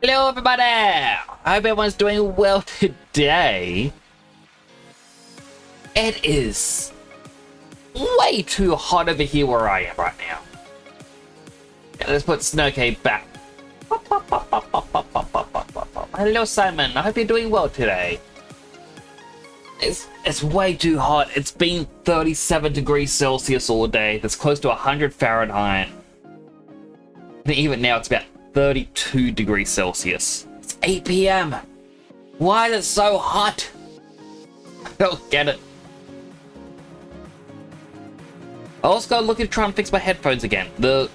Hello everybody! I hope everyone's doing well today. It is way too hot over here where I am right now. Let's put Snowcade back. Hello Simon, I hope you're doing well today. It's way too hot. It's been 37 degrees Celsius all day. That's close to 100 Fahrenheit. And even now it's about 32 degrees Celsius. It's 8 p.m. Why is it so hot? I don't get it. I also gotta look at trying to fix my headphones again. The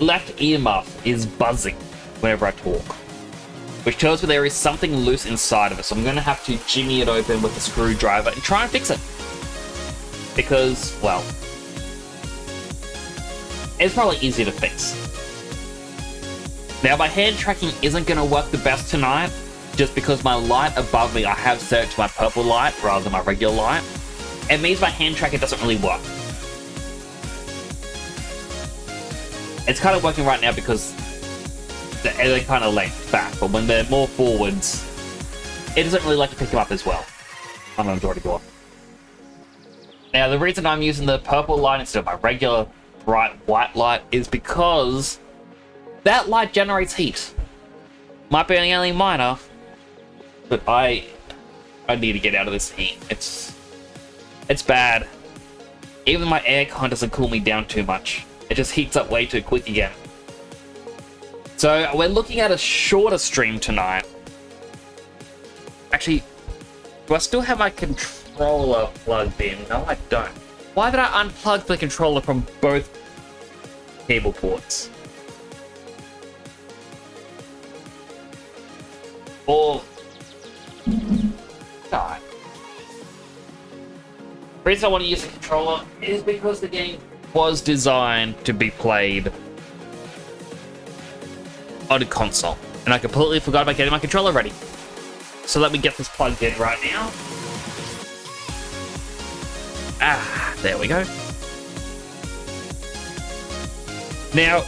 left earmuff is buzzing whenever I talk, which tells me there is something loose inside of it, so I'm gonna have to jimmy it open with a screwdriver and try and fix it. Because, well, it's probably easier to fix. Now, my hand tracking isn't going to work the best tonight, just because my light above me, I have set it to my purple light rather than my regular light. It means my hand tracker doesn't really work. It's kind of working right now because they're kind of laid back, but when they're more forwards, it doesn't really like to pick them up as well. I'm on already gone. Now, the reason I'm using the purple light instead of my regular bright white light is because that light generates heat. Might be only minor, but I need to get out of this heat. It's bad. Even my aircon doesn't cool me down too much. It just heats up way too quick again. So we're looking at a shorter stream tonight. Actually, do I still have my controller plugged in? No, I don't. Why did I unplug the controller from both cable ports? Or God. The reason I want to use a controller is because the game was designed to be played on a console, and I completely forgot about getting my controller ready. So let me get this plugged in right now. Ah, there we go. Now,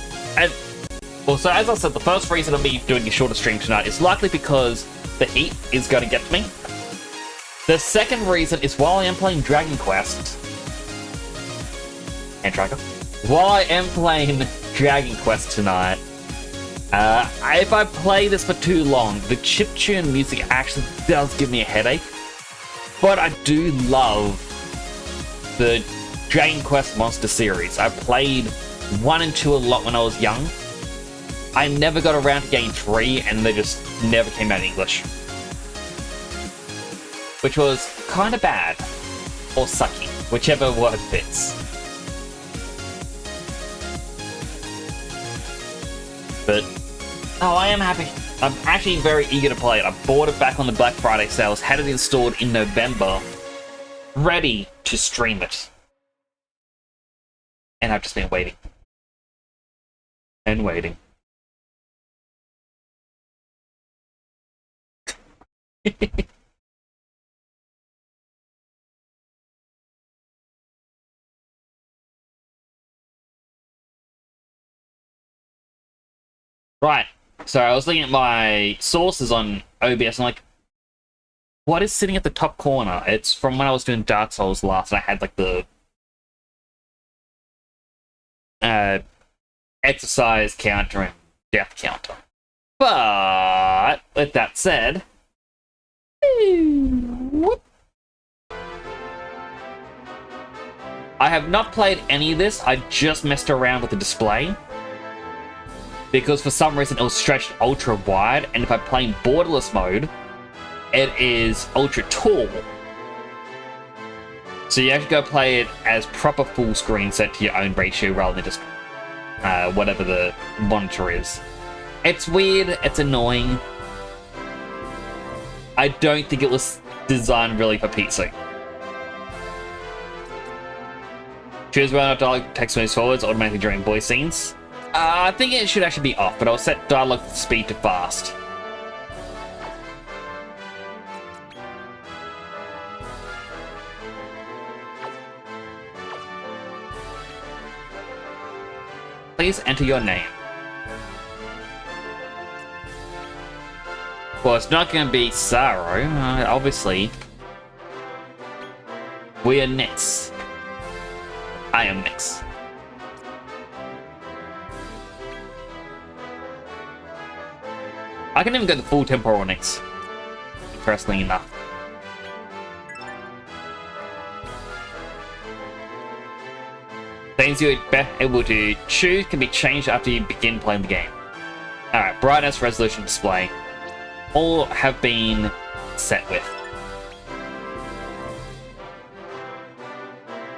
so as I said, the first reason of me doing a shorter stream tonight is likely because the heat is going to get to me. The second reason is while I am playing Dragon Quest... Hand tracker. While I am playing Dragon Quest tonight, if I play this for too long, the chiptune music actually does give me a headache. But I do love the Dragon Quest Monster series. I played 1 and 2 a lot when I was young. I never got around to getting 3, and they just never came out in English. Which was kind of bad. Or sucky, whichever word fits. But, oh, I am happy. I'm actually very eager to play it. I bought it back on the Black Friday sales, had it installed in November, ready to stream it. And I've just been waiting. And waiting. Right, so I was looking at my sources on OBS, and like, what is sitting at the top corner? It's from when I was doing Dark Souls last, and I had like the exercise counter and death counter. But with that said, I have not played any of this. I just messed around with the display because for some reason it was stretched ultra wide, and if I play in borderless mode, it is ultra tall. So you have to go play it as proper full screen set to your own ratio rather than just whatever the monitor is. It's weird, it's annoying. I don't think it was designed really for PC. Choose whether or not dialogue text moves forwards automatically during voice scenes. I think it should actually be off, but I'll set dialogue speed to fast. Please enter your name. Well, it's not going to be Saro, obviously. We are Nyx. I am Nyx. I can even go the full temporal Nyx. Interestingly enough. Things you're able to choose can be changed after you begin playing the game. Alright, brightness, resolution, display. All have been set with.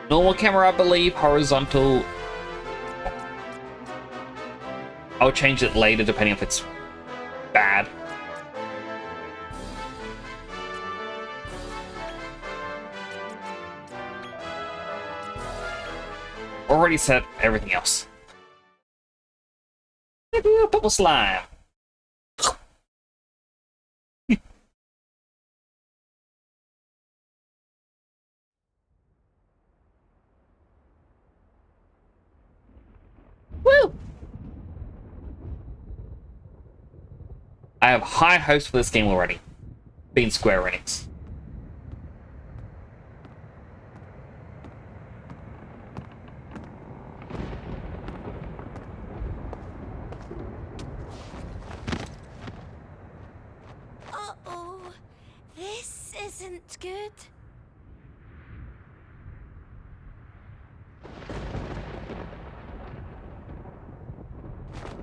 Normal camera, I believe. Horizontal. I'll change it later depending if it's bad. Already set everything else. Bubble slime. Woo! I have high hopes for this game already. Being Square Enix. Uh-oh. This isn't good.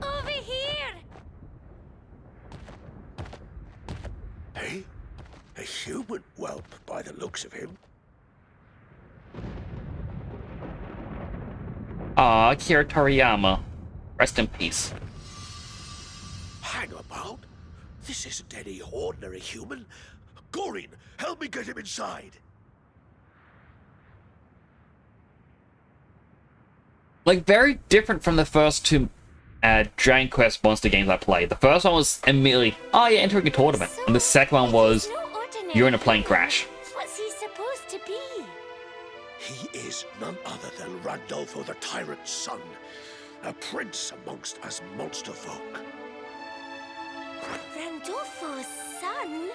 Over here! Hey? A human whelp by the looks of him. Ah, Akira Toriyama. Rest in peace. Hang about. This isn't any ordinary human. Gorin, help me get him inside. Like, very different from the first two Dragon Quest monster games I played. The first one was immediately, oh yeah, entering a tournament. And the second one was, you're in a plane crash. What's he supposed to be? He is none other than Randolfo the Tyrant's son. A prince amongst us monster folk. Randolfo's son?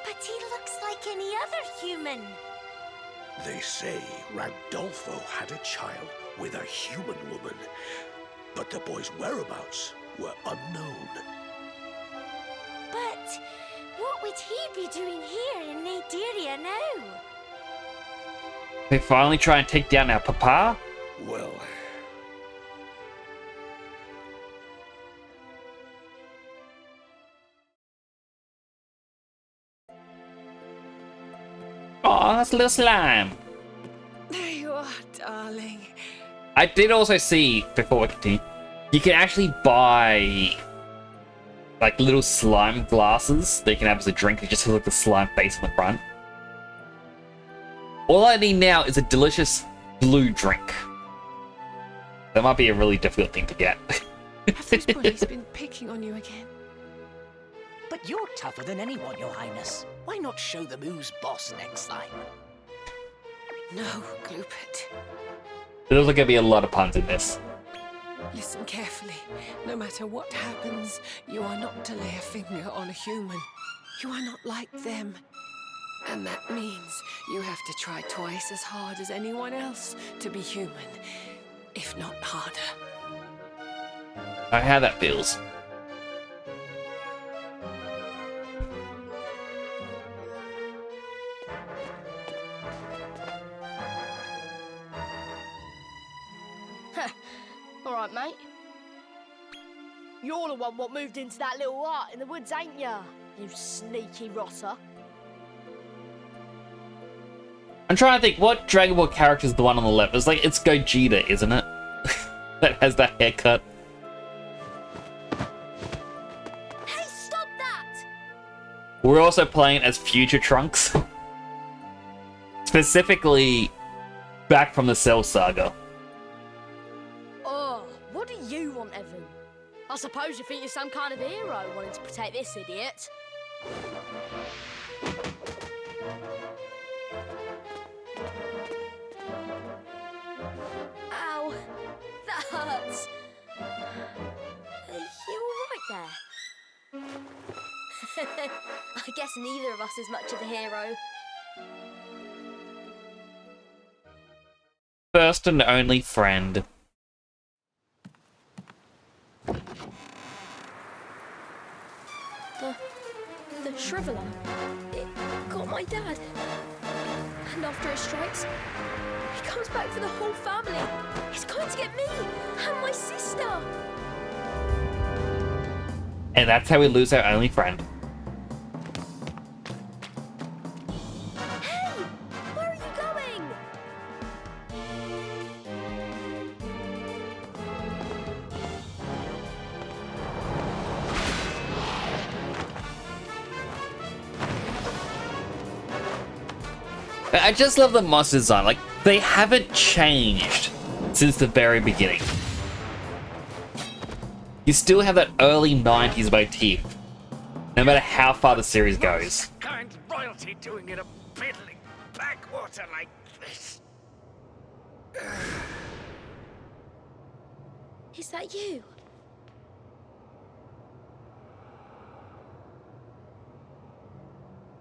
But he looks like any other human. They say Randolfo had a child with a human woman, but the boy's whereabouts were unknown. But what would he be doing here in Naderia now? They finally try and take down our papa? Well, Oh, that's a little slime. There you are, darling. I did also see, before we continue, you can actually buy like little slime glasses that you can have as a drink. You just look at the slime face on the front. All I need now is a delicious blue drink. That might be a really difficult thing to get. Have those bullies been picking on you again? But you're tougher than anyone, Your Highness. Why not show them who's boss next time? No, Gloopit. There's going to be a lot of puns in this. Listen carefully. No matter what happens, you are not to lay a finger on a human. You are not like them. And that means you have to try twice as hard as anyone else to be human, if not harder. I know how that feels. All right, mate. You're the one what moved into that little hut in the woods, ain't ya? You sneaky rotter. I'm trying to think, what Dragon Ball character is the one on the left? It's like, it's Gogeta, isn't it? That has that haircut. Hey, stop that! We're also playing as Future Trunks. Specifically, back from the Cell Saga. Oh, what do you want, Evan? I suppose you think you're some kind of hero wanting to protect this idiot. Ow, that hurts. Are you all right there? for guessing either of us is much of a hero. First and only friend. The Shriveler. It got my dad. And after it strikes, he comes back for the whole family. He's going to get me and my sister. And that's how we lose our only friend. Hey, where are you going? I just love the monster design. Like, they haven't changed since the very beginning. You still have that early 90s motif, no matter how far the series goes. Kind royalty doing it a piddling backwater like this. Is that you?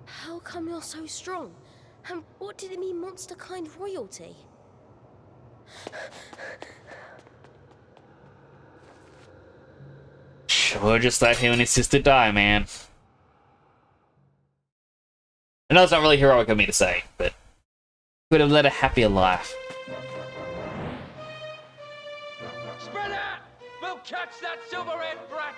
How come you're so strong? And what did it mean, monster kind royalty? Sure, just let him and his sister die, man. I know it's not really heroic of me to say, but could have led a happier life. Spread out! We'll catch that silver-haired brat!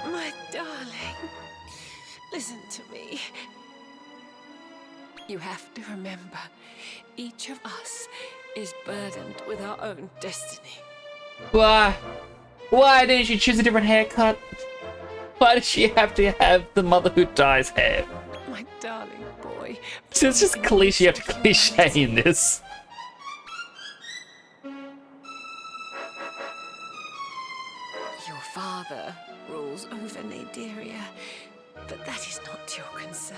My darling, listen to me. You have to remember, each of us is burdened with our own destiny. Why? Why didn't she choose a different haircut? Why does she have to have the mother who dies hair? My darling boy. So it's just cliche after cliche in this. Your father rules over Naderia, but that is not your concern.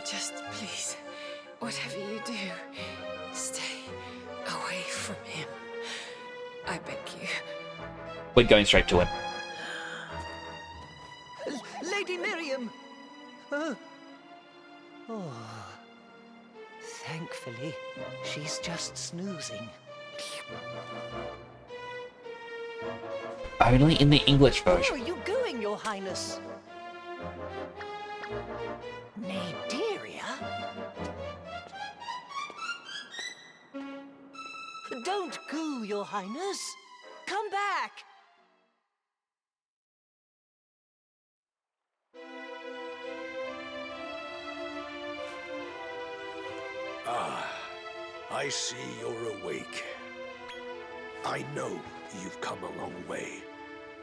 Just please, whatever you do, stay away from him. I beg you. We're going straight to it. Lady Miriam! Oh. Thankfully, she's just snoozing. Only in the English Where version. are you going, Your Highness? Naderia? Don't go, Your Highness. Come back. I see you're awake. I know you've come a long way,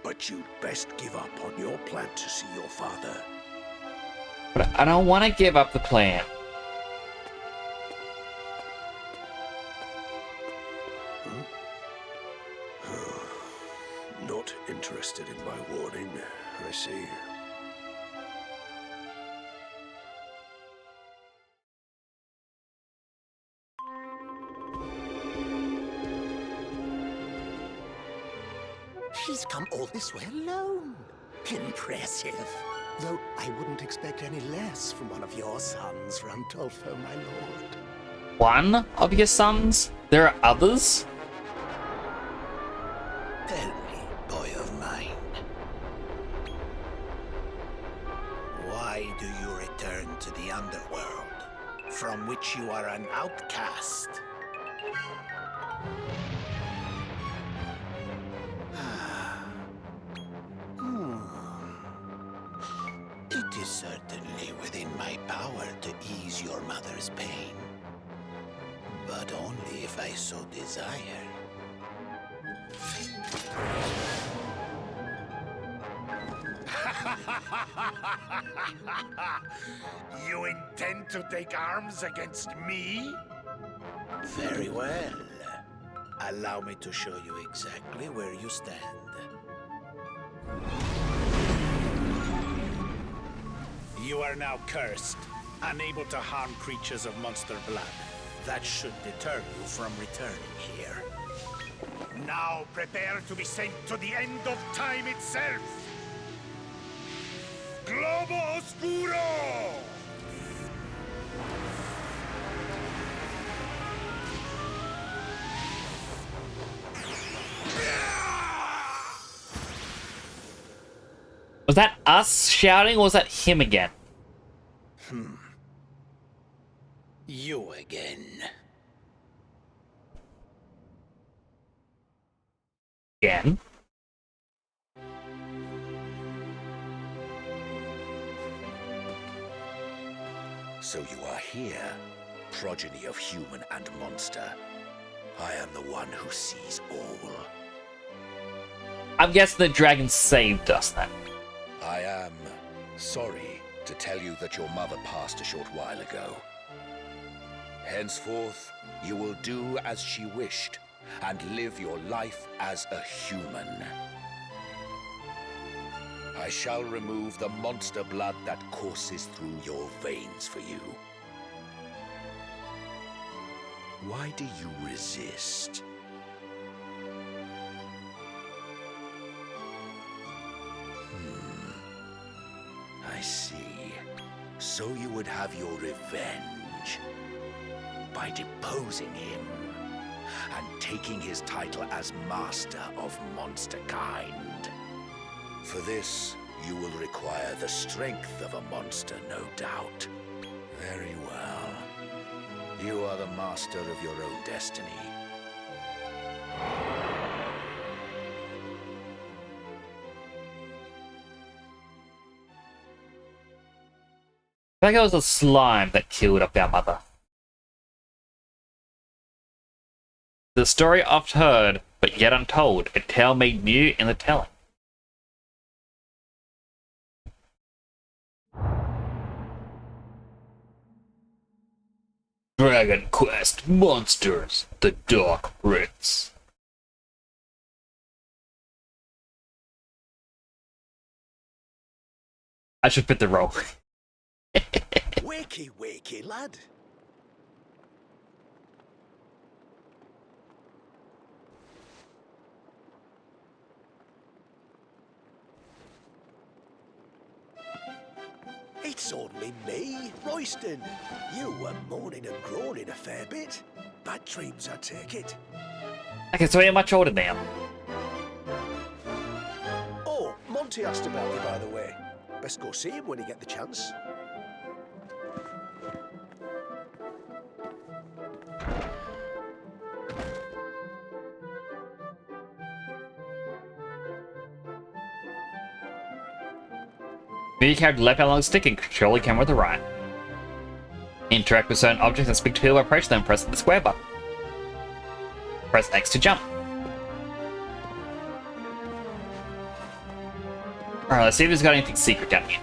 but you'd best give up on your plan to see your father. But I don't want to give up the plan. Not interested in my warning, I see. She's come all this way alone. Impressive. Though I wouldn't expect any less from one of your sons, Randolfo, my lord. One of your sons? There are others? Tell me, boy of mine. Why do you return to the underworld, from which you are an outcast? It is certainly within my power to ease your mother's pain. But only if I so desire. You intend to take arms against me? Very well. Allow me to show you exactly where you stand. You are now cursed, unable to harm creatures of monster blood. That should deter you from returning here. Now prepare to be sent to the end of time itself! Globo Oscuro! Was that us shouting, or was that him again? You again. Again? So you are here, progeny of human and monster. I am the one who sees all. I'm guessing the dragon saved us then. I am sorry to tell you that your mother passed a short while ago. Henceforth, you will do as she wished and live your life as a human. I shall remove the monster blood that courses through your veins for you. Why do you resist? I see. So you would have your revenge by deposing him and taking his title as Master of Monster Kind. For this, you will require the strength of a monster, no doubt. Very well. You are the master of your own destiny. I think it was a slime that killed up our mother. The story oft heard, but yet untold, a tale made new in the telling. Dragon Quest Monsters, the Dark Prince. I should fit the role. Wakey, wakey, lad. It's only me, Royston. You were moaning and groaning a fair bit. Bad dreams, I take it. Okay, so you're much older now. Oh, Monty asked about you, by the way. Best go see him when you get the chance. Move your character left along the stick and control the camera with the right. Interact with certain objects and speak to people by approaching them, press the square button. Press X to jump. Alright, let's see if he's got anything secret down here.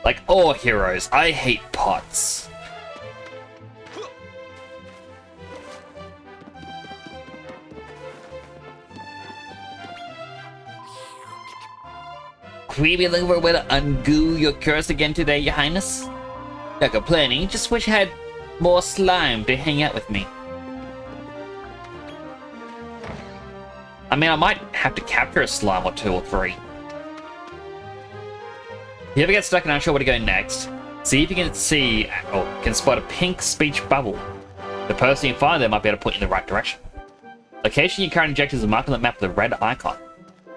Like all heroes, I hate pots. We be looking for a way to undo your curse again today, Your Highness? Not complaining, just wish I had more slime to hang out with me. I mean, I might have to capture a slime or two or three. If you ever get stuck and unsure where to go next, see if you can see or can spot a pink speech bubble. The person you find there might be able to point you in the right direction. Location your current objective is marked on the map with a red icon.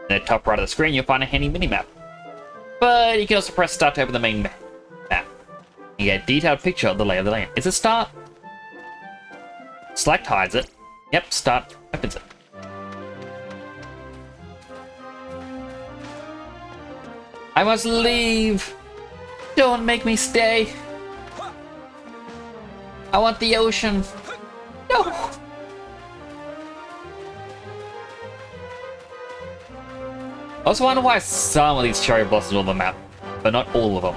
In the top right of the screen, you'll find a handy mini-map. But you can also press start to open the main map. You get a detailed picture of the lay of the land. Is it start? Select hides it. Yep, start opens it. I must leave! Don't make me stay. I want the ocean. No. I also wonder why some of these cherry blossoms are on the map, but not all of them.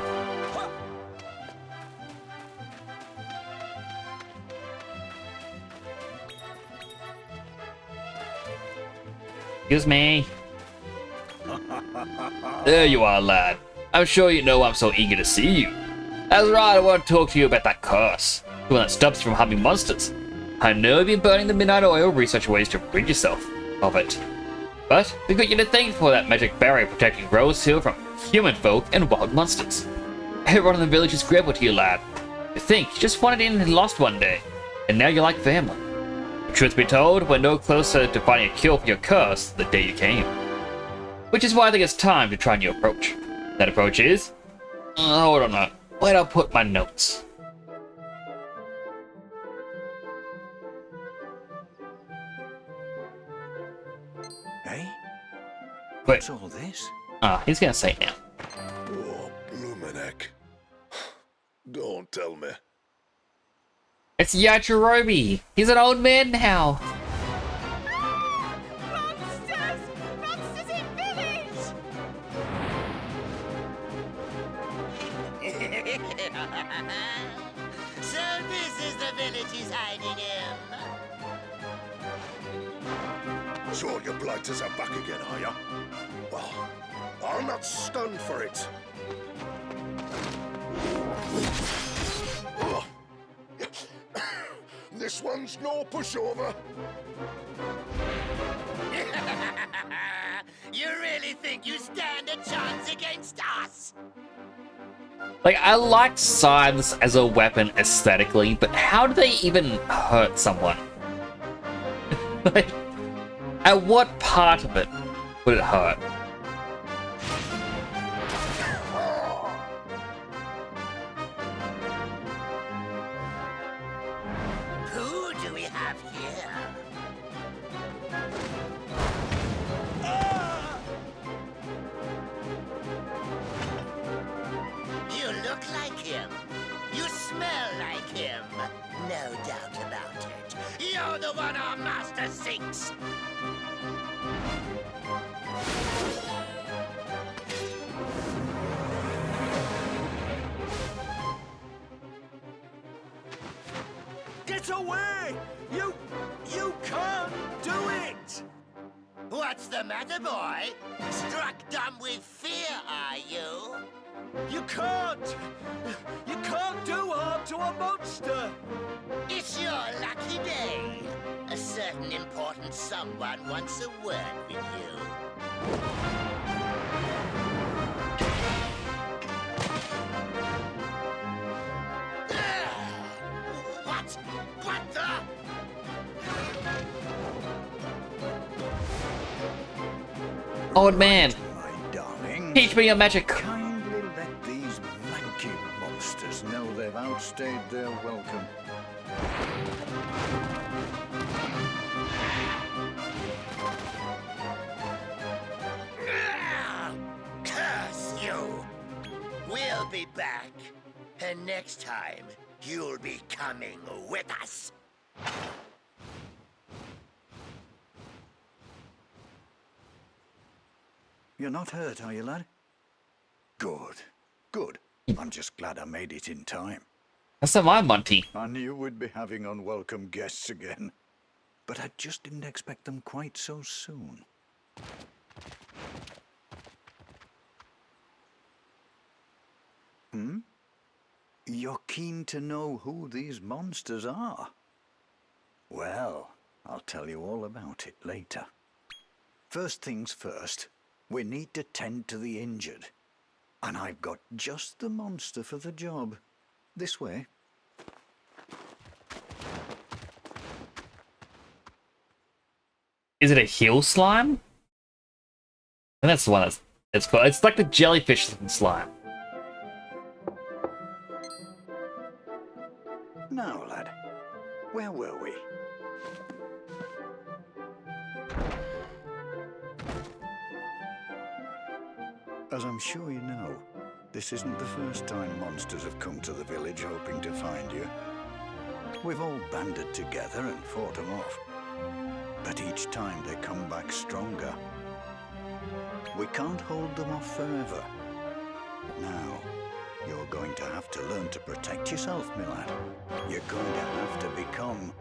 Excuse me. There you are, lad. I'm sure you know I'm so eager to see you. That's right, I want to talk to you about that curse. The one that stops you from harming monsters. I know you've been burning the midnight oil, researching ways to rid yourself of it. But we've got you to thank for that magic barrier protecting Rose Hill from human folk and wild monsters. Everyone in the village is grateful to you, lad. You think you just wanted in and lost one day, and now you're like family. Truth be told, we're no closer to finding a cure for your curse the day you came. Which is why I think it's time to try a new approach. That approach is... hold on a... where'd I put my notes? Hey? Wait. What's all this? Ah, he's gonna say it now. Oh, Blumenek. Don't tell me. It's Yajirobe! He's an old man now! Monsters! Monsters in village! So this is the village he's hiding in. So your blighters are back again, are ya? Well, I'm not stunned for it. Oh. This one's no pushover. You really think you stand a chance against us? Like, I like signs as a weapon aesthetically, but how do they even hurt someone? Like, at what part of it would it hurt? Who do we have here? You look like him. You smell like him. No doubt about it. You're the one our master seeks. Get away! You can't do it! What's the matter, boy? Struck dumb with fear, are you? You can't do harm to a monster! It's your lucky day. A certain important someone wants a word with you. What? What the? Old man, My darling, teach me your magic. kindly let these manky monsters know they've outstayed their welcome. Curse you! We'll be back. And next time, you'll be coming with us. You're not hurt, are you, lad? Good. Good. I'm just glad I made it in time. That's not my Monty. I knew we'd be having unwelcome guests again. But I just didn't expect them quite so soon. Hmm? You're keen to know who these monsters are? Well, I'll tell you all about it later. First things first, we need to tend to the injured. And I've got just the monster for the job. This way. Is it a heel slime? And that's the one that's it's called. It's like the jellyfish slime. Now, lad, where were we? As I'm sure you know, This isn't the first time monsters have come to the village hoping to find you. We've all banded together and fought them off. But each time they come back stronger. We can't hold them off forever. Now, you're going to have to learn to protect yourself, my lad. You're going to have to become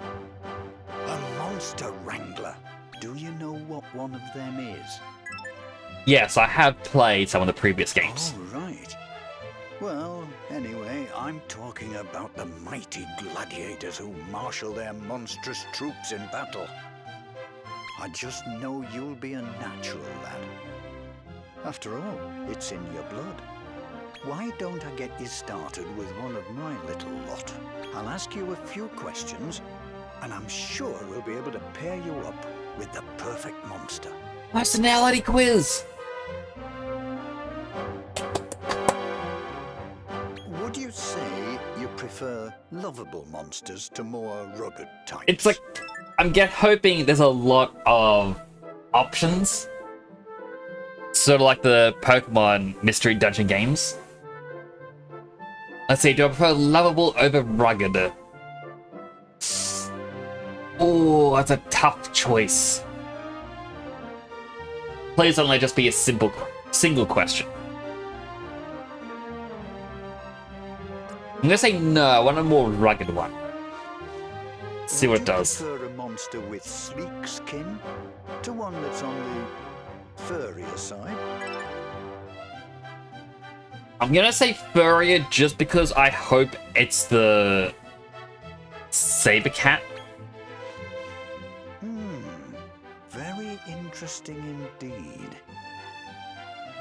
a monster wrangler. Do you know what one of them is? Yes, I have played some of the previous games. Oh, right. Well, anyway, I'm talking about the mighty gladiators who marshal their monstrous troops in battle. I just know you'll be a natural, lad. After all, it's in your blood. Why don't I get you started with one of my little lot? I'll ask you a few questions, and I'm sure we'll be able to pair you up with the perfect monster. Personality quiz! Would you say you prefer lovable monsters to more rugged types? It's like, I'm hoping there's a lot of options. Sort of like the Pokemon Mystery Dungeon games. Let's see, do I prefer lovable over rugged? Oh, that's a tough choice. Please don't let it just be a single question. I'm gonna say no, I want a more rugged one. Let's see what it does. Would you prefer a monster with sleek skin to one that's on the furrier side? I'm gonna say furrier just because I hope it's the Saber Cat. Very interesting indeed.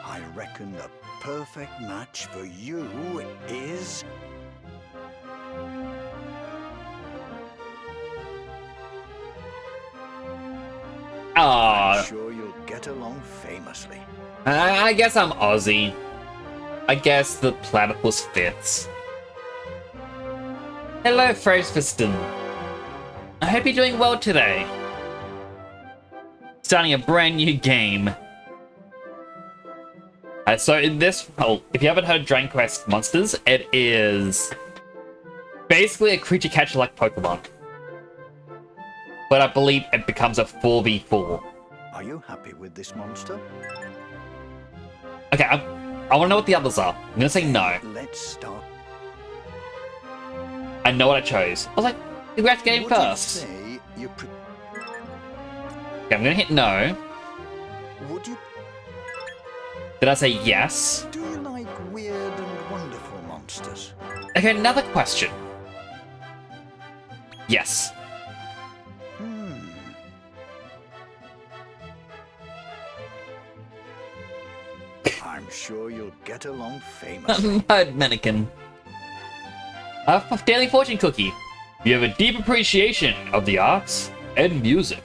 I reckon the perfect match for you is... I'm sure you'll get along famously. I guess I'm Aussie. I guess the platypus fits. Hello, Frostfiston. I hope you're doing well today. Starting a brand new game. So in this, well, if you haven't heard of Dragon Quest Monsters, it is basically a creature catcher like Pokemon. But I believe it becomes a 4v4. Are you happy with this monster? Okay, I want to know what the others are. I'm gonna say no. Let's start. I know what I chose. I was like, congrats, game Would first. you say you Okay, I'm gonna hit no. Would you? Did I say yes? Do you like weird and wonderful monsters? Okay, another question. Yes. I'm sure you'll get along famously. Mud Mannequin. A Daily Fortune Cookie. You have a deep appreciation of the arts and music.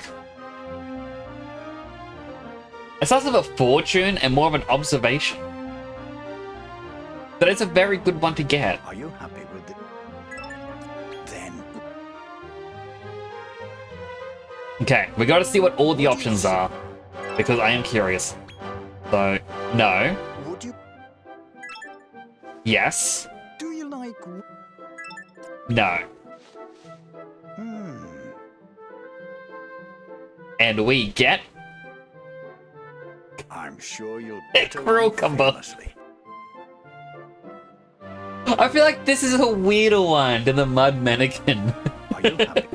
It's less of a fortune and more of an observation. But it's a very good one to get. Are you happy with it? Then... Okay, we gotta see what all the options are. Because I am curious. So, no. Would you? Yes. Do you like... No. And we get... I'm sure you'll get Cruel along Combo. famously. I feel like this is a weirder one than the Mud Mannequin. Are you happy?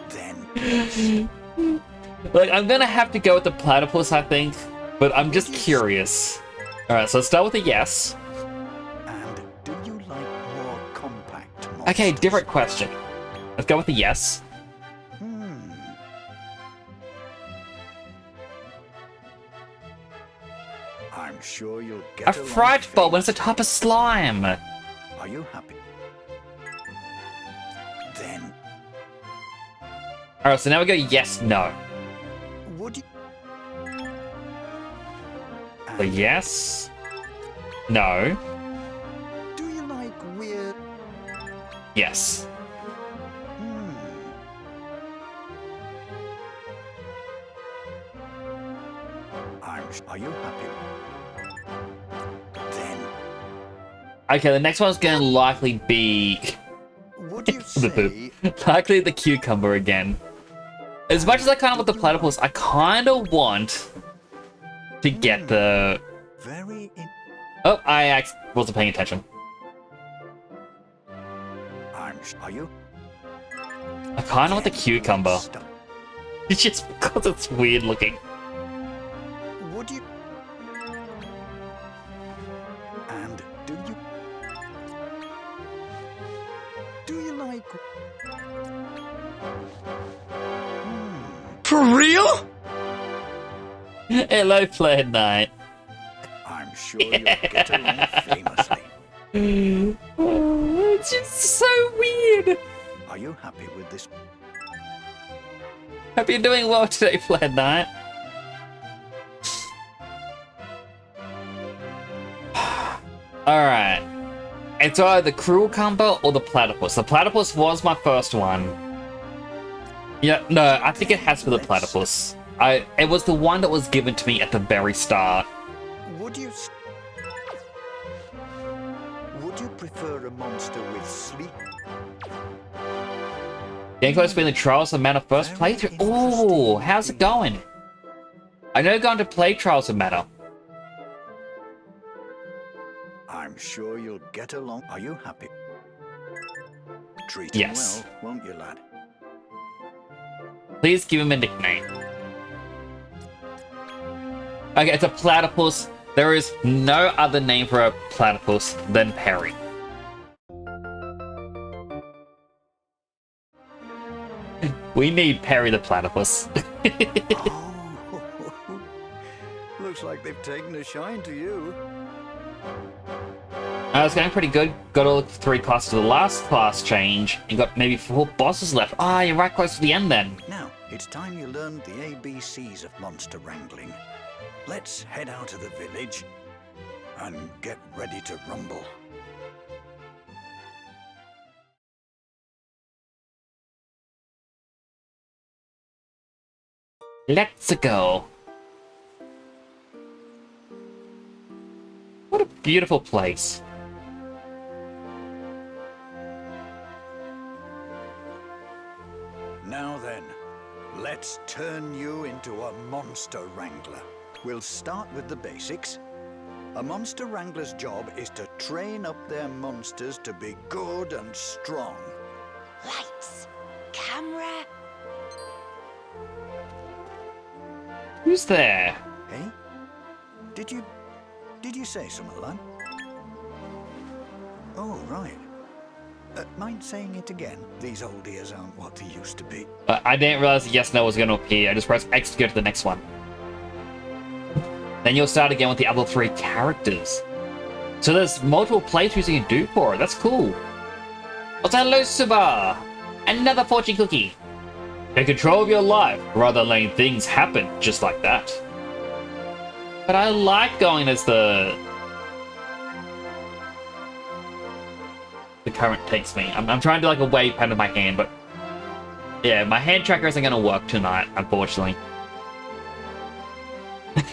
Then... Like, I'm gonna have to go with the platypus, I think. But I'm just curious. Alright, so let's start with a yes. And do you like more compact monsters? Okay, different question. Let's go with a yes. I'm sure you'll get A along fright ball when it's a famously. type of slime. Are you happy? Then... Alright, so now we go yes, no. Would you? So yes. No. Do you like weird? Yes. I'm Are you happy? Then, Okay, the next one's gonna likely be would you the say likely the cucumber again. As much as I kind of want the platypus, I kind of want to get the. very in Oh, I wasn't paying attention. Are you? I kind of want the cucumber. Stop. It's just because it's weird looking. Would you? And do you like? For real? Hello, Flare Knight. I'm sure you'll get along famously. Oh, it's just so weird. Are you happy with this? Hope you're doing well today, Flare Knight. Alright. It's either the cucumber or the platypus. The platypus was my first one. Yeah, no, I think it has to be the platypus. It was the one that was given to me at the very start. Would you prefer a monster with sleep? Getting close to being the Trials of Mana first playthrough. Oh, how's it going? I know you're going to play Trials of Mana. I'm sure you'll get along. Are you happy? Treat Yes. him well, won't you, lad? Please give him a nickname. Okay, it's a platypus. There is no other name for a platypus than Perry. We need Perry the platypus. Oh, looks like they've taken a shine to you. I was going pretty good. Got all 3 classes to the last class change, and got maybe 4 bosses left. Ah, you're right close to the end then. Now, it's time you learned the ABCs of monster wrangling. Let's head out of the village and get ready to rumble. Let's go. What a beautiful place. Now then, let's turn you into a monster wrangler. We'll start with the basics. A monster wrangler's job is to train up their monsters to be good and strong. Lights, camera. Who's there? Hey? Did you say something, lad? Oh, right. Mind saying it again? These old ears aren't what they used to be. I didn't realize yes, no was going to appear. I just pressed X to go to the next one. Then you'll start again with the other 3 characters. So there's multiple playthroughs you can do for it. That's cool. Also, hello, Suba! Another fortune cookie. Take control of your life, rather than letting things happen just like that. But I like going as the current takes me. I'm trying to do like a wave pen of my hand, but yeah, my hand tracker isn't going to work tonight, unfortunately.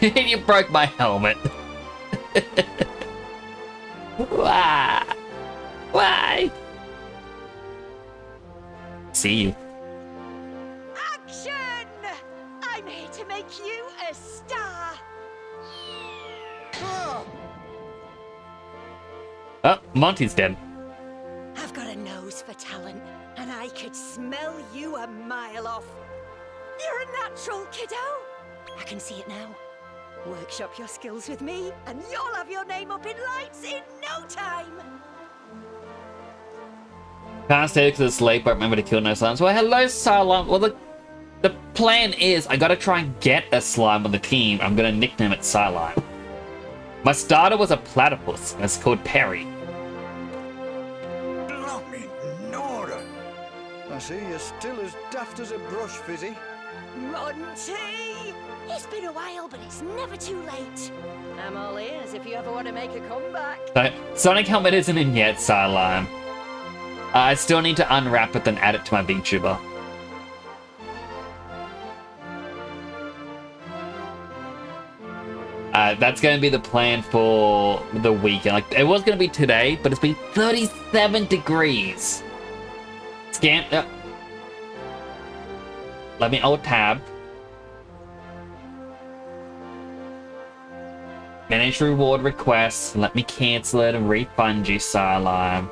You broke my helmet. Why? Why? See you. Action! I'm here to make you a star. Oh, Monty's dead. I've got a nose for talent, and I could smell you a mile off. You're a natural, kiddo. I can see it now. Workshop your skills with me, and you'll have your name up in lights in no time. Can't stay because it's late, but remember to kill no slimes. Well, hello, Slime. Well, the plan is I gotta try and get a slime on the team. I'm gonna nickname it Psylime. My starter was a platypus, and it's called Perry. Blimey, Nora! I see you're still as daft as a brush, Fizzy. Monty! It's been a while, but it's never too late. I'm all ears if you ever want to make a comeback. So, Sonic Helmet isn't in yet, Psylime. I still need to unwrap it, then add it to my VTuber. That's going to be the plan for the weekend. Like, it was going to be today, but it's been 37 degrees. Scan. Let me alt tab. Manage reward requests. Let me cancel it and refund you, Sideline.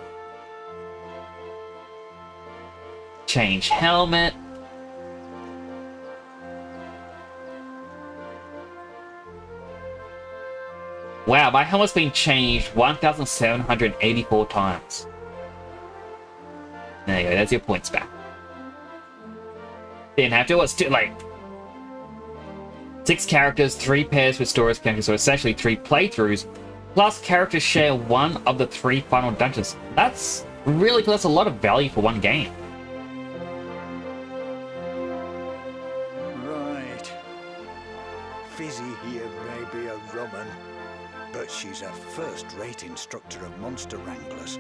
Change helmet. Wow, my helmet's been changed 1,784 times. There you go, there's your points back. Didn't have to, it's like 6 characters, 3 pairs with storage characters, so essentially 3 playthroughs, plus characters share one of the 3 final dungeons. That's really cool, that's a lot of value for one game. Right. Fizzy here may be a Roman, but she's a first-rate instructor of monster wranglers.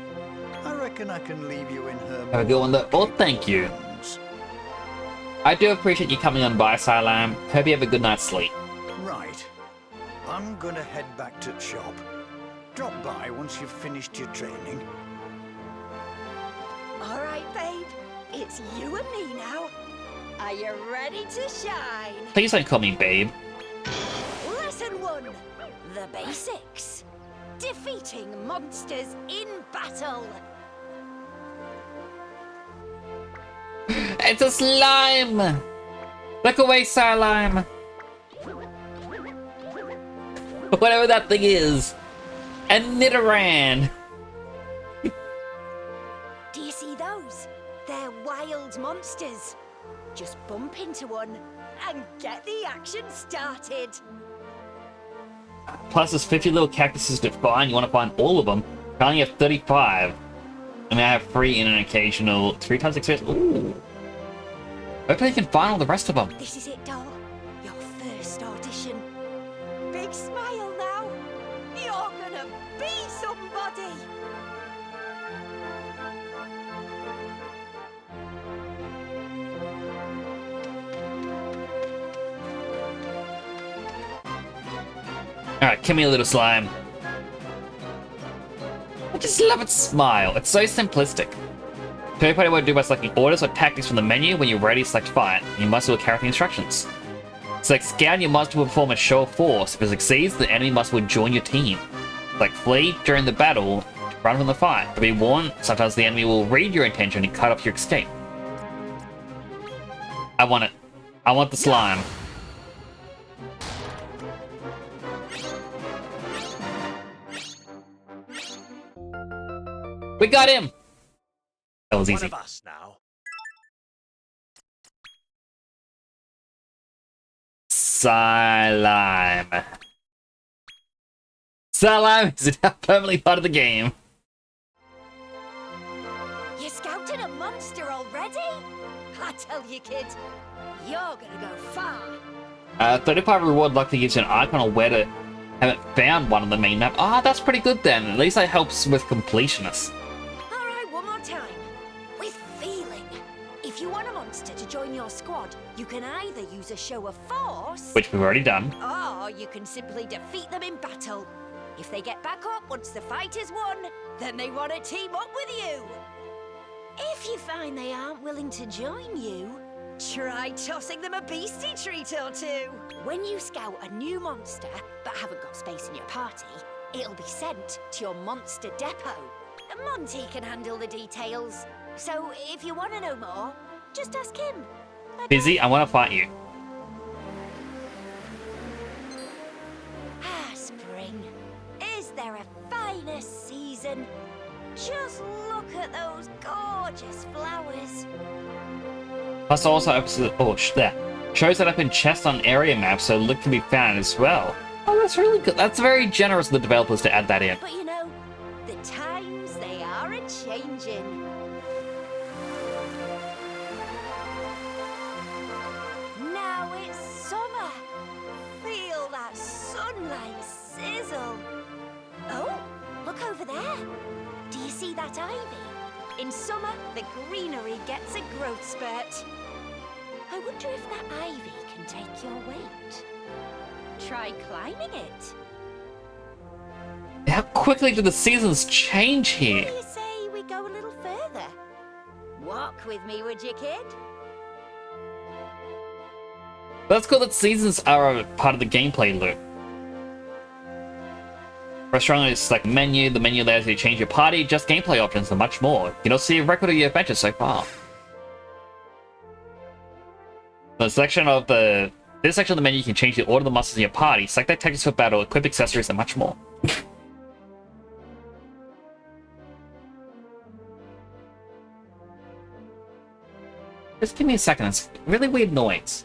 I reckon I can leave you in her... Have a good one though. Oh, thank you. I do appreciate you coming on by, Silam. Hope you have a good night's sleep. Right. I'm gonna head back to the shop. Drop by once you've finished your training. All right, babe. It's you and me now. Are you ready to shine? Please don't call me babe. Lesson 1. The basics. Defeating monsters in battle. It's a slime! Look away, Slime! Whatever that thing is. A Nidoran! Do you see those? They're wild monsters. Just bump into one and get the action started. Plus, there's 50 little cactuses to find. You want to find all of them. I only have 35. And I have 3 in an occasional 3 times experience. Ooh. Hopefully I can find all the rest of them. This is it, doll. Your first audition. Big smile now. You're gonna be somebody. Alright, come here, little slime. I just love its smile. It's so simplistic. Play what to do by selecting orders or tactics from the menu. When you're ready, select fight. You must do a character instructions. Select scout, you must perform a show of force. If it succeeds, the enemy must join your team. Select flee during the battle, run from the fight. But be warned, sometimes the enemy will read your intention and cut off your escape. I want it. I want the slime. We got him! That was easy. One of us now. Slime. Slime is now permanently part of the game. You scouted a monster already? I tell you, kid, you're gonna go far. 35 reward likely gives you an icon on where to haven't found one on the main map. Ah, that's pretty good then. At least that helps with completionists. All right, one more time. With feeling. If you want a monster to join your squad, you can either use a show of force, Which we've already done. or you can simply defeat them in battle. If they get back up once the fight is won, then they want to team up with you. If you find they aren't willing to join you, try tossing them a beastie treat or two. When you scout a new monster but haven't got space in your party, it'll be sent to your monster depot. Monty can handle the details. So if you want to know more, just ask him. Busy, I want to fight you. Ah, spring. Is there a finer season? Just look at those gorgeous flowers. Plus also there. Shows that up in chests on area maps so loot can be found as well. Oh, that's really good. That's very generous of the developers to add that in. But you know, the times they are a-changing. Now it's summer. Feel that sunlight sizzle. Oh, look over there. Do you see that ivy? In summer, the greenery gets a growth spurt. I wonder if that ivy can take your weight. Try climbing it. how quickly do the seasons change here? What do you say we go a little further? Walk with me, would you, kid? That's cool that seasons are a part of the gameplay loop. Restaurant is like menu. The menu allows you to change your party, just gameplay options, and much more. You can also see a record of your adventures so far. This section of the menu, you can change the order of the monsters in your party, select their tactics for battle, equip accessories, and much more. Just give me a second. It's a really weird noise.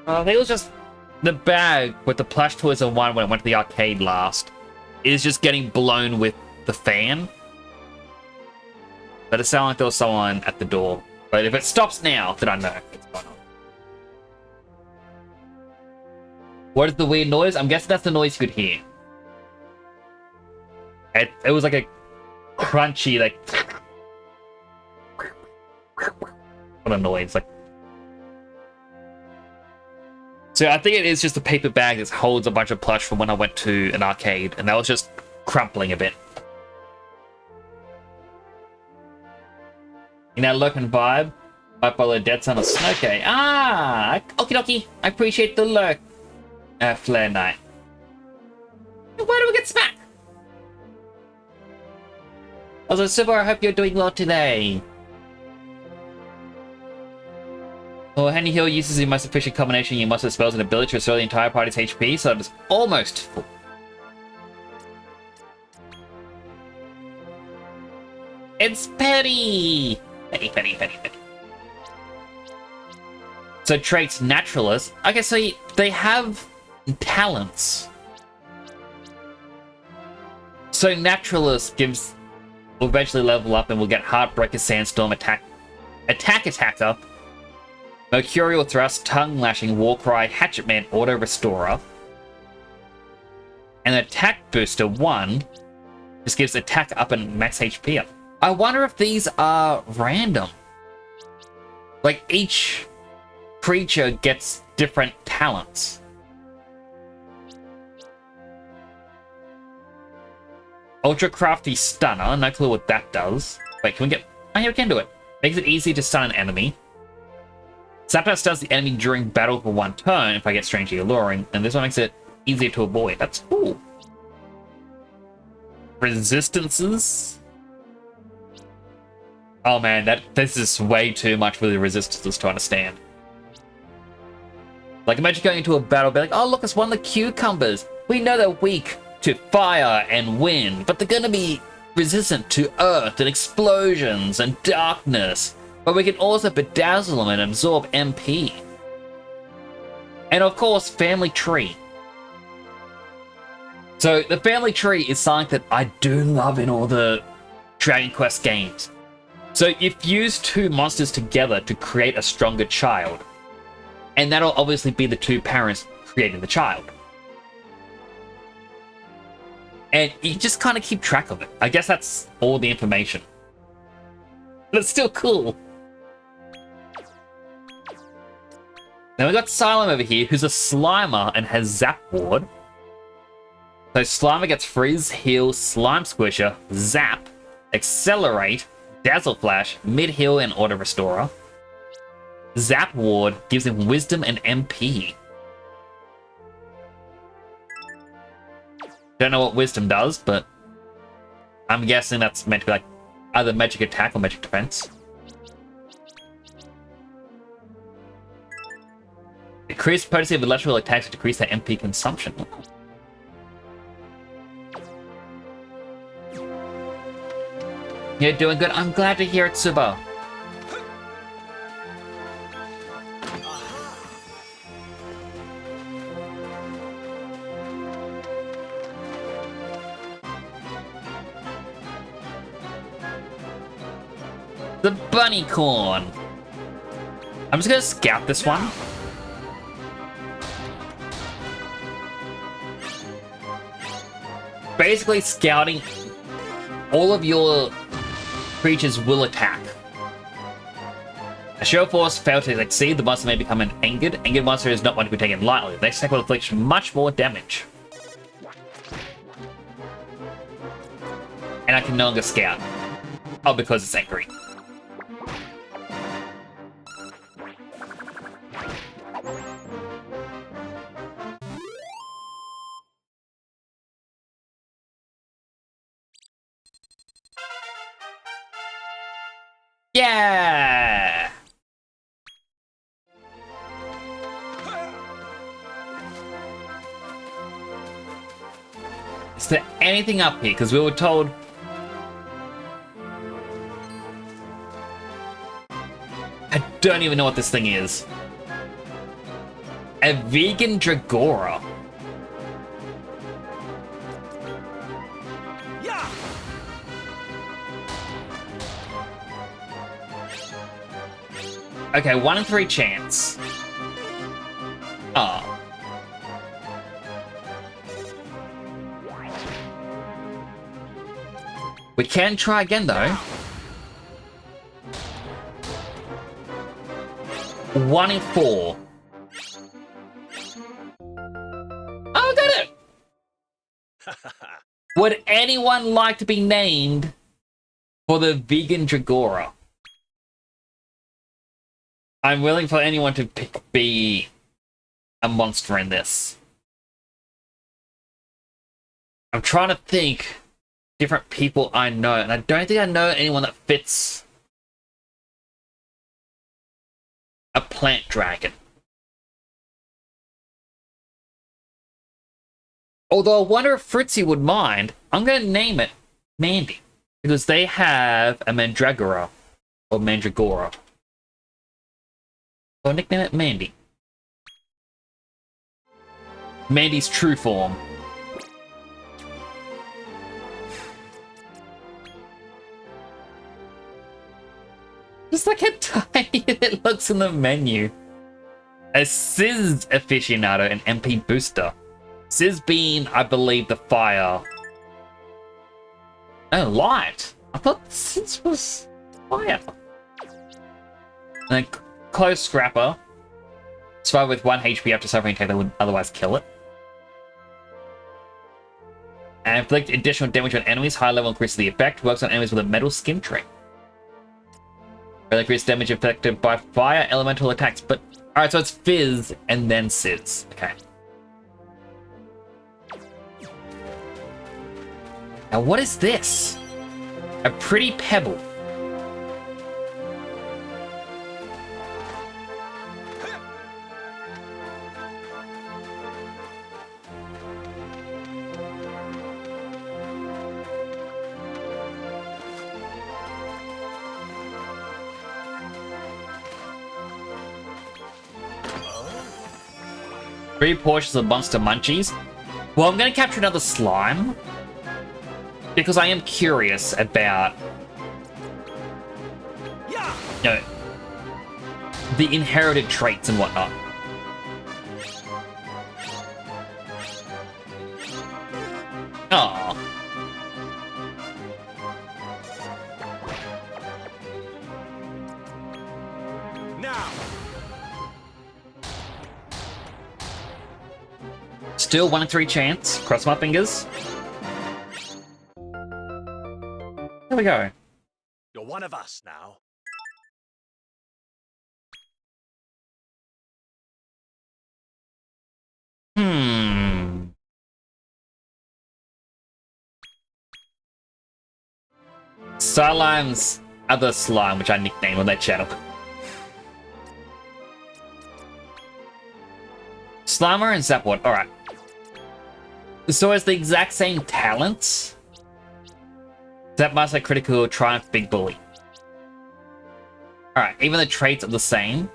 I think it was just the bag with the plush toys in one when it went to the arcade last is just getting blown with the fan. But it sounded like there was someone at the door. But if it stops now, then I know what's going on. What is the weird noise? I'm guessing that's the noise you could hear. It was like a crunchy, like... what a noise, like... So I think it is just a paper bag that holds a bunch of plush from when I went to an arcade, and that was just crumpling a bit. In that lurking vibe, I follow Dead Son of Snowcay. Ah! Okie dokie. I appreciate the lurk, Flare Knight. Why do we get smacked? Also, Super, I hope you're doing well today. Well, Henny Hill uses the most efficient combination you must have spells and ability to restore the entire party's HP, so it is almost full. It's Petty! Petty. So traits Naturalist. Okay, so they have talents. So Naturalist will eventually level up and we'll get Heartbreaker, Sandstorm, Attacker, Mercurial Thrust, Tongue Lashing, Warcry, Hatchetman, Auto Restorer. And Attack Booster 1 just gives attack up and max HP up. I wonder if these are random. Like each creature gets different talents. Ultra Crafty Stunner, no clue what that does. Wait, can we get... oh yeah, we can do it. Makes it easy to stun an enemy. Zapdos stuns the enemy during battle for one turn if I get strangely alluring, and this one makes it easier to avoid. That's cool. Resistances. Oh man, this is way too much for the resistances to understand. Like imagine going into a battle, be like, oh look, it's one of the cucumbers. We know they're weak to fire and wind, but they're gonna be resistant to earth and explosions and darkness. But we can also bedazzle them and absorb MP. And of course, Family Tree. So the Family Tree is something that I do love in all the Dragon Quest games. So you fuse two monsters together to create a stronger child. And that'll obviously be the two parents creating the child. And you just kind of keep track of it. I guess that's all the information. But it's still cool. Then we got Xylem over here, who's a Slimer and has Zap Ward. So Slimer gets Freeze, Heal, Slime Squisher, Zap, Accelerate, Dazzle Flash, Mid Heal, and Auto Restorer. Zap Ward gives him Wisdom and MP. Don't know what Wisdom does, but I'm guessing that's meant to be like either Magic Attack or Magic Defense. Decrease potency of electrical attacks to decrease their MP consumption. You're doing good. I'm glad to hear it, Subo. The bunny corn. I'm just gonna scout this one. Basically, scouting, all of your creatures will attack. A show force failed to succeed, the monster may become an angered. Angered monster is not one to be taken lightly. The next attack will inflict much more damage. And I can no longer scout. Oh, because it's angry. Yeah! Is there anything up here? Because we were told... I don't even know what this thing is. A vegan Dragora. Okay, 1 in 3 chance. Oh. We can try again, though. 1 in 4. Oh, I got it! Would anyone like to be named for the vegan Dragora? I'm willing for anyone to be a monster in this. I'm trying to think different people I know, and I don't think I know anyone that fits a plant dragon. Although I wonder if Fritzy would mind. I'm going to name it Mandy, because they have a Mandragora, or Mandragora. So I'll nickname it Mandy. Mandy's true form. Just like how tiny it looks in the menu. A Sizz aficionado and MP booster. Sizz being, I believe, the fire. Oh, light. I thought Sizz was fire. And Close Scrapper. Survive with 1 HP after suffering attack that would otherwise kill it. And inflict additional damage on enemies. High level increases the effect. Works on enemies with a metal skin trait. Further increased damage affected by fire elemental attacks. But alright, so it's Fizz and then Sizz. Okay. Now what is this? A pretty pebble. Three portions of Monster Munchies. Well, I'm going to capture another slime. Because I am curious about... you know, the inherited traits and whatnot. Aww. Now. Still 1 in 3 chance. Cross my fingers. There we go. You're one of us now. Slime's other slime, which I nicknamed on that channel. Slimer and Zapwort, alright. So it's the exact same talents. Zapmaster, Critical, Triumph, Big Bully. Alright, even the traits are the same.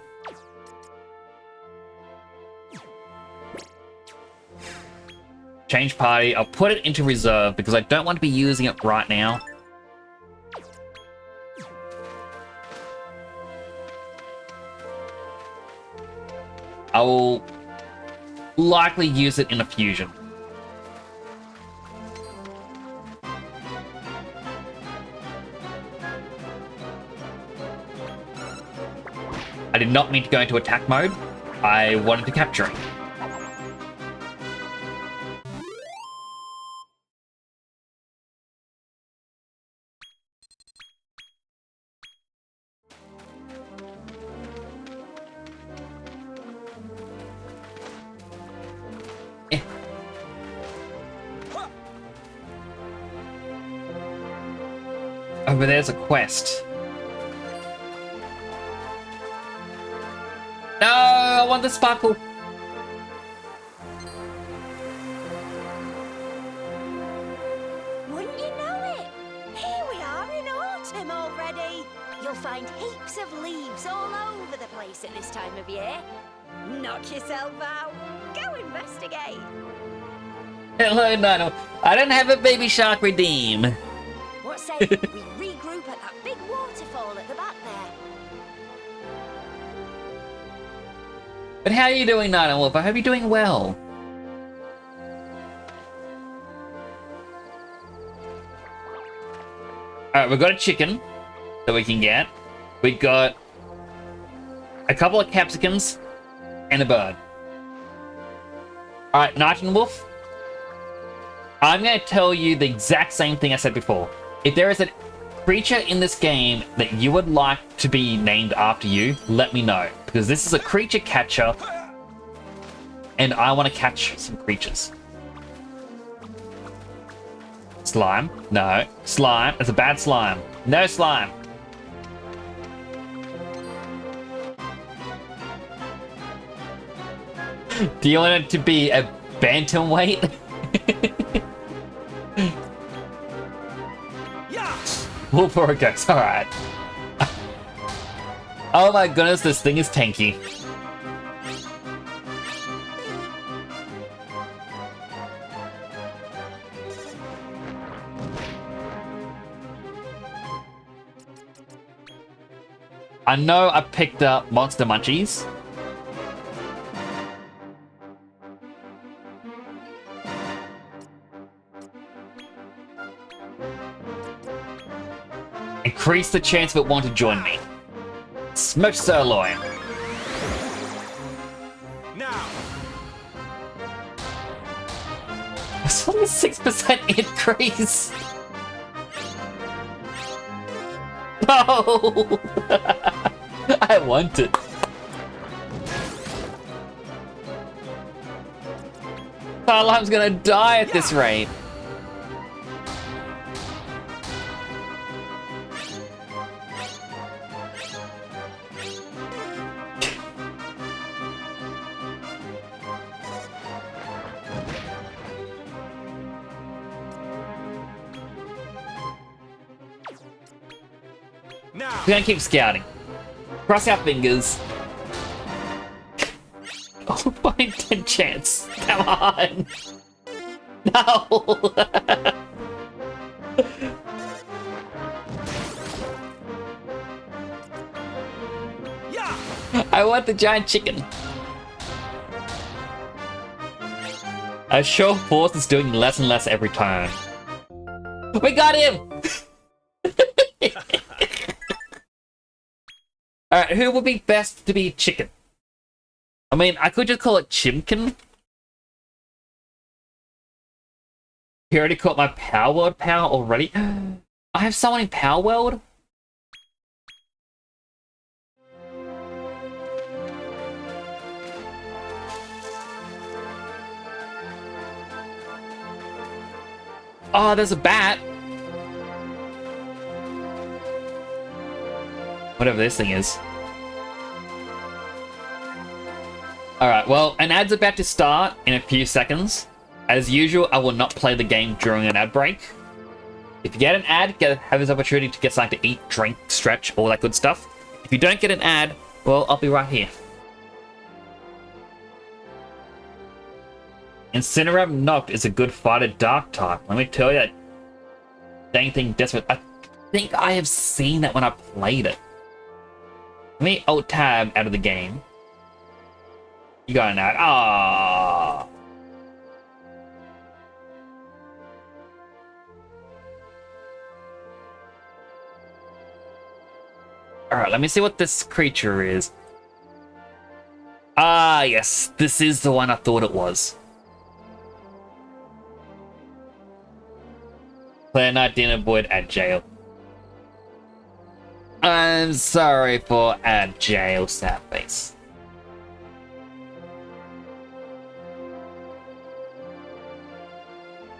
Change party. I'll put it into reserve because I don't want to be using it right now. will likely use it in a fusion. I did not mean to go into attack mode. I wanted to capture him. Oh, but there's a quest. No, I want the sparkle. Wouldn't you know it? Here we are in autumn already. You'll find heaps of leaves all over the place at this time of year. Knock yourself out. Go investigate. Hello, Nano. I don't have a baby shark redeem. What say we regroup at that big waterfall at the back there? But how are you doing, Nano Wolf? I hope you're doing well. Alright, we've got a chicken that we can get. We've got a couple of capsicums and a bird. Alright, Night and Wolf. I'm going to tell you the exact same thing I said before. If there is a creature in this game that you would like to be named after you, let me know. Because this is a creature catcher, and I want to catch some creatures. Slime? No. Slime. It's a bad slime. No slime. Do you want it to be a bantamweight? Wolf or a ghost, alright. Oh my goodness, this thing is tanky. I know I picked up Monster Munchies. Increase the chance of it wanting to join me. Smoked sirloin. Now. It's only a 6% increase. No! I want it. Starlime's gonna die at this rate. We're gonna keep scouting. Cross our fingers. Oh, by 10 chance. Come on. No. I want the giant chicken. A show force is doing less and less every turn. We got him! Alright, who would be best to be chicken? I mean, I could just call it Chimkin. He already caught my Power World power already. I have someone in Power World? Oh, there's a bat. Whatever this thing is. Alright, well, an ad's about to start in a few seconds. As usual, I will not play the game during an ad break. If you get an ad, have this opportunity to get something to eat, drink, stretch, all that good stuff. If you don't get an ad, well, I'll be right here. Incineroar Noct is a good fighter dark type. Let me tell you, dang thing desperate. I think I have seen that when I played it. Let me alt tab out of the game. You got an ad. Ah. Alright, let me see what this creature is. Ah, yes. This is the one I thought it was. Player night dinner void at jail. I'm sorry for at jail, sad face.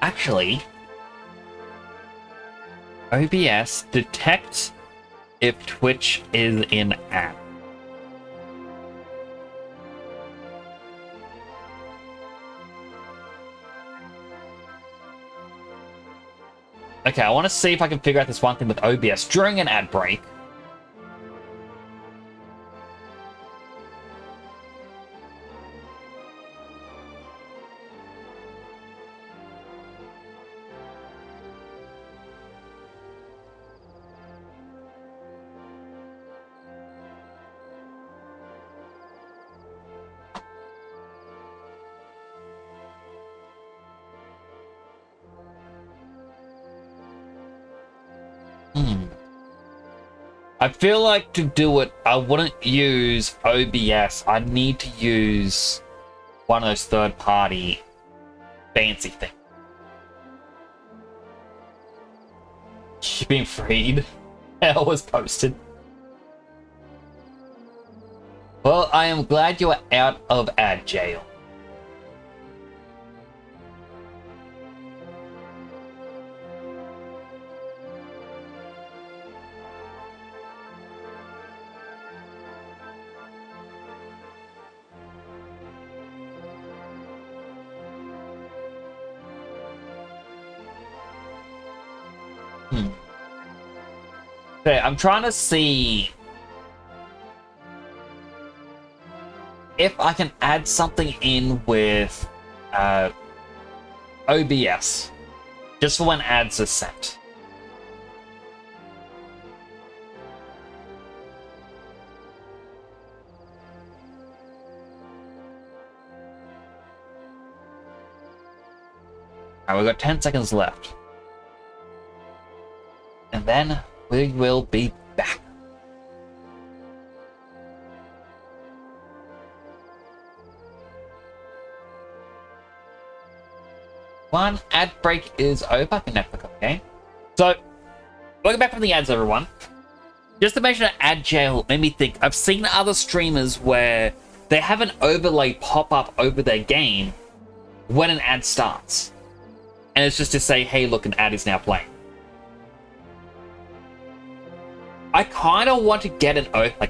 Actually, OBS detect if Twitch is in app. Okay, I want to see if I can figure out this one thing with OBS during an ad break. I feel like to do it, I wouldn't use OBS. I need to use one of those third-party fancy things. You're being freed. Hell was posted. Well, I am glad you are out of ad jail. Okay, I'm trying to see if I can add something in with OBS, just for when ads are sent. Alright, we've got 10 seconds left. And then we will be back. One ad break is over. I think that's okay. So, welcome back from the ads, everyone. Just to mention ad jail made me think, I've seen other streamers where they have an overlay pop up over their game when an ad starts. And it's just to say, hey, look, an ad is now playing. I kind of want to get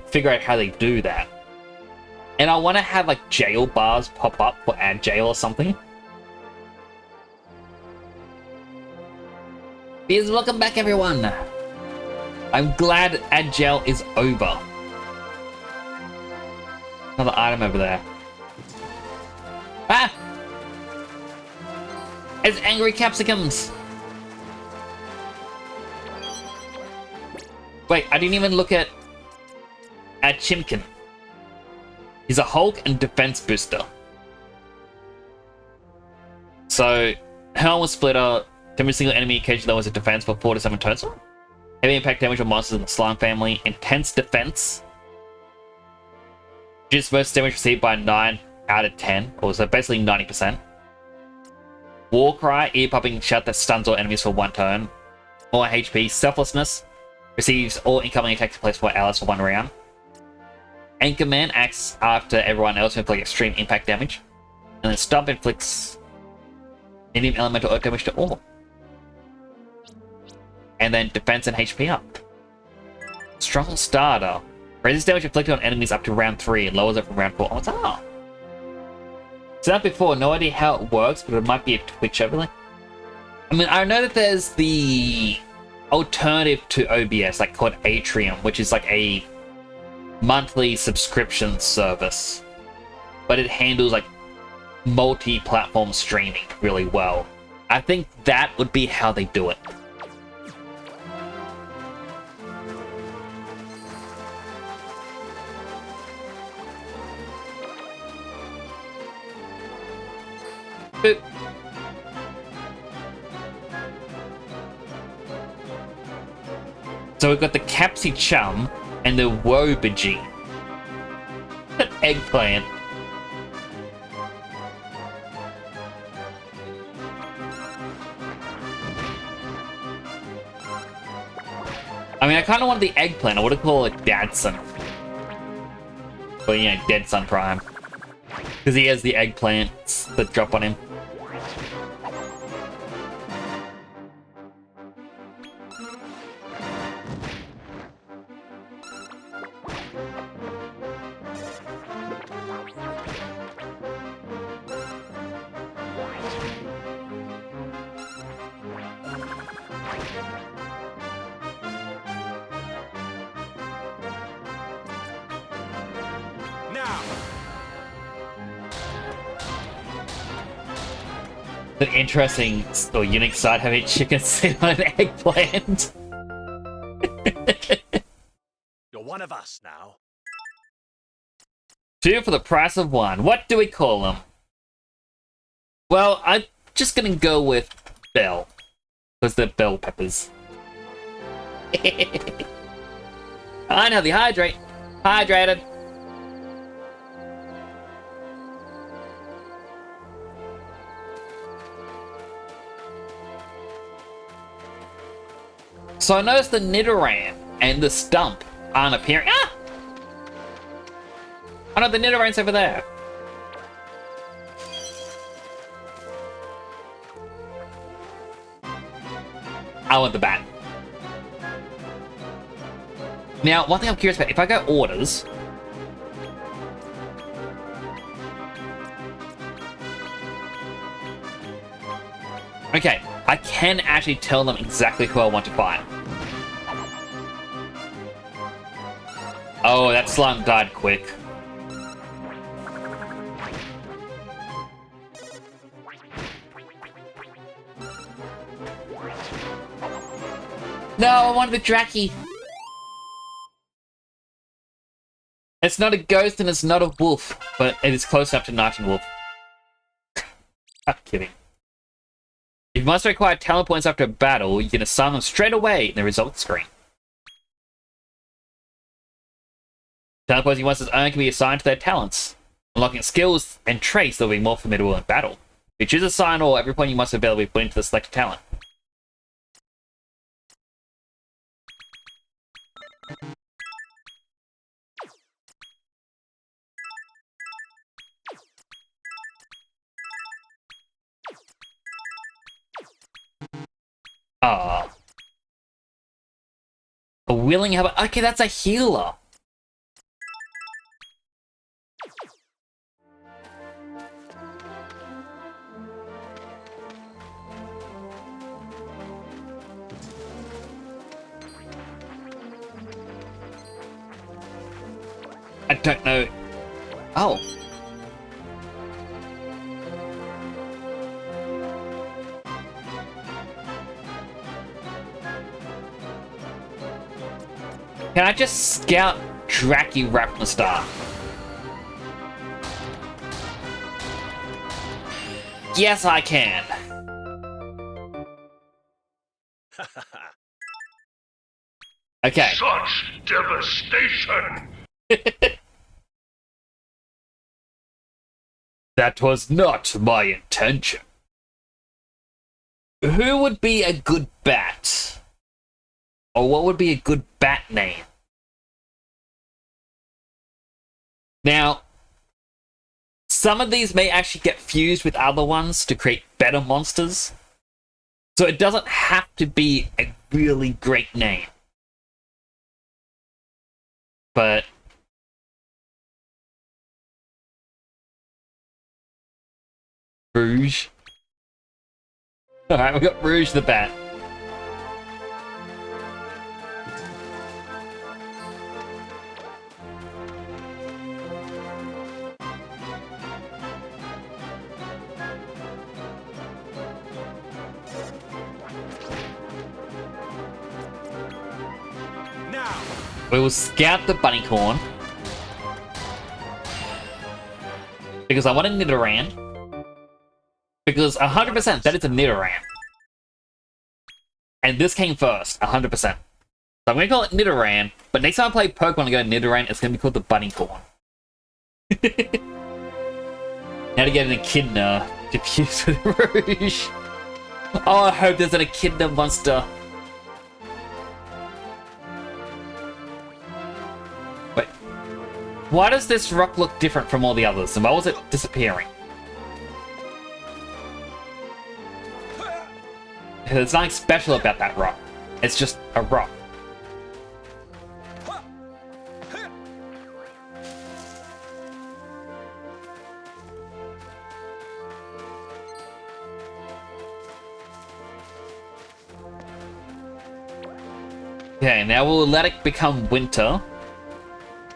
figure out how they do that. And I want to have, jail bars pop up for ad jail or something. Yes, welcome back, everyone. I'm glad ad jail is over. Another item over there. Ah! It's angry capsicums! Wait, I didn't even look at Chimkin. He's a Hulk and defense booster. So, Helm Splitter, every single enemy occasionally lowers a defense for 4 to 7 turns. Heavy impact damage on monsters in the slime family. Intense defense. Reduce most damage received by 9 out of 10, or so basically 90%. Warcry, ear-popping shout that stuns all enemies for 1 turn. More HP. Selflessness. Receives all incoming attacks placed for allies for 1 round. Anchorman acts after everyone else to inflict extreme impact damage. And then Stomp inflicts medium elemental earth damage to all. And then defense and HP up. Strong Starter. Raises damage inflicted on enemies up to round 3 and lowers it from round 4. Oh, it's up. Said that before, no idea how it works, but it might be a Twitch overlay. I mean, I know that there's the alternative to OBS, called Atrium, which is a monthly subscription service, but it handles multi-platform streaming really well. I think that would be how they do it. Boop. So we've got the Capsicum and the Wobajin. An eggplant. I mean, I kind of wanted the eggplant. I would have called it Dadson. But yeah, Deadson Prime. Because he has the eggplants that drop on him. An interesting or unique side having chicken sit on an eggplant. You're one of us now. 2 for the price of 1. What do we call them? Well, I'm just gonna go with Bell. Because they're bell peppers. I know the hydrate. Hydrated. So I noticed the Nidoran and the Stump aren't appearing. Ah! Oh no, the Nidoran's over there. I want the bat. Now, one thing I'm curious about, if I go orders... Okay, I can actually tell them exactly who I want to fight. Oh, that slime died quick. No, I wanted the Dracky. It's not a ghost and it's not a wolf, but it is close enough to Night and Wolf. I'm kidding. If you must require talent points after a battle, you can assign them straight away in the results screen. Talent points you must own can be assigned to their talents, unlocking skills and traits that will be more formidable in battle. If you choose assign all, every point you must avail will be put into the selected talent. Ah. A willing habit. Okay, that's a healer. I don't know. Oh. Can I just scout Dracky Rapnastar? Yes, I can. Okay. Such devastation! That was not my intention. Who would be a good bat? Or what would be a good bat name? Now, some of these may actually get fused with other ones to create better monsters. So it doesn't have to be a really great name. But Rouge. Alright, we got Rouge the Bat. Now, We will scout the Bunnycorn. Because I want a Nidoran. Because 100% that is a Nidoran. And this came first, 100%. So I'm going to call it Nidoran, but next time I play Pokemon and go Nidoran, it's going to be called the Bunnycorn. Now to get an Echidna to fuse with Rouge. Oh, I hope there's an Echidna monster. Wait. Why does this rock look different from all the others? And why was it disappearing? There's nothing special about that rock. It's just a rock. Okay, now we'll let it become winter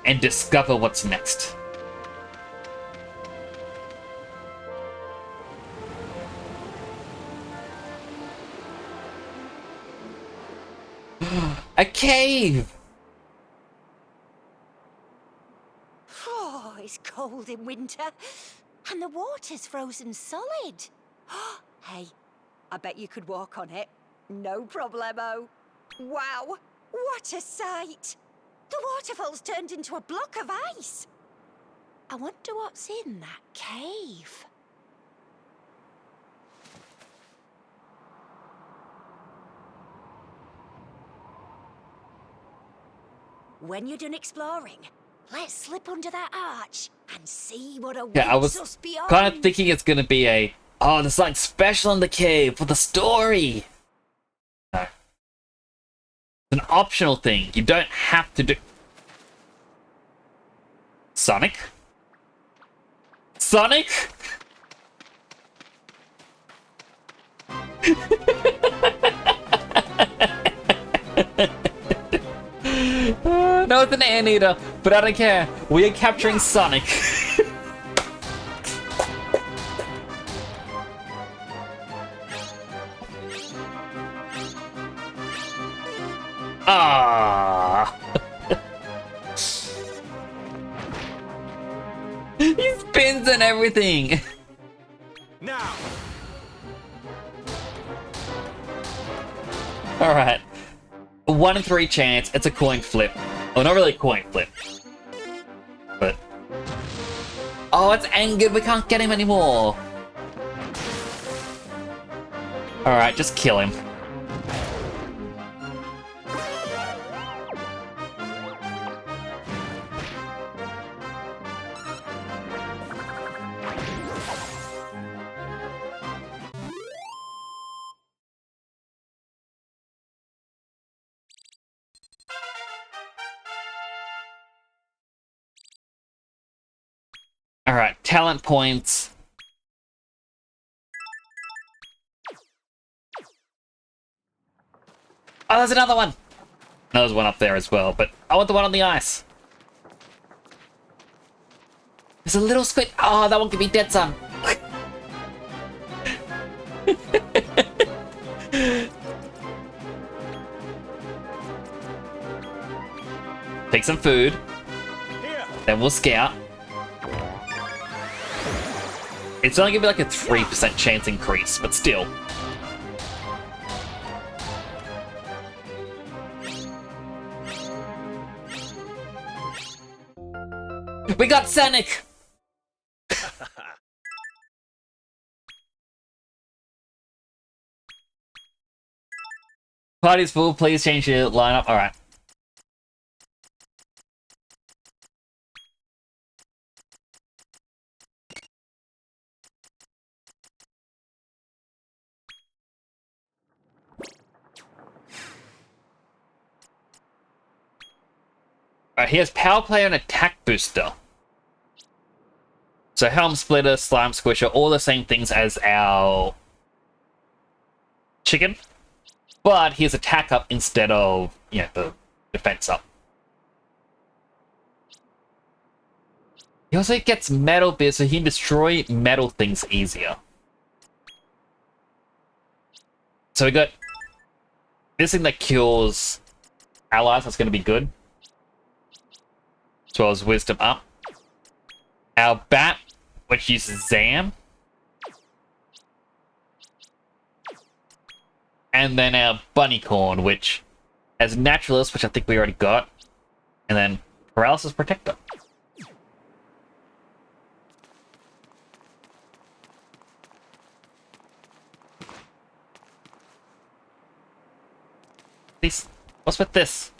and discover what's next. A cave! Oh, it's cold in winter. And the water's frozen solid. Hey, I bet you could walk on it. No problemo. Wow, what a sight! The waterfall's turned into a block of ice. I wonder what's in that cave. When you're done exploring, let's slip under that arch and see what awaits Yeah, I was us beyond. kind of thinking it's gonna be a, oh, there's something special in the cave for the story. No. It's an optional thing. You don't have to do... Sonic? Sonic? No, it's an anteater, but I don't care. We are capturing Sonic. Ah. He spins and everything. Now. All right. 1 in 3 chance. It's a coin flip. Oh, not really a coin flip. But... oh, it's angered. We can't get him anymore. Alright, just kill him. Alright, talent points. Oh, there's another one! No, there's one up there as well, but I want the one on the ice. There's a little squid. Oh, that one could be dead, son. Take some food. Then we'll scout. It's only gonna be like a 3% chance increase, but still. We got Sonic! Party's full, please change your lineup. Alright. Alright, he has Power Play and Attack Booster. So Helm Splitter, Slime Squisher, all the same things as our chicken. But he has Attack up instead of, you know, the Defense up. He also gets Metal Beer, so he can destroy metal things easier. So we got this thing that cures allies, that's going to be good. As well as Wisdom up. Our Bat, which uses Zam. and then our Bunnycorn, which has Naturalist, which I think we already got, and then Paralysis Protector. Please, what's with this?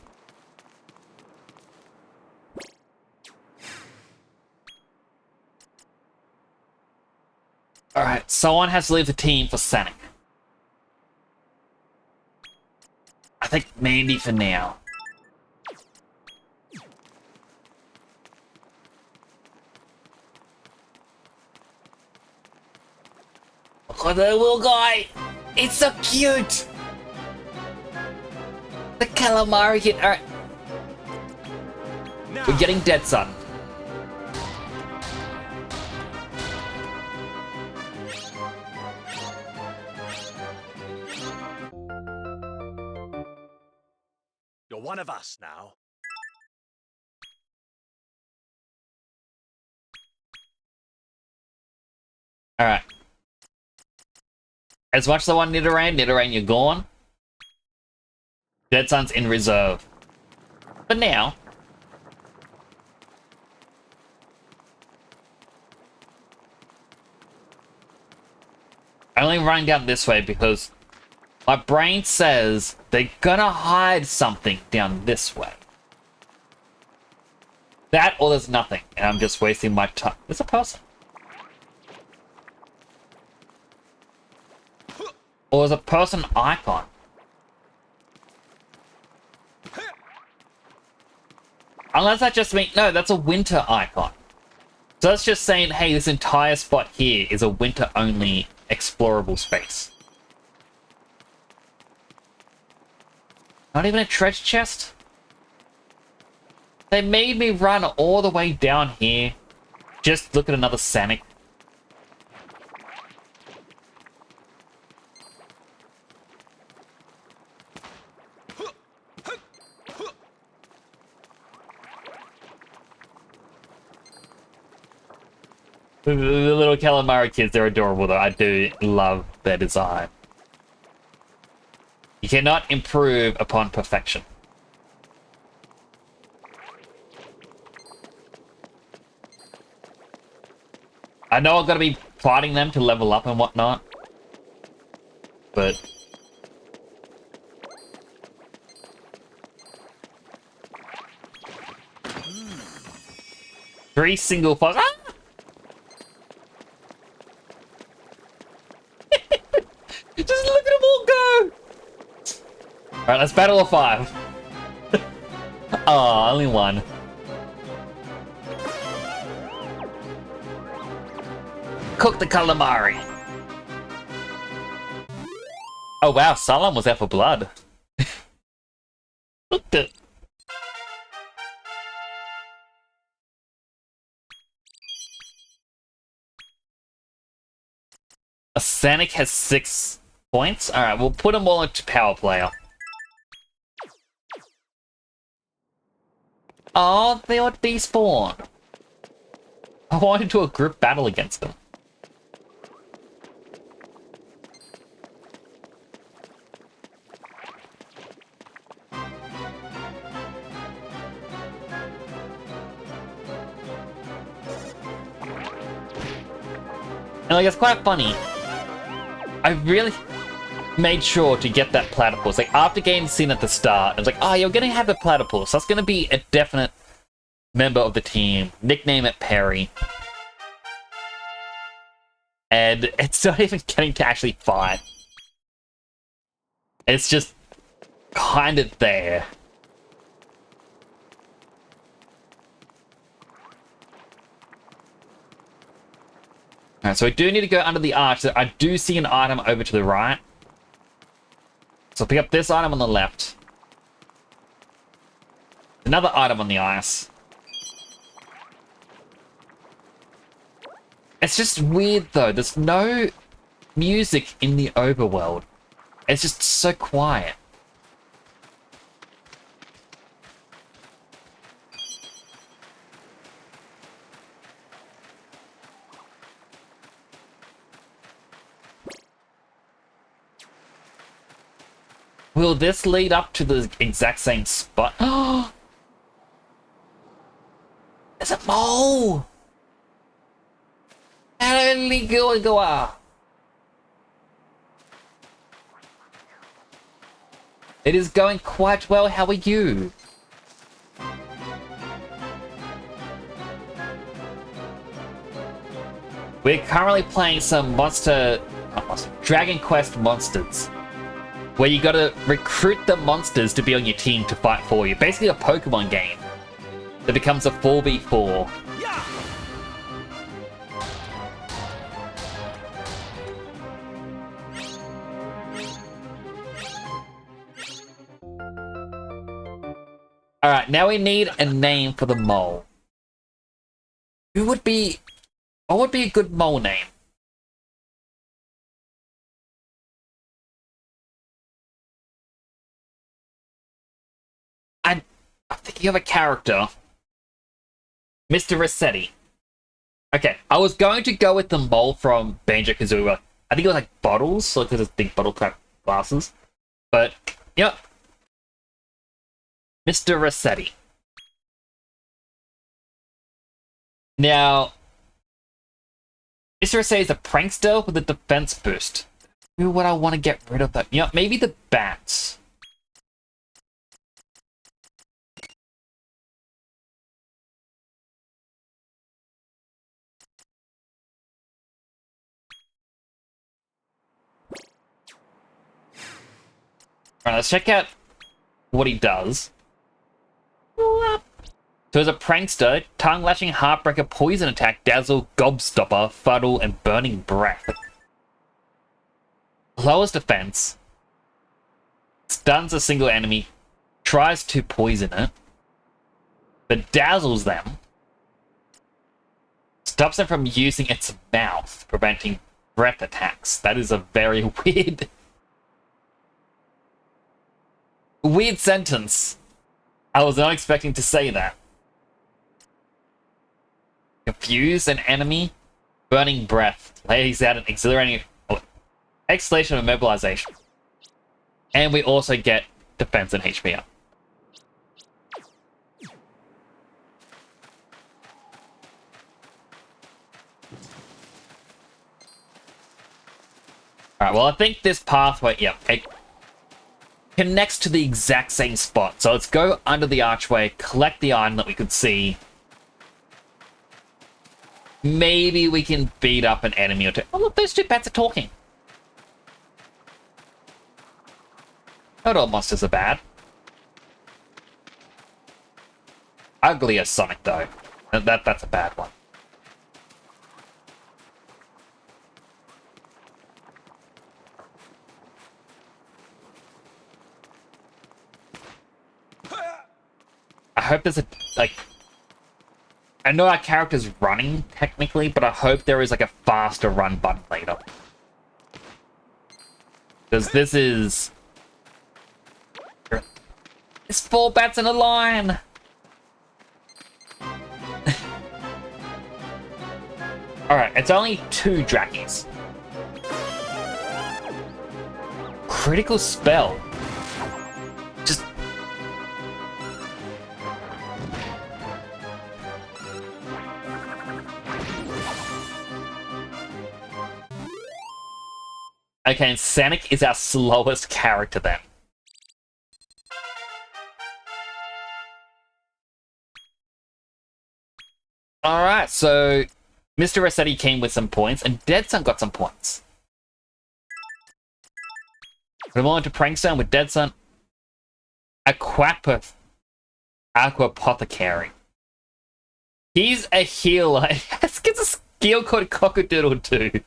Alright, someone has to leave the team for Sonic. I think Mandy for now. Look at the little guy! It's so cute! The calamari kid. Alright. We're getting Dead Sun. You're one of us now. Alright. As much as I want Nidoran, you're gone. Dead Sun's in reserve. But now... I'm only running down this way because my brain says they're gonna hide something down this way. That or there's nothing, and I'm just wasting my time. There's a person. Or there's a person icon. Unless that just means... No, that's a winter icon. So that's just saying, hey, this entire spot here is a winter-only explorable space. Not even a treasure chest? They made me run all the way down here. Just look at another Sonic. The little calamari kids, they're adorable though. I do love their design. You cannot improve upon perfection. I know I've got to be fighting them to level up and whatnot. But... Three single fox. Ah! Just look at them all go! Alright, let's battle a 5. Oh, only one. Cook the calamari. Oh wow, Salam was out for blood. Look at... A Sonic has 6 points? Alright, we'll put them all into Power Player. Oh, they are despawned. I wanted to do a group battle against them. And like, it's quite funny. I really made sure to get that platypus. Like, after getting seen at the start, I was like, oh, you're gonna have the platypus. That's gonna be a definite member of the team. Nickname it Perry. And it's not even getting to actually fight. It's just kind of there. Alright, so I do need to go under the arch. So I do see an item over to the right. So I'll pick up this item on the left. Another item on the ice. It's just weird though. There's no music in the overworld. It's just so quiet. Will this lead up to the exact same spot? Oh! There's a mole! It is going quite well. How are you? We're currently playing some Dragon Quest Monsters, where you gotta recruit the monsters to be on your team to fight for you. Basically a Pokemon game that becomes a 4v4. Alright, now we need a name for the mole. What would be a good mole name? I'm thinking of a character. Mr. Rossetti. Okay, I was going to go with the mole from Banjo-Kazooie. I think it was like Bottles, so because it's big bottle cap glasses. But, yep. Mr. Rossetti. Now, Mr. Rossetti is a prankster with a defense boost. Who would I want to get rid of that? You know, maybe the bats. Alright, let's check out what he does. So as a prankster, tongue-lashing heartbreaker, poison attack, dazzle, gobstopper, fuddle, and burning breath. Lowers defense. Stuns a single enemy. Tries to poison it. Bedazzles them. Stops them from using its mouth, preventing breath attacks. That is a very weird sentence. I was not expecting to say that. Confuse an enemy. Burning breath. Lays out an exhilarating exhalation of immobilization. And we also get defense and HP up. Alright, well I think this pathway, it connects to the exact same spot. So let's go under the archway, collect the item that we could see. Maybe we can beat up an enemy or two. Oh look, those two bats are talking. Not all monsters are bad. Ugly as Sonic though. That's a bad one. I hope there's a, like... I know our character's running, technically, but I hope there is, like, a faster run button later. Because this is... There's 4 bats in a line! Alright, it's only 2 Drakkies. Critical spell. Just... Okay, and Sonic is our slowest character then. Alright, so Mr. Rossetti came with some points, and Dead Sun got some points. We're on to Prankstone with Dead Sun. Aquapothecary. He's a healer. He gets a skill called Cockadoodle too.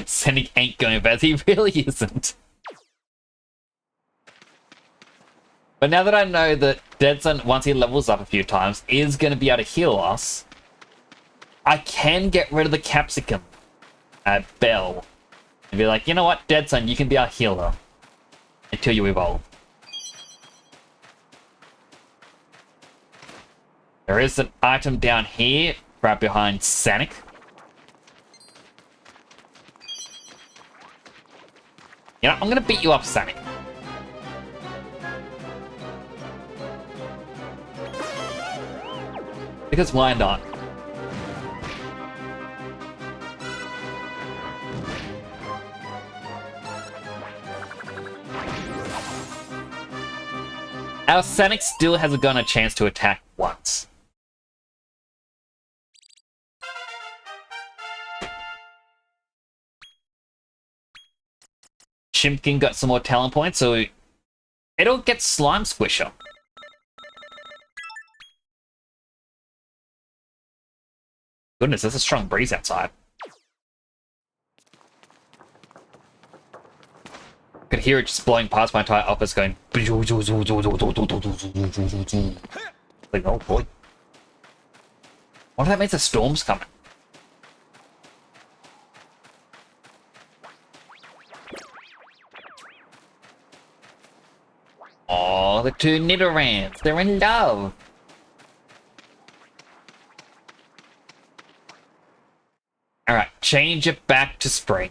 Sonic ain't going bad. He really isn't. But now that I know that Dead Sun, once he levels up a few times, is going to be able to heal us, I can get rid of the Capsicum at Bell. And be like, you know what, Dead Sun, you can be our healer. Until you evolve. There is an item down here. right behind Sanic. You know, I'm gonna beat you up, Sanic. Because why not? Our Sanic still hasn't gotten a chance to attack once. Chimkin got some more talent points, so it'll get Slime Squisher. Goodness, there's a strong breeze outside. I could hear it just blowing past my entire office going... Like, oh boy. What if that means a storm's coming? Oh, the two Nidorans, they're in love. Alright, change it back to spring.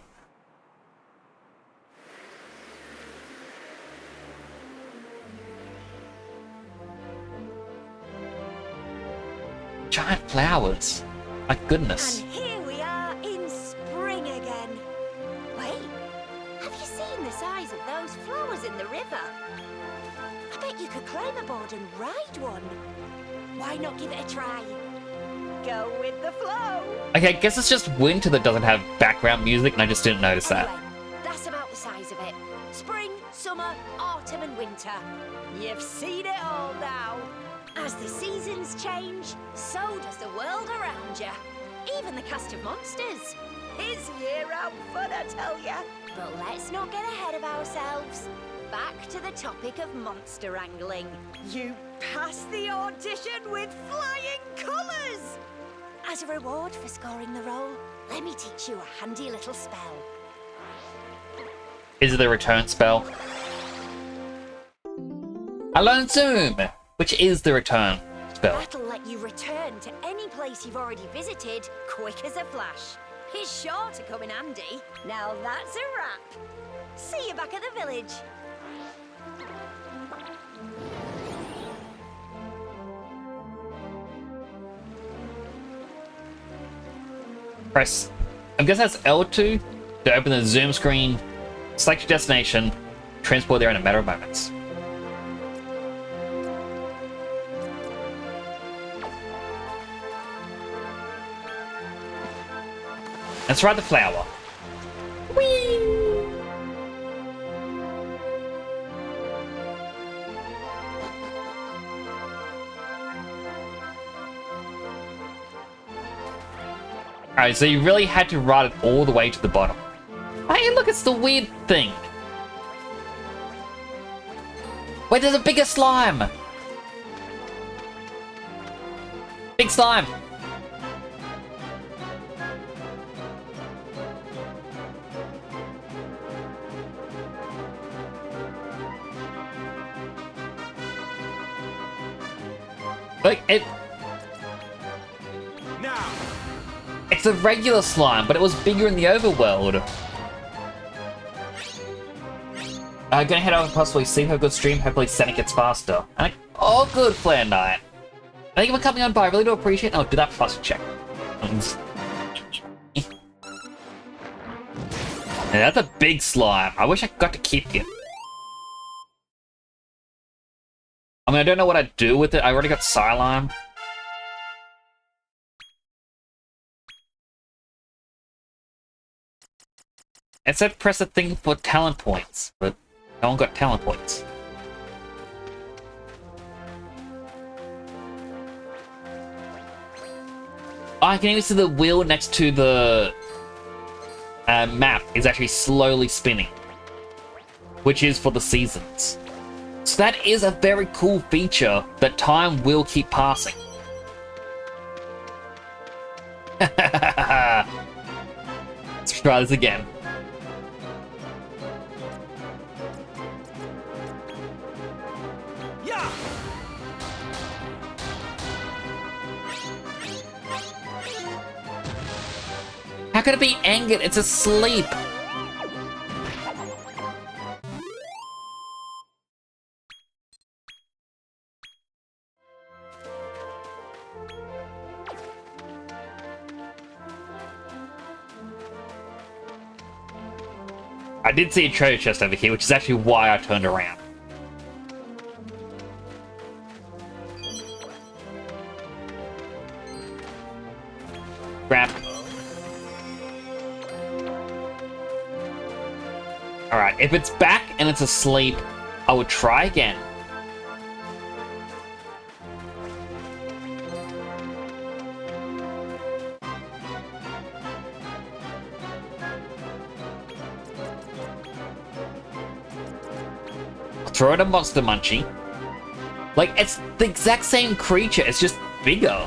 Giant flowers. My goodness. And here we are in spring again. Wait, have you seen the size of those flowers in the river? I bet you could climb aboard and ride one. Why not give it a try? Go with the flow. Okay, I guess it's just winter that doesn't have background music, and I just didn't notice that. Anyway, that's about the size of it. Spring, summer, autumn, and winter. You've seen it all now. As the seasons change, so does the world around you. Even the cast of monsters. Is year-round fun, I tell ya. But let's not get ahead of ourselves. Back to the topic of monster wrangling. You passed the audition with flying colours! As a reward for scoring the role, let me teach you a handy little spell. Is it the return spell? I learned Zoom, which is the return spell. That'll let you return to any place you've already visited quick as a flash. It's sure to come in handy. Now that's a wrap. See you back at the village. Press, I guess that's L2 to open the zoom screen, select your destination, transport there in a matter of moments. Let's ride the flower. Whee! Alright, so you really had to ride it all the way to the bottom. Hey, look, it's the weird thing. Wait, there's a bigger slime! Big slime! Look, it's a regular slime, but it was bigger in the overworld. Gonna head over and possibly see her good stream. Hopefully Sanic gets faster. Oh, good, Flare Knight. Thank you for coming on by. I really do appreciate it. I'll do that plus check. Yeah, that's a big slime. I wish I got to keep it. I mean, I don't know what I'd do with it. I already got Psylime. It said press a thing for talent points, but no one got talent points. Oh, I can even see the wheel next to the map is actually slowly spinning, which is for the seasons. So that is a very cool feature that time will keep passing. Let's try this again. How could it be angered? It's asleep. I did see a treasure chest over here, which is actually why I turned around. Grab. Alright, if it's back and it's asleep, I will try again. Throw it a Monster Munchie. Like, it's the exact same creature, it's just bigger.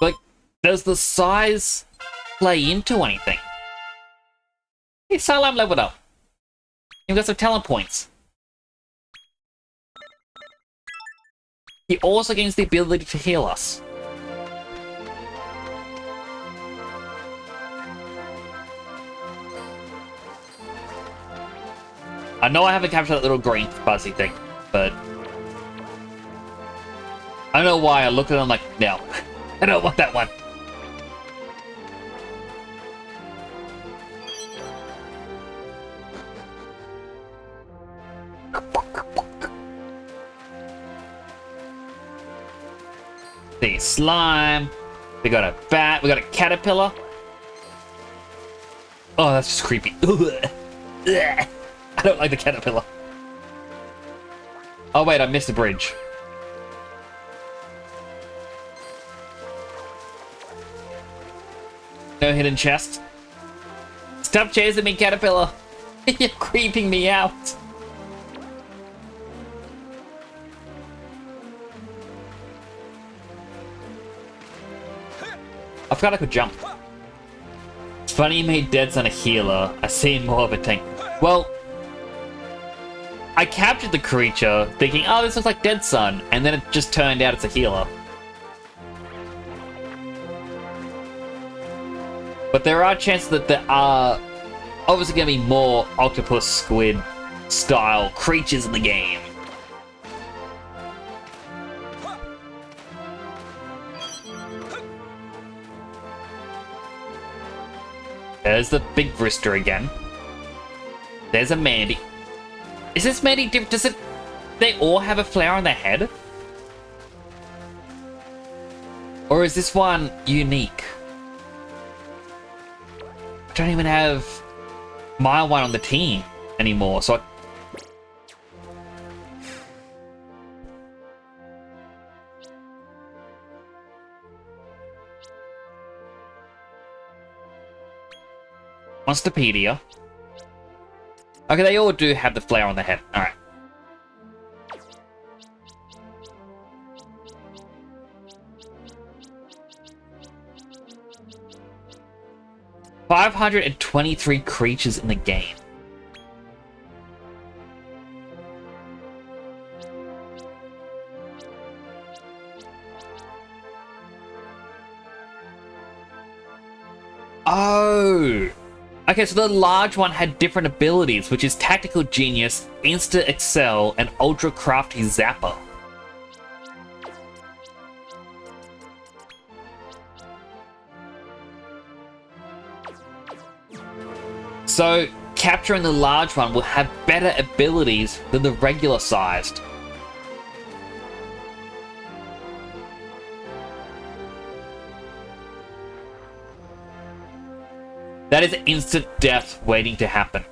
Like, does the size play into anything? Hey, Salam leveled up. You've got some talent points. He also gains the ability to heal us. I know I haven't captured that little green fuzzy thing, but I don't know why I look at it, I'm like, no, I don't want that one. The slime. We got a bat. We got a caterpillar. Oh, that's just creepy. I don't like the caterpillar. Oh wait, I missed the bridge. No hidden chest. Stop chasing me, caterpillar. You're creeping me out. I forgot I could jump. It's funny you made Dead Son a healer. I seen more of a tank. Well, I captured the creature thinking, oh, this looks like Dead Son, and then it just turned out it's a healer. But there are chances that there are obviously going to be more octopus squid style creatures in the game. There's the big Vrister again. There's a Mandy. Is this Mandy different? Does it... They all have a flower on their head? Or is this one unique? I don't even have my one on the team anymore, so I... Monsterpedia. Okay, they all do have the flower on their head. Alright. $523 creatures in the game. Oh! Okay, so the large one had different abilities, which is Tactical Genius, Insta Excel, and Ultra Crafty Zapper. So, capturing the large one will have better abilities than the regular sized. That is instant death waiting to happen.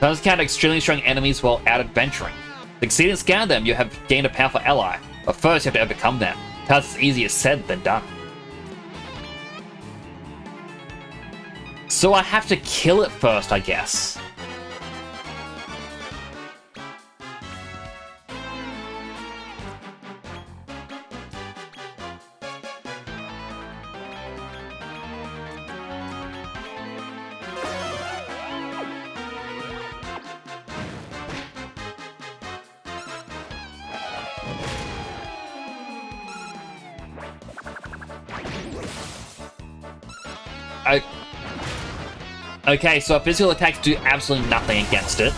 Turns encounter extremely strong enemies while out adventuring. Succeed and scan them, you have gained a powerful ally. But first, you have to overcome them. Task is easier said than done. So I have to kill it first, I guess. Okay, so physical attacks do absolutely nothing against it.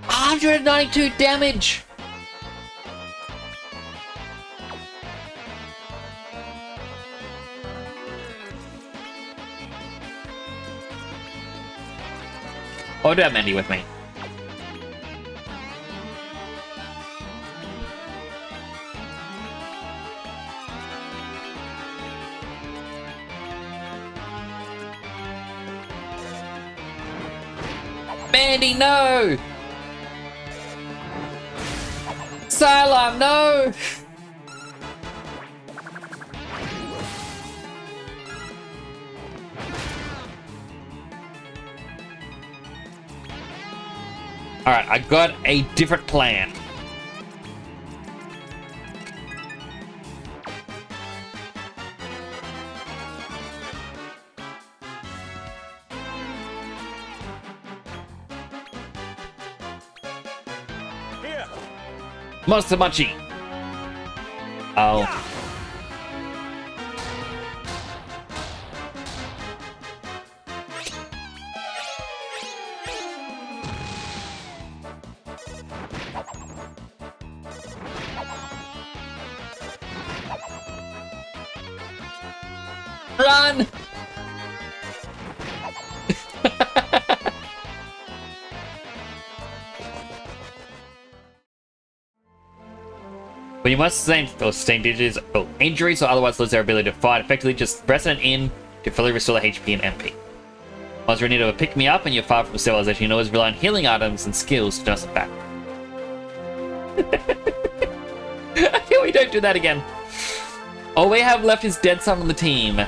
192 damage! Oh, I do have Mandy with me. Mandy, no! Cylon, no! Alright, I got a different plan. Monster Munchie! Oh. Run! When you must sustain injuries or otherwise lose their ability to fight, effectively just press it in to fully restore the HP and MP. Once you're in need of a pick-me-up and you're far from civilization, you can always rely on healing items and skills to nurse it back. We don't do that again. All we have left is dead son on the team.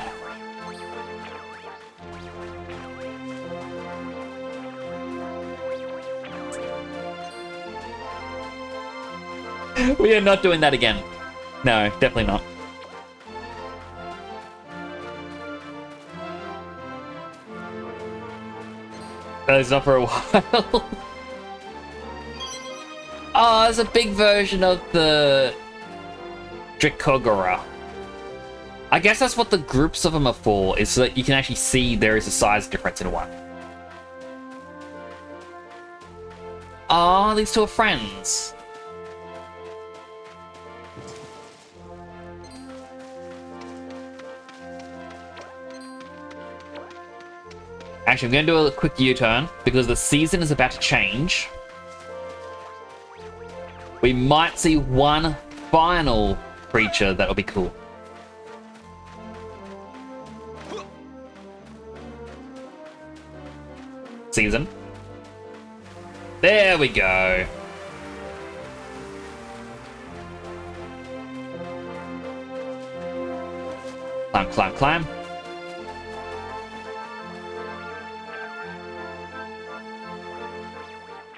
We are not doing that again. No, definitely not. That is not for a while. Oh, there's a big version of the Dracogora. I guess that's what the groups of them are for, is so that you can actually see there is a size difference in one. Oh, these two are friends. Actually, I'm going to do a quick U-turn, because the season is about to change. We might see one final creature that'll be cool. Season. There we go. Climb, climb, climb.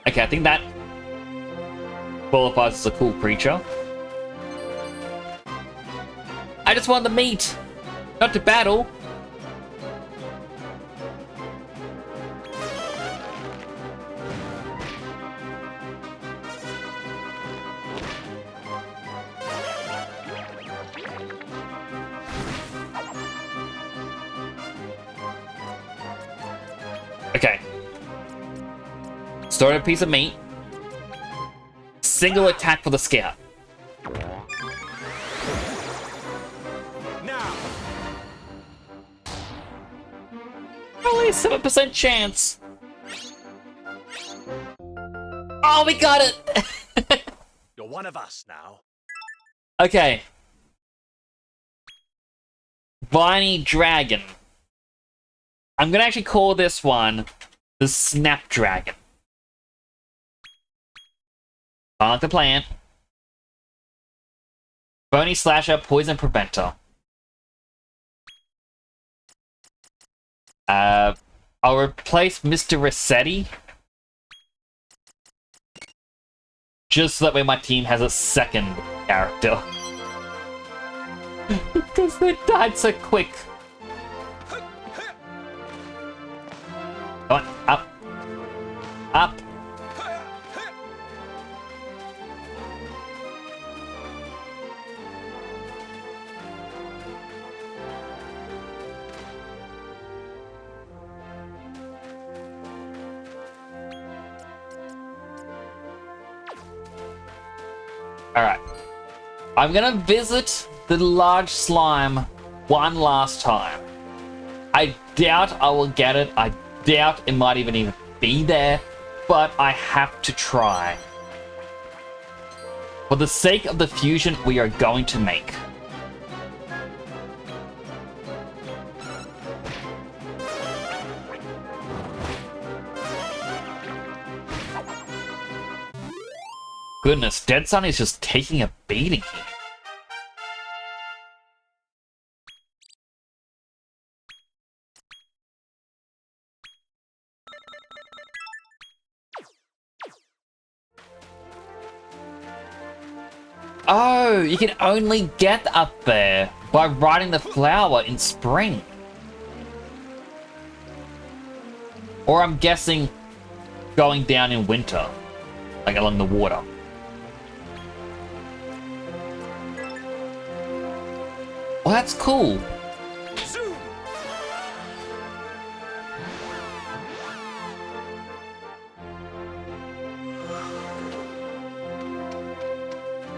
Okay, I think that qualifies as a cool creature. I just want the meat, not to battle. Okay. Start a piece of meat. Single attack for the scout. Now. Only 7% chance. Oh, we got it! You're one of us now. Okay. Viney Dragon. I'm gonna actually call this one the Snapdragon. I like the plan. Bony Slasher, Poison Preventer. I'll replace Mr. Rossetti. Just so that way my team has a second character. Because they died so quick. Come on, up. Up. Alright. I'm gonna visit the large slime one last time. I doubt I will get it. I doubt it might even be there. But I have to try. For the sake of the fusion we are going to make. Goodness, Dead Sun is just taking a beating here. Oh, you can only get up there by riding the flower in spring. Or I'm guessing going down in winter, like along the water. Well, that's cool.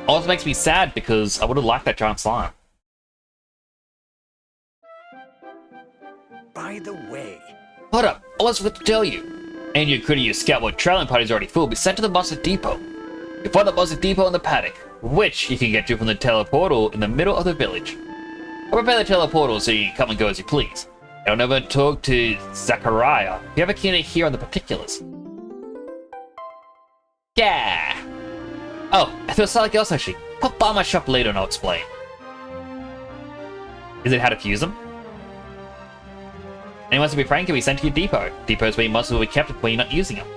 Also makes me sad because I would have liked that giant slime. By the way... Hold up, I almost forgot to tell you. And your Courteous Scout traveling party is already full. Be sent to the Monster Depot. You find the Monster Depot in the paddock, which you can get to from the teleportal in the middle of the village. I'll prepare the teleportal so you can come and go as you please. Don't ever talk to Zachariah. If you ever keen to hear on the particulars. Yeah! Oh, I thought something else actually. Pop by my shop later and I'll explain. Is it how to fuse them? Anyone wants to be frank can be sent to your depot. Depots where your monsters will be kept when you're not using them.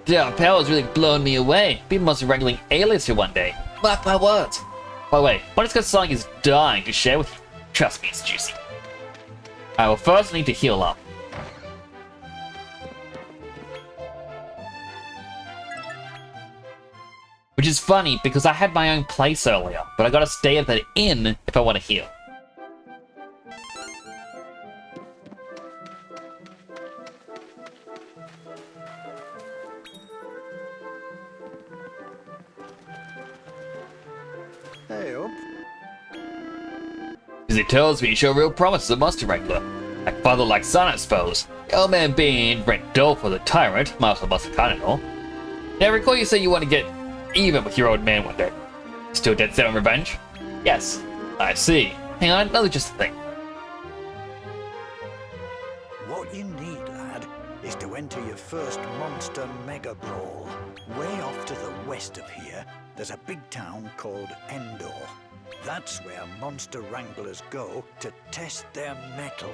Yeah, power's really blown me away. Be monster wrangling aliens here one day. Mark my words. By the way, what is Sonic is dying to share with you. Trust me, it's juicy. I will first need to heal up. Which is funny, because I had my own place earlier, but I gotta stay at the inn if I want to heal. Hey up. Because it tells me you show real promise as a monster wrangler. Like father like son, I suppose. The old man being Brent Dolph the tyrant, Master Buster Cardinal. Now I recall you say you want to get even with your old man one day. Still dead set on revenge? Yes. I see. Hang on, another just a thing. What you need, lad, is to enter your first monster mega brawl. Way off to the west of here, there's a big town called Endor. That's where monster wranglers go to test their mettle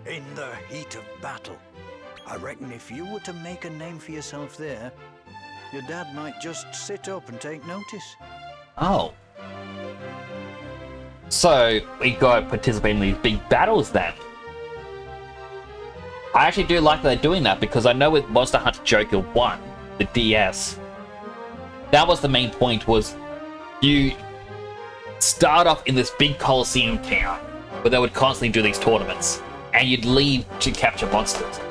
in the heat of battle. I reckon if you were to make a name for yourself there, your dad might just sit up and take notice. Oh. So, we gotta participate in these big battles then. I actually do like that they're doing that because I know with Monster Hunter Joker 1, the DS, that was the main point, was you start off in this big Coliseum town where they would constantly do these tournaments and you'd leave to capture monsters.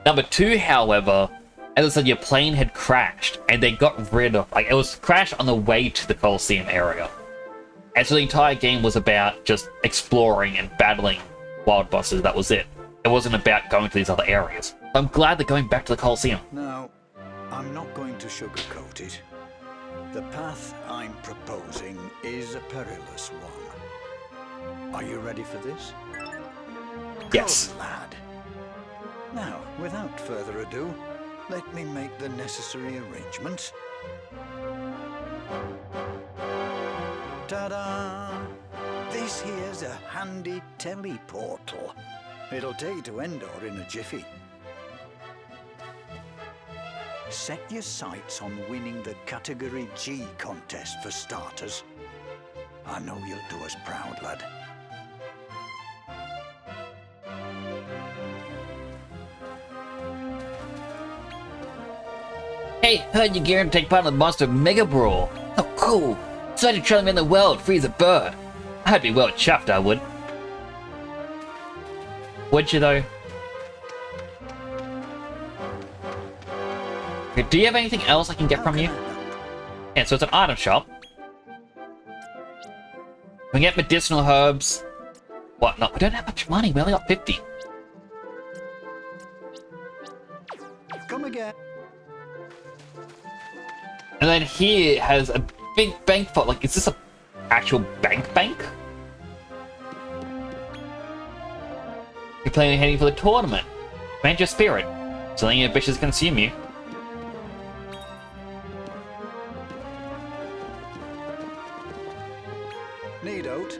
Number 2, however, as I said, your plane had crashed and they got rid of, like, it was crashed on the way to the Coliseum area. And so the entire game was about just exploring and battling wild bosses. That was it. It wasn't about going to these other areas. I'm glad they're going back to the Coliseum. Now, I'm not going to sugarcoat it. The path I'm proposing is a perilous one. Are you ready for this? Yes. Good lad. Now, without further ado, let me make the necessary arrangements. Ta-da! This here's a handy teleportal. It'll take you to Endor in a jiffy. Set your sights on winning the Category G contest for starters. I know you'll do us proud, lad. Hey, heard you're gearing to take part in the Monster Mega Brawl. Oh, cool. Decided to try them in the world, free as a bird. I'd be well chuffed, I would. Would you, though? Okay, do you have anything else I can get from you? Yeah, so it's an item shop. We can get medicinal herbs. What? No, we don't have much money. We only got 50. Come again. And then here has a big bank vault. Like, is this a actual bank? You're planning on heading for the tournament. Command your spirit. So letting your bitches consume you. Need out.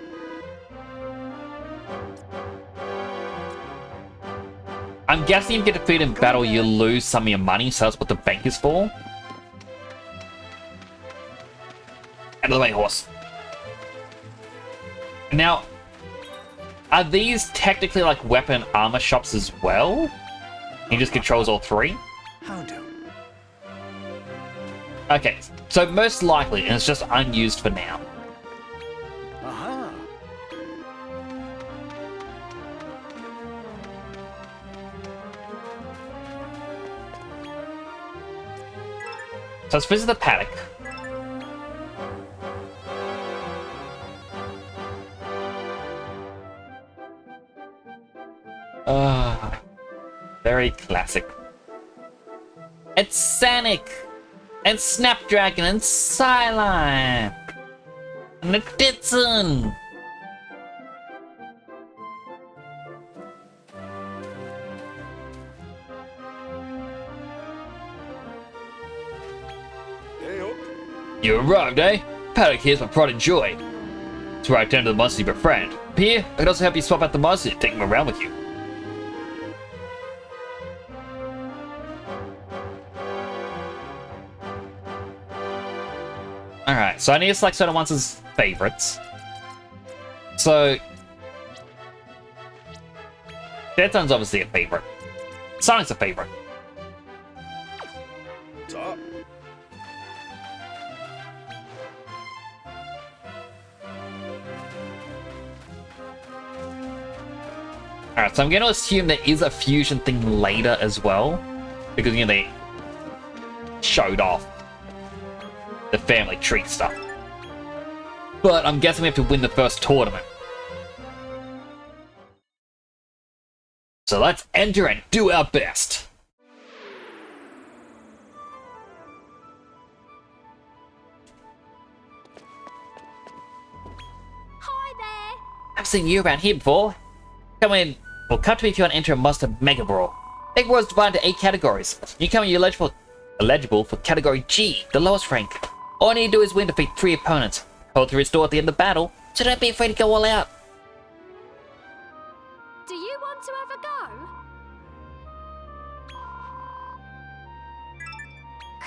I'm guessing if you get defeated in battle, you lose some of your money, so that's what the bank is for. Out of the way, horse. Now, are these technically like weapon armor shops as well? He just controls all three? How do? Okay, so most likely, and it's just unused for now. Aha! So let's visit the paddock. Very classic. It's Sonic! And Snapdragon and Psylime! And the Ditson! Hey up. You arrived, eh? Paddock here's my pride and joy. It's where I tend to the monster you befriend. Here, I can also help you swap out the monster and take them around with you. Alright, so I need to select certain ones as favorites. So... Deadson's obviously a favorite. Sonic's a favorite. Top. Alright, so I'm going to assume there is a fusion thing later as well. Because, you know, they showed off the family tree stuff. But I'm guessing we have to win the first tournament. So let's enter and do our best. Hi there! I've seen you around here before. Come in. Well, come to me if you want to enter a Monster Mega Brawl. Mega Brawl is divided into 8 categories. You come in, you're eligible for Category G, the lowest rank. All you need to do is win to defeat 3 opponents. Hold to restore at the end of the battle, so don't be afraid to go all out. Do you want to have a go?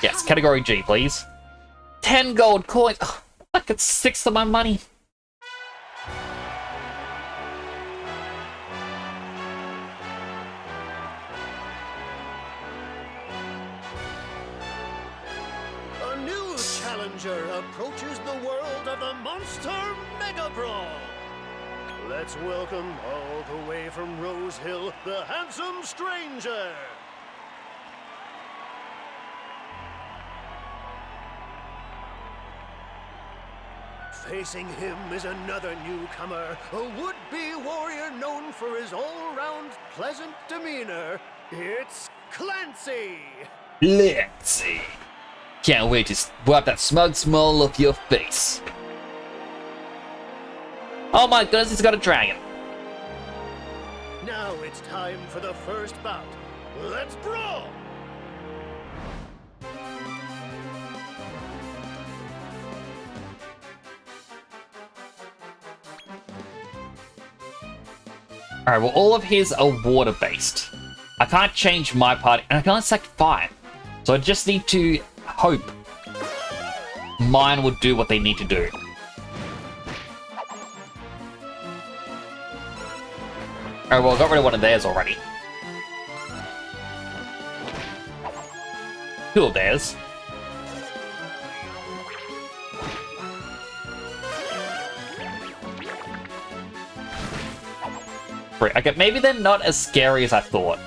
Yes, Category G, please. 10 gold coins. Ugh, like it's 6 of my money. A new challenger approaches the world of the Monster Mega Brawl. Let's welcome all the way from Rose Hill, the handsome stranger. Facing him is another newcomer, a would-be warrior known for his all-round pleasant demeanor. It's Clancy! Let's see. Can't wait to wipe that smug smile off your face. Oh my goodness, he's got a dragon. Now it's time for the first bout. Let's brawl! Alright, well, all of his are water-based. I can't change my party, and I can only select 5. So I just need to hope mine will do what they need to do. Alright, well, I got rid of one of theirs already. 2 of theirs. Okay, maybe they're not as scary as I thought.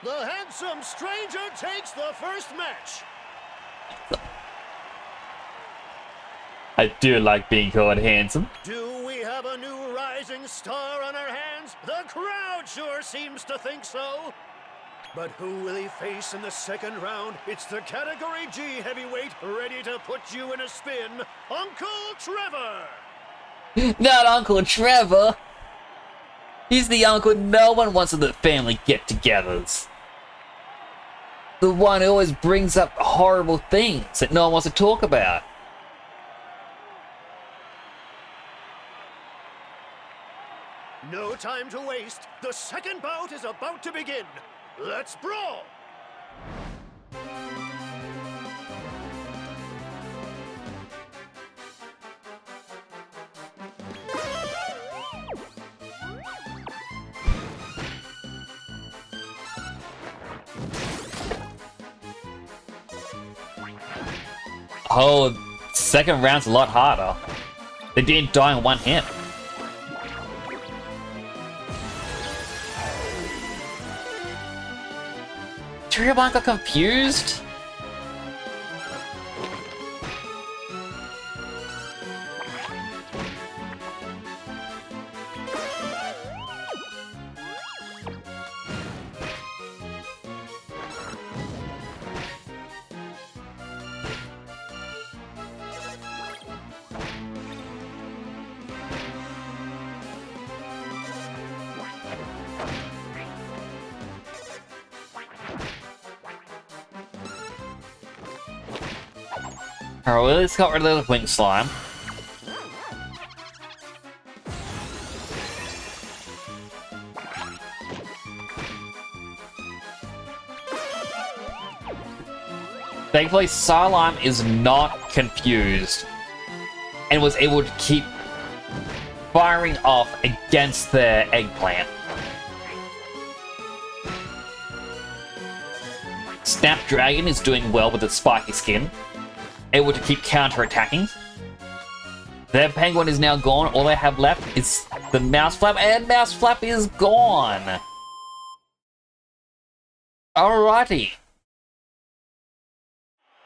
The handsome stranger takes the first match. I do like being called handsome. Do we have a new rising star on our hands? The crowd sure seems to think so. But who will he face in the second round? It's the Category G heavyweight ready to put you in a spin, Uncle Trevor! Not Uncle Trevor! He's the uncle no one wants at the family get-togethers. The one who always brings up horrible things that no one wants to talk about. No time to waste. The second bout is about to begin. Let's brawl! Oh, second round's a lot harder. They didn't die in one hit. Everyone got confused? Alright, well, let's got rid of the wing slime. Thankfully, Salam is not confused and was able to keep firing off against their eggplant. Snapdragon is doing well with its spiky skin, able to keep counter-attacking. Their penguin is now gone. All they have left is the mouse flap, and mouse flap is gone. Alrighty.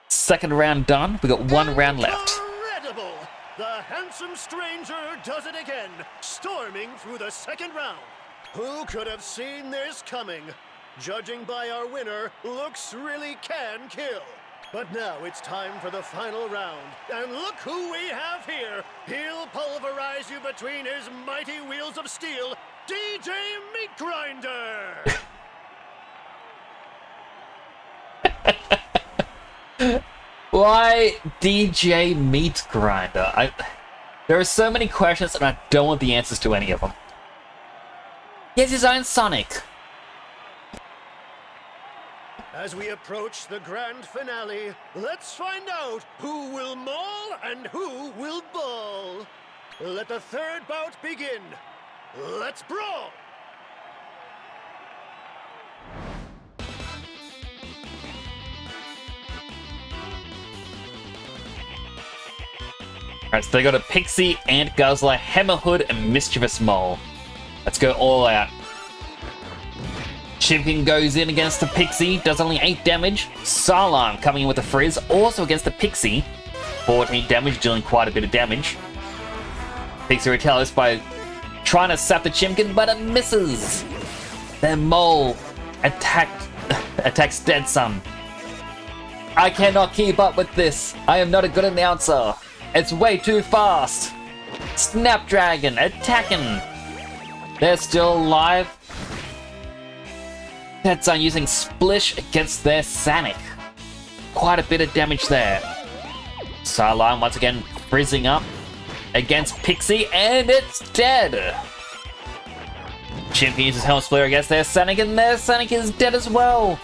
Second round done. We got 1 round left. Incredible! The handsome stranger does it again, storming through the second round. Who could have seen this coming? Judging by our winner, looks really can kill. But now it's time for the final round. And look who we have here. He'll pulverize you between his mighty wheels of steel, DJ Meat Grinder! Why DJ Meat Grinder? There are so many questions and I don't want the answers to any of them. He has his own Sonic. As we approach the grand finale, let's find out who will maul and who will ball. Let the third bout begin. Let's brawl! Alright, so they got a Pixie, Ant Guzzler, Hammerhood, and Mischievous Mole. Let's go all out. Chimkin goes in against the Pixie, does only 8 damage. Salam coming in with the Frizz, also against the Pixie. 14 damage, dealing quite a bit of damage. Pixie retaliates by trying to sap the Chimkin, but it misses. Then Mole attacks Dead Sun. I cannot keep up with this. I am not a good announcer. It's way too fast. Snapdragon attacking. They're still alive. Dead Sun using Splish against their Sonic. Quite a bit of damage there. Sideline once again freezing up against Pixie, and it's dead. Chimp uses Helm Splitter against their Sonic, and their Sonic is dead as well.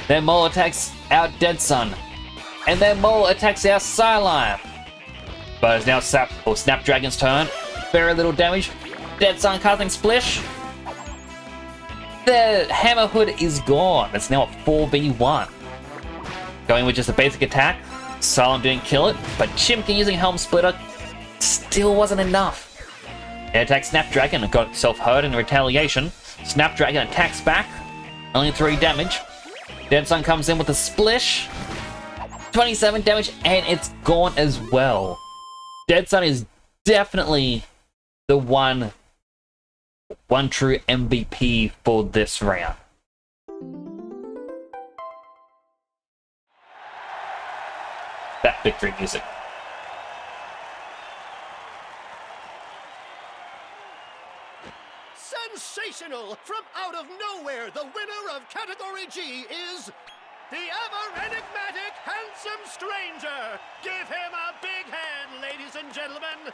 Then Mole attacks our Dead Sun, and then Mole attacks our Sideline. But it's now Snapdragon's turn. Very little damage. Dead Sun casting Splish. The Hammer Hood is gone. It's now at 4v1. Going with just a basic attack. Silent didn't kill it, but Chimkin using Helm Splitter still wasn't enough. It attacked Snapdragon and got itself hurt in retaliation. Snapdragon attacks back. Only 3 damage. Dead Sun comes in with a Splish. 27 damage, and it's gone as well. Dead Sun is definitely the one true MVP for this round. That victory music. Sensational! From out of nowhere, the winner of Category G is the ever-enigmatic Handsome Stranger! Give him a big hand, ladies and gentlemen!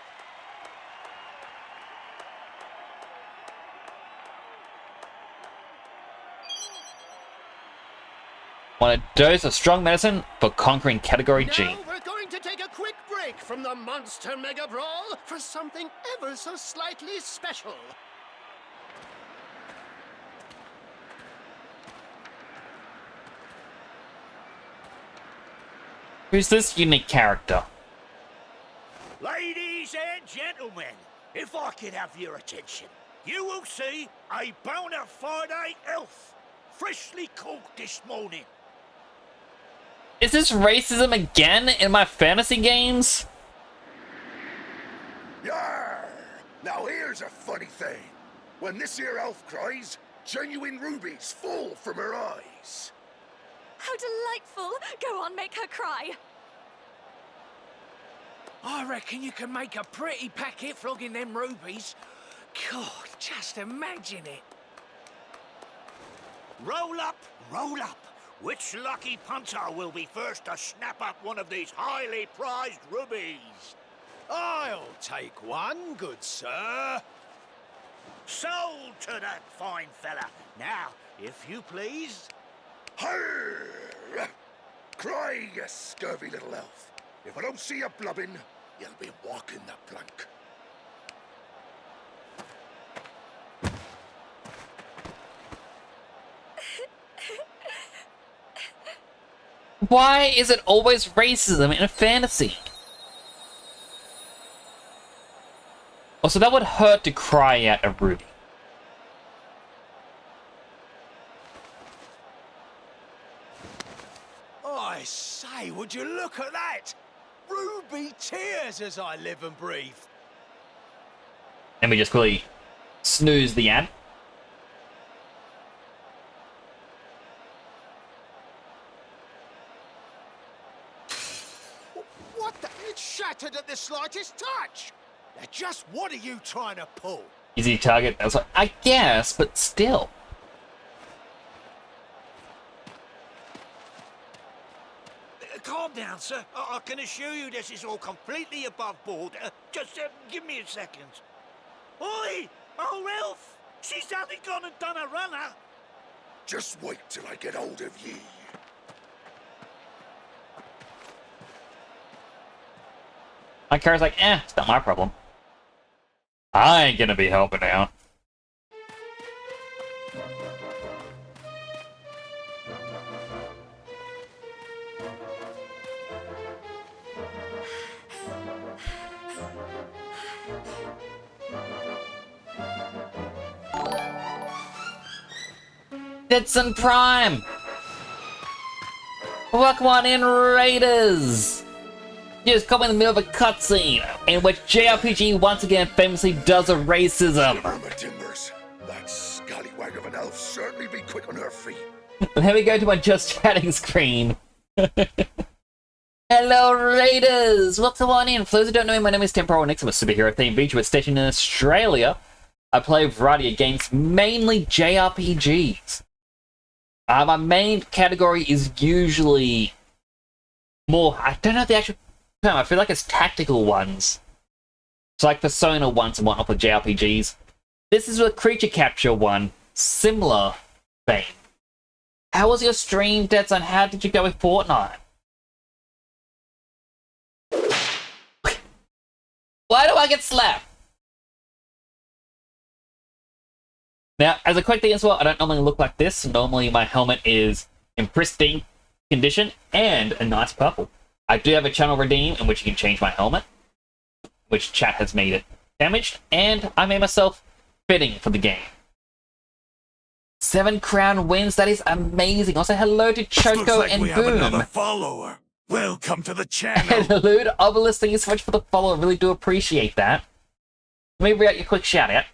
Want a dose of strong medicine for conquering Category G. Now we're going to take a quick break from the Monster Mega Brawl for something ever so slightly special. Who's this unique character? Ladies and gentlemen, if I could have your attention, you will see a bona fide elf, freshly cooked this morning. Is this racism again in my fantasy games? Yarr! Now here's a funny thing. When this here elf cries, genuine rubies fall from her eyes. How delightful! Go on, make her cry. I reckon you can make a pretty packet flogging them rubies. God, just imagine it. Roll up, roll up. Which lucky punter will be first to snap up one of these highly prized rubies? I'll take one, good sir. Sold to that fine fella. Now, if you please. Harr! Cry, you scurvy little elf. If I don't see you blubbing, you'll be walking the plank. Why is it always racism in a fantasy? Also, that would hurt to cry at a ruby. I say, would you look at that? Ruby tears as I live and breathe. Let me just quickly snooze the ad. What the? It's shattered at the slightest touch. Now, just what are you trying to pull? Easy target. I was like, I guess, but still. Calm down, sir. I can assure you this is all completely above board. Just give me a second. Oi! Oh, elf! She's only gone and done a runner. Just wait till I get hold of ye. My car's like, it's not my problem. I ain't gonna be helping out. Ditson Prime! Welcome on in, Raiders! You just come in the middle of a cutscene in which JRPG once again famously does a racism. Mama Timbers, that scallywag of an elf quick on her feet. There we go to my just chatting screen. Hello, Raiders! Welcome on in. For those who don't know me, my name is Temporal Nix. I'm a superhero themed VTuber stationed in Australia. I play a variety of games, mainly JRPGs. My main category is usually more, I don't know the actual term, I feel like it's tactical ones. It's like Persona ones and whatnot for JRPGs. This is a creature capture one, similar vein. How was your stream, Deadson? How did you go with Fortnite? Why do I get slapped? Now, as a quick thing as well, I don't normally look like this. Normally my helmet is in pristine condition and a nice purple. I do have a channel redeem in which you can change my helmet, which chat has made it damaged, and I made myself fitting for the game. 7 crown wins, that is amazing. Also, hello to Choco Looks like and we have Boom. another follower. Welcome to the channel. And hello to Obelisk, thank you so much for the follow, I really do appreciate that. Let me read out your quick shout out.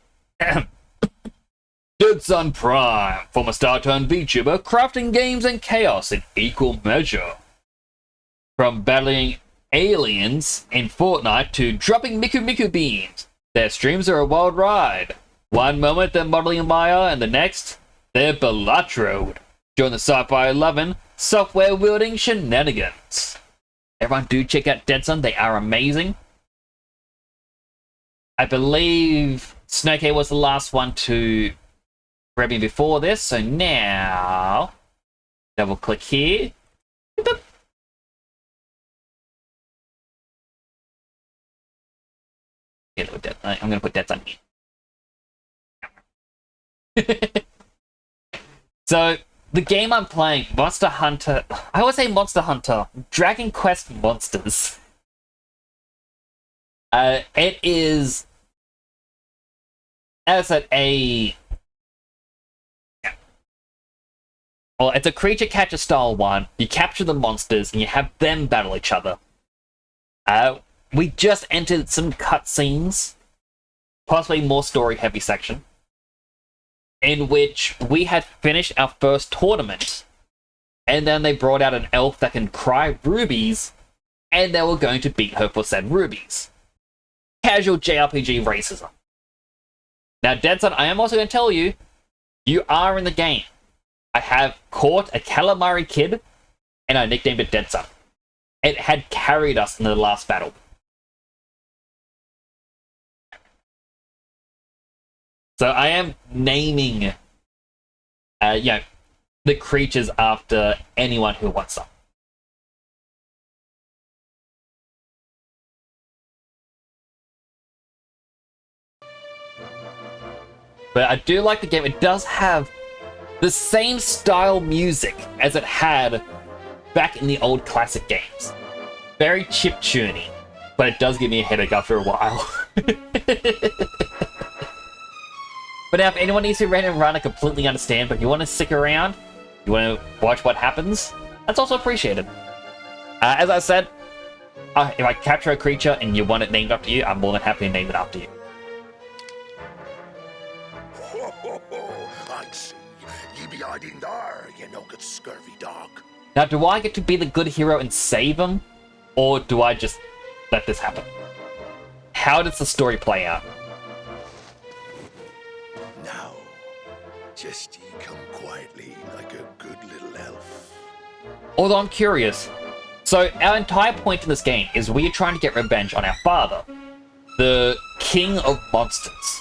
Deadson Prime, former StarTurn VTuber, crafting games and chaos in equal measure. From battling aliens in Fortnite to dropping Miku Miku beams, their streams are a wild ride. One moment they're modeling Maya, and the next, they're Bellatroed. Join the Sci-Fi 11 software-wielding shenanigans. Everyone do check out Deadson, they are amazing. I believe Snowcase was the last one to grab me before this, so now double click here. Boop. I'm gonna put Deadson here. So the game I'm playing, Monster Hunter, I would say Monster Hunter, Dragon Quest Monsters. It is, as I said, well, it's a creature catcher style one. You capture the monsters and you have them battle each other. We just entered some cutscenes, possibly more story heavy section, in which we had finished our first tournament, and then they brought out an elf that can cry rubies, and they were going to beat her for said rubies. Casual JRPG racism. Now, Deadson, I am also going to tell you, you are in the game. I have caught a calamari kid, and I nicknamed it Deadson. It had carried us in the last battle. So I am naming, the creatures after anyone who wants them. But I do like the game. It does have the same style music as it had back in the old classic games. Very chiptune-y, but it does give me a headache after a while. But now if anyone needs to run and run, I completely understand, but you want to stick around, you want to watch what happens, that's also appreciated. As I said, if I capture a creature and you want it named after you, I'm more than happy to name it after you. I see. You be hiding there, you no good scurvy dog. Now, do I get to be the good hero and save him? Or do I just let this happen? How does the story play out? Now, just ye come quietly like a good little elf. Although I'm curious. So, our entire point in this game is we are trying to get revenge on our father, the king of monsters.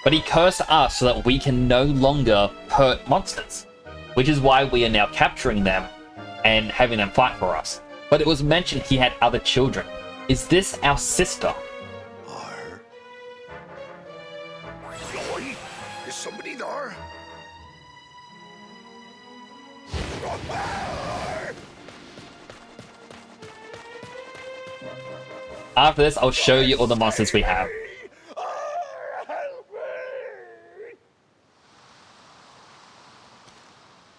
But he cursed us so that we can no longer hurt monsters, which is why we are now capturing them and having them fight for us. But it was mentioned he had other children. Is this our sister? Floyd, is somebody there? After this, I'll show you all the monsters we have.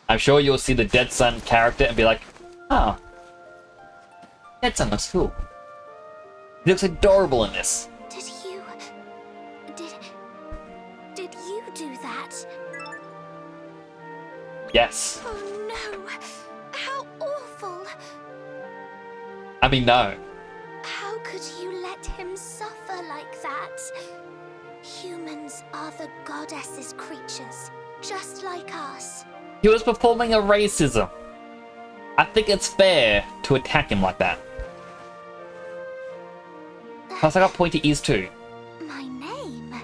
I'm sure you'll see the Deadson character and be like, oh, Deadson looks cool. He looks adorable in this. Did you do that? Yes. Oh no! How awful! I mean, no. How could you let him suffer like that? Humans are the goddess's creatures, just like us. He was performing a racism. I think it's fair to attack him like that. Plus, I got pointy ears too. My name?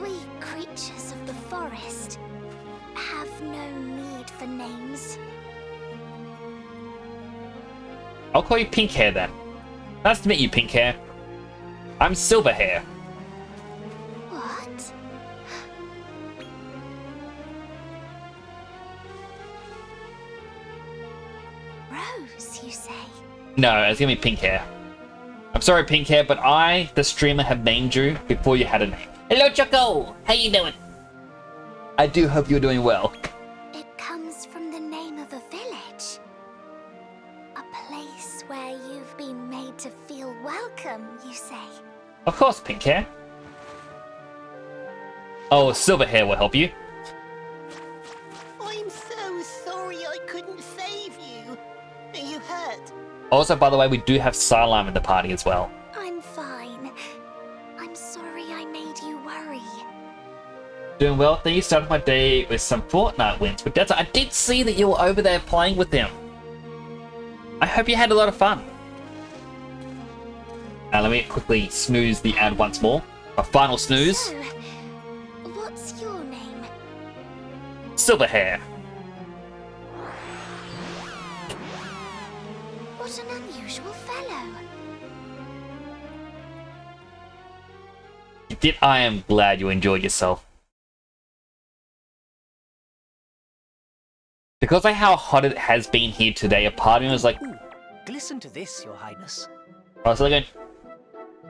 We creatures of the forest have no need for names. I'll call you Pink Hair then. Nice to meet you, Pink Hair. I'm Silver Hair. What? Rose, you say? No, it's gonna be Pink Hair. I'm sorry, Pink Hair, but I, the streamer, have named you before you had a name. Hello, Choco! How you doing? I do hope you're doing well. It comes from the name of a village. A place where you've been made to feel welcome, you say? Of course, Pink Hair. Oh, Silver Hair will help you. I'm so sorry I couldn't save you. Are you hurt? Also, by the way, we do have Salam in the party as well. I'm fine. I'm sorry I made you worry. Doing well. Then you started my day with some Fortnite wins. But Delta, I did see that you were over there playing with them. I hope you had a lot of fun. Now let me quickly snooze the ad once more. A final snooze. So, what's your name? Silver Hair. What an unusual fellow. You did. I am glad you enjoyed yourself. Because of how hot it has been here today, a part of me was like, Ooh, listen to this, Your Highness. I was like,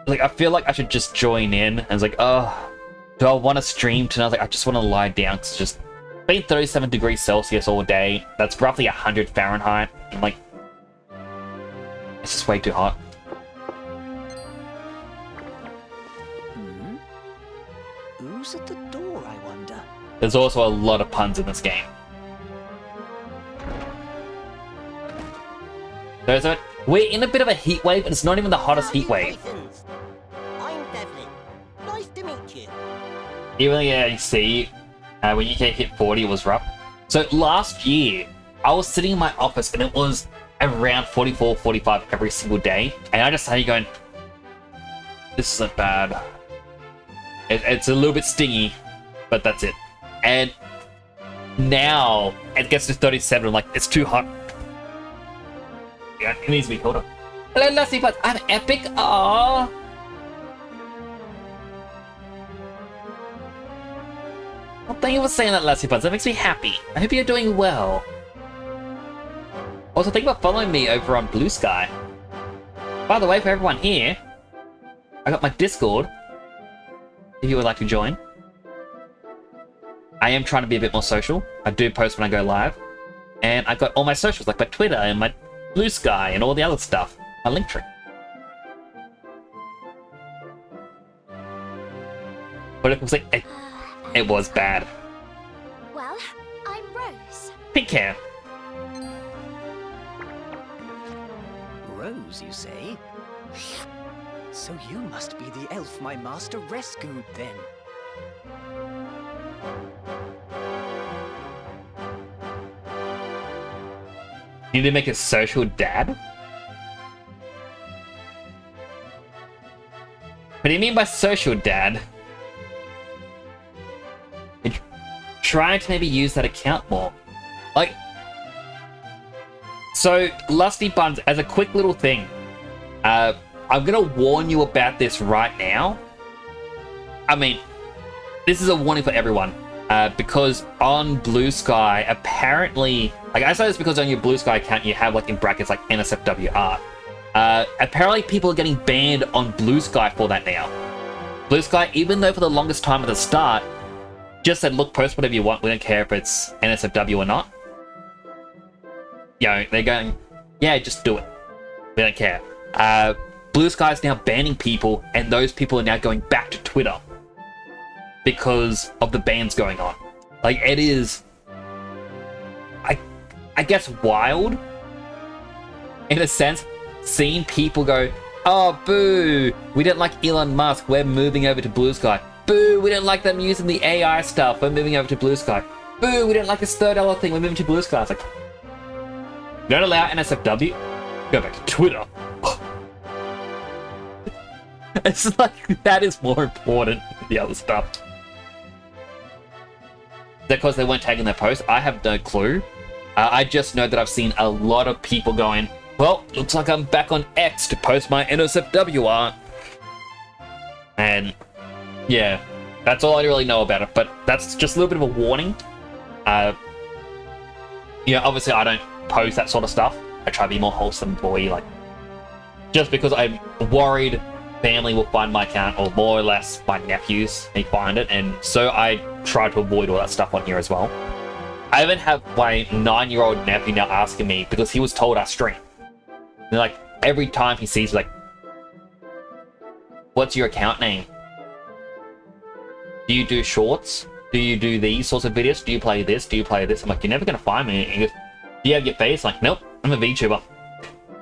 I feel like I should just join in. And it's like, oh, do I want to stream tonight? I was like, I just want to lie down. It's just been 37 degrees Celsius all day. That's roughly 100 Fahrenheit. I'm like, it's just way too hot. Who's at the door, I wonder? There's also a lot of puns in this game. So we're in a bit of a heat wave, and it's not even the hottest heat wave. I'm Devlin. Nice to meet you. Even you see, when you hit 40, it was rough. So last year, I was sitting in my office, and it was around 44, 45 every single day, and I just started going, this isn't bad. It's a little bit stingy, but that's it. And now it gets to 37. I'm like, it's too hot. Yeah, it needs to be colder. Hello, Lassie, but I'm epic. Aww. Well, thank you for saying that, Lassie Buds. That makes me happy. I hope you're doing well. Also, think about following me over on Blue Sky. By the way, for everyone here, I got my Discord. If you would like to join. I am trying to be a bit more social. I do post when I go live. And I got all my socials, like my Twitter and my Blue Sky and all the other stuff. My link tree. But it was like, it was bad. Well, I'm Rose. Pink hair. Rose, you say? So you must be the elf my master rescued, then. You need to make a social dad? What do you mean by social dad? You're trying to maybe use that account more. Like, so Lusty Buns, as a quick little thing, I'm gonna warn you about this right now. I mean, this is a warning for everyone. Because on Blue Sky, apparently, like I say this because on your Blue Sky account you have like in brackets like NSFW art. Apparently people are getting banned on Blue Sky for that now. Blue Sky, even though for the longest time at the start, just said, look, post whatever you want, we don't care if it's NSFW or not. You know, they're going, yeah, just do it. We don't care. Blue Sky is now banning people, and those people are now going back to Twitter because of the bans going on. Like, it is, I guess, wild, in a sense, seeing people go, oh, boo, we didn't like Elon Musk, we're moving over to Blue Sky. Boo, we didn't like them using the AI stuff, we're moving over to Blue Sky. Boo, we didn't like this $3 thing, we're moving to Blue Sky. It's like, you don't allow NSFW? Go back to Twitter. It's like, that is more important than the other stuff. Because they weren't tagging their post? I have no clue. I just know that I've seen a lot of people going, well, looks like I'm back on X to post my NSFW art. And yeah, that's all I really know about it. But that's just a little bit of a warning. Yeah, obviously I don't post that sort of stuff. I try to be more wholesome boy, like, just because I'm worried family will find my account, or more or less my nephews may find it, and so I try to avoid all that stuff on here as well. I even have my 9-year-old nephew now asking me, because he was told I stream. And like, every time he sees, like, what's your account name? Do you do shorts? Do you do these sorts of videos? Do you play this? Do you play this? I'm like, you're never gonna find me. And he goes, do you have your face? I'm like, nope, I'm a VTuber.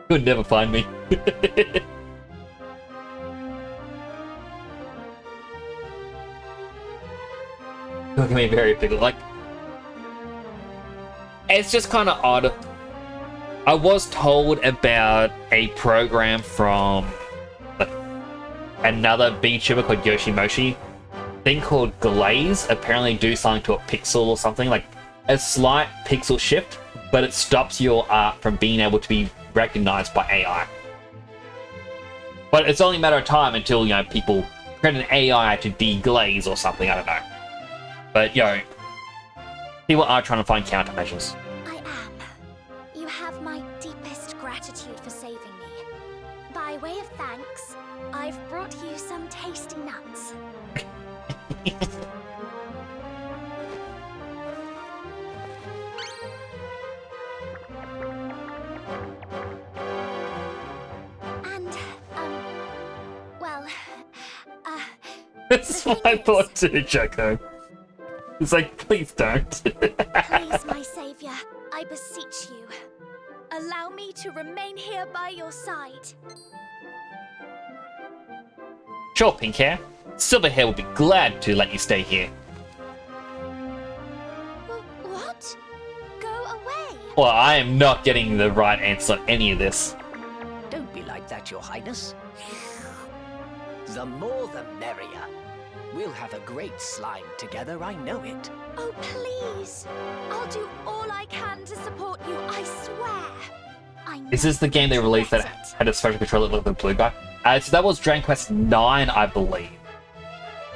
You'll never find me. Look at me very big, like, it's just kind of odd. I was told about a program from another VTuber called Yoshimoshi, thing called Glaze. Apparently do something to a pixel or something, like a slight pixel shift, but it stops your art from being able to be recognized by AI. But it's only a matter of time until, you know, people create an AI to deglaze or something, I don't know. But, yo, people are trying to find countermeasures. I am. You have my deepest gratitude for saving me. By way of thanks, I've brought you some tasty nuts. And, well, This is what I thought too, Jacko. It's like, please don't. Please, my savior, I beseech you. Allow me to remain here by your side. Sure, pink hair. Silverhair would be glad to let you stay here. What? Go away. Well, I am not getting the right answer on any of this. Don't be like that, Your Highness. The more the merrier. We'll have a great slime together, I know it. Oh, please. I'll do all I can to support you, I swear. Is this the game they released that had a special controller that looked like the blue guy? So that was Dragon Quest 9, I believe.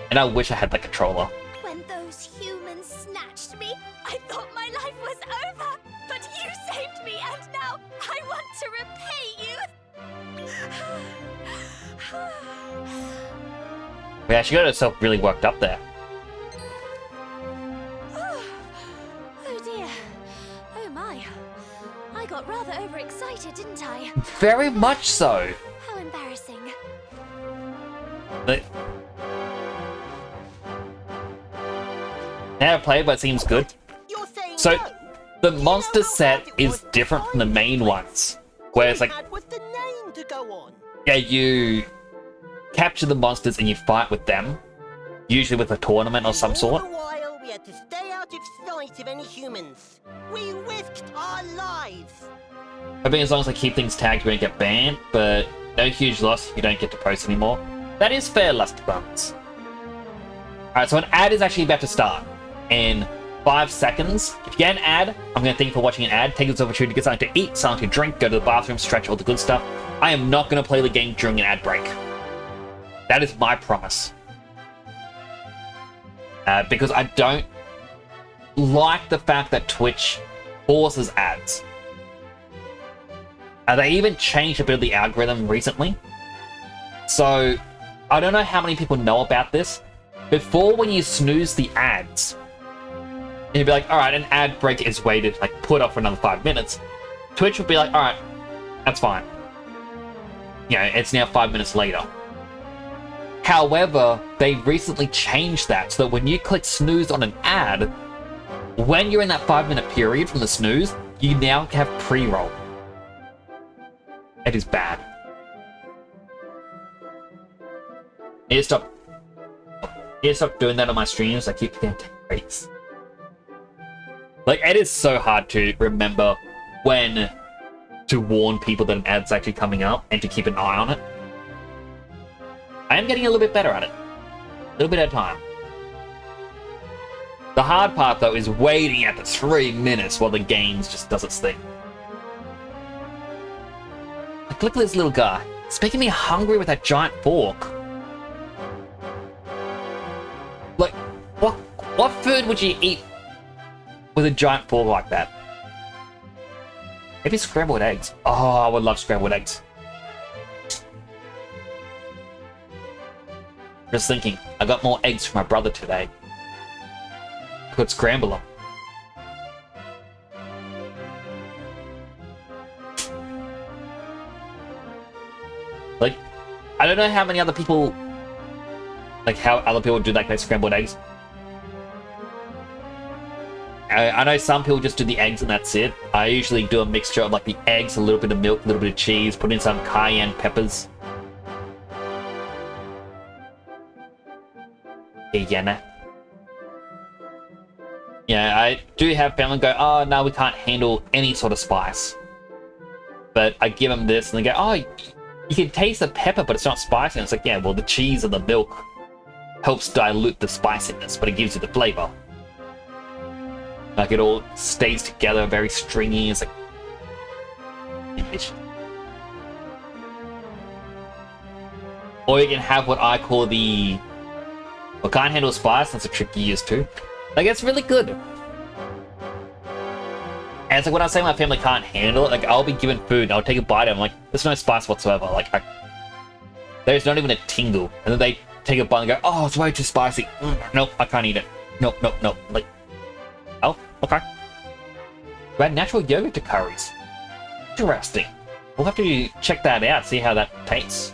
And I wish I had that controller. When those humans snatched me, I thought my life was over. But you saved me, and now I want to repay you. Yeah, she got herself really worked up there. Oh dear. Oh my. I got rather overexcited, didn't I? Very much so. How embarrassing. But never played, but it seems good. So, the monster set is different from the main ones. Where it's like, yeah, you capture the monsters and you fight with them. Usually with a tournament or some sort. All the while, we had to stay out of sight of any humans. We risked our lives. I mean, as long as I keep things tagged, we don't get banned, but no huge loss if you don't get to post anymore. That is fair, Lusty Buns. Alright, so an ad is actually about to start in 5 seconds. If you get an ad, I'm going to thank you for watching an ad. Take this opportunity to get something to eat, something to drink, go to the bathroom, stretch, all the good stuff. I am not going to play the game during an ad break. That is my promise. Because I don't like the fact that Twitch forces ads. They even changed a bit of the algorithm recently. So, I don't know how many people know about this. Before, when you snooze the ads, you'd be like, alright, an ad break is waited, like, put off for another 5 minutes. Twitch would be like, alright, that's fine. You know, it's now 5 minutes later. However, they recently changed that so that when you click snooze on an ad, when you're in that 5-minute period from the snooze, you now have pre-roll. It is bad. I need to stop doing that on my streams. I keep getting rates. Like, it is so hard to remember when to warn people that an ad's actually coming up and to keep an eye on it. I am getting a little bit better at it. A little bit at a time. The hard part, though, is waiting at the 3 minutes while the game just does its thing. Like, look at this little guy. It's making me hungry with that giant fork. Like, what food would you eat with a giant fork like that? Maybe scrambled eggs. Oh, I would love scrambled eggs. Just thinking, I got more eggs for my brother today. Could scramble them. Like, I don't know how many other people, like how other people do like scrambled eggs. I know some people just do the eggs and that's it. I usually do a mixture of like the eggs, a little bit of milk, a little bit of cheese, put in some cayenne peppers. Yeah, I do have family go, oh no, we can't handle any sort of spice. But I give them this and they go, oh, you can taste the pepper, but it's not spicy. And it's like, yeah, well, the cheese and the milk helps dilute the spiciness, but it gives you the flavor. Like, it all stays together, very stringy. It's like... Or you can have what I call the... Well, can't handle spice, that's a trick you use too. Like, it's really good. And it's like when I say my family can't handle it, like, I'll be given food and I'll take a bite and I'm like, there's no spice whatsoever. Like, there's not even a tingle. And then they take a bite and go, oh, it's way too spicy. Nope, I can't eat it. Nope. Like, oh, okay. We add natural yogurt to curries. Interesting. We'll have to check that out, see how that tastes.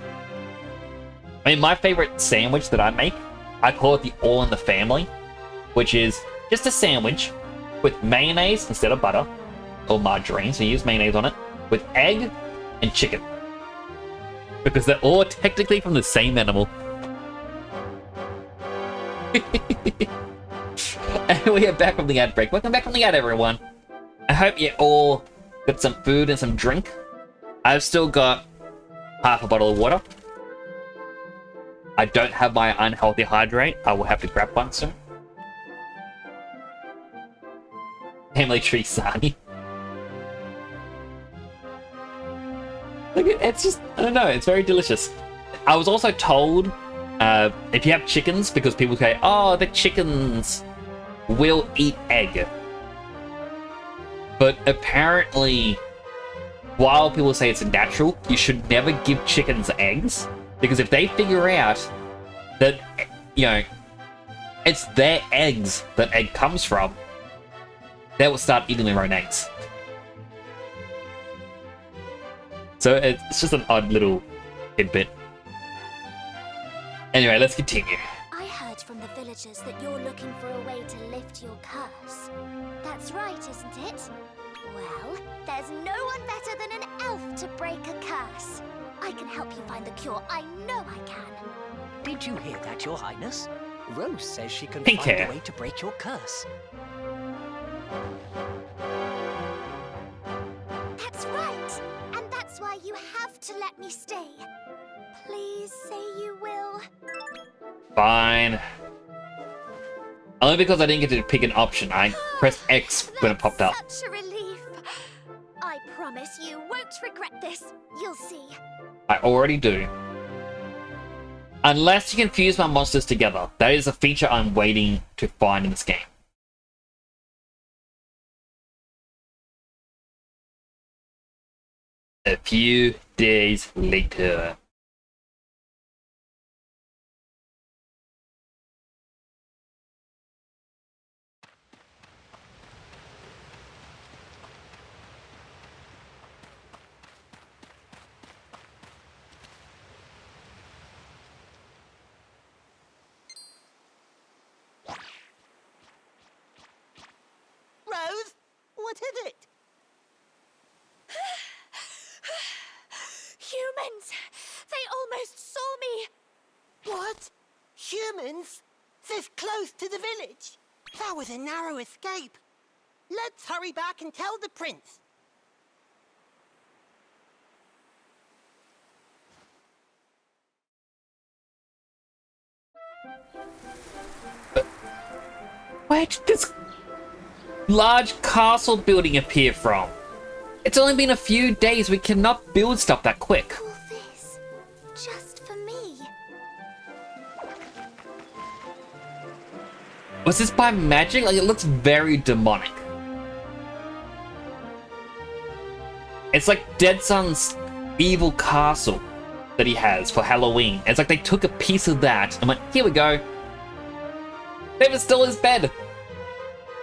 I mean, my favorite sandwich that I make, I call it the All in the Family, which is just a sandwich with mayonnaise instead of butter, or margarine, so you use mayonnaise on it, with egg and chicken. Because they're all technically from the same animal. And we are back from the ad break. Welcome back from the ad, everyone. I hope you all got some food and some drink. I've still got half a bottle of water. I don't have my unhealthy hydrate. I will have to grab one soon. Family tree Sani. Look, it's just, I don't know, it's very delicious. I was also told, if you have chickens, because people say, oh, the chickens will eat egg. But apparently, while people say it's natural, you should never give chickens eggs. Because if they figure out that, you know, it's their eggs that egg comes from, they will start eating their own eggs. So it's just an odd little tidbit. Anyway, let's continue. I heard from the villagers that you're looking for a way to lift your curse. That's right, isn't it? Well, there's no one better than an elf to break a curse. I can help you find the cure. I know I can. Did you hear that, Your Highness? Rose says she can Pink find hair. a way to break your curse. That's right. And that's why you have to let me stay. Please say you will. Fine. Only because I didn't get to pick an option. I pressed X when it popped up. Such a relief. I promise you won't regret this. You'll see. I already do. Unless you can fuse my monsters together. That is a feature I'm waiting to find in this game. A few days later. wanted it. Humans! They almost saw me! What? Humans? This close to the village? That was a narrow escape. Let's hurry back and tell the prince. Where did this large castle building appear from? It's only been a few days. We cannot build stuff that quick. All this, just for me. Was this by magic? Like, it looks very demonic. It's like Dead Sun's evil castle that he has for Halloween. It's like they took a piece of that and went, here we go. David stole his bed.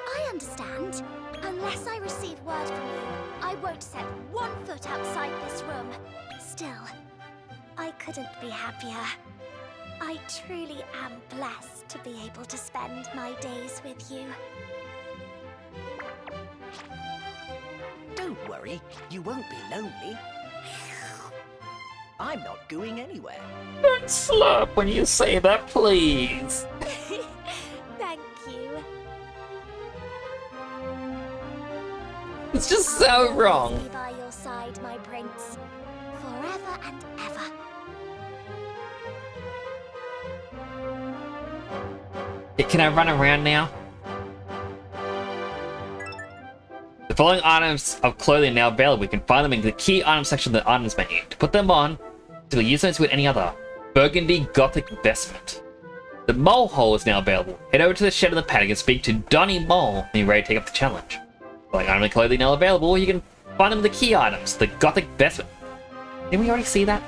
I understand. Unless I receive word from you, I won't set one foot outside this room. Still, I couldn't be happier. I truly am blessed to be able to spend my days with you. Don't worry, you won't be lonely. I'm not going anywhere. Don't slurp when you say that, please. Thank you. It's just so wrong. Be by your side, my prince, forever and ever. Can I run around now? The following items of clothing are now available. We can find them in the key item section of the items menu. To put them on, to use them with any other burgundy gothic vestment. The mole hole is now available. Head over to the shed in the paddock and speak to Donny Mole and you're ready to take up the challenge. Following item and clothing now available, you can find them in the key items, the gothic vestment. Didn't we already see that?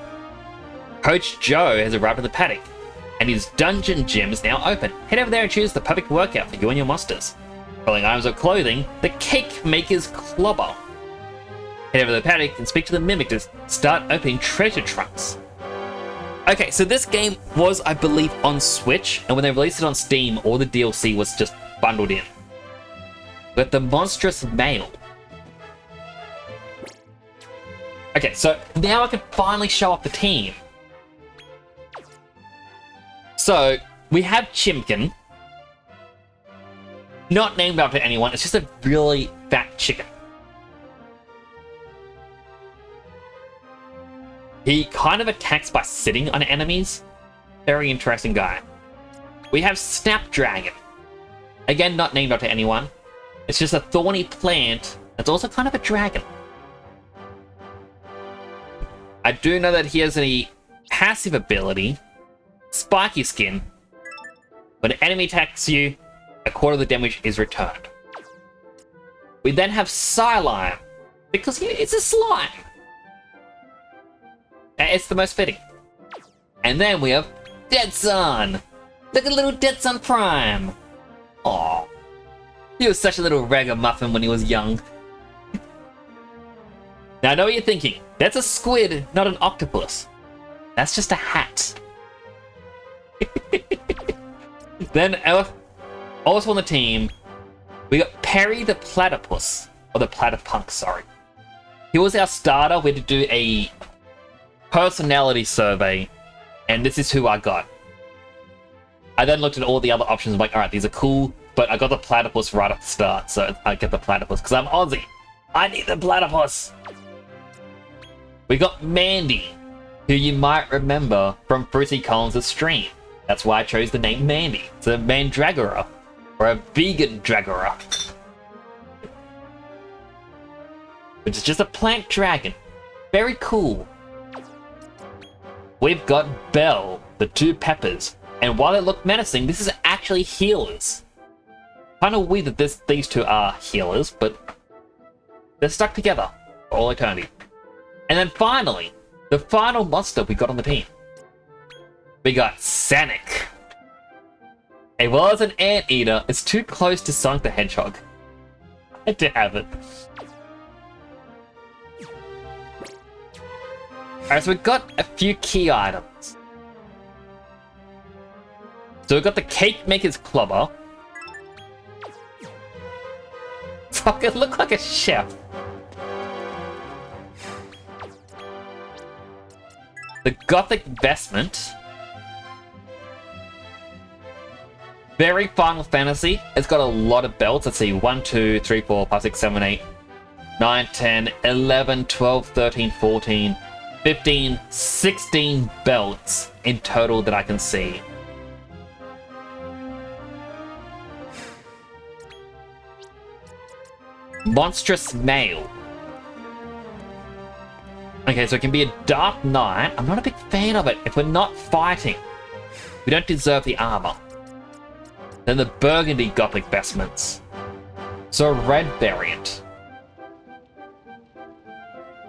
Coach Joe has arrived at the paddock, and his dungeon gym is now open. Head over there and choose the perfect workout for you and your monsters. Following items of clothing, the Cake Maker's Clobber. Head over to the paddock and speak to the Mimic to start opening treasure trunks. Okay, so this game was, I believe, on Switch, and when they released it on Steam, all the DLC was just bundled in. But the Monstrous Mail. Okay, so now I can finally show off the team. So, we have Chimkin. Not named after anyone, it's just a really fat chicken. He kind of attacks by sitting on enemies. Very interesting guy. We have Snapdragon. Again, not named after anyone. It's just a thorny plant that's also kind of a dragon. I do know that he has a passive ability, Spiky Skin. When an enemy attacks you, a quarter of the damage is returned. We then have Psylime, because it's a slime. It's the most fitting. And then we have Dead Sun. Look at little Dead Sun Prime. Aww. He was such a little ragamuffin when he was young. Now I know what you're thinking. That's a squid, not an octopus. That's just a hat. Then also on the team, we got Perry the Platypus. Or the Platypunk, sorry. He was our starter. We had to do a personality survey, and this is who I got. I then looked at all the other options. I'm like, alright, these are cool, but I got the platypus right at the start, so I get the platypus because I'm Aussie. I need the platypus. We got Mandy, who you might remember from Fruity Collins' stream. That's why I chose the name Mandy. It's a Mandragora, or a vegan Dragora, which is just a plant dragon. Very cool. We've got Belle, the two peppers, and while they look menacing, this is actually healers. Kind of weird that these two are healers, but they're stuck together for all eternity. And then finally, the final monster we got on the team. We got Sanic. It was an anteater. It's too close to Sonic the Hedgehog. I had to have it. Alright, so we've got a few key items. So we've got the Cake Maker's Clobber. fucking look like a chef. The Gothic Vestment. Very Final Fantasy. It's got a lot of belts. Let's see. 1, 2, 3, 4, 5, 6, 7, 8, 9, 10, 11, 12, 13, 14, 15, 16 belts in total that I can see. Monstrous Male. Okay, so it can be a Dark Knight. I'm not a big fan of it. If we're not fighting, we don't deserve the armor. Then the Burgundy Gothic Vestments. So a red variant.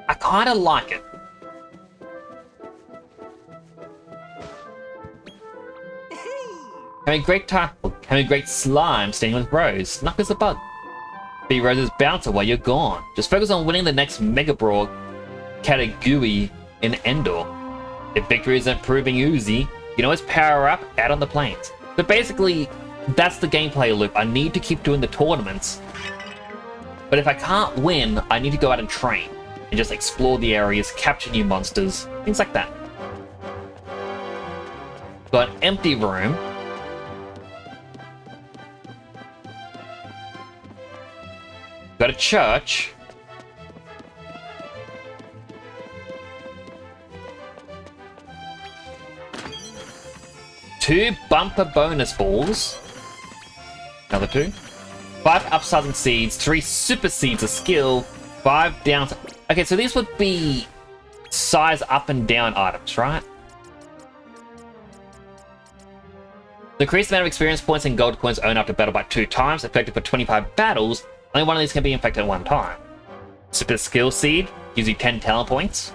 I kind of like it. Having great tackle, having great slime, staying with Rose. Snuck as a bug. Be Rose's bouncer while you're gone. Just focus on winning the next Mega Brawl Katagui in Endor. If victory isn't proving oozy, you can always power up out on the plains. But basically, that's the gameplay loop. I need to keep doing the tournaments. But if I can't win, I need to go out and train. And just explore the areas, capture new monsters, things like that. Got an empty room. Got a church. Two bumper bonus balls. Another 2. 5 upsizing seeds, 3 super seeds of skill, 5 down. Okay, so these would be size up and down items, right? Increase the amount of experience points and gold coins owned after battle by 2 times, effective for 25 battles. Only one of these can be infected at one time. Super skill seed gives you 10 talent points.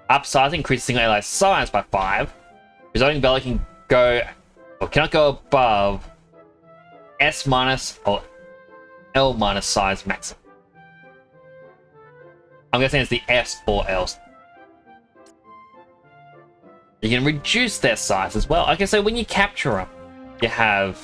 Upsizing increases single ally size by 5. Resulting value can go, or cannot go above S- or L- size maximum. I'm guessing it's the S or L. You can reduce their size as well. Okay, so when you capture them, you have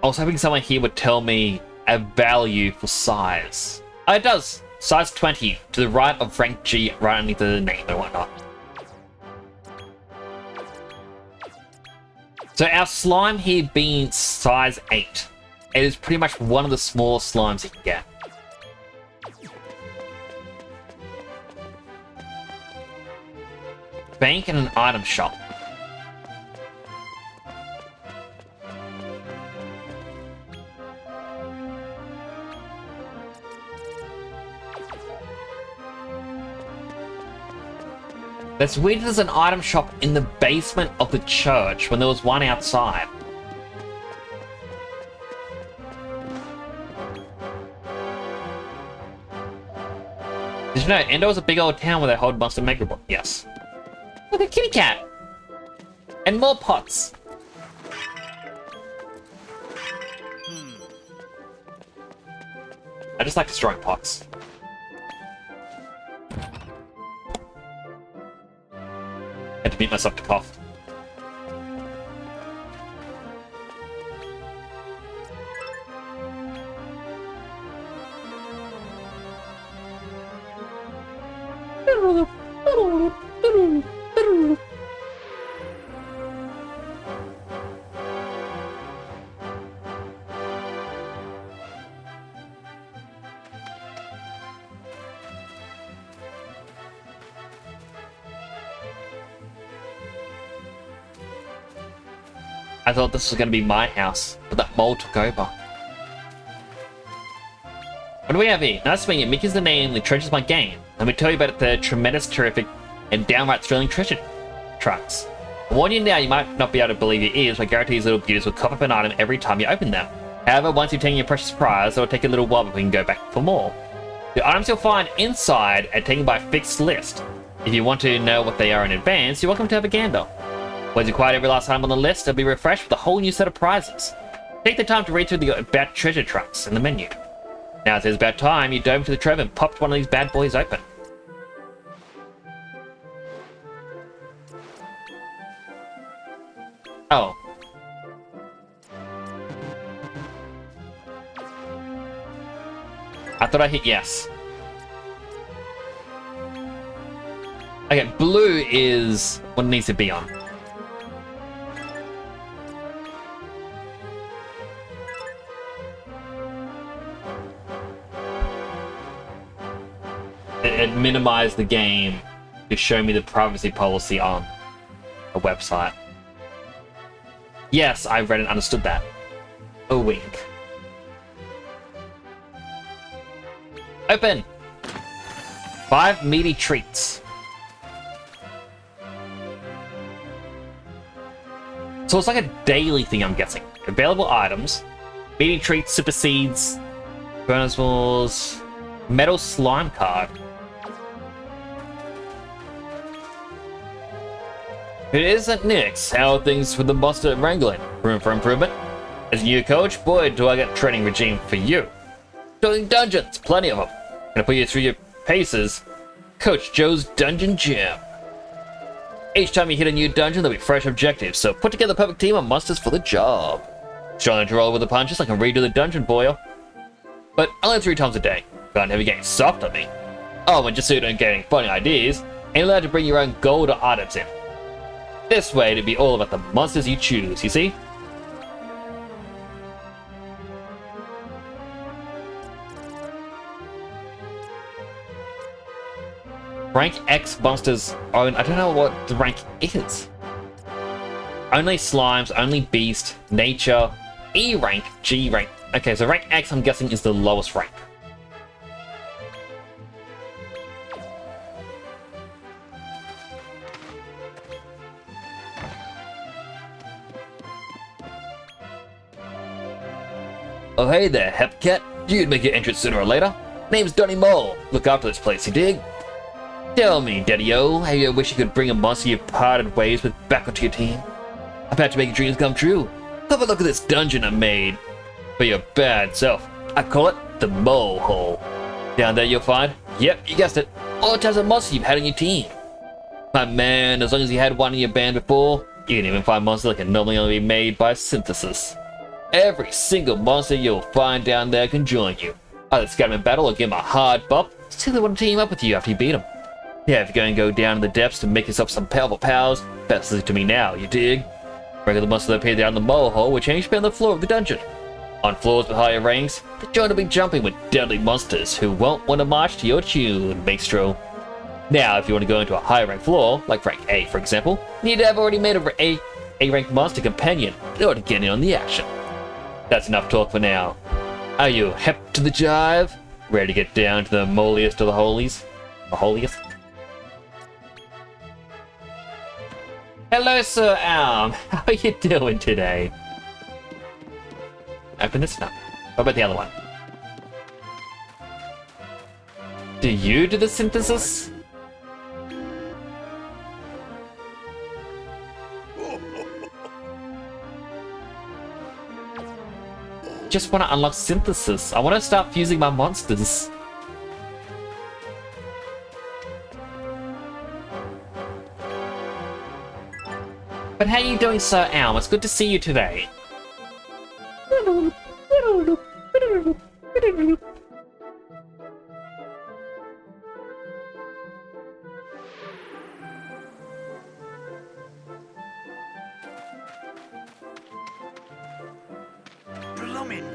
I was hoping someone here would tell me a value for size. Oh, it does. Size 20 to the right of rank G, right underneath the name and whatnot. So our slime here being size 8. It is pretty much one of the smallest slimes you can get. Bank and an item shop. That's weird, there's an item shop in the basement of the church when there was one outside. Did you know, Endor is a big old town where they hold Monster Mega Brawl? Yes. Look, a kitty cat! And more pots! I just like destroying pots. Had to mute myself to cough. I thought this was going to be my house, but that mole took over. What do we have here? Nice to meet you. Mickey's the name that treasures my game. Let me tell you about the tremendous, terrific, and downright thrilling treasure trucks. I warn you now, you might not be able to believe your ears, but I guarantee these little beauties will cough up an item every time you open them. However, once you've taken your precious prize, it will take a little while before we can go back for more. The items you'll find inside are taken by a fixed list. If you want to know what they are in advance, you're welcome to have a gander. Once you acquire every last item on the list, it'll be refreshed with a whole new set of prizes. Take the time to read through the about treasure trucks in the menu. Now it is about time you dove into the trove and popped one of these bad boys open. Oh. I thought I hit yes. Okay, blue is what it needs to be on. It minimized the game to show me the privacy policy on a website. Yes, I read and understood that. A wink. Open! 5 meaty treats. So it's like a daily thing, I'm guessing. Available items. Meaty treats, super seeds, bonus balls, metal slime card. It isn't Nix. How are things with the monster wrangling? Room for improvement? As a new coach, boy, do I get a training regime for you. Building dungeons, plenty of them. Gonna put you through your paces. Coach Joe's Dungeon Gym. Each time you hit a new dungeon, there'll be fresh objectives, so put together a perfect team of monsters for the job. Trying to roll with the punches, I can redo the dungeon for you. But only 3 times a day. Can't have you getting soft on me. Oh, and just so you don't get any funny ideas, ain't allowed to bring your own gold or items in. This way, it'd be all about the monsters you choose, you see? Rank X monsters own... I don't know what the rank is. Only slimes, only beast, nature, E rank, G rank. Okay, so rank X I'm guessing is the lowest rank. Oh hey there, Hepcat. You'd make your entrance sooner or later. Name's Donny Mole. Look after this place, you dig? Tell me, Daddy-O, how you wish you could bring a monster you've parted ways with back onto your team? I'm about to make your dreams come true. Have a look at this dungeon I made for your bad self. I call it the Mole Hole. Down there you'll find, yep, you guessed it, all the types of monsters you've had on your team. My man, as long as you had one in your band before, you can even find monsters that can normally only be made by synthesis. Every single monster you'll find down there can join you. Either scatter them in battle or give them a hard bop, still they want to team up with you after you beat them. Yeah, if you're going to go down in the depths to make yourself some powerful powers, best listen to me now, you dig? Regular monsters that appear down the Mole Hole will change on the floor of the dungeon. On floors with higher ranks, the joint will be jumping with deadly monsters who won't want to march to your tune, Maestro. Now, if you want to go into a higher rank floor, like rank A for example, you need to have already made a rank monster companion in order to get in on the action. That's enough talk for now. Are you hep to the jive? Ready to get down to the moliest of the holies? The holiest? Hello, Sir Alm. How are you doing today? Open this up. What about the other one? Do you do the synthesis? Just want to unlock synthesis. I want to start fusing my monsters. But how are you doing, Sir Alm? It's good to see you today. Blooming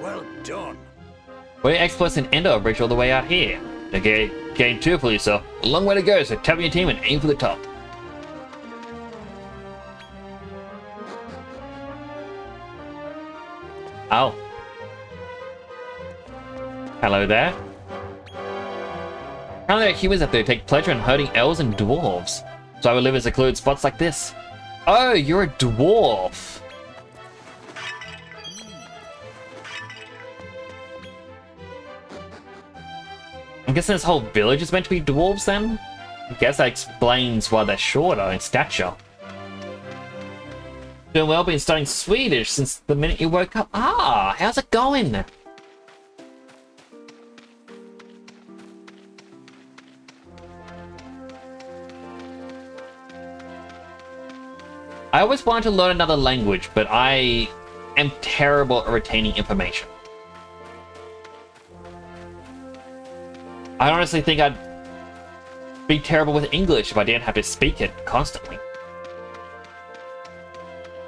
well done. We're exploits in Ender bridge all the way out here. Okay, gain 2 for you, sir. A long way to go, so tap your team and aim for the top. Oh. Hello there. Apparently there are humans out there who take pleasure in hurting elves and dwarves. So I will live in secluded spots like this. Oh, you're a dwarf. I'm guessing this whole village is meant to be dwarves then? I guess that explains why they're shorter in stature. Doing well, been studying Swedish since the minute you woke up. Ah, how's it going? I always wanted to learn another language, but I am terrible at retaining information. I honestly think I'd be terrible with English if I didn't have to speak it constantly.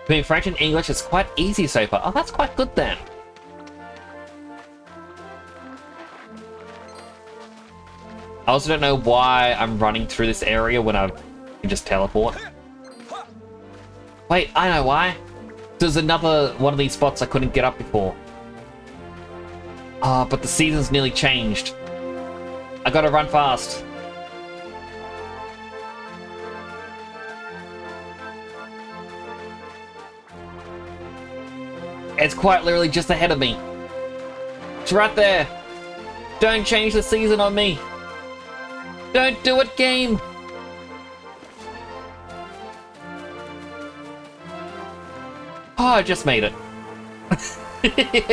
Between French and English, it's quite easy so far. Oh, that's quite good then. I also don't know why I'm running through this area when I can just teleport. Wait, I know why. There's another one of these spots I couldn't get up before. Ah, but the season's nearly changed. I gotta run fast. It's quite literally just ahead of me. It's right there. Don't change the season on me. Don't do it, game. Oh, I just made it.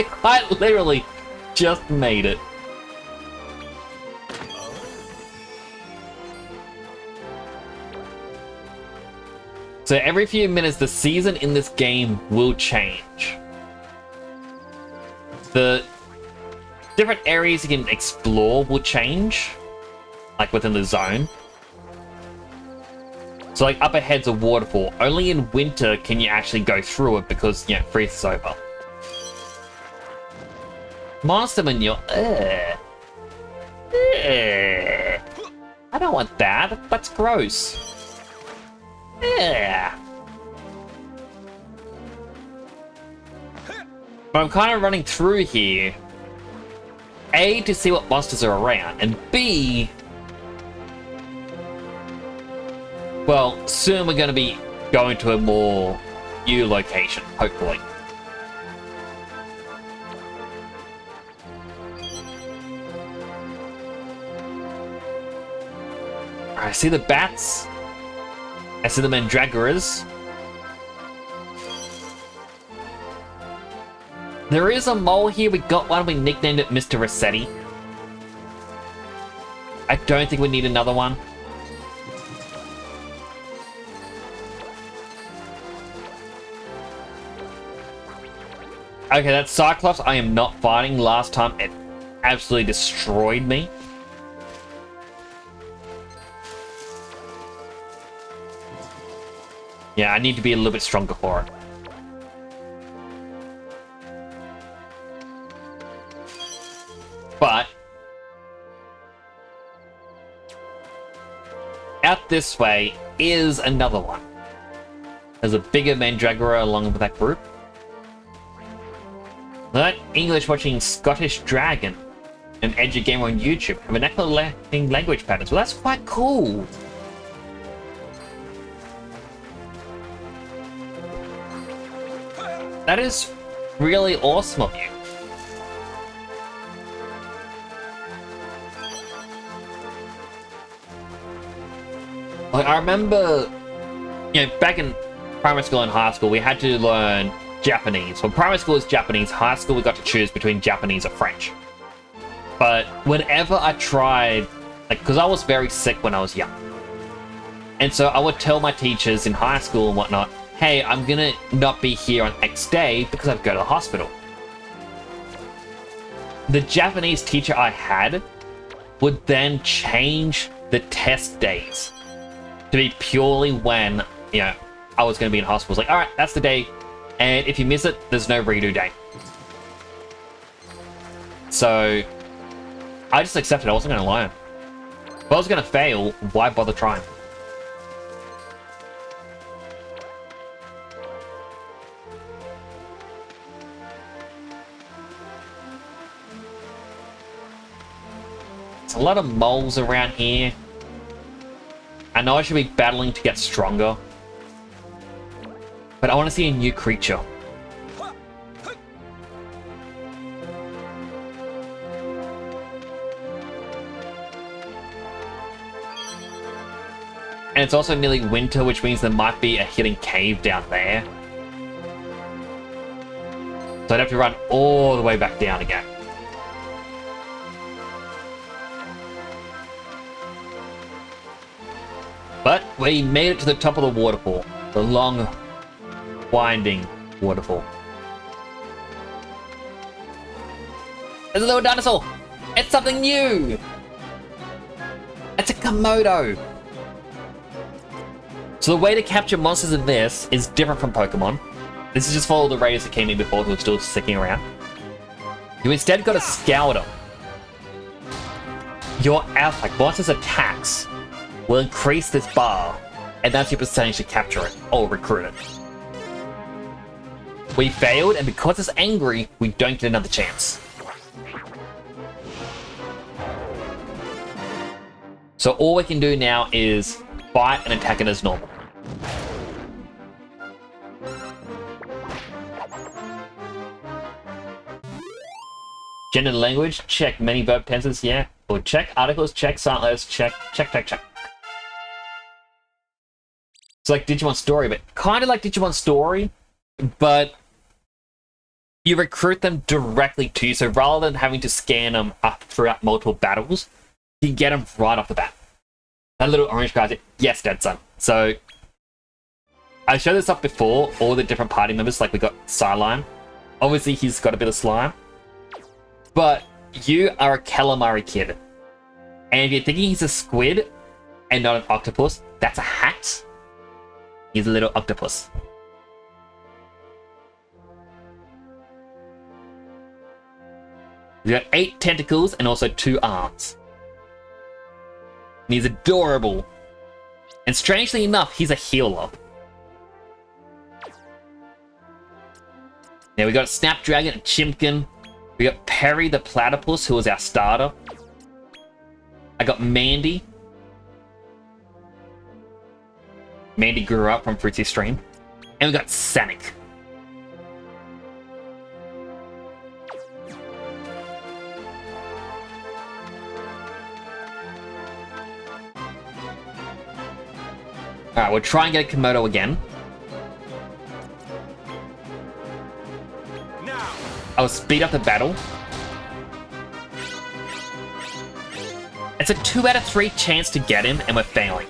Quite literally just made it. So every few minutes, the season in this game will change. The different areas you can explore will change, like within the zone. So like up ahead's a waterfall. Only in winter can you actually go through it because, you know, freezes over. Monster manure. I don't want that. That's gross. But I'm kind of running through here. A, to see what monsters are around, and B, well, soon we're going to be going to a more new location, hopefully. I see the bats. I see the mandragoras. There is a mole here. We got one. We nicknamed it Mr. Rossetti. I don't think we need another one. Okay, that Cyclops I am not fighting. Last time it absolutely destroyed me. Yeah, I need to be a little bit stronger for it. But out this way is another one. There's a bigger Mandragora along with that group. Learn English watching Scottish Dragon and Edge of Gamer on YouTube. Have vernacular language patterns. Well, that's quite cool. That is really awesome of you. Like, I remember, you know, back in primary school and high school, we had to learn Japanese. Well, primary school is Japanese, high school we got to choose between Japanese or French. But whenever I tried, like, because I was very sick when I was young. And so I would tell my teachers in high school and whatnot, hey, I'm gonna not be here on X day because I have to go to the hospital. The Japanese teacher I had would then change the test days to be purely when, you know, I was going to be in hospital. It's like, all right, that's the day, and if you miss it, there's no redo day. So I just accepted. I wasn't going to learn. If I was going to fail, why bother trying? There's a lot of moles around here. I know I should be battling to get stronger, but I want to see a new creature. And it's also nearly winter, which means there might be a hidden cave down there. So I'd have to run all the way back down again. But we made it to the top of the waterfall. The long, Winding waterfall. There's a little dinosaur! It's something new! It's a Komodo! So the way to capture monsters in this is different from Pokemon. This is just for all the raiders that came in before who are still sticking around. You instead got to scour them. Your like monsters' attacks will increase this bar, and that's your percentage to capture it or recruit it. We failed, and because it's angry, we don't get another chance. So all we can do now is fight and attack it as normal. Gender and language, check. Many verb tenses, yeah. Or check. Articles, check. Silent letters, check. Check. It's like Digimon Story, but kind of like Digimon Story, but you recruit them directly to you. So rather than having to scan them up throughout multiple battles, you can get them right off the bat. That little orange guy's it. Yes, Dead Son. So I showed this up before, all the different party members, like we got Psylime. Obviously, he's got a bit of slime. But you are a calamari kid. And if you're thinking he's a squid and not an octopus, that's a hat. He's a little octopus. He's got 8 tentacles and also 2 arms. And he's adorable. And strangely enough, he's a healer. Now we got Snapdragon and Chimkin. We got Perry the Platypus, who was our starter. I got Mandy. Mandy grew up from Fruitsy Stream. And we got Sonic. Alright, we'll try and get a Komodo again. I'll speed up the battle. It's a 2 out of 3 chance to get him, and we're failing.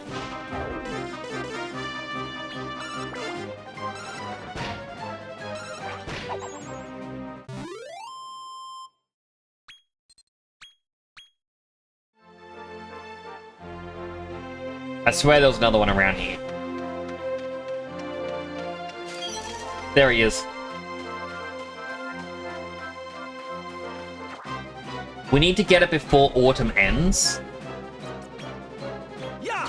I swear there was another one around here. There he is. We need to get it before autumn ends. Yeah.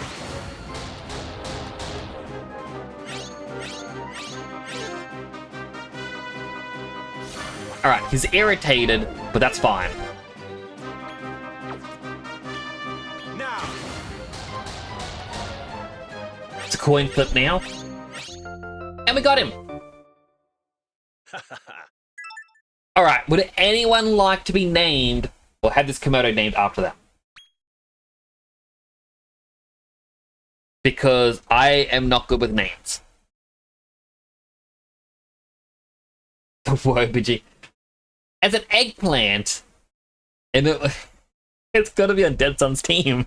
Alright, he's irritated, but that's fine. Now. It's a coin flip now. And we got him! Alright, would anyone like to be named or have this Komodo named after them? Because I am not good with names. Wobiji. As an eggplant, and it's gotta be on Dead Son's team.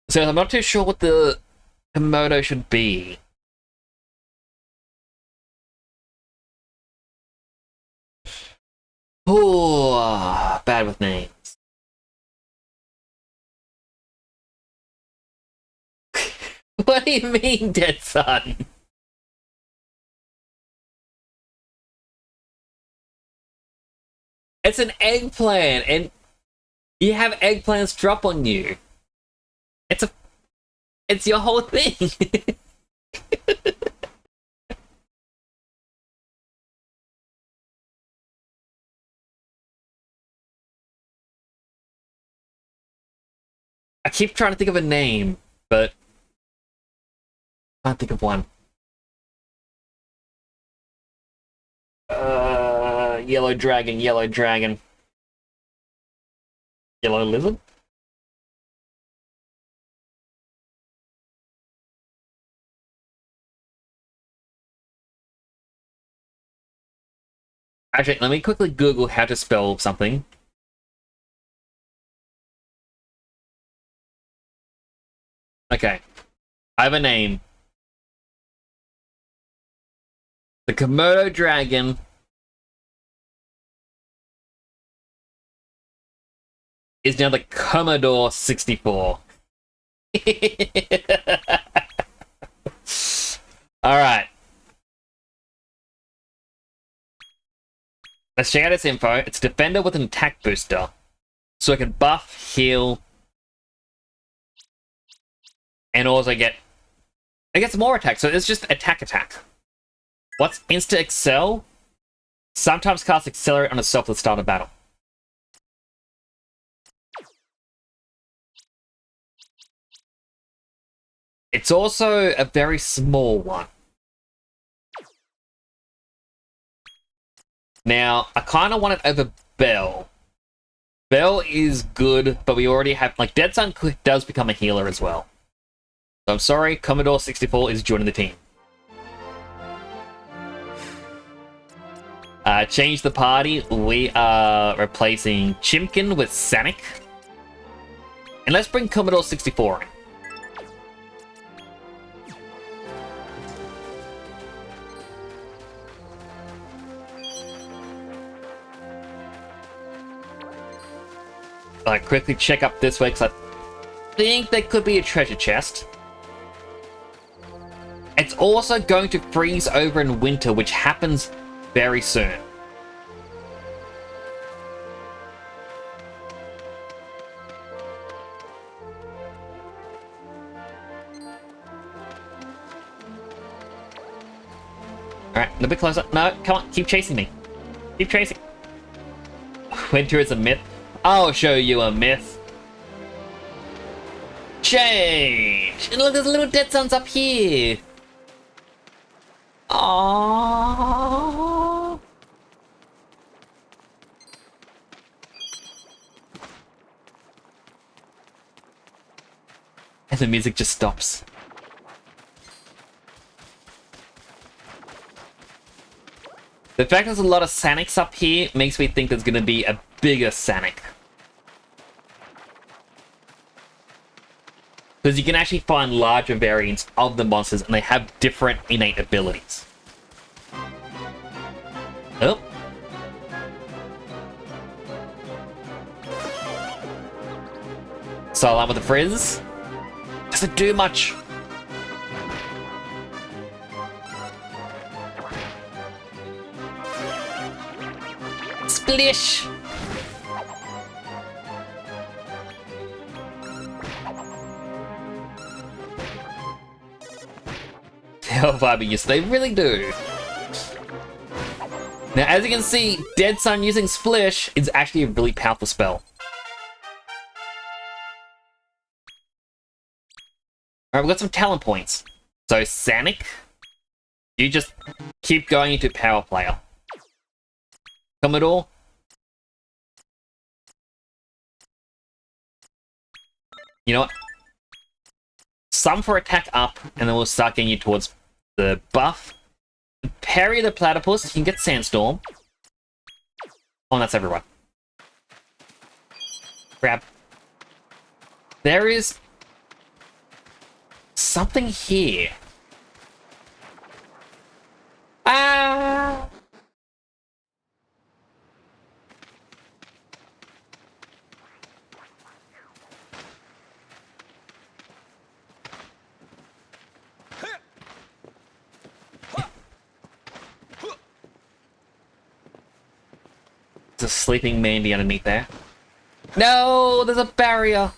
So I'm not too sure what the Komodo should be. Oh, bad with names. What do you mean, Dead Son? It's an eggplant, and you have eggplants drop on you. It's your whole thing. I keep trying to think of a name, but I can't think of one. Yellow dragon, yellow dragon. Yellow lizard? Actually, let me quickly Google how to spell something. Okay. I have a name. The Komodo Dragon is now the Commodore 64. Alright. Let's check out its info. It's a defender with an attack booster. So it can buff, heal, and also get... It gets more attack, so it's just attack. What's Insta Excel? Sometimes cast Accelerate on itself at the start of battle. It's also a very small one. Now, I kind of want it over Bell. Bell is good, but we already have... Like, Dead Sun does become a healer as well. So I'm sorry, Commodore 64 is joining the team. Change the party. We are replacing Chimkin with Sanic. And let's bring Commodore 64 in. Quickly check up this way, because I think there could be a treasure chest. It's also going to freeze over in winter, which happens very soon. Alright, a little bit closer. No, come on, keep chasing me. Keep chasing. Winter is a myth. I'll show you a myth. Change! And look, there's little dead suns up here. Aww. And the music just stops. The fact there's a lot of Sanics up here makes me think there's going to be a bigger Sanic. Because you can actually find larger variants of the monsters and they have different innate abilities. Oh. So along with the frizz. Doesn't do much. Splish! They're vibing, yes, they really do. Now, as you can see, Dead Sun using Splish is actually a really powerful spell. Alright, we've got some talent points. So, Sanic, you just keep going into Power Player. Commodore, you know what? Some for attack up, and then we'll start getting you towards the buff. Parry the Platypus, you can get Sandstorm. Oh, and that's everyone. Grab. There is something here. Ah! There's a sleeping Mandy underneath there. No, there's a barrier.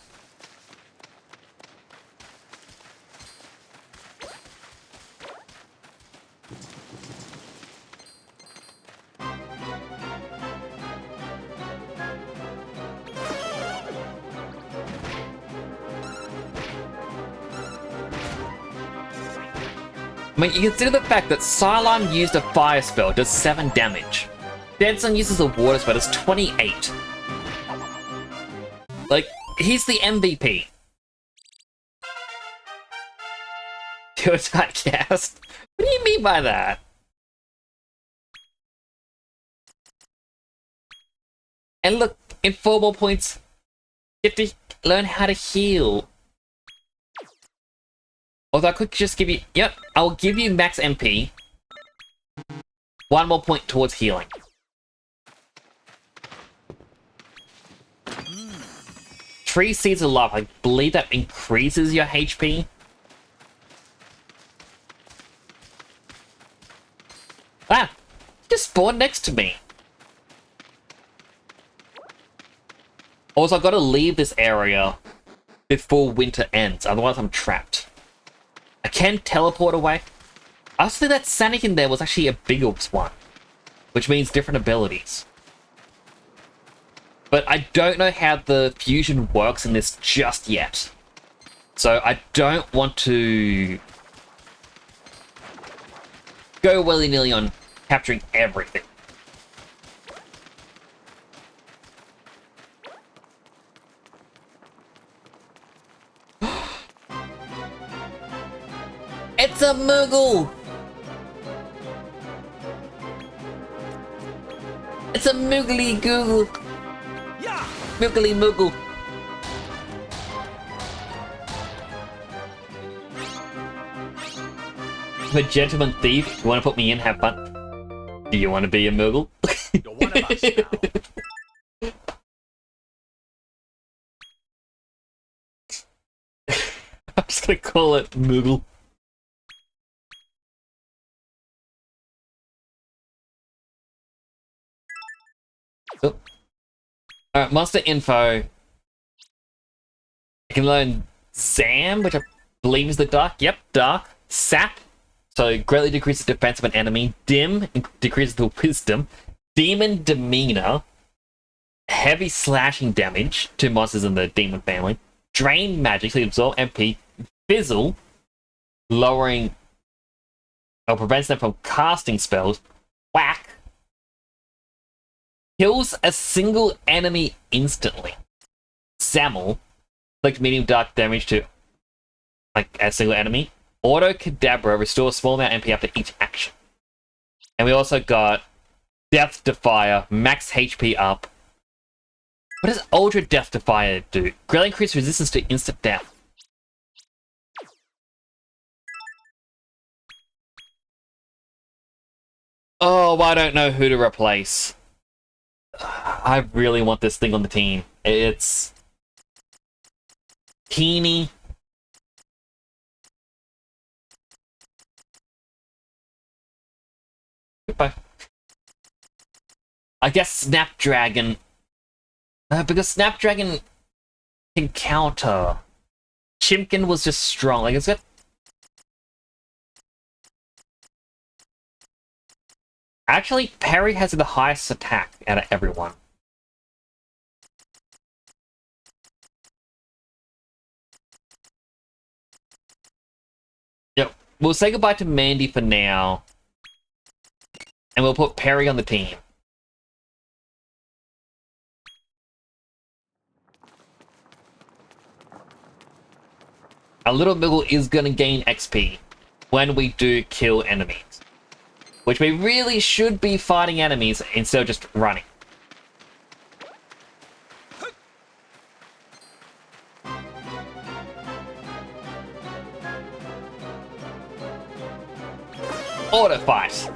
I mean, you consider the fact that Cylon used a fire spell, does 7 damage. Dead Sun uses a water spell, does 28. Like, he's the MVP. Two-attack cast? What do you mean by that? And look, in 4 more points, you have to learn how to heal. Although I could just give you... Yep, I'll give you max MP. 1 more point towards healing. Tree Seeds of Love. I believe that increases your HP. Ah! Just spawned next to me. Also, I've got to leave this area before winter ends, otherwise I'm trapped. I can teleport away. I also think that Sanic in there was actually a bigger one, which means different abilities. But I don't know how the fusion works in this just yet. So I don't want to go willy-nilly on capturing everything. It's a Moogle! It's a Moogly Google! Yeah. Moogly Moogle! I'm a gentleman thief. You want to put me in? Have fun. Do you want to be a Moogle? You're one of us now. I'm just gonna call it Moogle. Oh. Alright, monster info. You can learn Zam, which I believe is the Dark. Yep, Dark. Sap, so greatly decreases defense of an enemy. Dim, decreases the wisdom. Demon Demeanor, heavy slashing damage to monsters in the demon family. Drain magic, so you absorb MP. Fizzle, lowering or prevents them from casting spells. Whack, kills a single enemy instantly. Zammel, inflict medium dark damage to like a single enemy. Auto Kadabra, restores small amount of MP after each action. And we also got Death Defier, max HP up. What does Ultra Death Defier do? Greatly increase resistance to instant death. Oh, I don't know who to replace. I really want this thing on the team. It's Teeny. Goodbye. I guess Snapdragon. Because Snapdragon can counter. Chimkin was just strong. Like, it's got. Actually, Perry has the highest attack out of everyone. Yep. We'll say goodbye to Mandy for now. And we'll put Perry on the team. Our little Moogle is going to gain XP when we do kill enemies. Which we really should be fighting enemies instead of just running. Auto fight.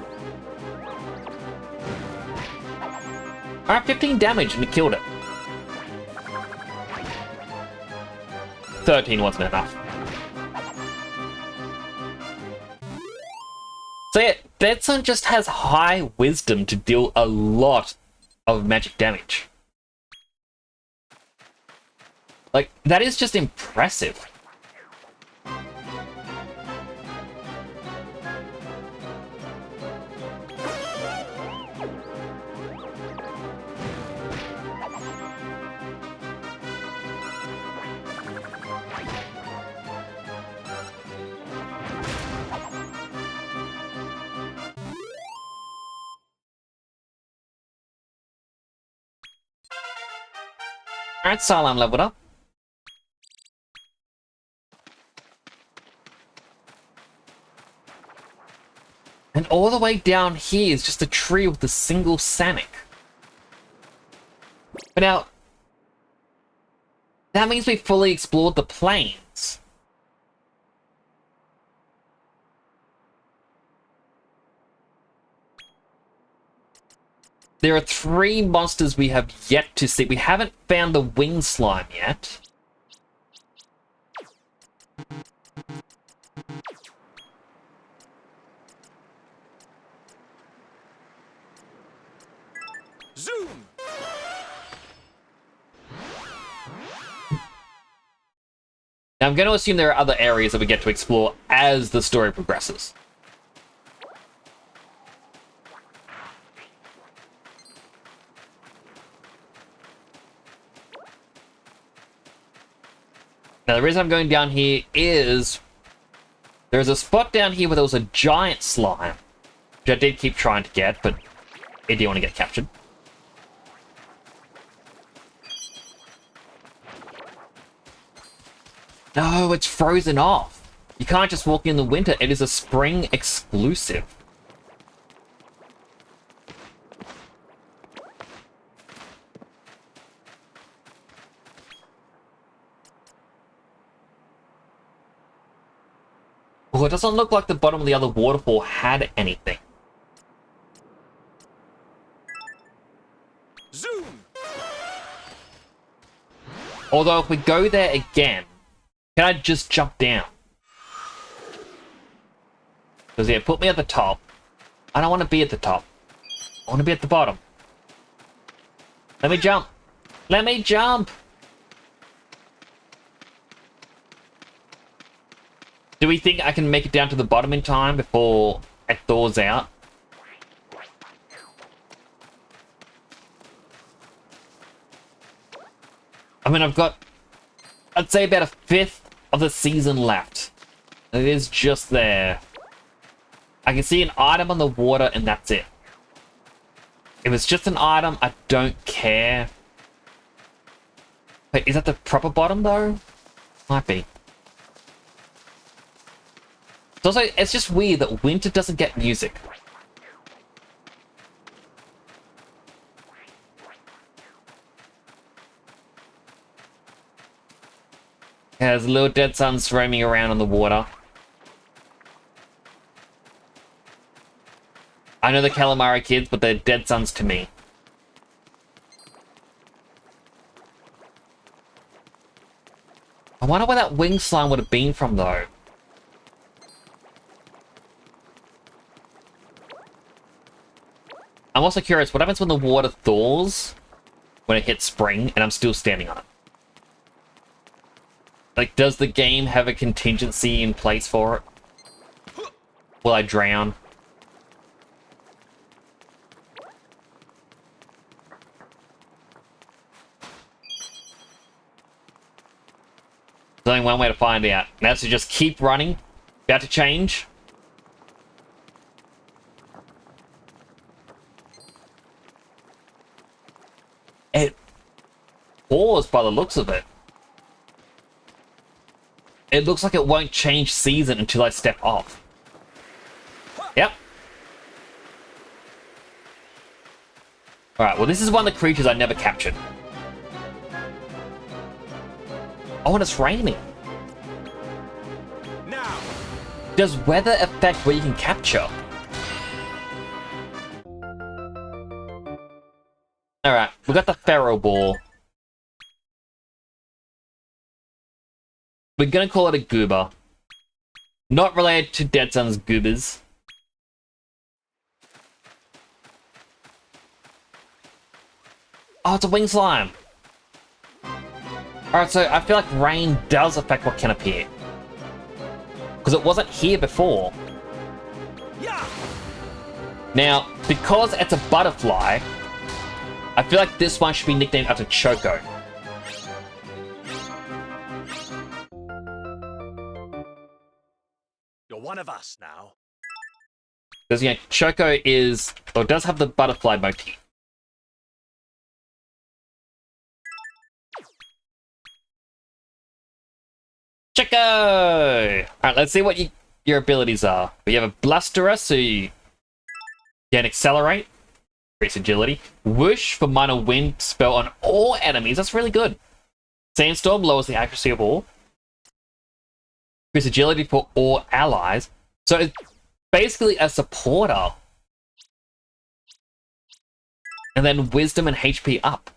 Alright, 15 damage and we killed it. 13 wasn't enough. So yeah, Bedson just has high wisdom to deal a lot of magic damage. Like, that is just impressive. Alright, Salam leveled up. And all the way down here is just a tree with a single Sanic. But now, that means we fully explored the plains. There are 3 monsters we have yet to see. We haven't found the wing slime yet. Zoom! Now, I'm going to assume there are other areas that we get to explore as the story progresses. Now, the reason I'm going down here is there's a spot down here where there was a giant slime, which I did keep trying to get, but it didn't want to get captured. No, it's frozen off. You can't just walk in the winter. It is a spring exclusive. Oh, it doesn't look like the bottom of the other waterfall had anything. Zoom! Although if we go there again, can I just jump down? Because yeah, put me at the top. I don't want to be at the top. I want to be at the bottom. Let me jump. Let me jump. Do we think I can make it down to the bottom in time before it thaws out? I mean, I've got, I'd say about 1/5 of the season left. It is just there. I can see an item on the water and that's it. If it's just an item, I don't care. Wait, is that the proper bottom though? Might be. It's also, it's just weird that winter doesn't get music. There's little dead suns roaming around on the water. I know the calamari kids, but they're dead suns to me. I wonder where that wing slime would have been from, though. I'm also curious, what happens when the water thaws? When it hits spring, and I'm still standing on it? Like, does the game have a contingency in place for it? Will I drown? There's only one way to find out. And that's to just keep running. About to change. It paused by the looks of it. It looks like it won't change season until I step off. Yep. Alright, well this is one of the creatures I never captured. Oh, and it's raining. Now. Does weather affect where you can capture? Alright, we got the Pharaoh Ball. We're gonna call it a goober. Not related to Dead Sun's goobers. Oh, it's a wing slime. Alright, so I feel like rain does affect what can appear. Because it wasn't here before. Yeah. Now, because it's a butterfly, I feel like this one should be nicknamed after Choco. You're one of us now. Because, you know, Choco is, or does have the butterfly motif. Choco! Alright, let's see what your abilities are. We have a Blusterer, so you can accelerate, increase agility. Whoosh for minor wind spell on all enemies. That's really good. Sandstorm lowers the accuracy of all. Increase agility for all allies. So it's basically a supporter. And then wisdom and HP up.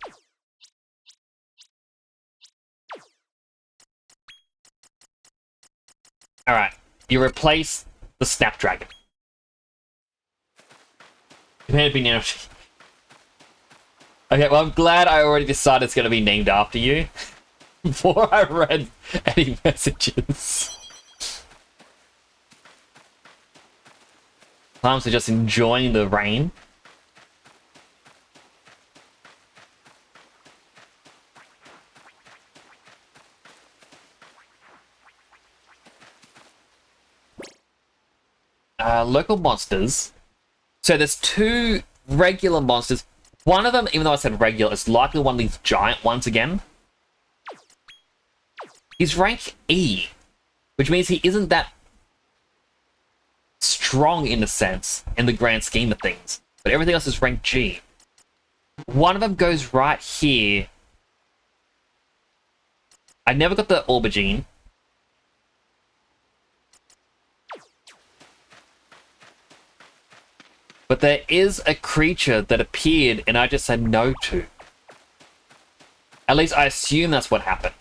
Alright, you replace the Snapdragon. Okay, well, I'm glad I already decided it's going to be named after you before I read any messages. Times are just enjoying the rain. Local monsters. So there's two regular monsters. One of them, even though I said regular, is likely one of these giant ones again. He's rank E, which means he isn't that strong in a sense, in the grand scheme of things. But everything else is rank G. One of them goes right here. I never got the aubergine. But there is a creature that appeared and I just said no to. At least I assume that's what happened.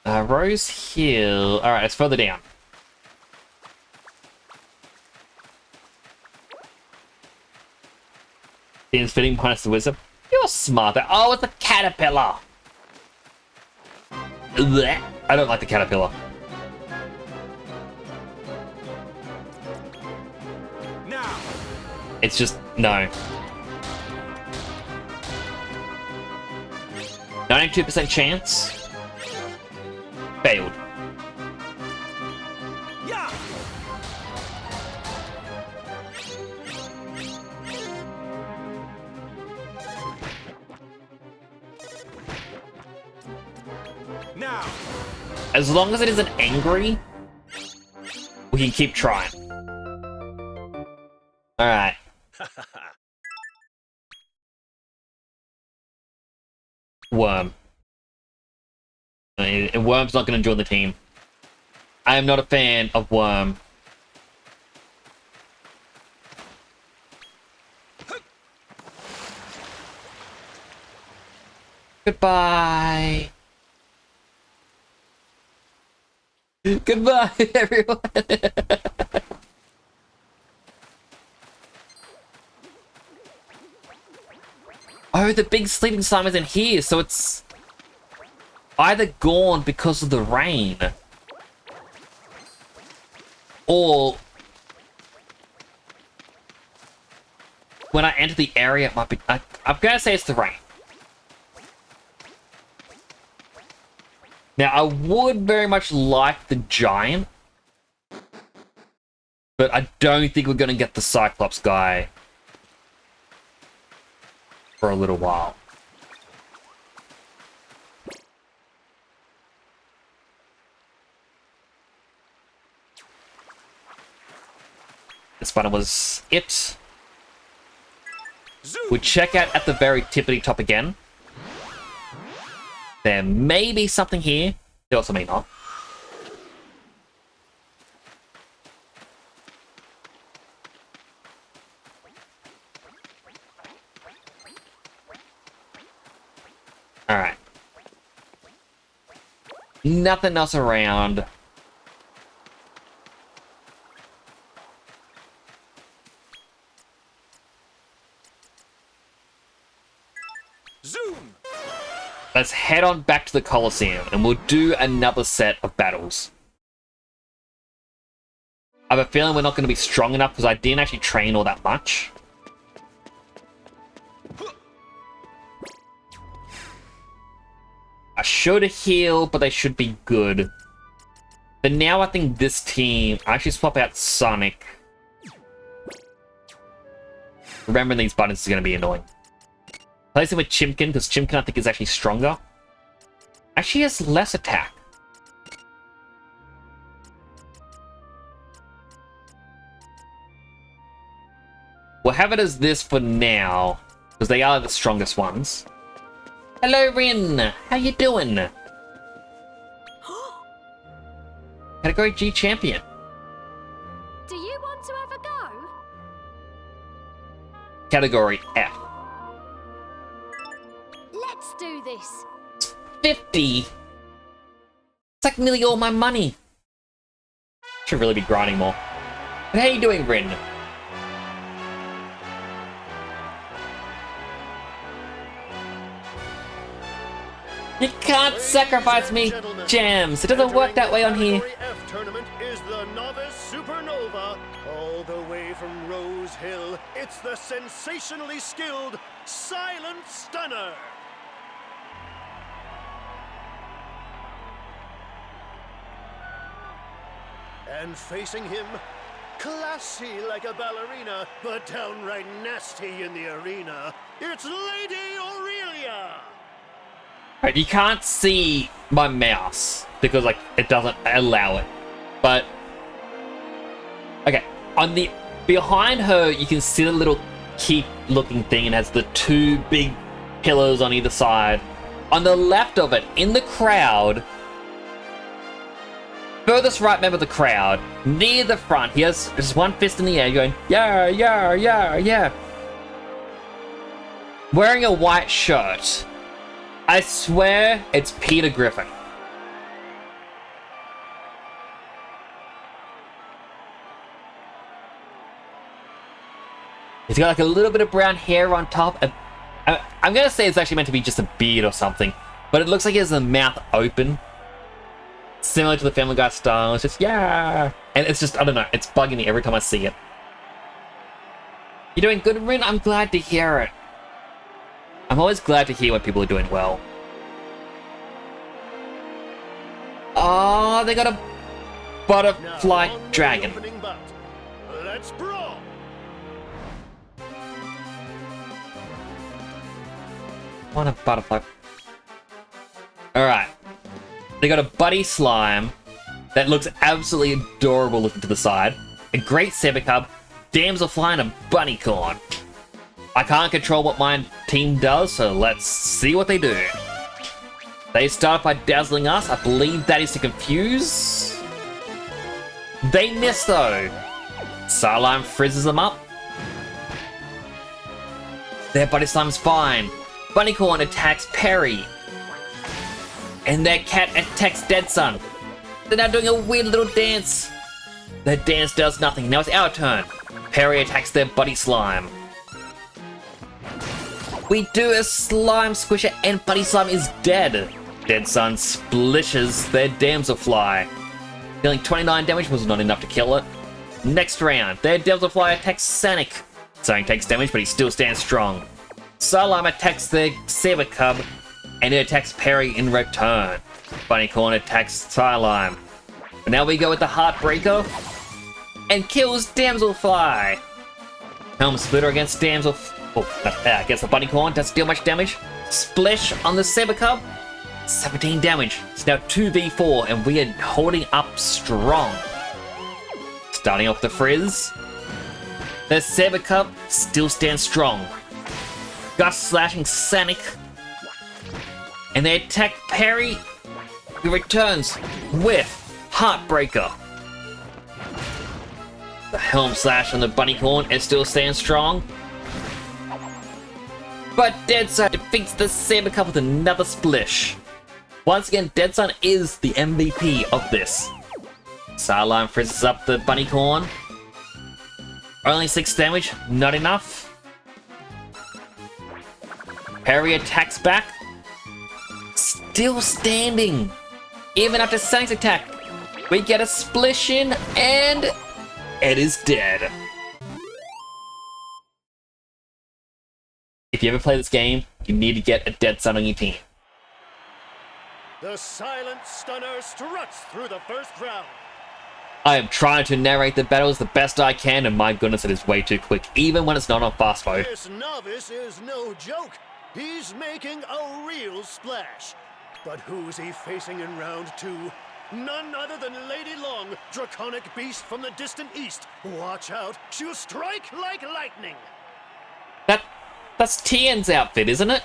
Rose Hill. Alright, it's further down. Seems fitting minus the wisdom. You're smarter. Oh, it's a caterpillar. Blech. I don't like the caterpillar. Now. It's just no. 92% chance. Failed. Yeah. Now. As long as it isn't angry, we can keep trying. Alright. Worm. Worm's not going to join the team. I am not a fan of Worm. Goodbye. Goodbye, everyone. Oh, the big sleeping slime is in here, so it's either gone because of the rain, or when I enter the area, it might be... I'm gonna say it's the rain. Now, I would very much like the giant, but I don't think we're gonna get the Cyclops guy for a little while. This button was it. We check out at the very tippity top again. There may be something here. There also may not. Alright. Nothing else around. Zoom. Let's head on back to the Colosseum and we'll do another set of battles. I have a feeling we're not going to be strong enough because I didn't actually train all that much. I should heal, but they should be good. But now I think this team... I actually swap out Sonic. Remembering these buttons is going to be annoying. Place him with Chimkin, because Chimkin I think is actually stronger. Actually has less attack. We'll have it as this for now, because they are the strongest ones. Hello, Rin! How you doing? Category G champion. Do you want to have a go? Category F. Let's do this. 50? It's like nearly all my money. Should really be grinding more. But how you doing, Rin? You can't sacrifice me, Jams. It doesn't work that way on here. F tournament is the Novice Supernova. All the way from Rose Hill, it's the sensationally skilled Silent Stunner. And facing him, classy like a ballerina, but downright nasty in the arena, it's Lady Aurelia. Right, you can't see my mouse because like it doesn't allow it. But okay, on the behind her you can see the little keep looking thing and has the two big pillars on either side. On the left of it, in the crowd, furthest right member of the crowd, near the front, he has just one fist in the air going, yeah, yeah, yeah, yeah. Wearing a white shirt. I swear it's Peter Griffin. He's got like a little bit of brown hair on top. I'm gonna say it's actually meant to be just a beard or something, but it looks like he has the mouth open. Similar to the Family Guy style. It's just, yeah. And it's just, I don't know, it's bugging me every time I see it. You're doing good, Rin? I'm glad to hear it. I'm always glad to hear when people are doing well. Oh, they got a butterfly dragon. Let's brawl. Want a butterfly. Alright. They got a buddy slime that looks absolutely adorable looking to the side. A great Sebekub, Damselfly, and a Bunnycorn. I can't control what my team does, so let's see what they do. They start by dazzling us. I believe that is to confuse. They miss though. Starlime frizzes them up. Their Buddy Slime's fine. Bunnycorn attacks Perry. And their cat attacks Dead Sun. They're now doing a weird little dance. Their dance does nothing. Now it's our turn. Perry attacks their Buddy Slime. We do a Slime Squisher and Buddy Slime is dead. Dead Sun splishes their Damselfly. Dealing 29 damage was not enough to kill it. Next round, their Damselfly attacks Sonic. Sonic takes damage, but he still stands strong. Starlime attacks their Sebekub, and it attacks Perry in return. Bunnycorn attacks Starlime. But now we go with the Heartbreaker, and kills Damselfly. Helm Splitter against against the Bunnycorn, doesn't deal much damage. Splish on the Sebekub, 17 damage. It's now 2v4, and we are holding up strong. Starting off the Frizz, the Sebekub still stands strong. Gust slashing Sonic, and they attack Perry, who returns with Heartbreaker. The Helm Slash on the Bunnycorn is still staying strong. But Dead Sun defeats the Sebekub with another splish. Once again, Dead Sun is the MVP of this. Starlime frizzes up the Bunnycorn. Only 6 damage, not enough. Perry attacks back. Still standing. Even after Sonic's attack. We get a splish in and it is dead. If you ever play this game, you need to get a Dead Sun on your team. The Silent Stunner struts through the first round. I am trying to narrate the battles the best I can, and my goodness, it is way too quick, even when it's not on fast mode. This novice is no joke. He's making a real splash. But who's he facing in round 2? None other than Lady Long, draconic beast from the distant east. Watch out, she'll strike like lightning. That's Tien's outfit, isn't it?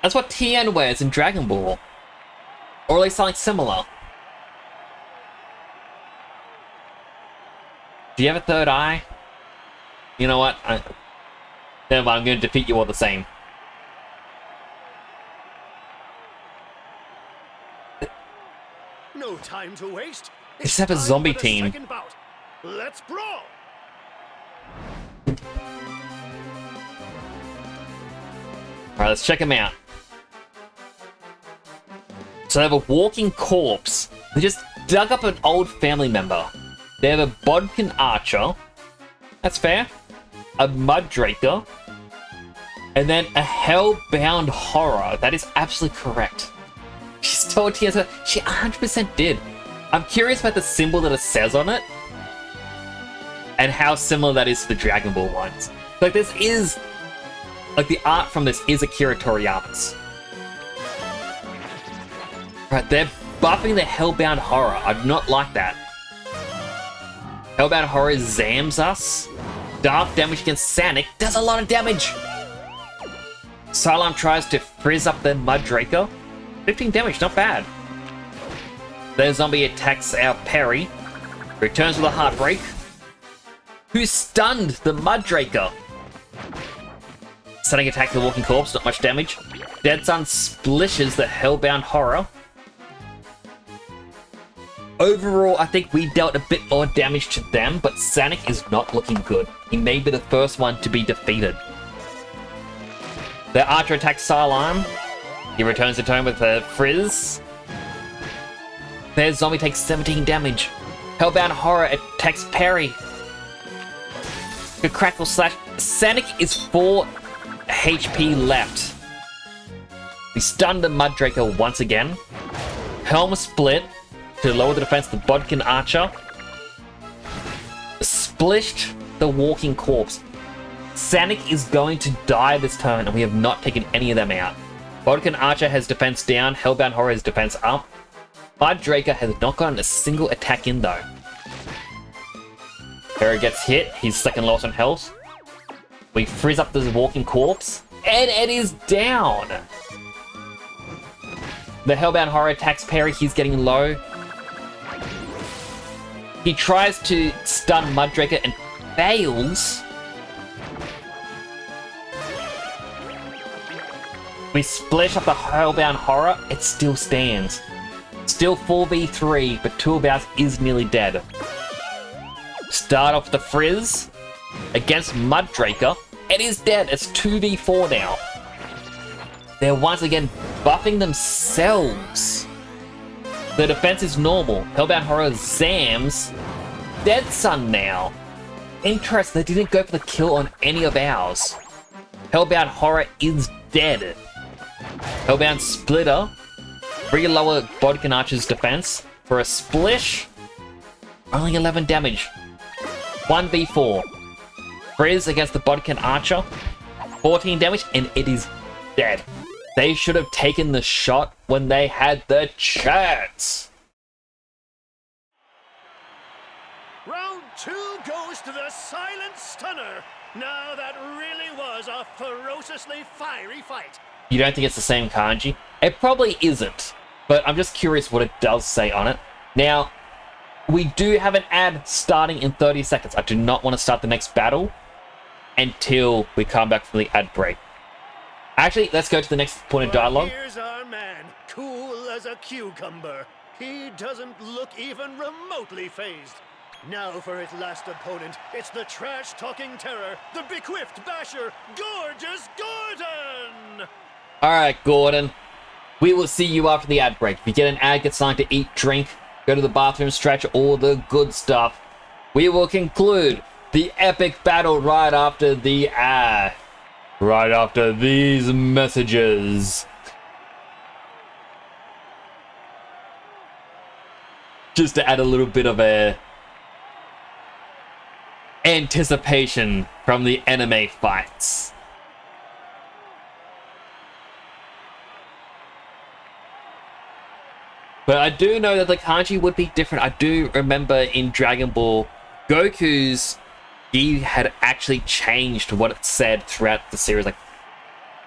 That's what Tien wears in Dragon Ball. Or at least something similar. Do you have a third eye? You know what? Never mind, I'm going to defeat you all the same. No time to waste. Let's have a Time zombie for the team. second bout. Let's brawl. Alright, let's check them out. So they have a walking corpse. They just dug up an old family member. They have a Bodkin Archer. That's fair. A Mudraker. And then a Hellbound Horror. That is absolutely correct. She's told Tiesa she 100% did. I'm curious about the symbol that it says on it. And how similar that is to the Dragon Ball ones. Like, this is... Like, the art from this is Akira Toriyama's. Right, they're buffing the Hellbound Horror. I do not like that. Hellbound Horror zams us. Dark damage against Sanic does a lot of damage. Salam tries to frizz up the Mudraker. 15 damage, not bad. Their zombie attacks our Perry. Returns with a Heartbreak. Who stunned the Mudraker? Sonic attacks the Walking Corpse, not much damage. Dead Sun splishes the Hellbound Horror. Overall, I think we dealt a bit more damage to them, but Sonic is not looking good. He may be the first one to be defeated. The Archer attacks Salam. He returns to turn with a Frizz. Their zombie takes 17 damage. Hellbound Horror attacks Perry. The Crackle Slash. Sonic is 4 HP left. We stunned the Mudraker once again. Helm Split to lower the defense of the Bodkin Archer. Splished the Walking Corpse. Sonic is going to die this turn, and we have not taken any of them out. Bodkin Archer has defense down, Hellbound Horror has defense up. Mudraker has not gotten a single attack in though. Perry gets hit, he's second lowest on health. We frizz up the Walking Corpse, and it is down! The Hellbound Horror attacks Perry, he's getting low. He tries to stun Mudraker and fails. We splash up the Hellbound Horror, it still stands. Still 4v3, but Toolbouse is nearly dead. Start off the Frizz against Mudraker. It is dead, it's 2v4 now. They're once again buffing themselves. The defense is normal. Hellbound Horror zams. Dead Sun now. Interesting, they didn't go for the kill on any of ours. Hellbound Horror is dead. Hellbound Splitter. Re-lower Bodkin Archer's defense for a splish. Only 11 damage. 1v4. Frizz against the Bodkin Archer. 14 damage, and it is dead. They should have taken the shot when they had the chance. Round 2 goes to the Silent Stunner. Now that really was a ferociously fiery fight. You don't think it's the same kanji? It probably isn't, but I'm just curious what it does say on it. Now, we do have an ad starting in 30 seconds. I do not want to start the next battle until we come back from the ad break. Actually, let's go to the next point of dialogue. Here's our man, cool as a cucumber. He doesn't look even remotely phased. Now for his last opponent, it's the trash-talking terror, the bequiffed basher, Gorgeous Gordon! Alright, Gordon. We will see you after the ad break. If you get an ad, get something to eat, drink, go to the bathroom, stretch, all the good stuff. We will conclude the epic battle right after the ad. Right after these messages. Just to add a little bit of a anticipation from the anime fights. But I do know that the kanji would be different. I do remember in Dragon Ball, Goku's gi had actually changed what it said throughout the series, like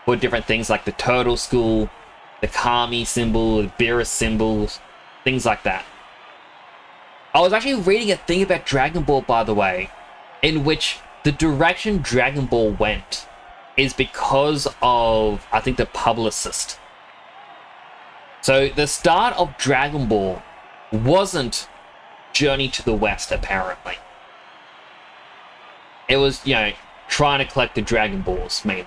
for different things like the turtle school, the Kami symbol, the Beerus symbols, things like that. I was actually reading a thing about Dragon Ball, by the way, in which the direction Dragon Ball went is because of, I think, the publicist. So the start of Dragon Ball wasn't Journey to the West, apparently. It was, you know, trying to collect the Dragon Balls, mainly.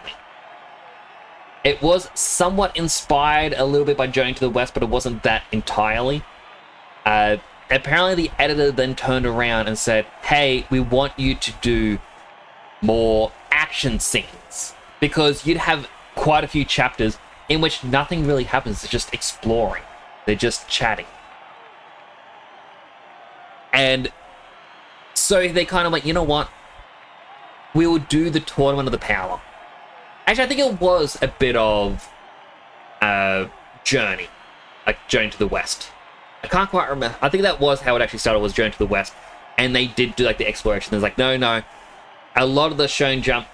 It was somewhat inspired a little bit by Journey to the West, but it wasn't that entirely. Apparently the editor then turned around and said, hey, we want you to do more action scenes. Because you'd have quite a few chapters in which nothing really happens. They're just exploring. They're just chatting. And so they kind of went, you know what? We will do the Tournament of the Power. Actually, I think it was a bit of Journey. Like Journey to the West. I can't quite remember. I think that was how it actually started, was Journey to the West. And they did do like the exploration. There's like, no. A lot of the Shonen Jump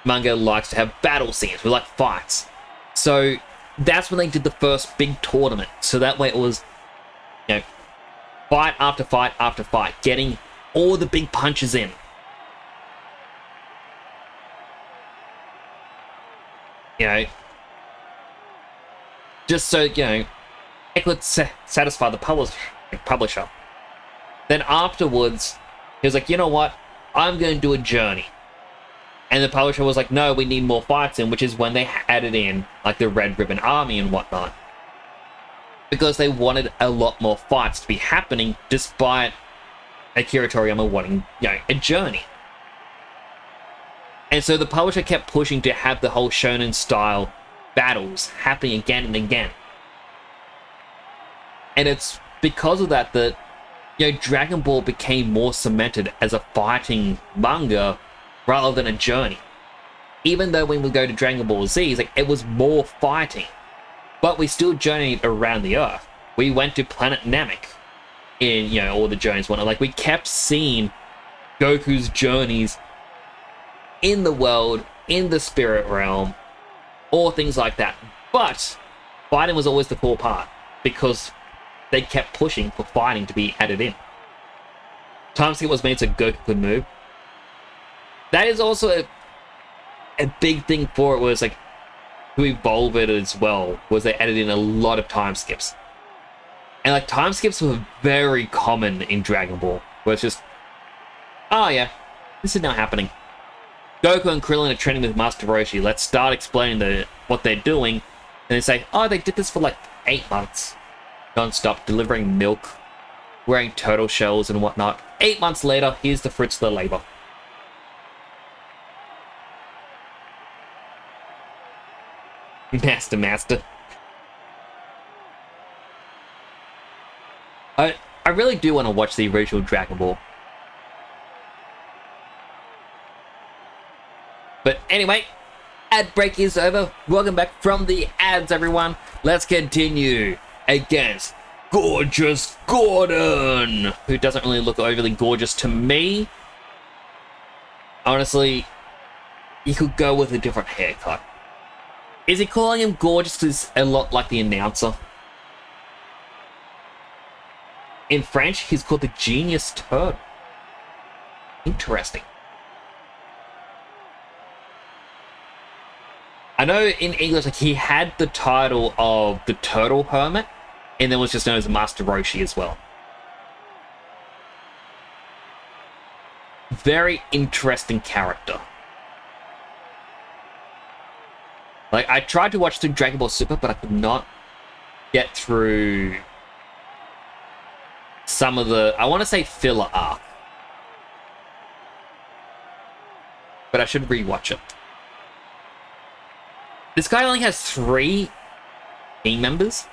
manga likes to have battle scenes with like fights. So that's when they did the first big tournament. So that way it was, you know, fight after fight after fight, getting all the big punches in. You know, just so, you know, it could satisfy the publisher. Then afterwards, he was like, you know what? I'm going to do a journey. And the publisher was like, no, we need more fights in, which is when they added in, like, the Red Ribbon Army and whatnot. Because they wanted a lot more fights to be happening, despite Akira Toriyama wanting, you know, a journey. And so the publisher kept pushing to have the whole shonen-style battles happening again and again. And it's because of that that, you know, Dragon Ball became more cemented as a fighting manga rather than a journey. Even though when we go to Dragon Ball Z, it's like, it was more fighting. But we still journeyed around the Earth. We went to Planet Namek in, you know, all the journeys went. Like, we kept seeing Goku's journeys in the world, in the spirit realm, or things like that. But fighting was always the core part, because they kept pushing for fighting to be added in. Time skip was made so Goku could move. That is also a big thing for it, was like, to evolve it as well, was they added in a lot of time skips. And like, time skips were very common in Dragon Ball, where it's just, oh yeah, this is now happening. Goku and Krillin are training with Master Roshi. Let's start explaining what they're doing. And they say, oh, they did this for like 8 months. Non-stop, delivering milk, wearing turtle shells and whatnot. 8 months later, here's the fruits of their labor. Master. I really do want to watch the original Dragon Ball. But anyway, ad break is over. Welcome back from the ads, everyone. Let's continue against Gorgeous Gordon, who doesn't really look overly gorgeous to me. Honestly, he could go with a different haircut. Is he calling him gorgeous because a lot like the announcer? In French, he's called the Genius Turtle. Interesting. I know in English, like, he had the title of the Turtle Hermit, and then was just known as Master Roshi as well. Very interesting character. Like, I tried to watch through Dragon Ball Super, but I could not get through some of the, I want to say, filler arc. But I should rewatch it. This guy only has 3 team members.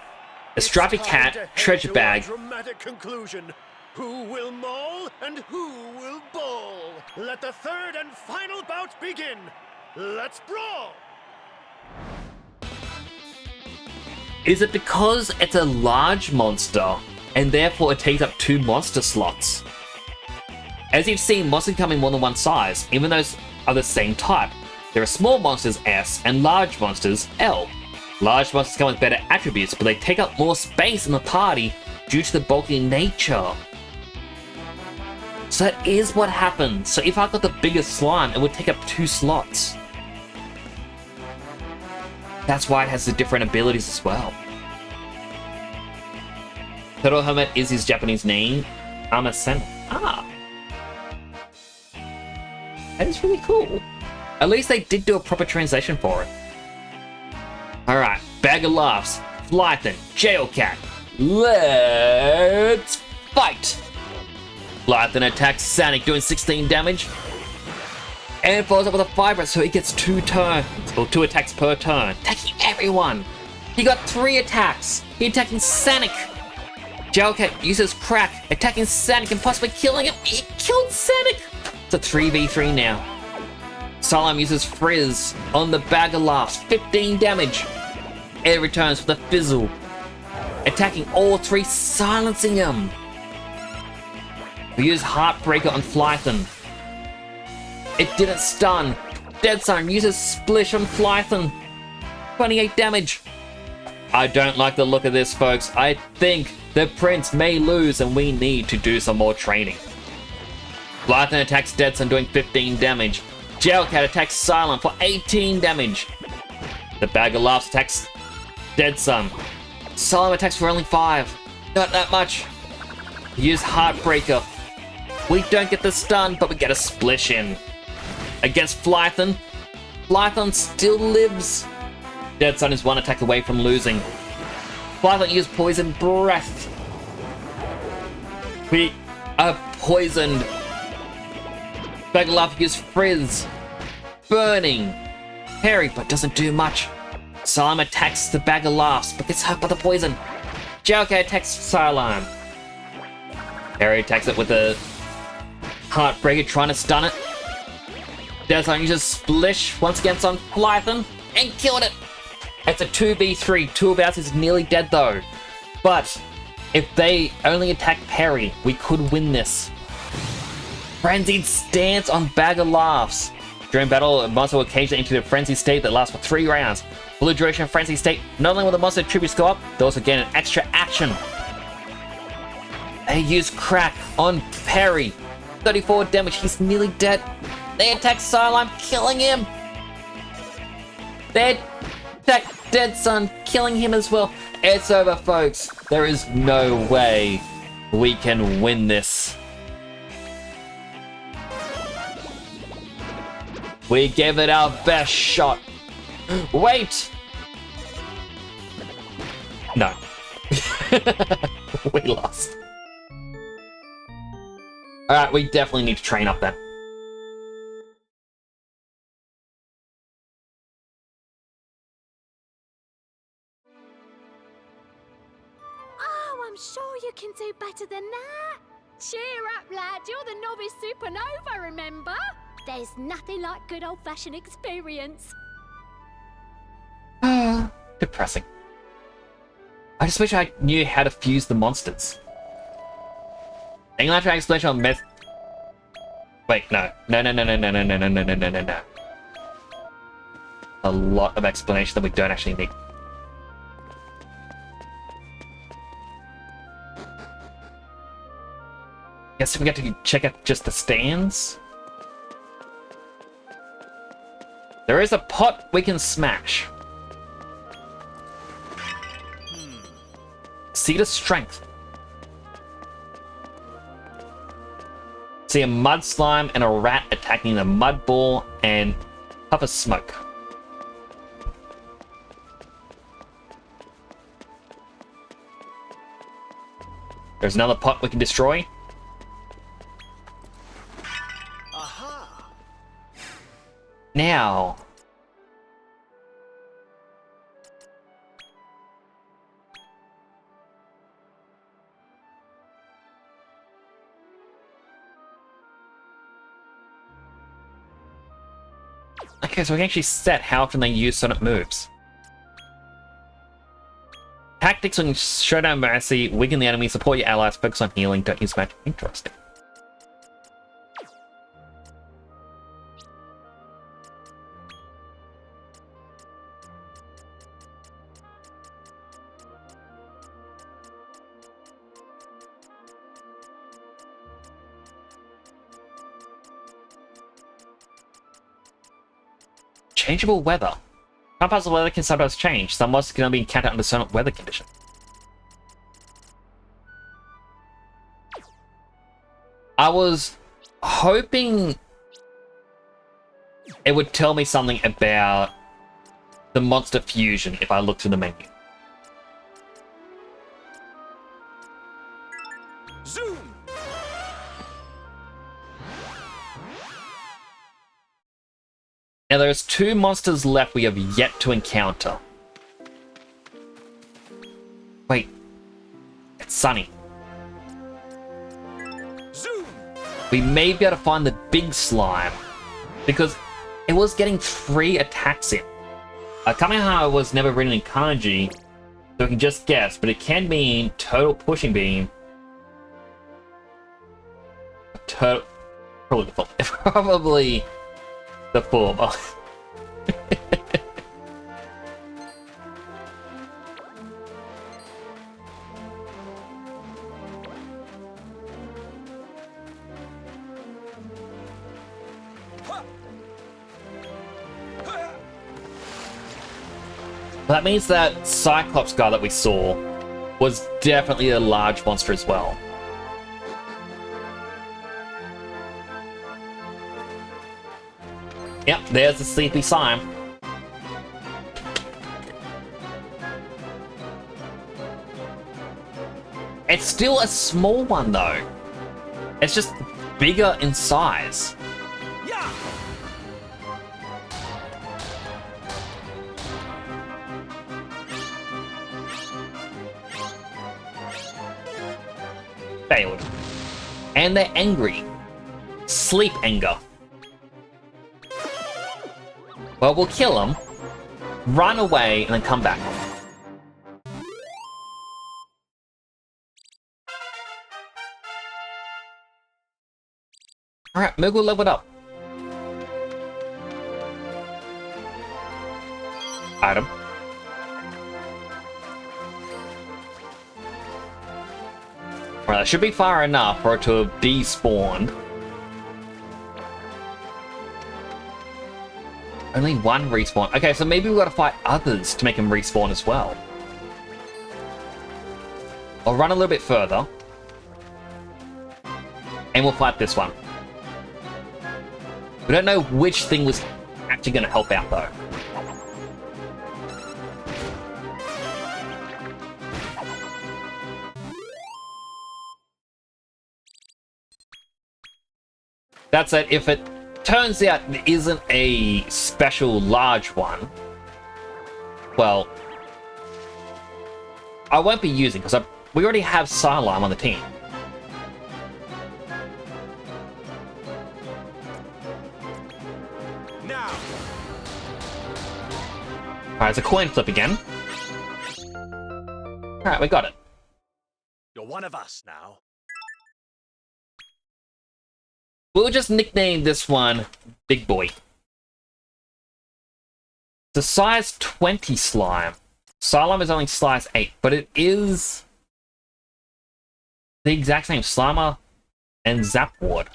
A stripy cat, treasure bag. Dramatic conclusion. Who will maul and who will ball? Let the third and final bout begin. Let's brawl. Is it because it's a large monster and therefore it takes up 2 monster slots? As you've seen, monsters come in more than one size, even though those are the same type. There are small monsters S and large monsters L. Large monsters come with better attributes, but they take up more space in the party due to the bulky nature. So that is what happens. So if I got the biggest slime, it would take up 2 slots. That's why it has the different abilities as well. Turtle Hermit is his Japanese name. Amasen. Ah. That is really cool. At least they did do a proper translation for it. Alright, Bag of Laughs, Flyton, Jailcat. Let's fight! Flyton attacks Sonic, doing 16 damage. And follows up with a Fiber, so he gets 2 turns, or 2 attacks per turn. Attacking everyone! He got 3 attacks! He attacking Sonic! Jailcat uses Crack, attacking Sonic and possibly killing him. He killed Sonic! It's a 3v3 now. Salam uses Frizz on the Bag of Laughs, 15 damage. It returns with a Fizzle, attacking all 3, silencing him. We use Heartbreaker on Flyton. It didn't stun. Dead Sun uses Splish on Flyton, 28 damage. I don't like the look of this, folks. I think the Prince may lose and we need to do some more training. Flyton attacks Dead Sun, doing 15 damage. Jailcat attacks Silent for 18 damage. The Bag of Laughs attacks Dead Sun. Silent attacks for only 5. Not that much. Use Heartbreaker. We don't get the stun, but we get a Splish in. Against Flyton. Flyton still lives. Dead Sun is 1 attack away from losing. Flyton used Poison Breath. We are poisoned. Bag of Laughs used Frizz. Burning. Parry, but doesn't do much. Salam attacks the Bag of Laughs, but gets hurt by the poison. Jailcat attacks Cylon. Parry attacks it with a Heartbreaker, trying to stun it. Deadline uses Splish once again on Flyton and killed it. It's a 2v3. 2 of ours is nearly dead though. But if they only attack Parry, we could win this. Frenzied Stance on Bag of Laughs. During battle, a monster will occasionally enter a frenzied state that lasts for 3 rounds. For the duration of frenzied state, not only will the monster attributes go up, they also gain an extra action. They use Crack on Parry. 34 damage, he's nearly dead. They attack Cylon, killing him. They attack Dead Sun, killing him as well. It's over, folks. There is no way we can win this. We gave it our best shot. Wait! No. We lost. Alright, we definitely need to train up then. Oh, I'm sure you can do better than that. Cheer up, lad. You're the novice supernova, remember? There's nothing like good old-fashioned experience. Depressing. I just wish I knew how to fuse the monsters. English explanation on myth. Wait, no. No. A lot of explanation that we don't actually need. Guess we get to check out just the stands. There is a pot we can smash. Seed of Strength. See a mud slime and a rat attacking the mud ball and puff of smoke. There's another pot we can destroy. Aha! Now. Okay, so we can actually set how often they use certain moves. Tactics on Showdown Mercy, weaken the enemy, support your allies, focus on healing, don't use magic. Interesting. Changeable weather. Some parts of the weather can sometimes change. Some monsters can only be encountered under certain weather conditions. I was hoping it would tell me something about the monster fusion if I looked in the menu. Zoom! Now there's 2 monsters left we have yet to encounter. Wait. It's Sunny. Zoom! We may be able to find the big slime, because it was getting 3 attacks in. Kamehameha was never written in kanji, so we can just guess, but it can mean total pushing beam. Probably the form. Probably the form. That means that Cyclops guy that we saw was definitely a large monster as well. Yep, there's the sleepy slime. It's still a small one though. It's just bigger in size. Yeah. Failed. And they're angry. Sleep anger. Well, we'll kill them, run away, and then come back. Alright, Moogle leveled up. Item. Alright, that should be far enough for it to have despawned. Only 1 respawn. Okay, so maybe we've got to fight others to make them respawn as well. I'll run a little bit further. And we'll fight this one. We don't know which thing was actually going to help out, though. That said, if it turns out there isn't a special large one, well, I won't be using, because we already have Psylime on the team. Now. Alright, it's a coin flip again. Alright, we got it. You're one of us now. We'll just nickname this one Big Boy. It's a size 20 slime. Psylime is only size 8, but it is the exact same Slimer and Zap Ward.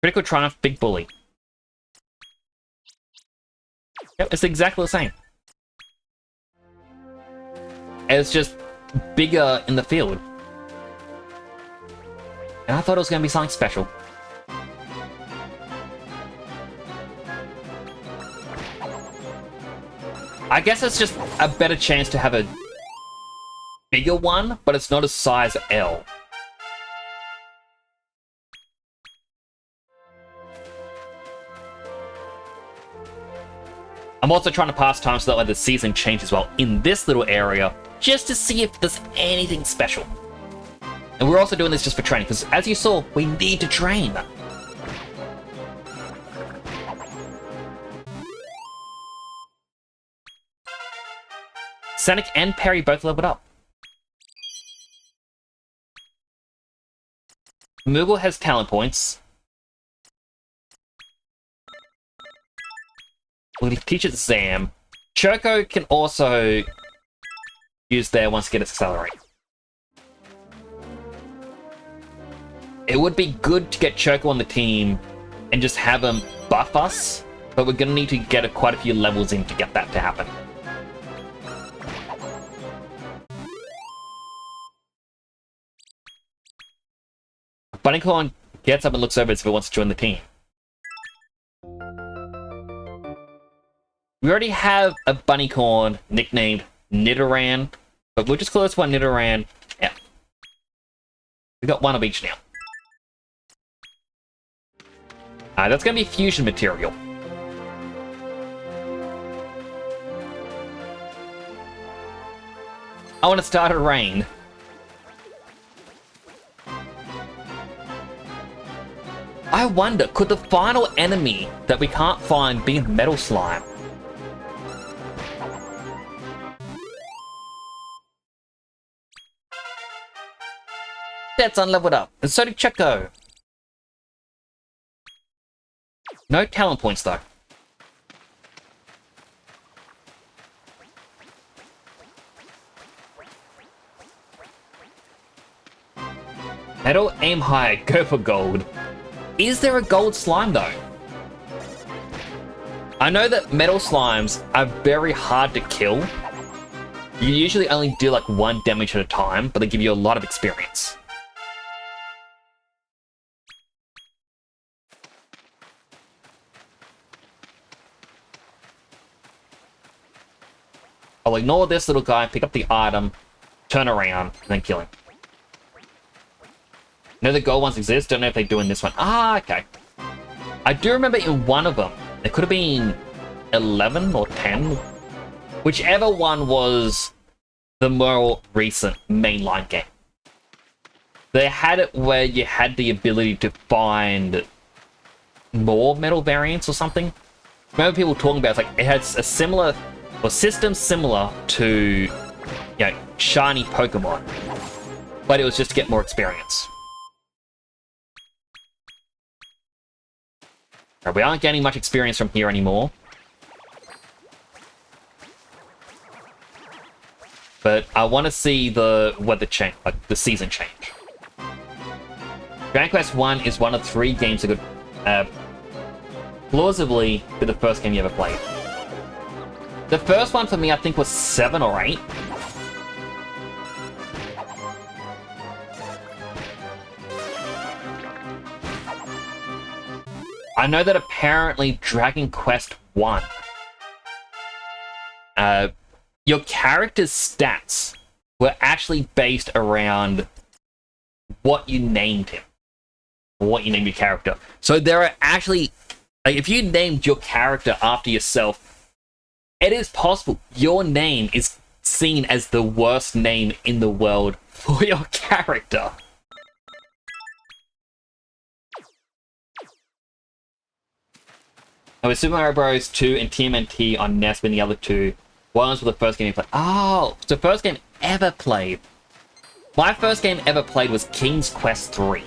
Critical Triumph, Big Bully. Yep, it's exactly the same. It's just bigger in the field. And I thought it was going to be something special. I guess it's just a better chance to have a bigger one, but it's not a size L. I'm also trying to pass time so that way the season changes well in this little area, just to see if there's anything special. And we're also doing this just for training, because as you saw, we need to train. Sonic and Perry both leveled up. Moogle has talent points. We'll teach it Zam. Choco can also use there once it gets accelerate. It would be good to get Choco on the team and just have him buff us, but we're gonna need to get quite a few levels in to get that to happen. Bunnycorn gets up and looks over as if it wants to join the team. We already have a Bunnycorn nicknamed Nidoran, but we'll just call this one Nidoran. Yeah. We got one of each now. That's going to be fusion material. I want to start a rain. I wonder, could the final enemy that we can't find be Metal Slime? That's unleveled up, and so did Checo. No talent points though. Metal, aim high, go for gold. Is there a gold slime though? I know that metal slimes are very hard to kill. You usually only do like 1 damage at a time, but they give you a lot of experience. I'll ignore this little guy, pick up the item, turn around, and then kill him. No, the gold ones exist. Don't know if they do in this one. Ah, okay. I do remember in one of them, it could have been 11 or 10. Whichever one was the more recent mainline game. They had it where you had the ability to find more metal variants or something. I remember people talking about it, like it has a similar, or system similar to, you know, shiny Pokemon. But it was just to get more experience. Right, we aren't getting much experience from here anymore. But I want to see the weather change, like the season change. Dragon Quest 1 is one of 3 games that could plausibly be the first game you ever played. The first one for me, I think, was 7 or 8. I know that apparently Dragon Quest 1, your character's stats were actually based around what you named him, or what you named your character. So there are actually, like, if you named your character after yourself, it is possible your name is seen as the worst name in the world for your character. Now, with Super Mario Bros. 2 and TMNT on NES being the other two, one was the first game you played. Oh, it's the first game ever played. My first game ever played was King's Quest 3.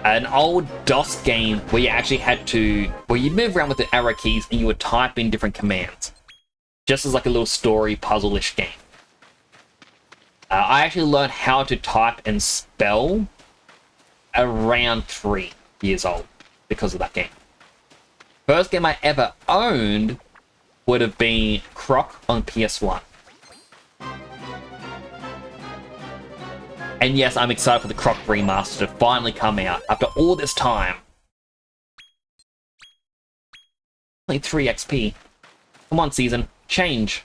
An old DOS game where you actually had to, where you move around with the arrow keys and you would type in different commands. Just as like a little story puzzle-ish game. I actually learned how to type and spell around 3 years old because of that game. First game I ever owned would have been Croc on PS1. And yes, I'm excited for the Croc remaster to finally come out after all this time. Only 3 XP. Come on, season. Change.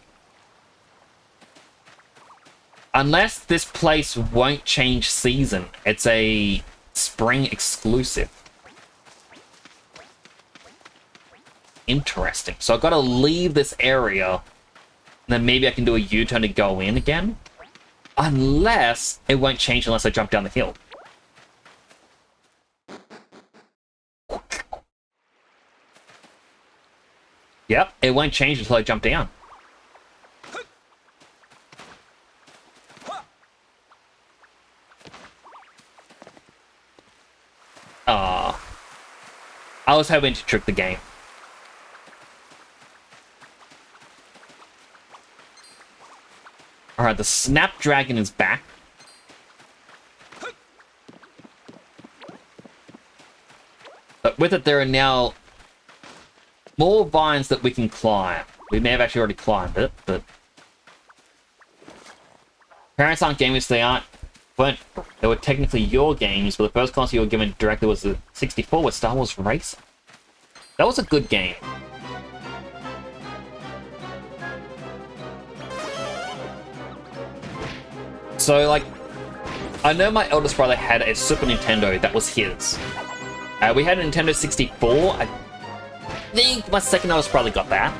Unless this place won't change season. It's a spring exclusive. Interesting. So I've got to leave this area, and then maybe I can do a U-turn to go in again. Unless it won't change unless I jump down the hill. Yep, it won't change until I jump down. Ah, I was hoping to trick the game. Alright, the Snapdragon is back. With it, there are now more vines that we can climb. We may have actually already climbed it, but... Parents aren't gamers, they were technically your games, but the first console you were given directly was the 64 with Star Wars Racer. That was a good game. So, like, I know my eldest brother had a Super Nintendo that was his. We had a Nintendo 64. I think my second eldest brother got that.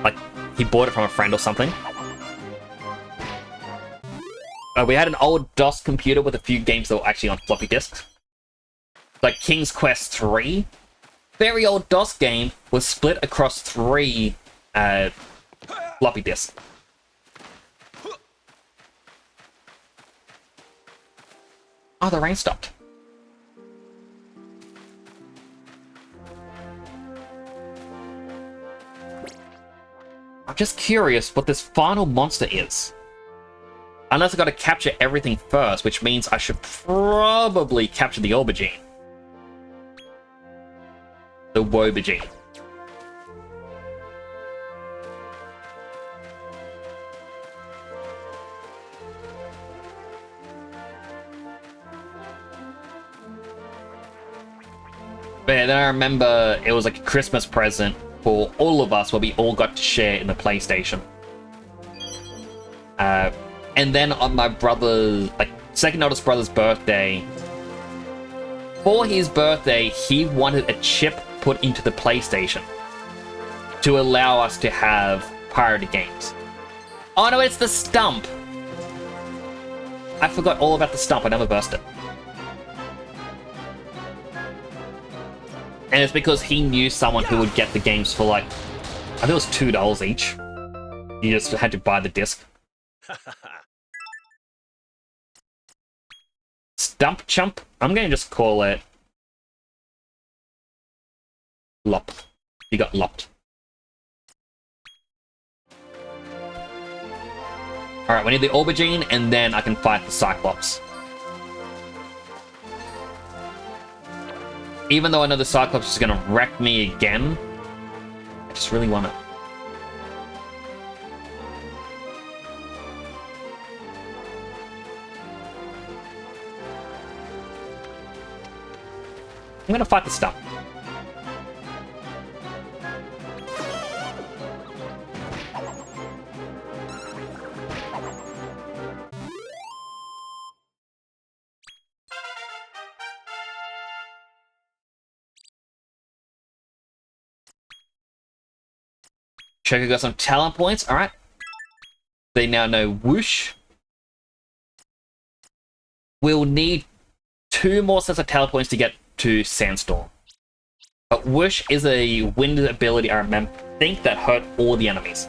Like, he bought it from a friend or something. We had an old DOS computer with a few games that were actually on floppy disks. Like King's Quest 3. Very old DOS game was split across 3 floppy disks. Oh, the rain stopped. I'm just curious what this final monster is. Unless I gotta capture everything first, which means I should probably capture the aubergine. The wobergine. But then I remember it was like a Christmas present for all of us where we all got to share in the PlayStation. And then on my brother's, like, second oldest brother's birthday, for his birthday, he wanted a chip put into the PlayStation to allow us to have pirated games. Oh no, it's the stump! I forgot all about the stump, I never burst it. And it's because he knew someone who would get the games for like, I think it was $2 each. You just had to buy the disc. Stump Chump? I'm gonna just call it... Lop. You got lopped. Alright, we need the aubergine, and then I can fight the Cyclops. Even though I know the Cyclops is gonna wreck me again, I just really want it. I'm gonna fight the stump. Choco got some talent points, alright. They now know Whoosh. We'll need 2 more sets of talent points to get to Sandstorm. But Whoosh is a wind ability I think that hurt all the enemies.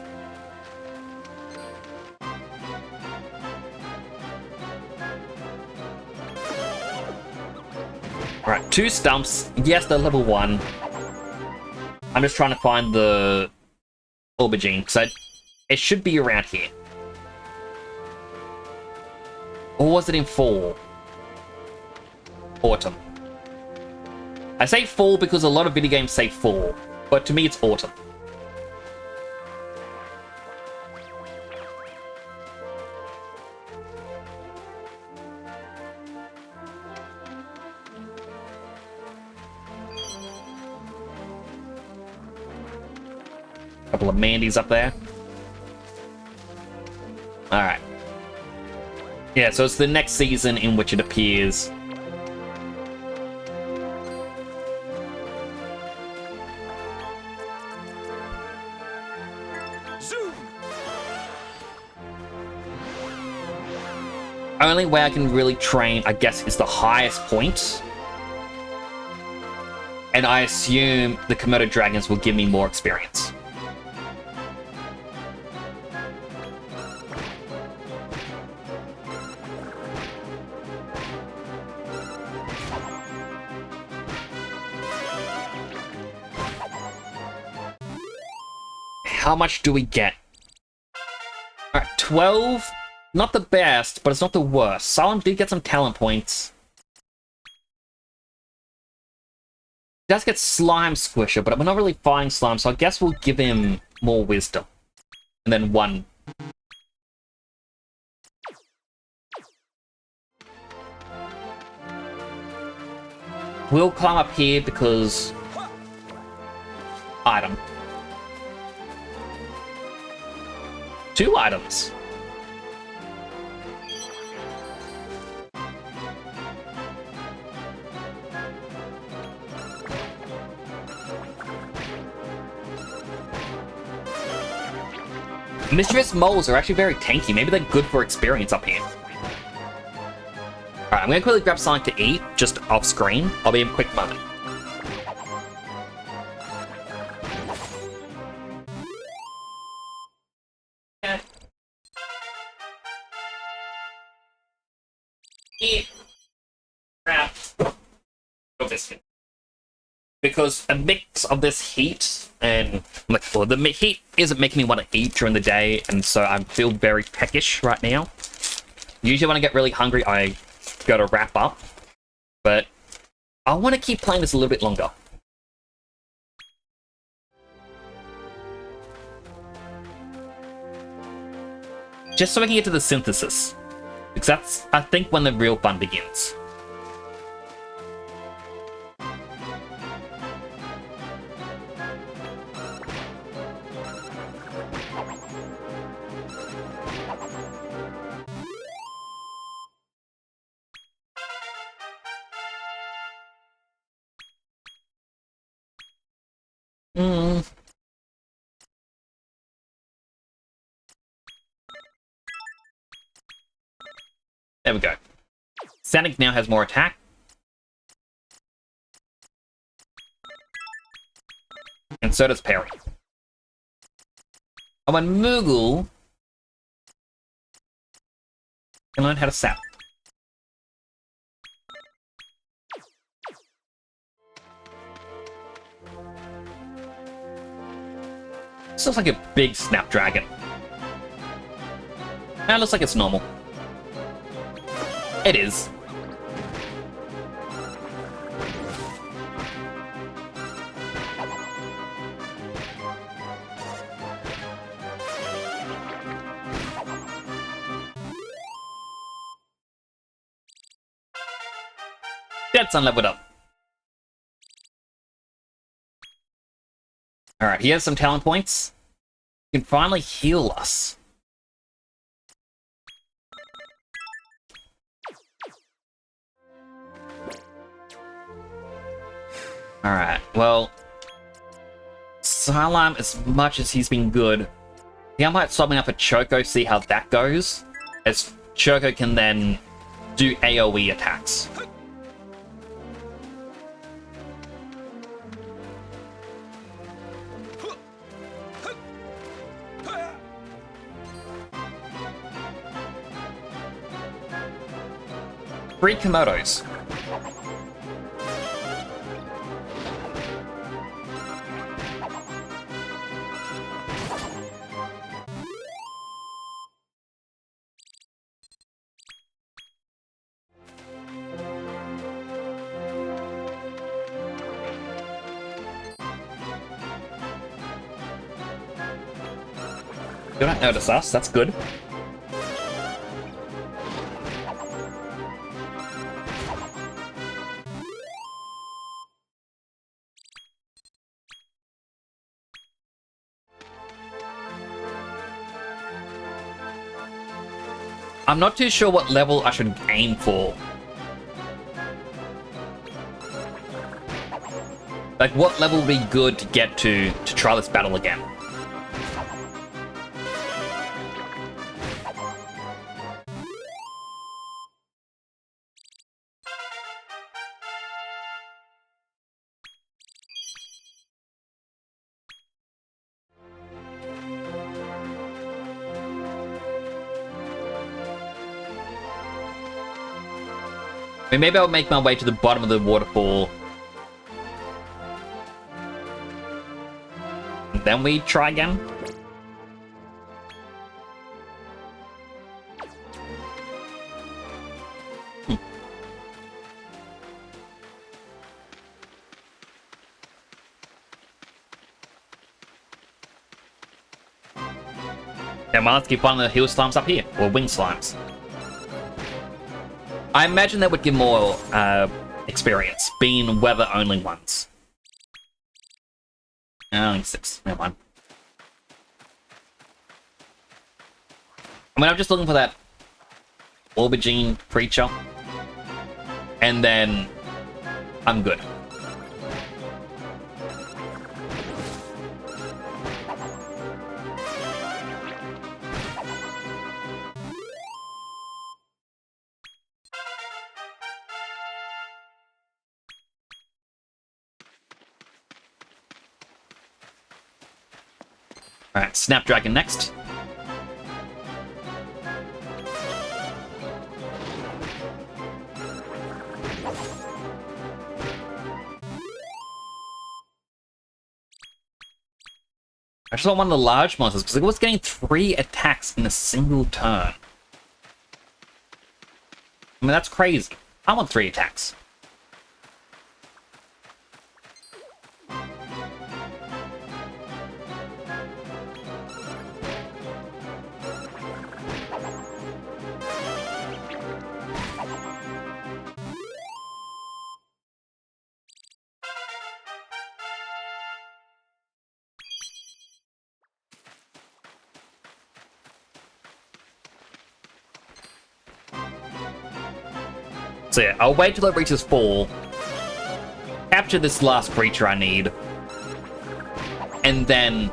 Alright, 2 stumps. Yes, they're level 1. I'm just trying to find the aubergine, because it should be around here. Or was it in fall? Autumn. I say fall because a lot of video games say fall, but to me it's autumn. Couple of Mandys up there. Alright. Yeah, so it's the next season in which it appears. Zoom! Only way I can really train, I guess, is the highest point. And I assume the Komodo dragons will give me more experience. How much do we get? Alright, 12. Not the best, but it's not the worst. Solemn did get some talent points. does get Slime Squisher, but we're not really fighting Slime, so I guess we'll give him more wisdom. And then 1. We'll climb up here because... Item. 2 items. Mischievous moles are actually very tanky. Maybe they're good for experience up here. Alright, I'm gonna quickly grab something to eat, just off screen. I'll be in a quick moment. Yeah. Eat. Grab. No biscuit. Because a mix of this heat and well, the heat isn't making me want to eat during the day, and so I feel very peckish right now. Usually when I get really hungry, I go to wrap up, but I want to keep playing this a little bit longer. Just so I can get to the synthesis, because that's, I think, when the real fun begins. There we go. Sonic now has more attack. And so does Perry. Oh, and Moogle can learn how to sap. This looks like a big Snapdragon. That looks like it's normal. It is. Jetson leveled up. Alright, he has some talent points. He can finally heal us. Alright, well... Salam, as much as he's been good, I think I might swap him up for Choco, see how that goes. As Choco can then do AoE attacks. Three Komodos. Do not notice us, that's good. I'm not too sure what level I should aim for. Like, what level would be good to get to try this battle again? I mean, maybe I'll make my way to the bottom of the waterfall. And then we try again. And let's keep finding the hill slimes up here, or wing slimes. I imagine that would give more experience, being weather-only ones. Only 6, never mind. I mean, I'm just looking for that aubergine creature, and then I'm good. Alright, Snapdragon next. I just want one of the large monsters, because it was getting 3 attacks in a single turn. I mean, that's crazy. I want 3 attacks. So yeah, I'll wait till it reaches 4, capture this last creature I need, and then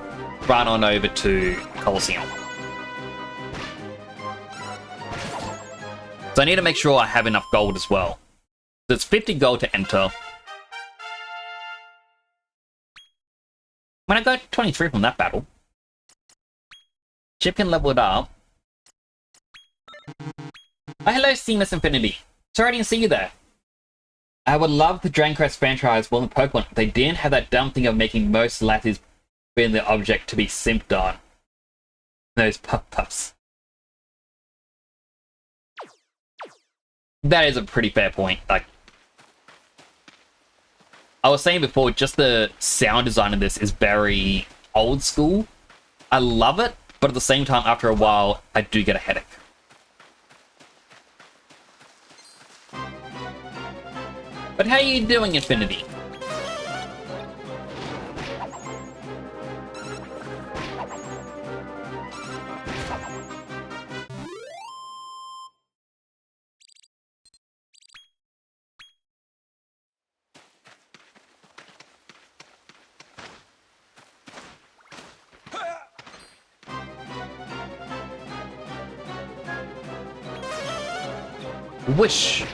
run on over to Colosseum. So I need to make sure I have enough gold as well. So it's 50 gold to enter. When I got 23 from that battle, Chip can level it up. Oh, hello, Seamus Infinity. Sorry I didn't see you there. I would love the Dragon Quest franchise more than Pokemon if they didn't have that dumb thing of making most lasses being the object to be simped on. Those puff-puffs. That is a pretty fair point. Like, I was saying before, just the sound design of this is very old school. I love it, but at the same time, after a while, I do get a headache. But how are you doing, Infinity? Wish.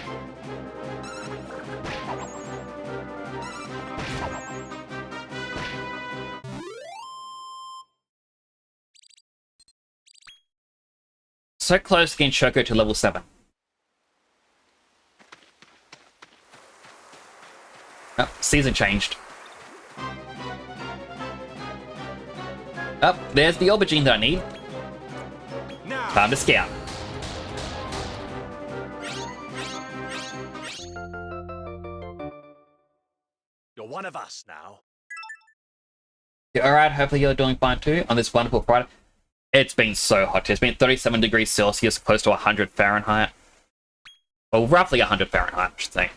So close against Shoko to level 7. Oh, season changed. Oh, there's the aubergine that I need. Time to scout. You're one of us now. Alright, hopefully you're doing fine too on this wonderful Friday. It's been so hot. It's been 37 degrees Celsius, close to 100 Fahrenheit. Well, roughly 100 Fahrenheit, I should say.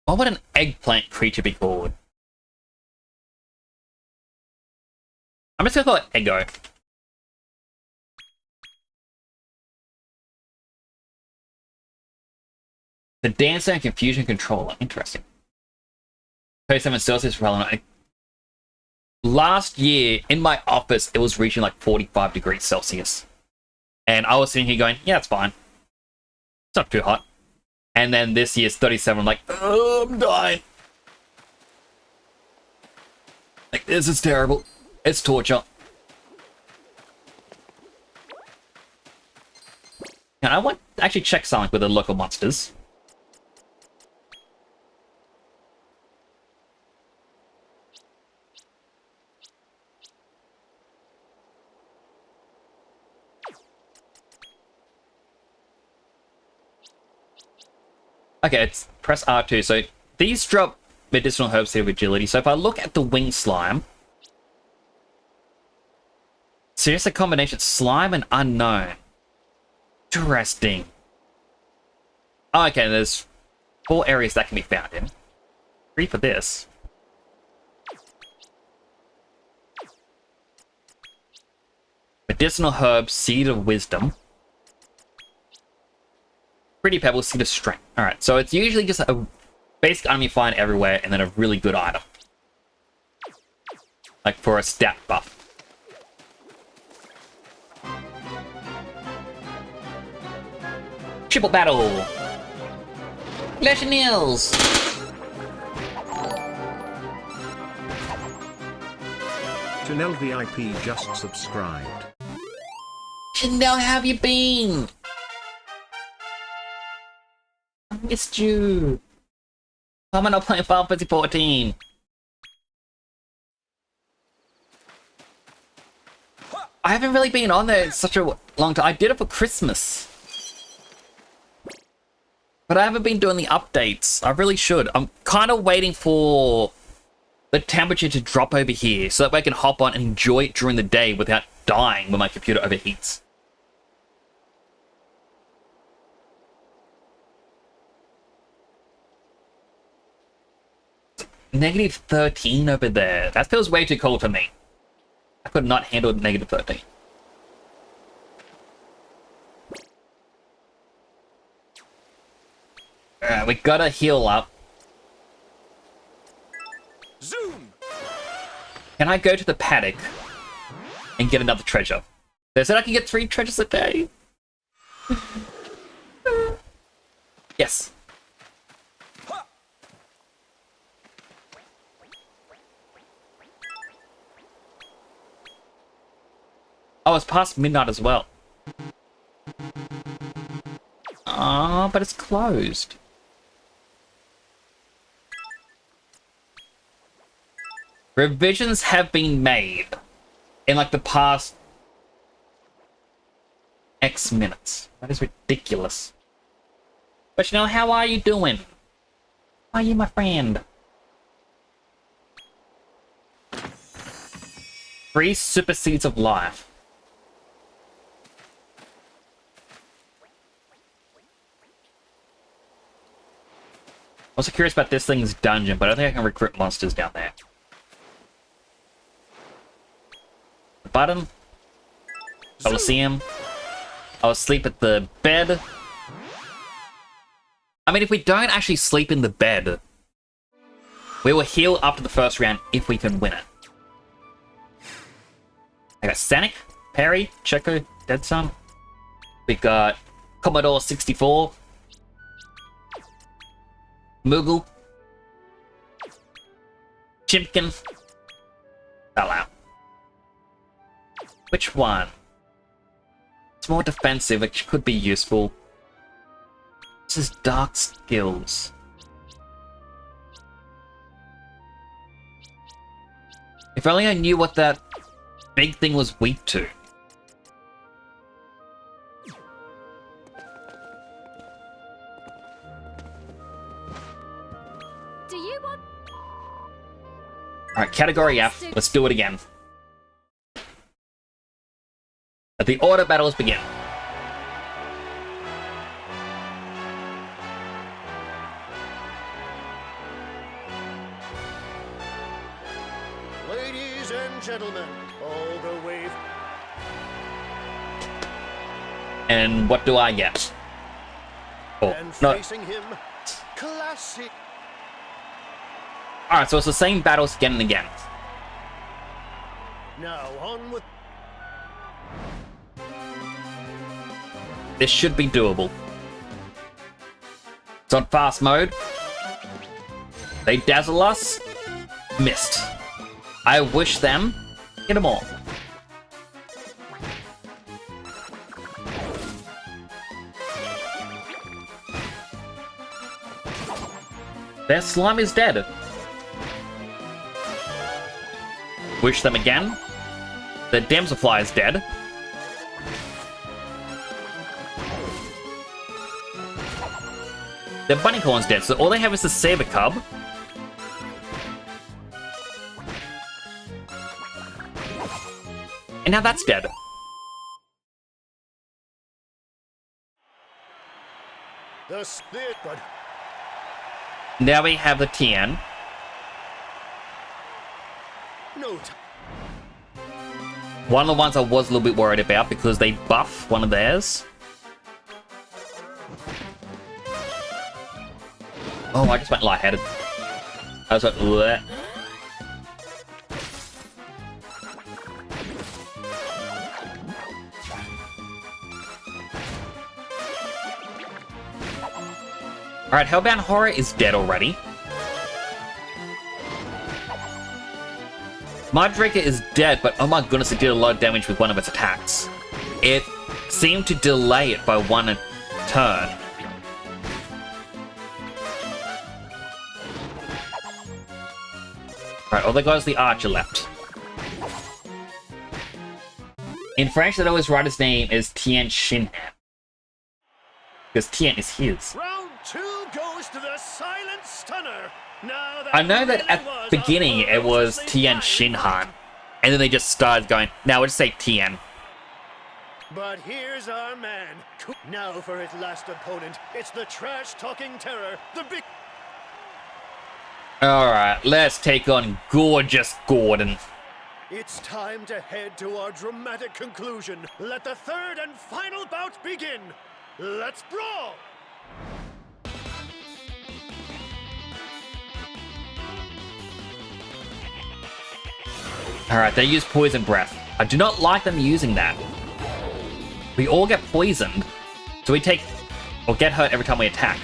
What would an eggplant creature be called? I'm just gonna call it Eggo. The Dancer and Confusion Controller. Interesting. 37 Celsius for Helen. Last year, in my office, it was reaching like 45 degrees Celsius. And I was sitting here going, yeah, it's fine. It's not too hot. And then this year's 37, I'm like, oh, I'm dying. Like, this is terrible. It's torture. And I want to actually check something with the local monsters. Okay, it's press R2. So these drop medicinal herbs here with agility. So if I look at the wing slime, so just a combination slime and unknown. Interesting. Oh, okay, there's 4 areas that can be found in. 3 for this. Medicinal herb, seed of wisdom. Pretty pebble, seed of strength. Alright, so it's usually just a basic item you find everywhere and then a really good item. Like for a stat buff. Triple battle! Clash of Nails! Chanel VIP just subscribed. Chanel, how have you been? I missed you. Why am I not playing Final Fantasy 14? I haven't really been on there in such a long time. I did it for Christmas. But I haven't been doing the updates. I really should. I'm kind of waiting for the temperature to drop over here so that way I can hop on and enjoy it during the day without dying when my computer overheats. Negative 13 over there. That feels way too cold for me. I could not handle negative 13. Alright, we gotta heal up. Zoom! Can I go to the paddock and get another treasure? They said I can get 3 treasures a day. Yes. Oh, it's past midnight as well. Ah, but it's closed. Revisions have been made in like the past X minutes. That is ridiculous. But you know, how are you doing? How are you, my friend? 3 super seeds of life. I'm also curious about this thing's dungeon, but I don't think I can recruit monsters down there. The button. I will see him. I will sleep at the bed. I mean, if we don't actually sleep in the bed, we will heal after the first round if we can win it. I got Sanic, Perry, Checo, Dead Sun. We got Commodore 64. Moogle. Chimpkin. Fell out. Which one? It's more defensive, which could be useful. This is Dark Skills. If only I knew what that big thing was weak to. Do you want... Alright, category F. Let's do it again. Let the order battles begin. Ladies and gentlemen, all the way. And what do I get? Oh, And no. facing him, classic. Alright, so it's the same battles again and again. Now on with. This should be doable. It's on fast mode. They dazzle us. Missed. I wish them. Hit them all. Their slime is dead. Wish them again. The Damselfly is dead. The Bunnycorn's dead, so all they have is the Saber Cub. And now that's dead. The split, but Now we have the Tien. note. One of the ones I was a little bit worried about because they buff one of theirs. Oh, I just went lightheaded. I just went, bleh. Alright, Hellbound Horror is dead already. Mudbreaker is dead, but oh my goodness, it did a lot of damage with one of its attacks. It seemed to delay it by one turn. Right, all they got is the Archer left. In French, they always write his name as Tien Shinhan. Because Tien is his. Round 2 goes to the Silent Stunner. Now I know that at the beginning it was Tien Shinhan, and then they just started going, now we'll just say Tien. But here's our man. Now for his last opponent. It's the trash-talking terror, the big... Alright, let's take on Gorgeous Gordon. It's time to head to our dramatic conclusion. Let the third and final bout begin. Let's brawl! Alright, they use Poison Breath. I do not like them using that. We all get poisoned, so we take or get hurt every time we attack.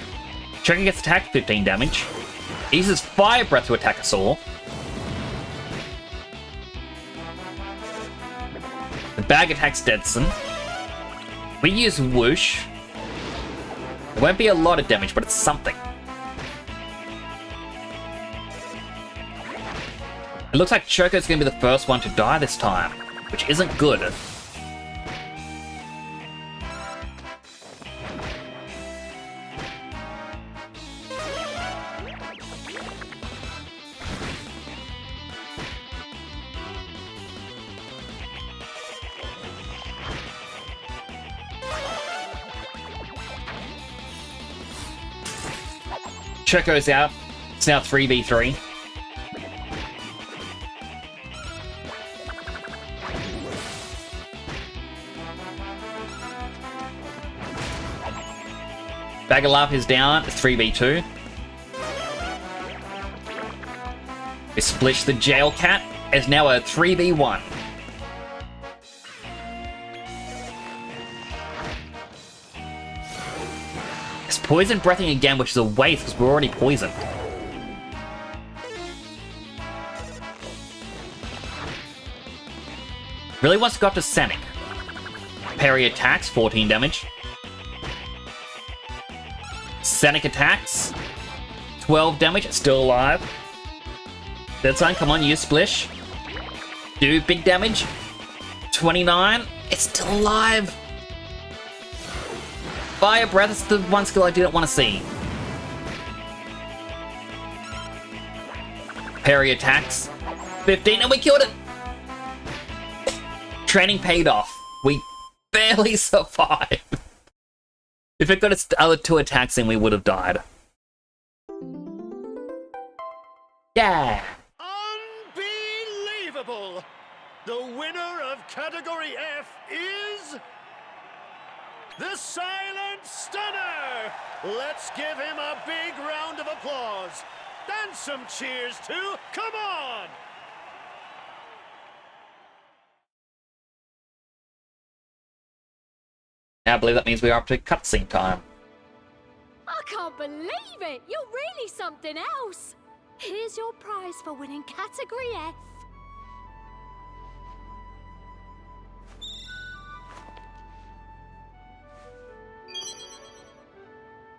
Choker gets attacked, 15 damage. He uses Fire Breath to attack us all. The bag attacks Deadson. We use Whoosh. It won't be a lot of damage, but it's something. It looks like Choco's going to be the first one to die this time, which isn't good. Choco's out. It's now 3v3. Bagalaf is down. It's 3v2. We splish the Jail Cat. It's now a 3v1. It's Poison Breathing again, which is a waste because we're already poisoned. Really wants to go up to Sonic. Parry attacks, 14 damage. Sonic attacks, 12 damage, it's still alive. Deadson, come on, use Splish. Do big damage, 29, it's still alive. Fire Breath is the one skill I didn't want to see. Parry attacks, 15, and we killed it! Training paid off. We barely survived. If it got its other 2 attacks in, we would have died. Yeah! Unbelievable! The winner of Category F is... the Silent Stunner! Let's give him a big round of applause. And some cheers too. Come on! Now I believe that means we are up to cutscene time. I can't believe it! You're really something else! Here's your prize for winning Category F.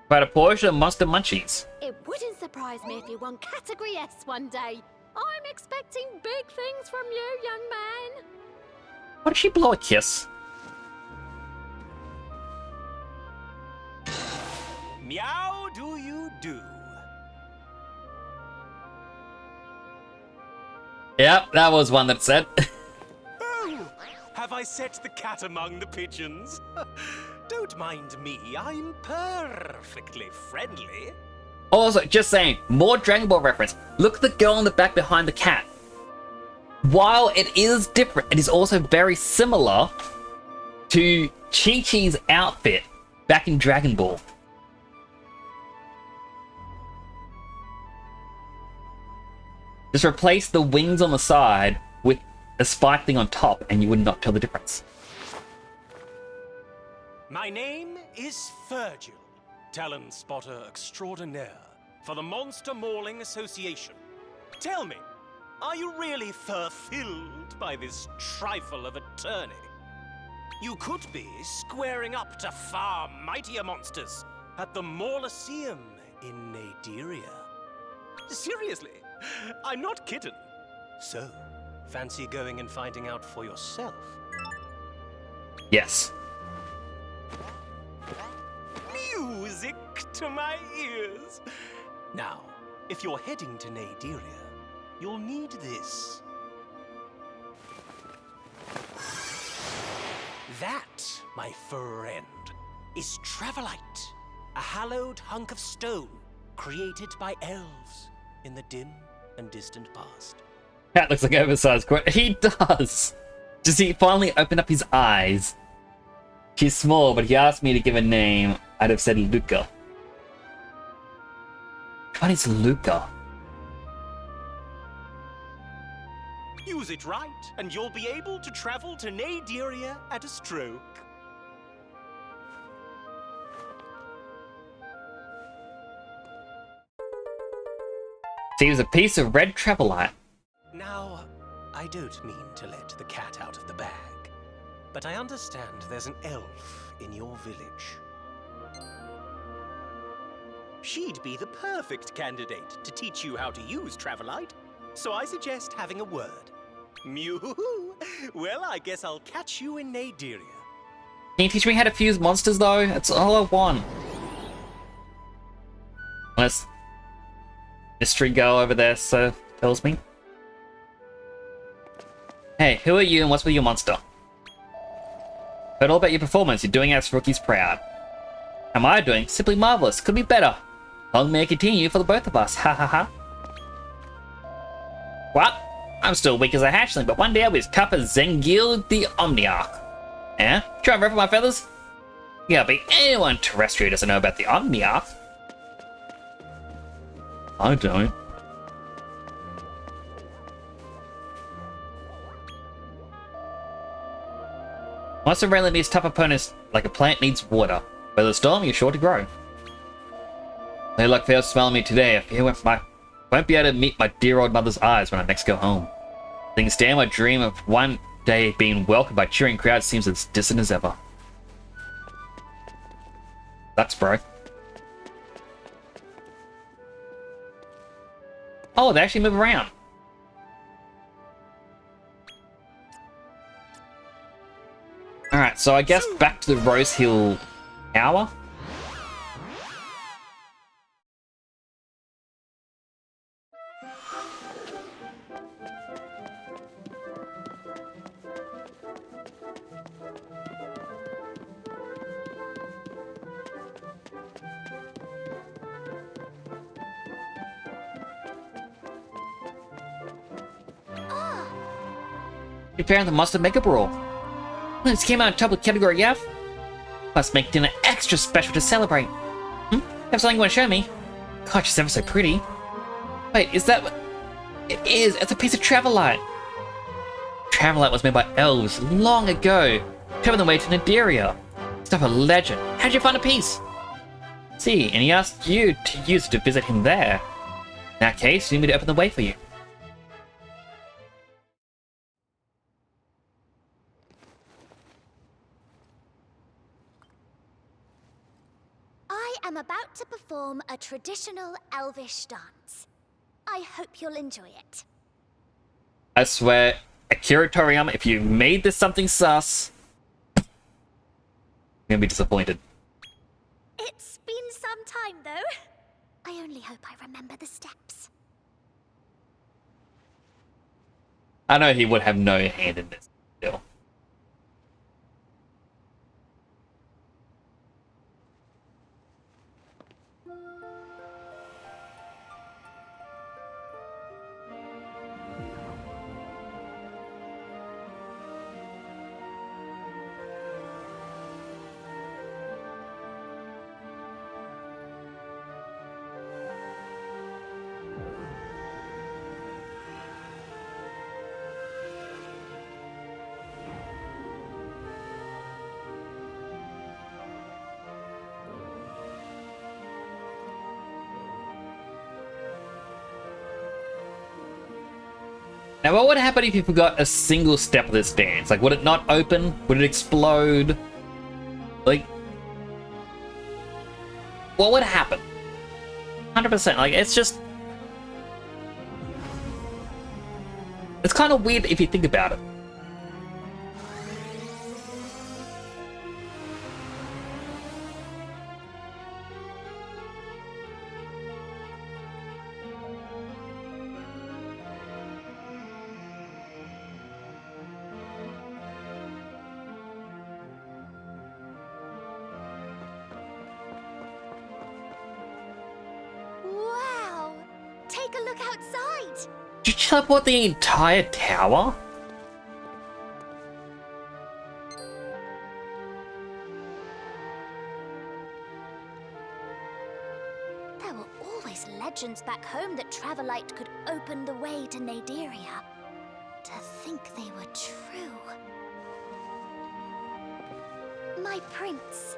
About a portion of Monster Munchies. It wouldn't surprise me if you won Category S one day. I'm expecting big things from you, young man. Why did she blow a kiss? Meow do you do? Yep, that was one that said. Oh, have I set the cat among the pigeons? Don't mind me, I'm perfectly friendly. Also, just saying, more Dragon Ball reference. Look at the girl on the back behind the cat. While it is different, it is also very similar to Chi-Chi's outfit back in Dragon Ball. Just replace the wings on the side with a spike thing on top and you would not tell the difference. My name is Virgil, talent spotter extraordinaire for the Monster Mauling Association. Tell me, are you really fulfilled by this trifle of a tourney? You could be squaring up to far mightier monsters at the Mauliseum in Naderia. Seriously, I'm not kidding. So, fancy going and finding out for yourself? Yes. Music to my ears. Now, if you're heading to Naderia, you'll need this. That, my friend, is Travelite, a hallowed hunk of stone created by elves in the dim and distant past. Cat looks like oversized. He does. Does he finally open up his eyes? She's small, but he asked me to give a name. I'd have said Luca. Which one is Luca? Use it right, and you'll be able to travel to Naderia at a stroke. See, it was a piece of red Travelite. Now, I don't mean to let the cat out of the bag, but I understand there's an elf in your village. She'd be the perfect candidate to teach you how to use Travelite, so I suggest having a word. Mew. Well, I guess I'll catch you in Naderia. Can you teach me how to fuse monsters, though? That's all I want. Unless mystery girl over there so tells me. Hey, who are you and what's with your monster? Heard all about your performance. You're doing us rookies proud. How am I doing? Simply marvelous. Could be better. Long may it continue for the both of us. Ha ha ha. What? I'm still weak as a hatchling, but one day I'll be as tough as Zengil the Omniarch. Eh? Try and ruffle my feathers? Yeah, but anyone terrestrial doesn't know about the Omniarch. I don't. Monster rarely needs tough opponents like a plant needs water. But the storm, you're sure to grow. No luck fails to smile at me today. I fear won't be able to meet my dear old mother's eyes when I next go home. Things stand, my dream of one day being welcomed by cheering crowds seems as distant as ever. Sucks, bro. Oh, they actually move around. Alright, so I guess back to the Rose Hill Tower. Preparing the Monster Mega Brawl. This came out in top of category F. Must make dinner extra special to celebrate. Have something you want to show me? God, she's ever so pretty. Wait, is that what... It is! It's a piece of Travelite! Travelite was made by elves long ago. Traveling the way to Naderia. Stuff a legend. How'd you find a piece? See, and he asked you to use it to visit him there. In that case, you need me to open the way for you. I'm about to perform a traditional elvish dance. I hope you'll enjoy it. I swear, Akira Toriyama, if you made this something sus, I'm gonna be disappointed. It's been some time, though. I only hope I remember the steps. I know he would have no hand in this still. Now, what would happen if you forgot a single step of this dance? Like, would it not open? Would it explode? Like, what would happen? 100%. Like, it's just... It's kind of weird if you think about it. Wow! Take a look outside! Did you teleport the entire tower? There were always legends back home that Travelite could open the way to Naderia. To think they were true. My prince.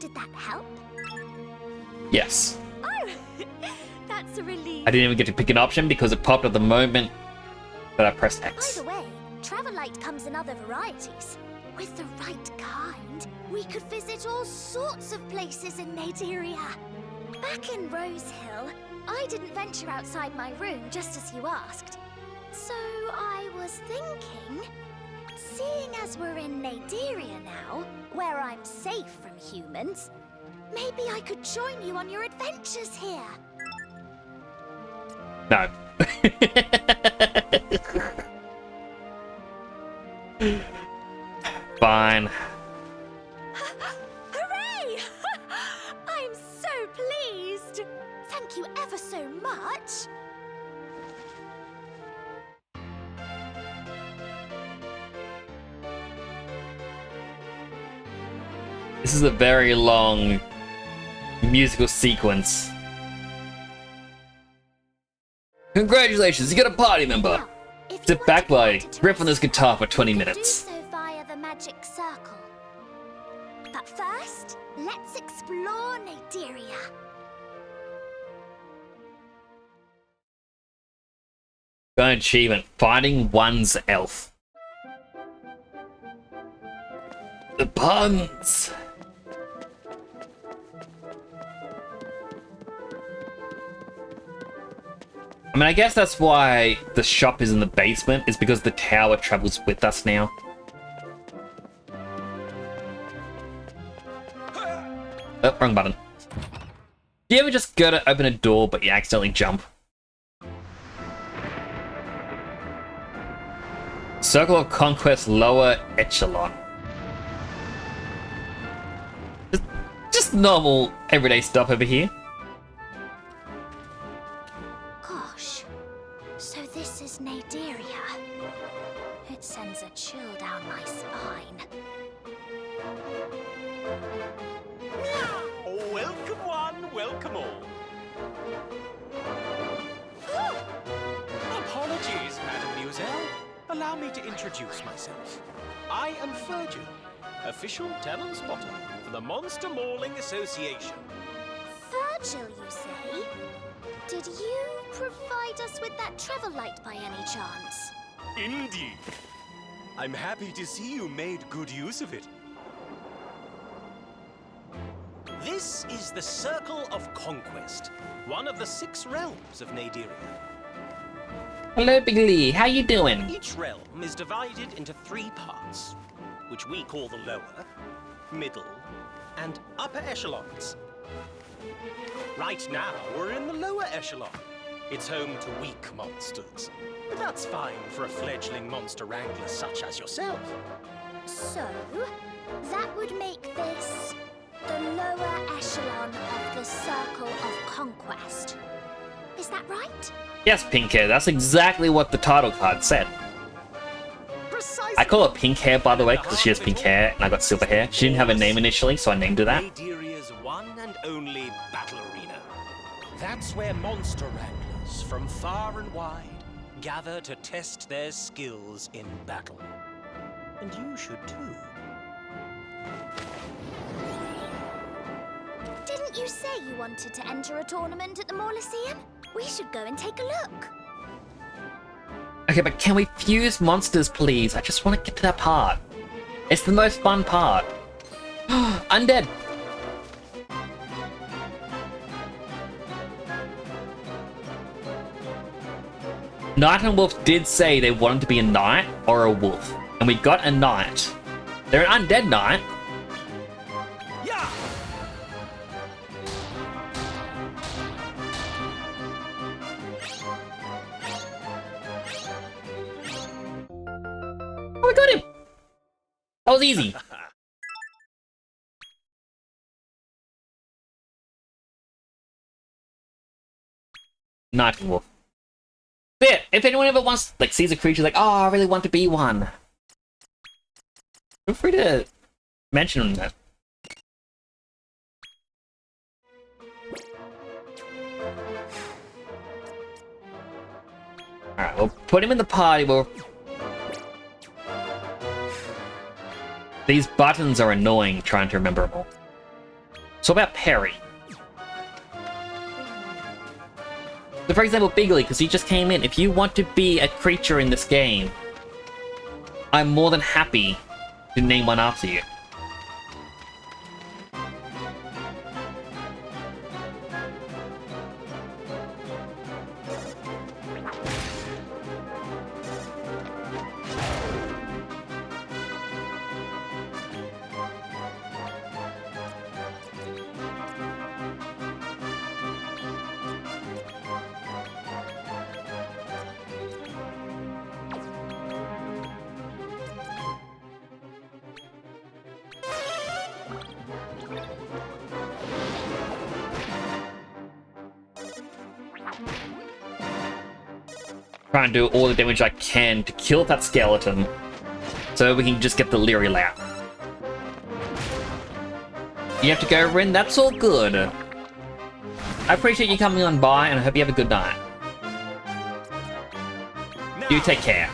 Did that help? Yes. Oh, that's a relief. I didn't even get to pick an option because it popped at the moment that I pressed X. By the way, Travelite comes in other varieties. With the right kind, we could visit all sorts of places in Naderia. Back in Rose Hill, I didn't venture outside my room just as you asked. So I was thinking, seeing as we're in Naderia now, where I'm safe from humans, maybe I could join you on your adventures here. No. Fine. Hooray! I'm so pleased. Thank you ever so much. This is a very long musical sequence. Congratulations, you got a party member! Sit back while I riff on this guitar for 20 minutes. Do so via the magic circle. But first, let's explore Naderia. An achievement, finding one's elf. The puns! I mean, I guess that's why the shop is in the basement, is because the tower travels with us now. Oh, wrong button. Do you ever just go to open a door, but you accidentally jump? Circle of Conquest Lower Echelon. Just normal, everyday stuff over here. Gosh, so this is Naderia. It sends a chill down my spine. Welcome one, welcome all. Apologies, Madame Muselle. Allow me to introduce myself. I am Virgil, official talent spotter for the Monster Mauling Association. Virgil, you say? Did you provide us with that Travelite by any chance? Indeed. I'm happy to see you made good use of it. This is the Circle of Conquest, one of the 6 realms of Naderia. Hello, Big Lee. How you doing? Each realm is divided into 3 parts, which we call the lower, middle, and upper echelons. Right now, we're in the lower echelon. It's home to weak monsters. But that's fine for a fledgling monster wrangler such as yourself. So, that would make this the lower echelon of the Circle of Conquest. Is that right? Yes, pink hair. That's exactly what the title card said. I call her pink hair, by the way, because she has pink hair and I got silver hair. She didn't have a name initially, so I named her that. Naderia's one and only battle arena. That's where monster wranglers from far and wide gather to test their skills in battle. And you should too. Didn't you say you wanted to enter a tournament at the Mauliceum? We should go and take a look. Okay, but can we fuse monsters, please? I just want to get to that part. It's the most fun part. Undead! Knight and Wolf did say they wanted to be a knight or a wolf. And we got a knight. They're an undead knight. Yeah. Oh, we got him! That was easy. Knight and Wolf. Yeah, if anyone ever wants, like, sees a creature like, oh, I really want to be one, feel free to mention that. Alright, we'll put him in the party. These buttons are annoying trying to remember them all. So about Perry. So for example, Bigley, because he just came in. If you want to be a creature in this game, I'm more than happy to name one after you. Try and do all the damage I can to kill that skeleton, so we can just get the Leery Lap. You have to go, Rin, that's all good. I appreciate you coming on by, and I hope you have a good night. You take care.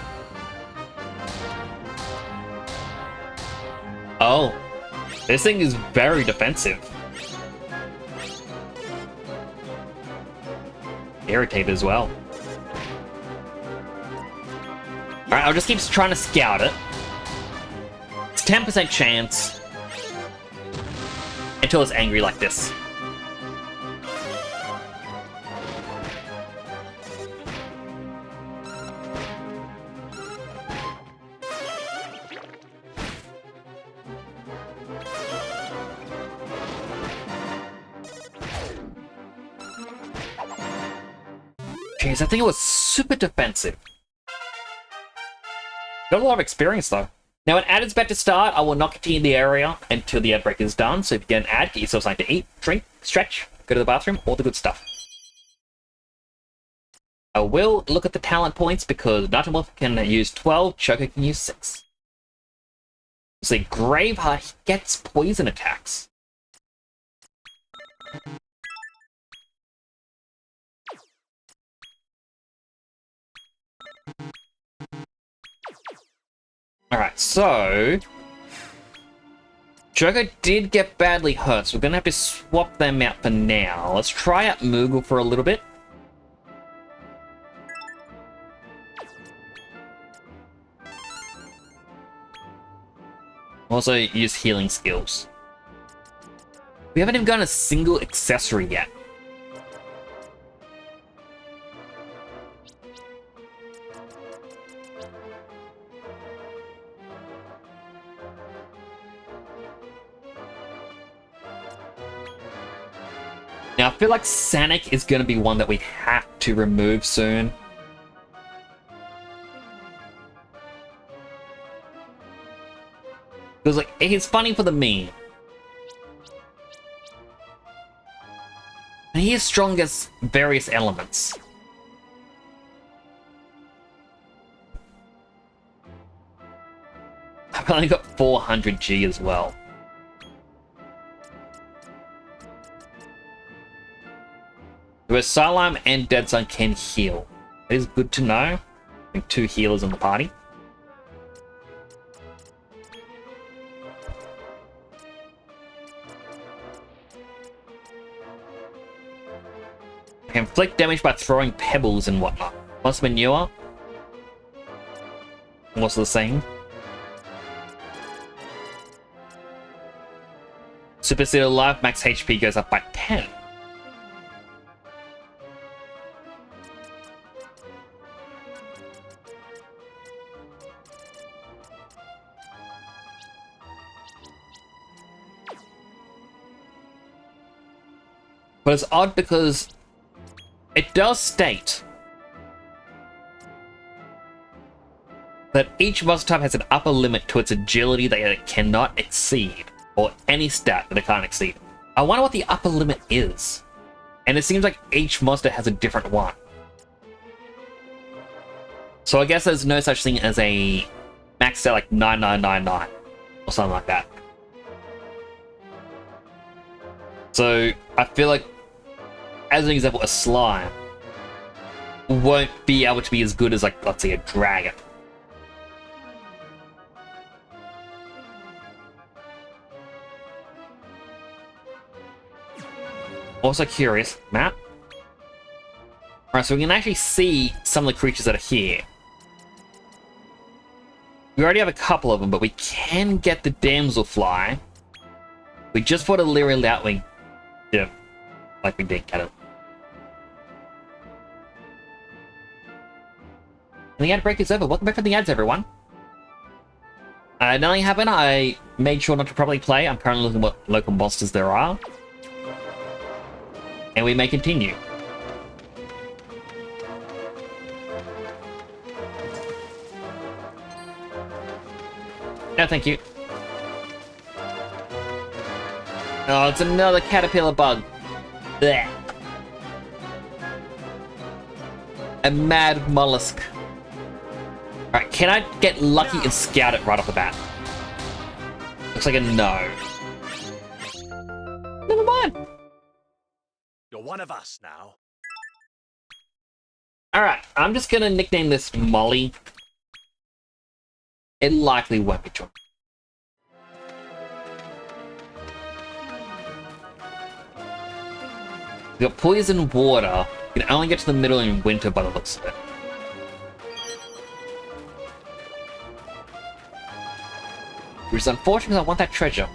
Oh, this thing is very defensive. Irritated as well. Alright, I'll just keep trying to scout it. It's 10% chance. Until it's angry like this. Jeez, I think it was super defensive. Got a lot of experience though. Now an ad is about to start. I will not continue the area until the ad break is done. So if you get an ad, get yourself something to eat, drink, stretch, go to the bathroom, all the good stuff. I will look at the talent points because Knight and Wolf can use 12, Choco can use 6. So Graveheart gets poison attacks. Alright, so Joker did get badly hurt, so we're gonna have to swap them out for now. Let's try out Moogle for a little bit. Also use healing skills. We haven't even gotten a single accessory yet. Now, I feel like Sanic is going to be one that we have to remove soon. Because, like, he's funny for the meme. And he is strong against various elements. I've only got 400 G as well. Whereas Salam and Dead Sun can heal. It is good to know. I think 2 healers in the party. Inflict damage by throwing pebbles and whatnot. What's manure? What's the same? Supercell Life max HP goes up by 10. But it's odd because it does state that each monster type has an upper limit to its agility that it cannot exceed, or any stat that it can't exceed. I wonder what the upper limit is. And it seems like each monster has a different one. So I guess there's no such thing as a max stat like 9999 or something like that. So I feel like, as an example, a slime won't be able to be as good as, like, let's say, a dragon. Also curious, map. Alright, so we can actually see some of the creatures that are here. We already have a couple of them, but we can get the Damselfly. We just fought a Lyria Loutwing. Yeah, like we did get it. And the ad break is over. Welcome back from the ads, everyone. Nothing happened. I made sure not to properly play. I'm currently looking at what local monsters there are. And we may continue. No, thank you. Oh, it's another caterpillar bug. Blech. A mad mollusk. Alright, can I get lucky and scout it right off the bat? Looks like a no. Never mind. You're one of us now. Alright, I'm just gonna nickname this Molly. It likely won't be true. We got poison water. You can only get to the middle in winter by the looks of it. Which is unfortunate because I want that treasure.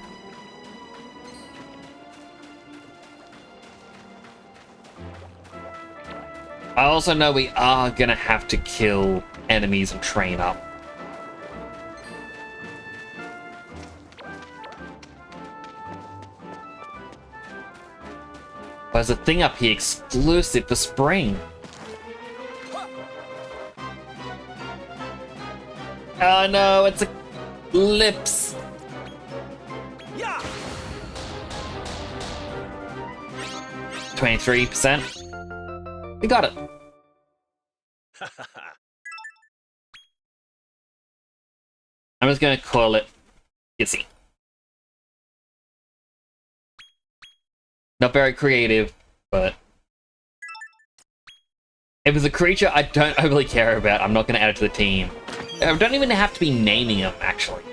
I also know we are gonna have to kill enemies and train up. There's a thing up here exclusive for spring. Oh no, it's a lips. Yeah. 23%. We got it. I'm just gonna call it Izzy. Not very creative, but if it's a creature I don't overly care about, I'm not gonna add it to the team. I don't even have to be naming them, actually.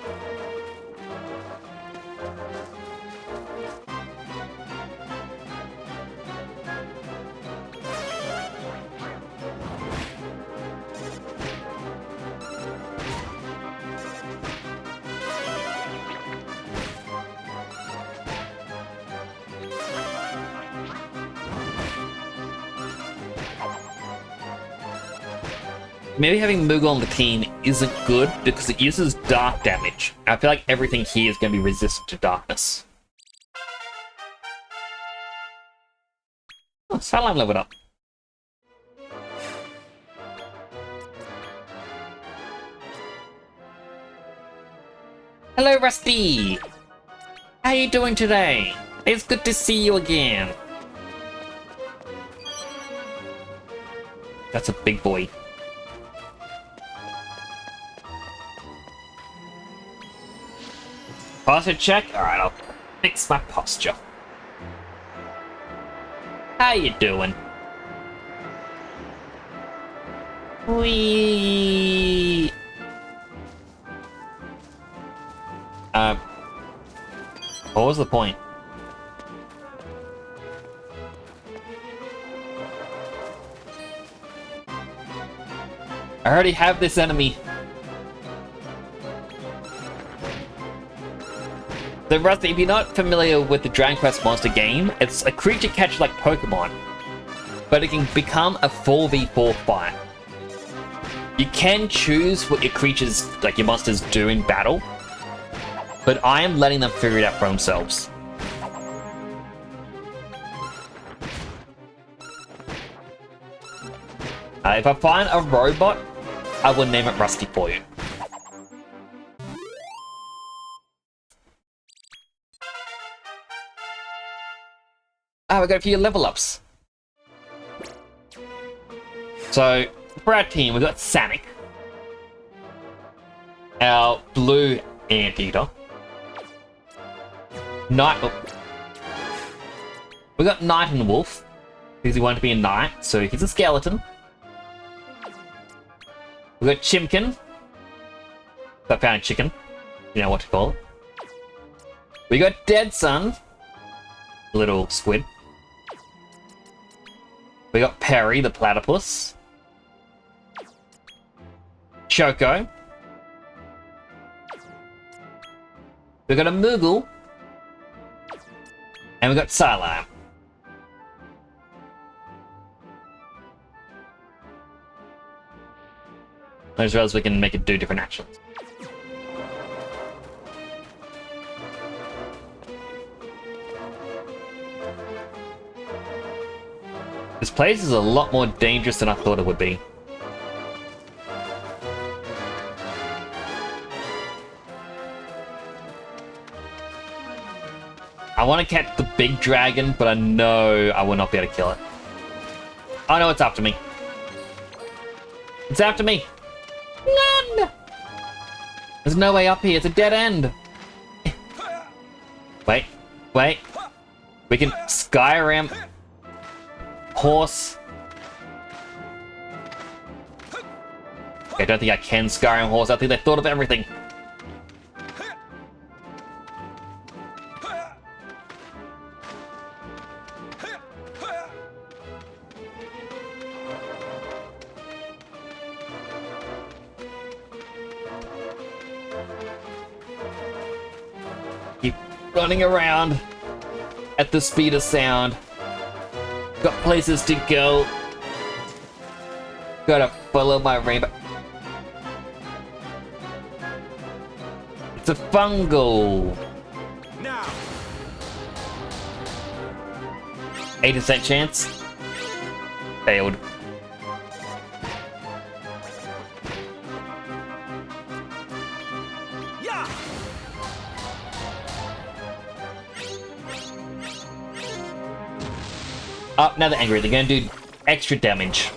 Maybe having Moogle on the team isn't good because it uses dark damage. I feel like everything here is going to be resistant to darkness. Oh, Salam leveled up. Hello, Rusty! How you doing today? It's good to see you again. That's a big boy. Posture check? Alright, I'll fix my posture. How you doing? Wee. What was the point? I already have this enemy. So Rusty, if you're not familiar with the Dragon Quest monster game, it's a creature catcher like Pokemon, but it can become a 4v4 fight. You can choose what your creatures, like your monsters, do in battle, but I am letting them figure it out for themselves. If I find a robot, I will name it Rusty for you. We got a few level ups. So, for our team, we've got Sanic, our blue anteater. We got Knight and Wolf, because he wanted to be a knight, so he's a skeleton. We got Chimkin. I found a chicken. You know what to call it. We got Dead Sun, little squid. We got Perry, the platypus. Choco. We got a Moogle. And we got Psylocke. As well as we can make it do different actions. This place is a lot more dangerous than I thought it would be. I want to catch the big dragon, but I know I will not be able to kill it. Oh no, it's after me. It's after me! Run! There's no way up here, it's a dead end! Wait. We can Skyram horse. Okay, I don't think I can Skyrim horse, I think they thought of everything. Keep running around at the speed of sound. Got places to go. Gotta follow my rainbow. It's a fungal. Now. 80% chance. Failed. Yeah. Oh, now they're angry. They're gonna do extra damage.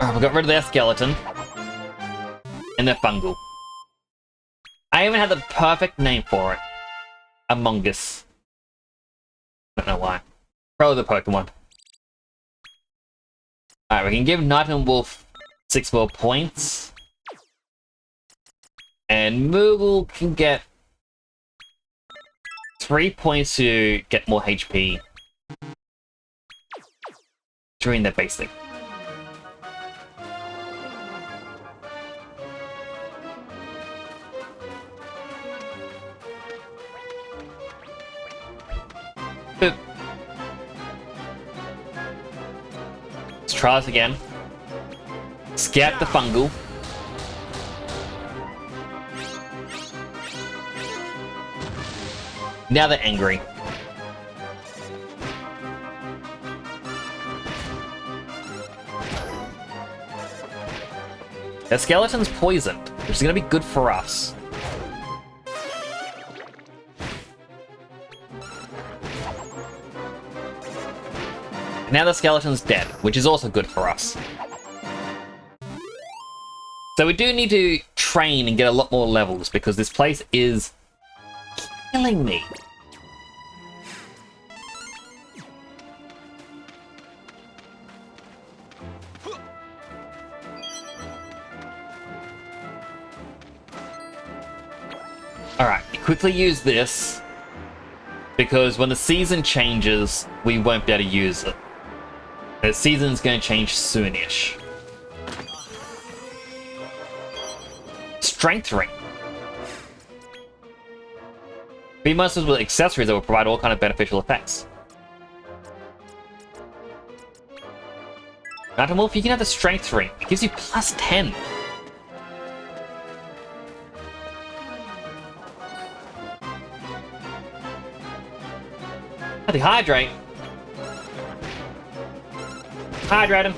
We got rid of their skeleton. And their fungal. I even had the perfect name for it. Among Us. Don't know why. Probably the Pokemon. Alright, we can give Knight and Wolf 6 more points. And Moogle can get 3 points to get more HP during their basic. Boop. Let's try this again. Scout the fungal. Now they're angry. The skeleton's poisoned, which is going to be good for us. Now the skeleton's dead, which is also good for us. So we do need to train and get a lot more levels, because this place is killing me. Alright, quickly use this. Because when the season changes, we won't be able to use it. The season's going to change soonish. Strength ring. Be monsters with accessories that will provide all kind of beneficial effects. Natamorph, you can have the strength ring. It gives you plus 10. Hydrate. Hydrate him.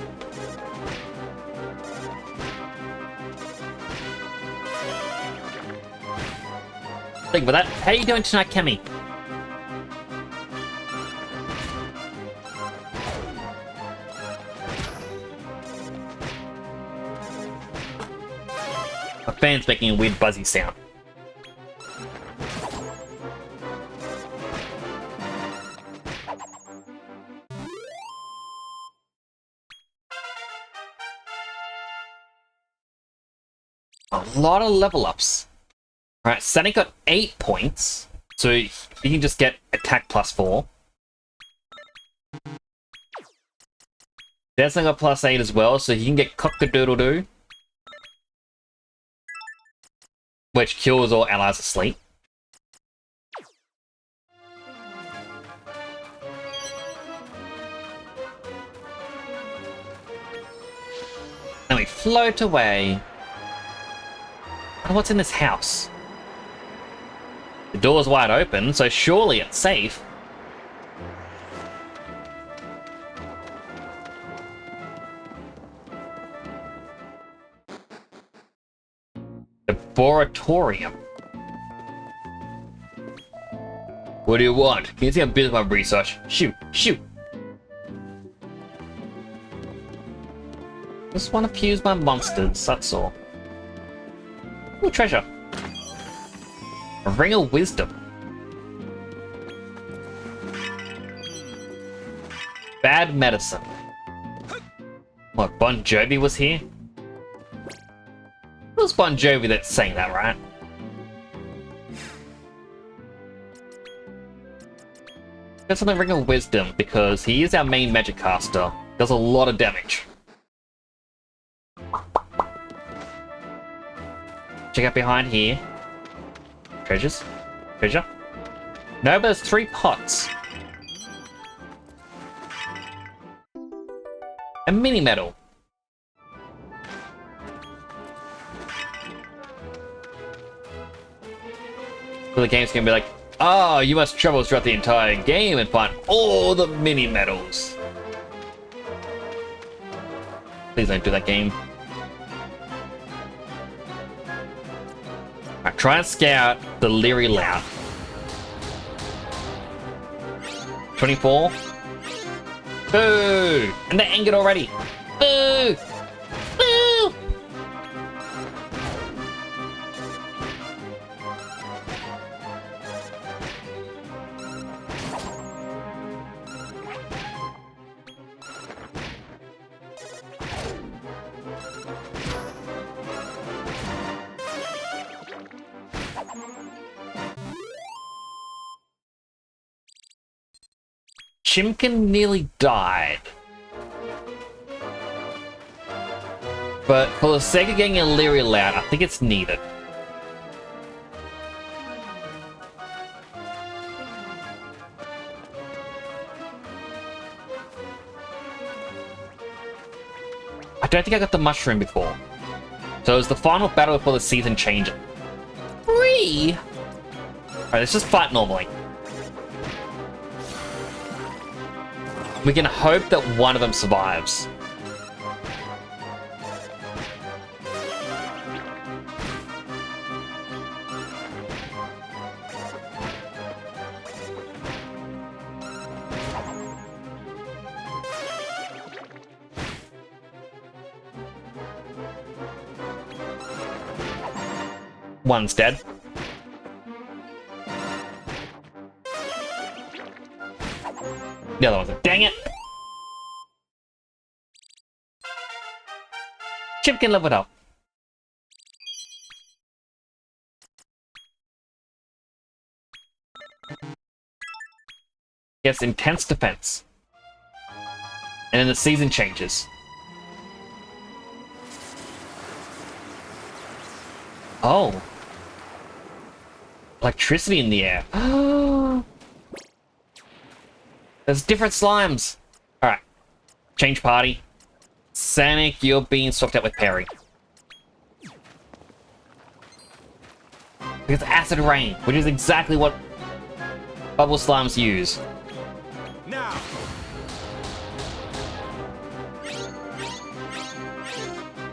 Think about that. How are you doing tonight, Kemi? My fan's making a weird buzzy sound. A lot of level ups. Alright, Sonic got 8 points, so you can just get attack plus 4. Desmond got plus 8 as well, so he can get Cock-a-doodle-doo, which kills all allies asleep. And we float away. What's in this house? The door's wide open, so surely it's safe. Laboratorium. What do you want? Can you see I'm busy with my research? Shoot, shoot. Just want to fuse my monsters, that's all. Ooh, treasure. A ring of wisdom. Bad medicine. What, Bon Jovi was here? It was Bon Jovi that's saying that, right? That's on the ring of wisdom because he is our main magic caster. Does a lot of damage. Check out behind here. Treasures? Treasure? No, but there's 3 pots. A mini medal. So the game's gonna be like, oh, you must travel throughout the entire game and find all the mini medals. Please don't do that, game. Alright, try and scout the Leery Lout. 24. Boo! And they're angered already. Boo! Boo! Chimkin nearly died. But for the sake of getting a Leery Lout, I think it's needed. I don't think I got the mushroom before. So it was the final battle before the season changes. 3! Alright, let's just fight normally. We can hope that one of them survives. One's dead. The other one's like, dang it! Chimkin leveled up. He has intense defense. And then the season changes. Oh. Electricity in the air. There's different slimes. Alright. Change party. Sonic, you're being swapped out with Perry. Because acid rain, which is exactly what bubble slimes use. Now.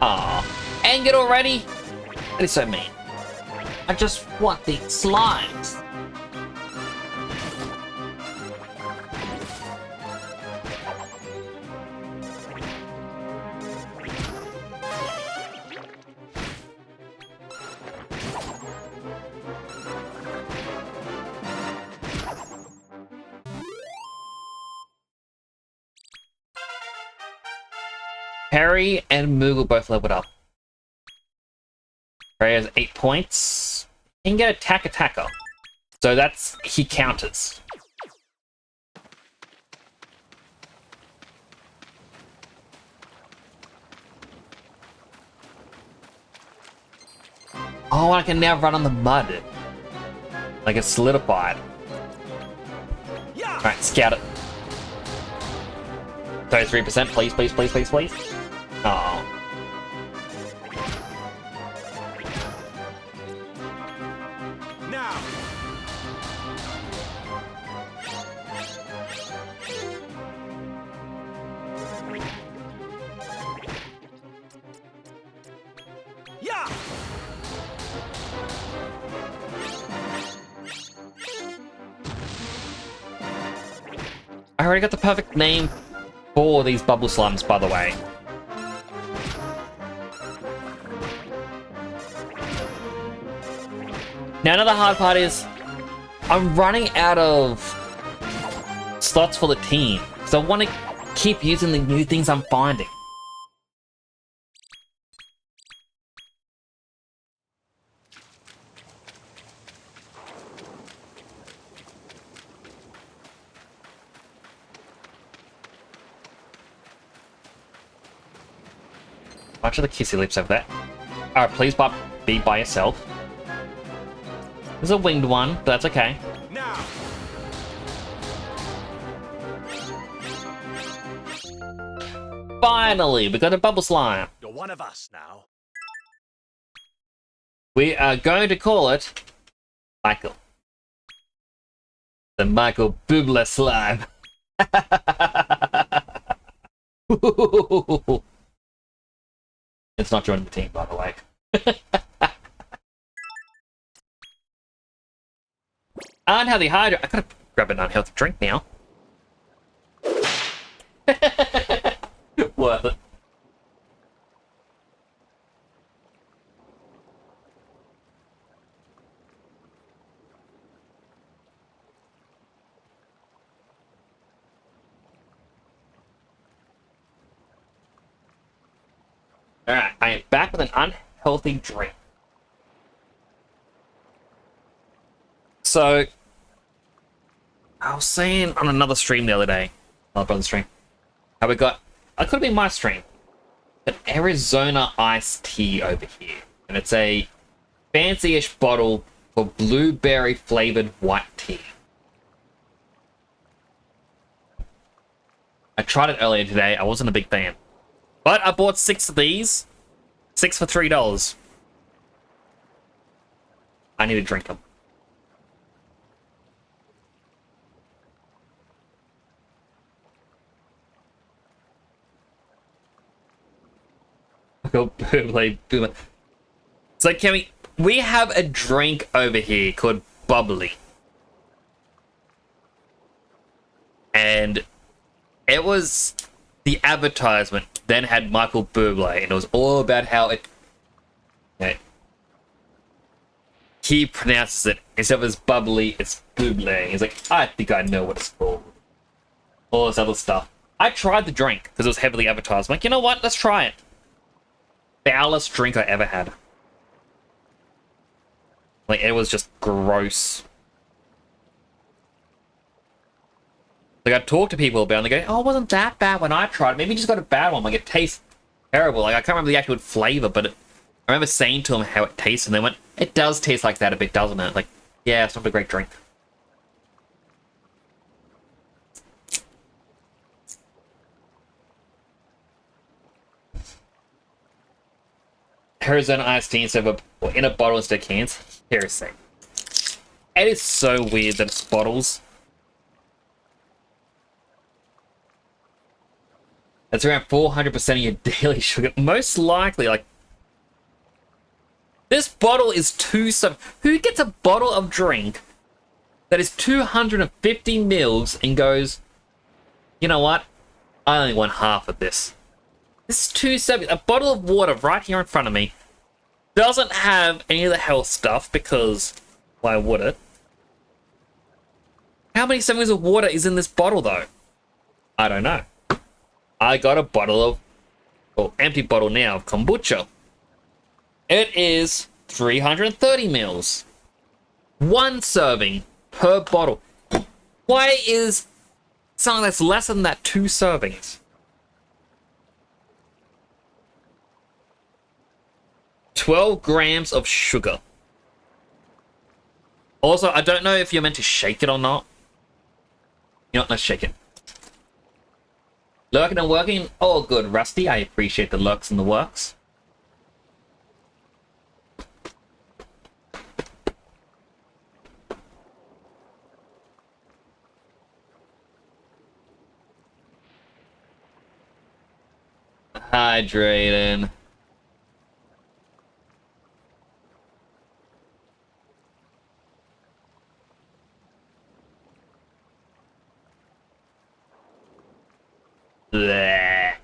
Aww. Angered already? That is so mean. I just want the slimes. Perry and Moogle both leveled up. Perry has 8 points. He can get attacker. So that's... he counters. Oh, I can now run on the mud. Like it's solidified. Alright, scout it. 33%, please, please, please, please, please. Oh. Now. Yeah. I already got the perfect name for these bubble slimes, by the way. Now, another hard part is I'm running out of slots for the team, so I want to keep using the new things I'm finding. Bunch of the kissy lips over there. Alright, please be by yourself. There's a winged one, but that's okay. Now. Finally, we got a bubble slime. You're one of us now. We are going to call it Michael. The Michael Bublé slime. It's not joining the team, by the way. Unhealthy Hydra. I gotta grab an unhealthy drink now. Worth it. Alright, I am back with an unhealthy drink. So, I was saying on another stream the other day, my brother's stream, how we got, it could have been my stream, an Arizona iced tea over here. And it's a fancy-ish bottle for blueberry flavored white tea. I tried it earlier today, I wasn't a big fan. But I bought 6 of these. 6 for $3. I need to drink them. So can we have a drink over here called Bubbly. And it was the advertisement then had Michael Bublé, and it was all about how he pronounces it, instead of as bubbly, it's Bublé. He's like, I think I know what it's called. All this other stuff. I tried the drink, because it was heavily advertised. I'm like, you know what, let's try it. Foulest drink I ever had. Like, it was just gross. Like, I talk to people about it, and they go, oh, it wasn't that bad when I tried it. Maybe you just got a bad one. Like, it tastes terrible. Like, I can't remember the actual flavor, but I remember saying to them how it tastes, and they went, it does taste like that a bit, doesn't it? Like, yeah, it's not a great drink. Arizona iced tea instead of in a bottle instead of cans. Seriously. It is so weird that it's bottles. That's around 400% of your daily sugar. Most likely, like... This bottle is who gets a bottle of drink that is 250 mils and goes, you know what? I only want half of this. This is 270. A bottle of water right here in front of me doesn't have any of the health stuff because why would it? How many servings of water is in this bottle though? I don't know. I got a bottle of, well, empty bottle now of kombucha. It is 330 mils. One serving per bottle. Why is something that's less than that 2 servings? 12 grams of sugar. Also, I don't know if you're meant to shake it or not. You know what, let's shake it. Lurking and working. Oh, good, Rusty. I appreciate the lurks and the works. Hydrating. Bleh.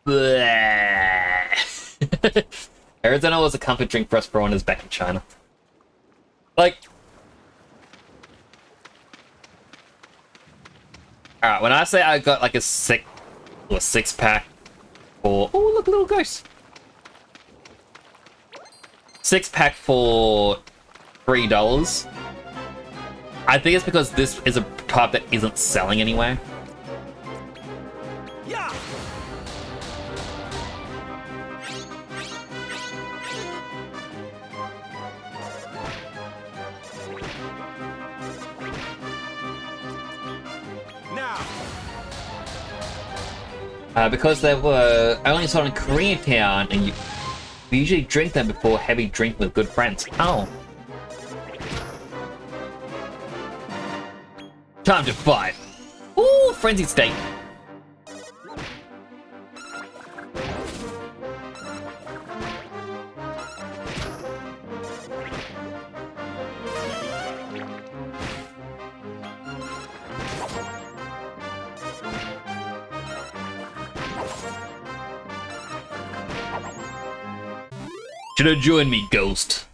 Bleh. Arizona was a comfort drink for us foreigners back in China. Like... Alright, when I say I got like a 6-pack for... Oh, look, a little ghost! 6-pack for $3. I think it's because this is a type that isn't selling anywhere. Yeah. Because they were only sold in Koreatown, and we usually drink them before heavy drink with good friends. Oh. Time to fight. Ooh, frenzied state. Should have joined me, Ghost.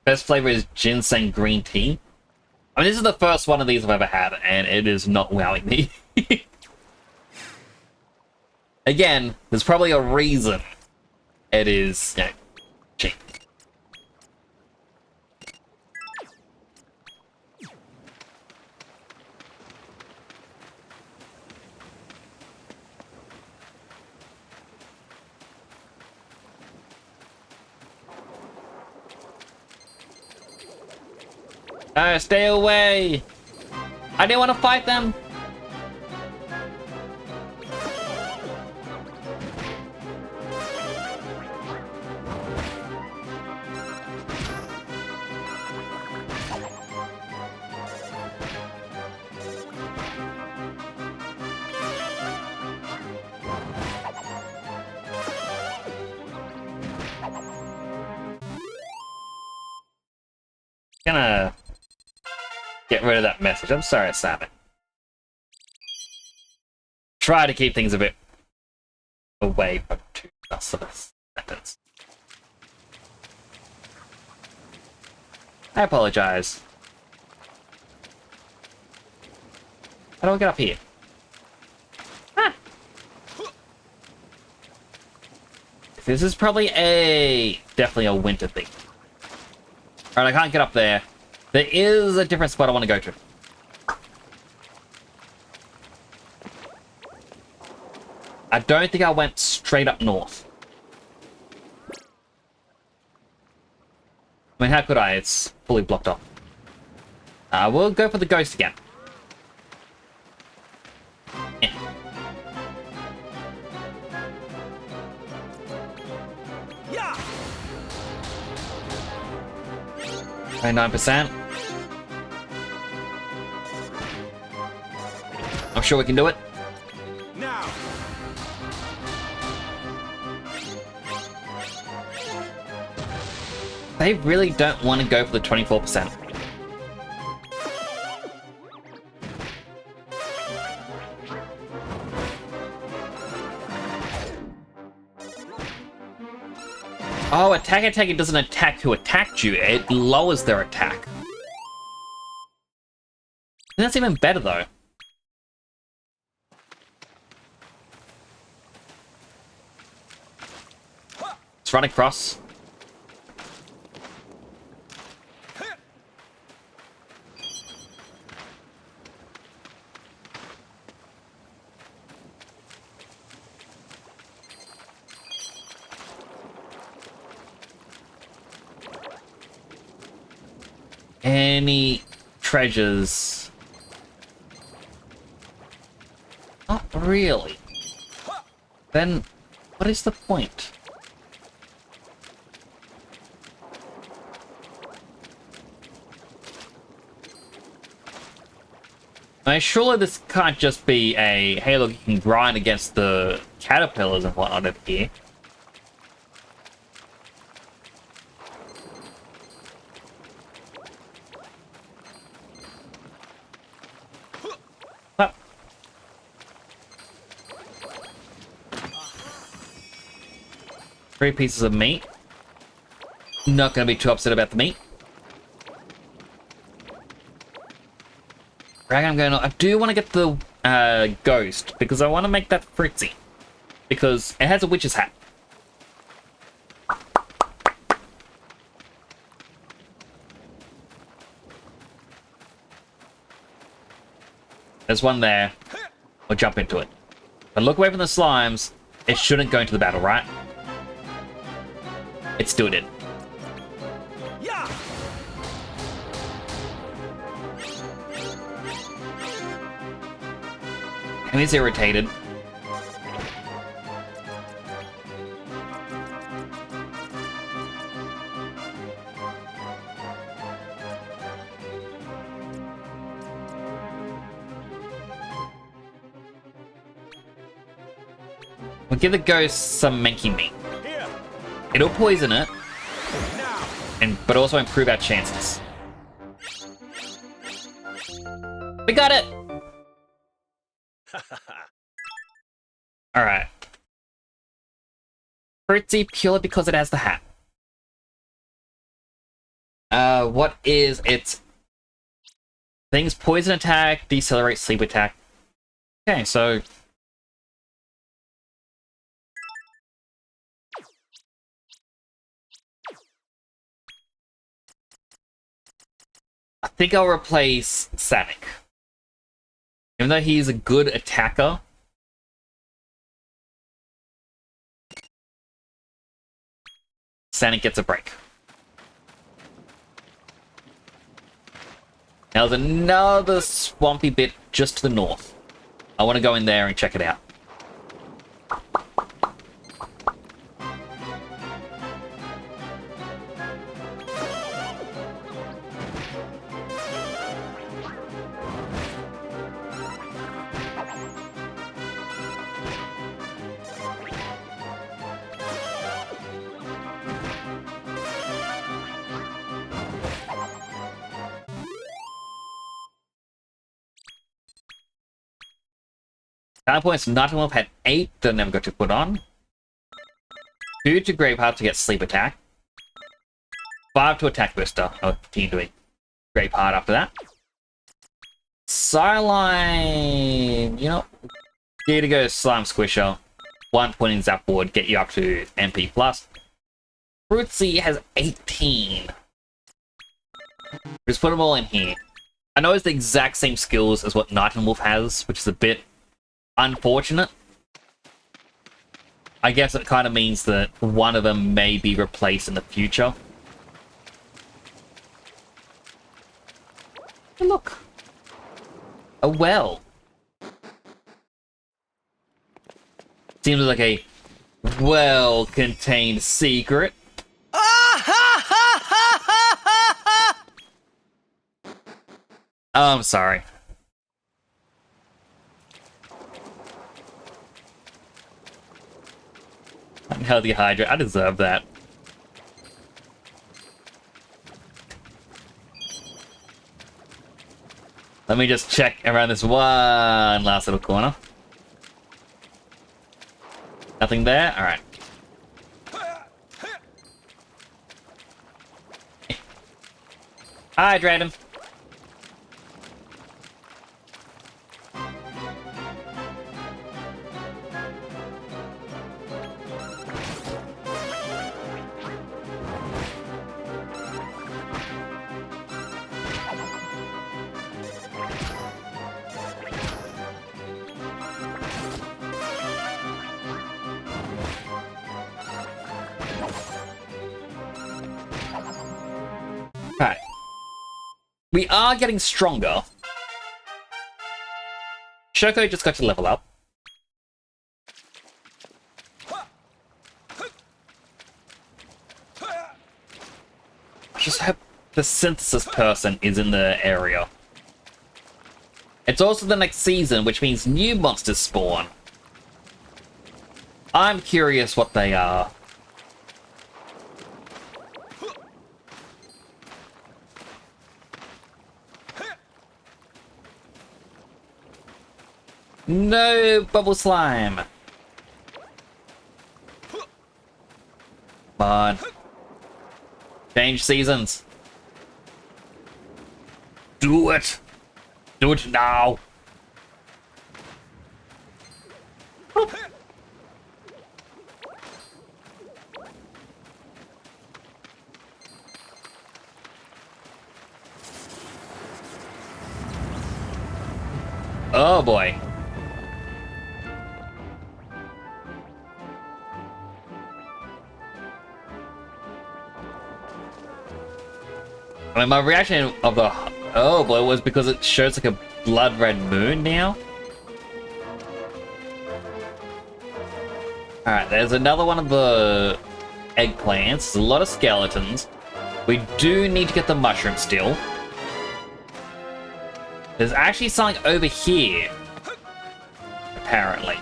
Best flavor is ginseng green tea. I mean, this is the first one of these I've ever had, and it is not wowing me. Again, there's probably a reason it is, you know, cheap. Stay away! I didn't want to fight them! Gonna get rid of that message. I'm sorry, Simon. Try to keep things a bit away from two customers. I apologize. How do I get up here? Ah. This is probably definitely a winter thing. Alright, I can't get up there. There is a different spot I want to go to. I don't think I went straight up north. I mean, how could I? It's fully blocked off. We'll go for the ghost again. Eh. 29%. I'm sure we can do it. Now. They really don't want to go for the 24%. Oh, attack doesn't attack who attacked you, it lowers their attack. That's even better though. Let's run across. Any treasures? Not really. Then, what is the point? Now, surely this can't just be a, hey look, you can grind against the caterpillars and whatnot over here. Three pieces of meat. Not going to be too upset about the meat. I do want to get the ghost because I want to make that Fritzy. Because it has a witch's hat. There's one there. We'll jump into it. But look away from the slimes. It shouldn't go into the battle, right? It still did. Yeah. And he's irritated. We'll give the ghost some Menki meat. It'll poison it, but also improve our chances. We got it! Alright. Fritzy purely because it has the hat. What is its things? Poison attack, decelerate, sleep attack. Okay, so I think I'll replace Sanic. Even though he's a good attacker, Sanic gets a break. Now there's another swampy bit just to the north. I want to go in there and check it out. Talent points, Nightingale had 8 that I never got to put on. 2 to Graveheart to get Sleep Attack. 5 to Attack Booster. I'll continue doing Graveheart after that. Slime, you know, here to go Slime Squisher. 1 point in Zap Board, get you up to MP+. Fruitsy has 18. Just put them all in here. I know it's the exact same skills as what Night and Wolf has, which is a bit unfortunate. I guess it kind of means that one of them may be replaced in the future. Hey, look. A well. Seems like a well-contained secret. Oh, I'm sorry. Unhealthy hydrate. I deserve that. Let me just check around this one last little corner. Nothing there? Alright. Hydrate him. Okay. We are getting stronger. Shoko just got to level up. I just hope the synthesis person is in the area. It's also the next season, which means new monsters spawn. I'm curious what they are. No bubble slime. Come on. Change seasons. Do it. Do it now. Oh boy. I mean, my reaction of the oh boy was because it shows like a blood red moon now. Alright, there's another one of the eggplants. There's a lot of skeletons. We do need to get the mushroom still. There's actually something over here. Apparently.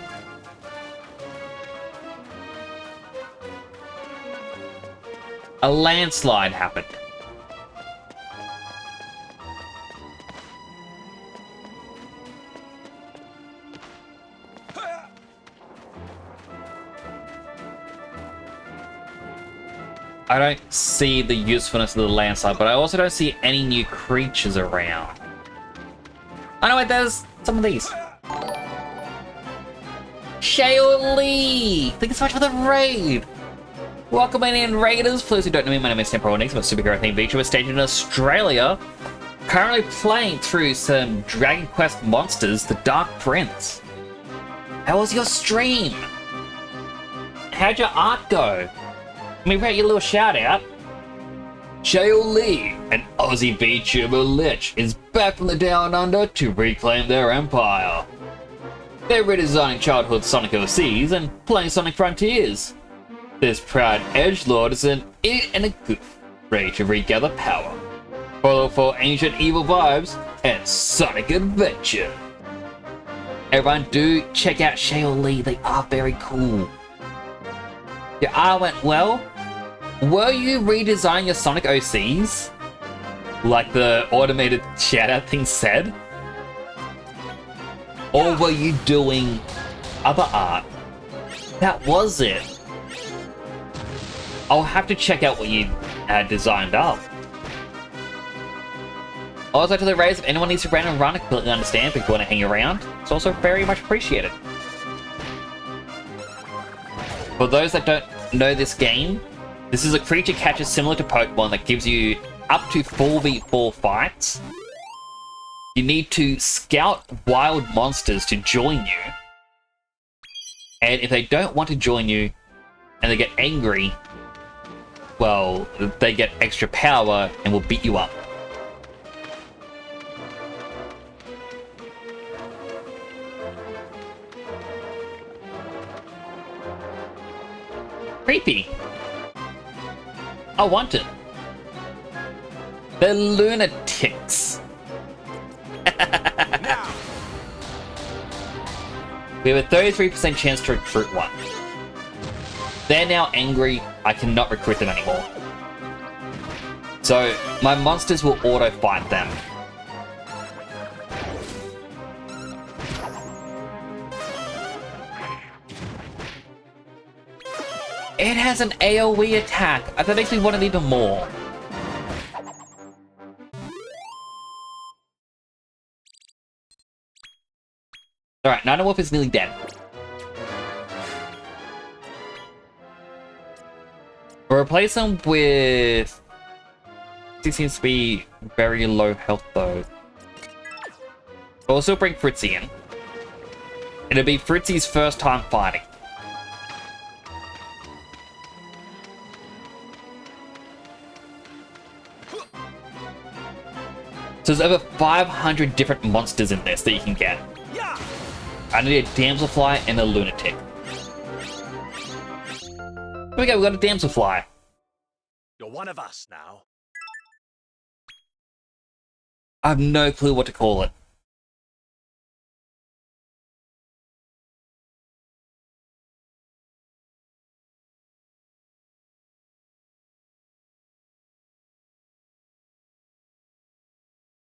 A landslide happened. I don't see the usefulness of the landslide, but I also don't see any new creatures around. Oh no, wait, there's some of these. Shaoli! Thank you so much for the raid! Welcome in, Raiders. For those who don't know me, my name is Temporal Nix. I'm a superhero themed VTuber staged in Australia. Currently playing through some Dragon Quest monsters, the Dark Prince. How was your stream? How'd your art go? Let me write you a little shout out. Shaoli, an Aussie VTuber lich, is back from the Down Under to reclaim their empire. They're redesigning childhood Sonic OCs and playing Sonic Frontiers. This proud edgelord is an idiot and a goof, ready to regather power. Follow for ancient evil vibes and Sonic Adventure. Everyone do check out Shaoli, they are very cool. Your art went well. Were you redesigning your Sonic OCs? Like the automated shout-out thing said? Or were you doing other art? That was it. I'll have to check out what you had designed up. Also to the raiders, if anyone needs to random run, I completely understand, but if you want to hang around, it's also very much appreciated. For those that don't know this game, this is a creature catcher similar to Pokemon that gives you up to 4v4 fights, you need to scout wild monsters to join you. And if they don't want to join you and they get angry, well, they get extra power and will beat you up. Creepy. I want it. The lunatics. We have a 33% chance to recruit one. They're now angry, I cannot recruit them anymore. So, my monsters will auto-fight them. It has an AoE attack. That makes me want it even more. Alright, Ninewolf is nearly dead. We'll replace him with... He seems to be very low health though. But we'll still bring Fritzy in. It'll be Fritzy's first time fighting. So there's over 500 different monsters in this that you can get. I need a Damselfly and a Lunatic. There we go, we got a Damselfly. You're one of us now. I have no clue what to call it.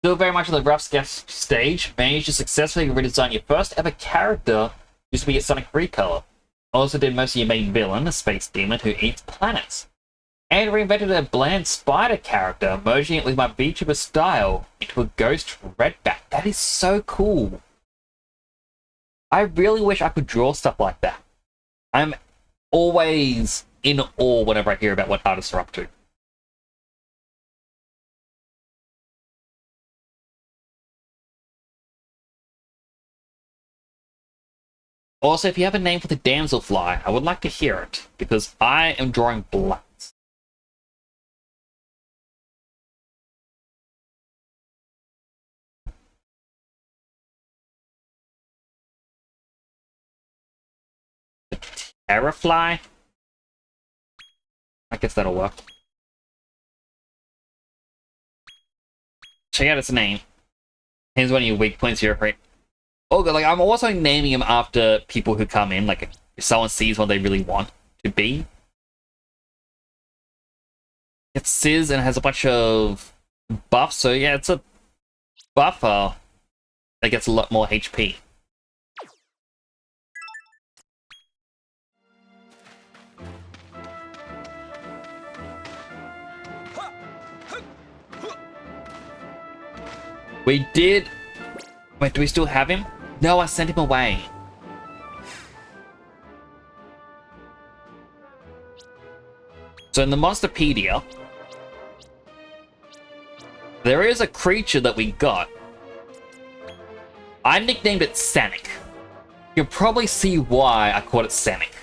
Still very much at the rough sketch stage, managed to successfully redesign your first ever character used to be a Sonic recolor. Also did most of your main villain, a space demon who eats planets. And reinvented a bland spider character, merging it with my VTuber style into a ghost redback. That is so cool. I really wish I could draw stuff like that. I'm always in awe whenever I hear about what artists are up to. Also, if you have a name for the Damselfly, I would like to hear it, because I am drawing blanks. Terrafly? I guess that'll work. Check out its name. Here's one of your weak points you're afraid. Oh, like, I'm also naming them after people who come in, like, if someone sees what they really want to be. It's Sizz and has a bunch of buffs, so yeah, it's a buffer that gets a lot more HP. We did... Wait, do we still have him? No, I sent him away. So in the Monsterpedia, there is a creature that we got. I nicknamed it Sanic. You'll probably see why I called it Sanic.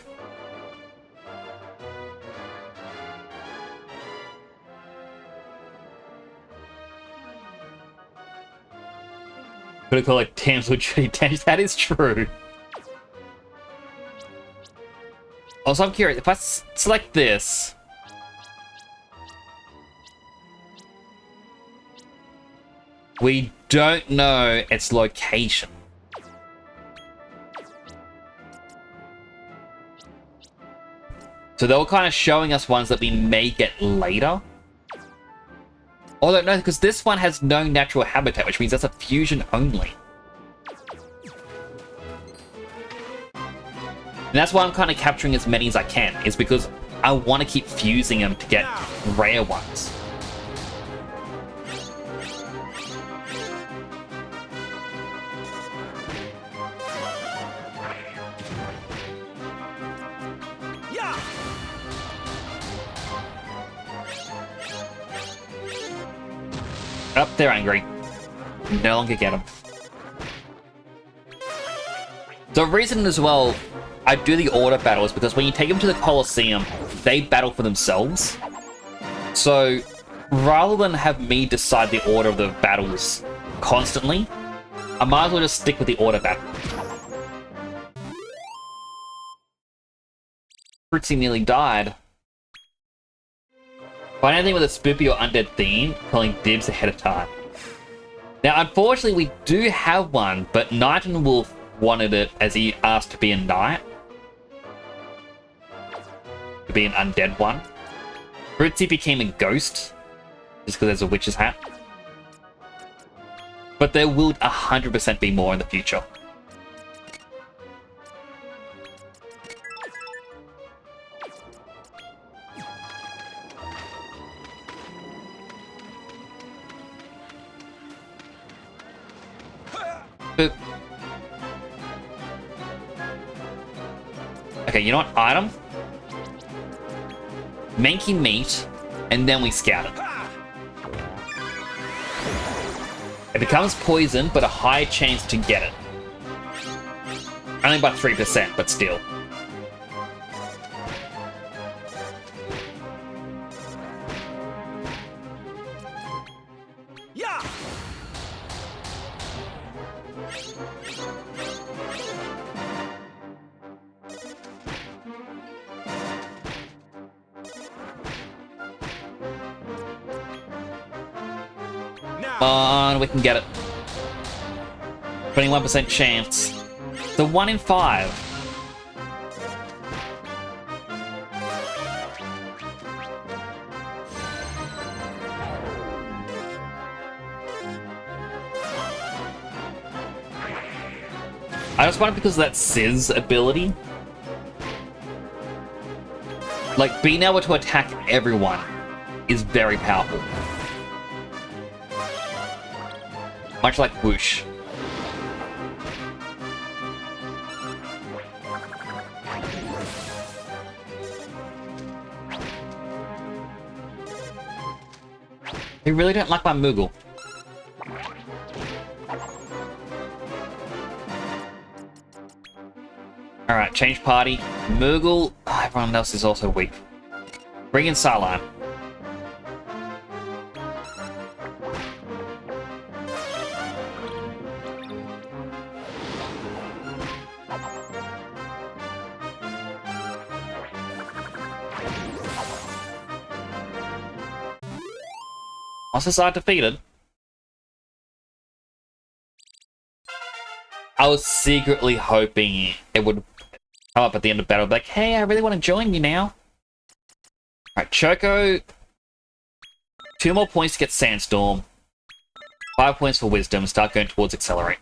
Could have called it Damsel Judy Dench. That is true. Also, I'm curious. If I select this... We don't know its location. So they were kind of showing us ones that we may get later. Although, no, because this one has no natural habitat, which means that's a fusion only. And that's why I'm kind of capturing as many as I can, is because I want to keep fusing them to get rare ones. Up, they're angry. No longer get them. The reason as well I do the order battle is because when you take them to the Colosseum, they battle for themselves. So rather than have me decide the order of the battles constantly, I might as well just stick with the order battle. Fritzy nearly died. Find anything with a spoopy or undead theme, calling dibs ahead of time. Now, unfortunately, we do have one, but Knight and Wolf wanted it as he asked to be a knight. To be an undead one. Fritzy became a ghost, just because there's a witch's hat. But there will 100% be more in the future. Boop. Okay, you know what? Item. Manky meat, and then we scout it. It becomes poison, but a high chance to get it. Only by 3%, but still. Yeah. Come on, we can get it. 21% chance. The 1 in 5. I just want it because of that Sizz ability. Like, being able to attack everyone is very powerful. Much like Whoosh. They really don't like my Moogle. Alright, change party. Moogle. Oh, everyone else is also weak. Bring in Salan. Monster side defeated. I was secretly hoping it would come up at the end of battle, like, hey, I really want to join you now. Alright, Choco. 2 more points to get Sandstorm. 5 points for Wisdom. Start going towards Accelerate.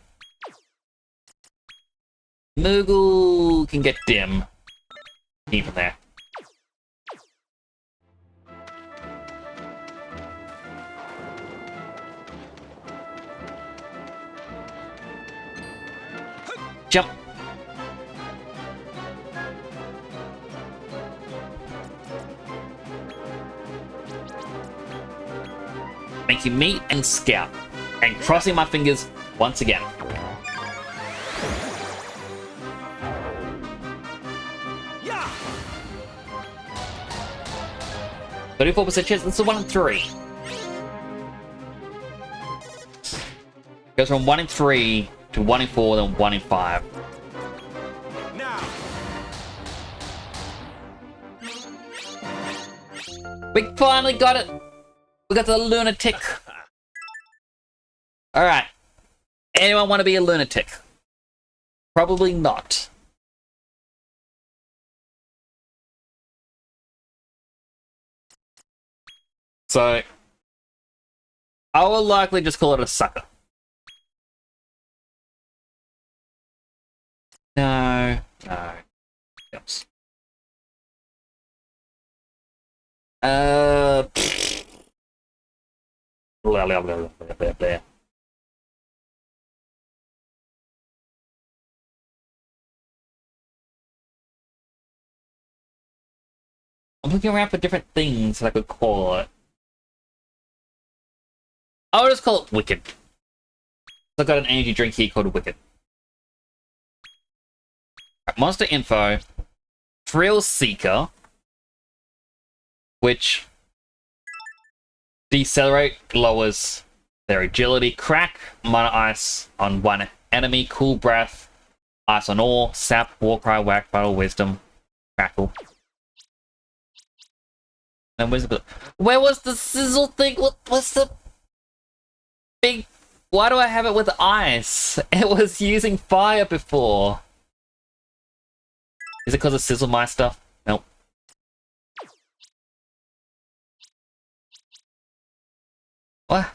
Moogle can get Dim. Keep from there. Jump. Making meat and scout. And crossing my fingers once again. Yeah. 34% chance, it's a 1 in 3. Goes from 1 in 3 to 1 in 4, then 1 in 5. Now. We finally got it! We got the lunatic. Alright. Anyone want to be a lunatic? Probably not. So, I will likely just call it a sucker. No. No. Yes. Blah, blah, blah, blah, blah, blah. I'm looking around for different things that I could call it. I'll just call it Wicked. I've got an energy drink here called Wicked. Right, monster info. Thrill Seeker. Which decelerate lowers their agility. Crack, minor ice on one enemy. Cool breath, ice on all. Sap, Warcry, Whack, Vital Wisdom, Crackle. And where was the sizzle thing? What's the big? Why do I have it with ice? It was using fire before. Is it because of Sizzle My stuff? Nope. What?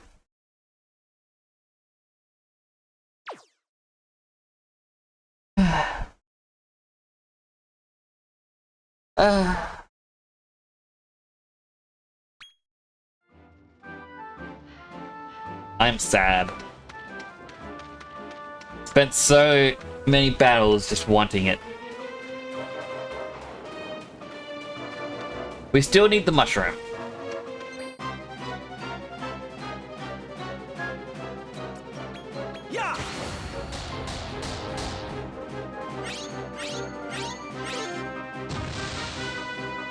I'm sad. Spent so many battles just wanting it. We still need the mushroom. Yeah.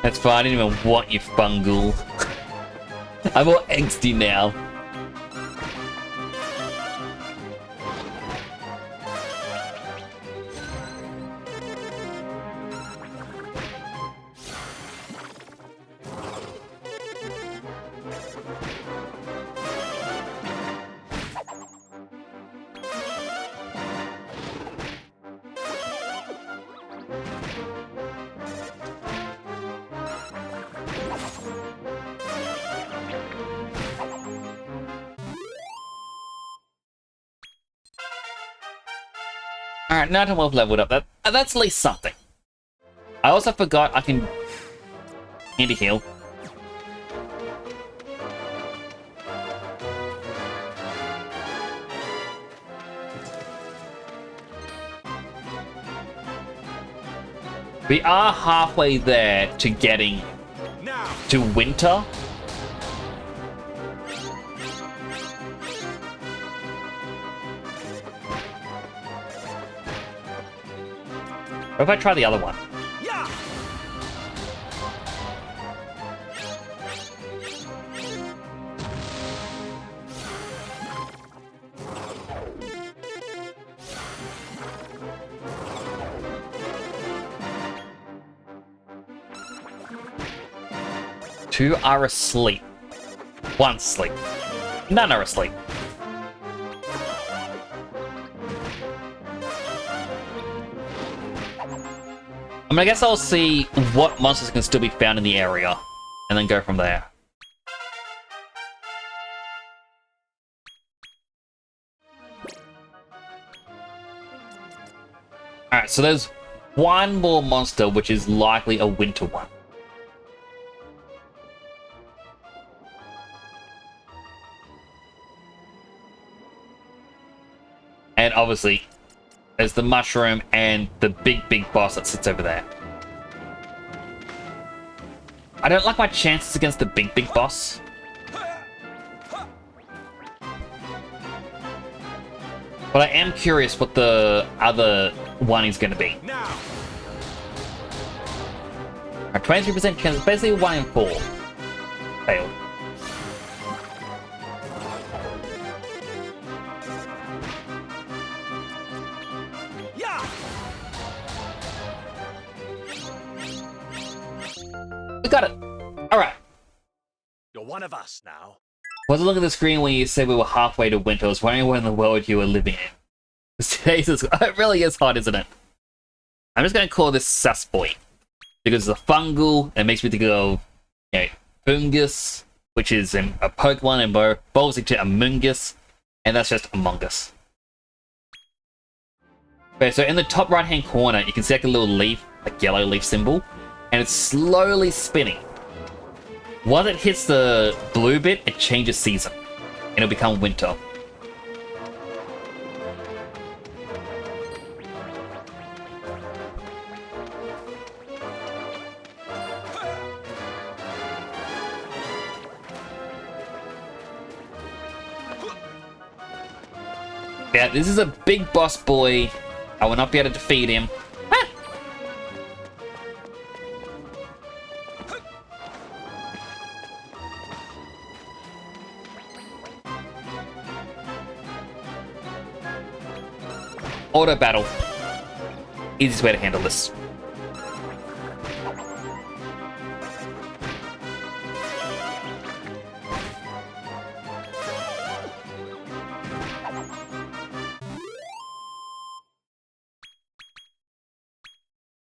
That's fine, I didn't even want you, Fungal. I'm all angsty now. Alright, now that we've leveled up, that's at least something. I also forgot I can handy heal. We are halfway there to getting to winter. What if I try the other one? Yeah. Two are asleep. One's asleep. None are asleep. I mean, I guess I'll see what monsters can still be found in the area, and then go from there. Alright, so there's one more monster, which is likely a winter one. And obviously, there's the mushroom and the big boss that sits over there. I don't like my chances against the big boss. But I am curious what the other one is going to be. A 23% chance, basically 1 in 4. Failed. We got it. All right. You're one of us now. Wasn't looking at the screen when you said we were halfway to winter. I was wondering where in the world you were living in. Jesus, it really is hot, isn't it? I'm just going to call this Sus Boy because it's a fungal. It makes me think of, you know, Fungus, which is a Pokemon and evolves into Amoonguss, and that's just Among Us. Okay, so in the top right-hand corner, you can see like a little leaf, like yellow leaf symbol. And it's slowly spinning. Once it hits the blue bit, it changes season. And it'll become winter. Yeah, this is a big boss boy. I will not be able to defeat him. Ah! Auto battle. Easiest way to handle this.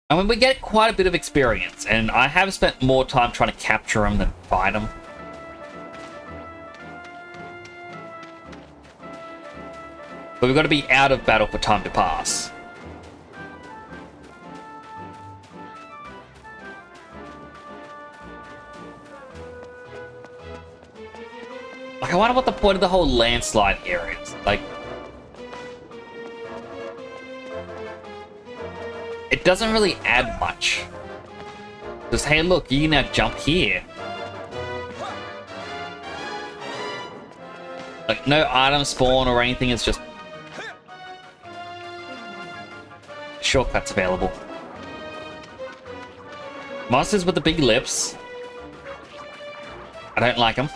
I mean, we get quite a bit of experience, and I have spent more time trying to capture him than fight him. But we've got to be out of battle for time to pass. Like, I wonder what the point of the whole landslide area is. Like, it doesn't really add much. Just, hey, look, you can now jump here. Like, no item spawn or anything, it's just shortcuts available. Monsters with the big lips. I don't like them.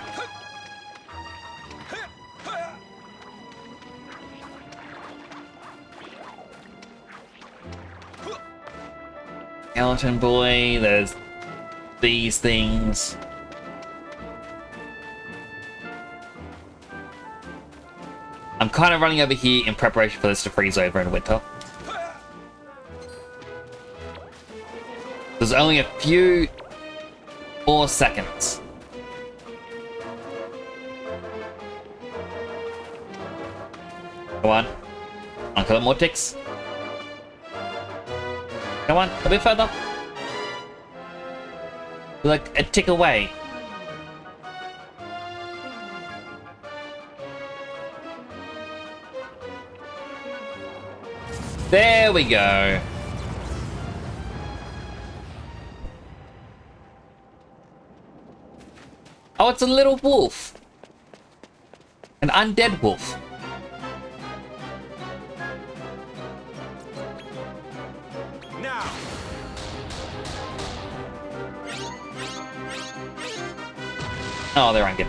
Skeleton boy, there's these things. I'm kind of running over here in preparation for this to freeze over in winter. There's only a few more seconds. Come on. I'll kill more ticks. Come on, a bit further. We're like a tick away. There we go. Oh, it's a little wolf. An undead wolf. Now. Oh, they're undead.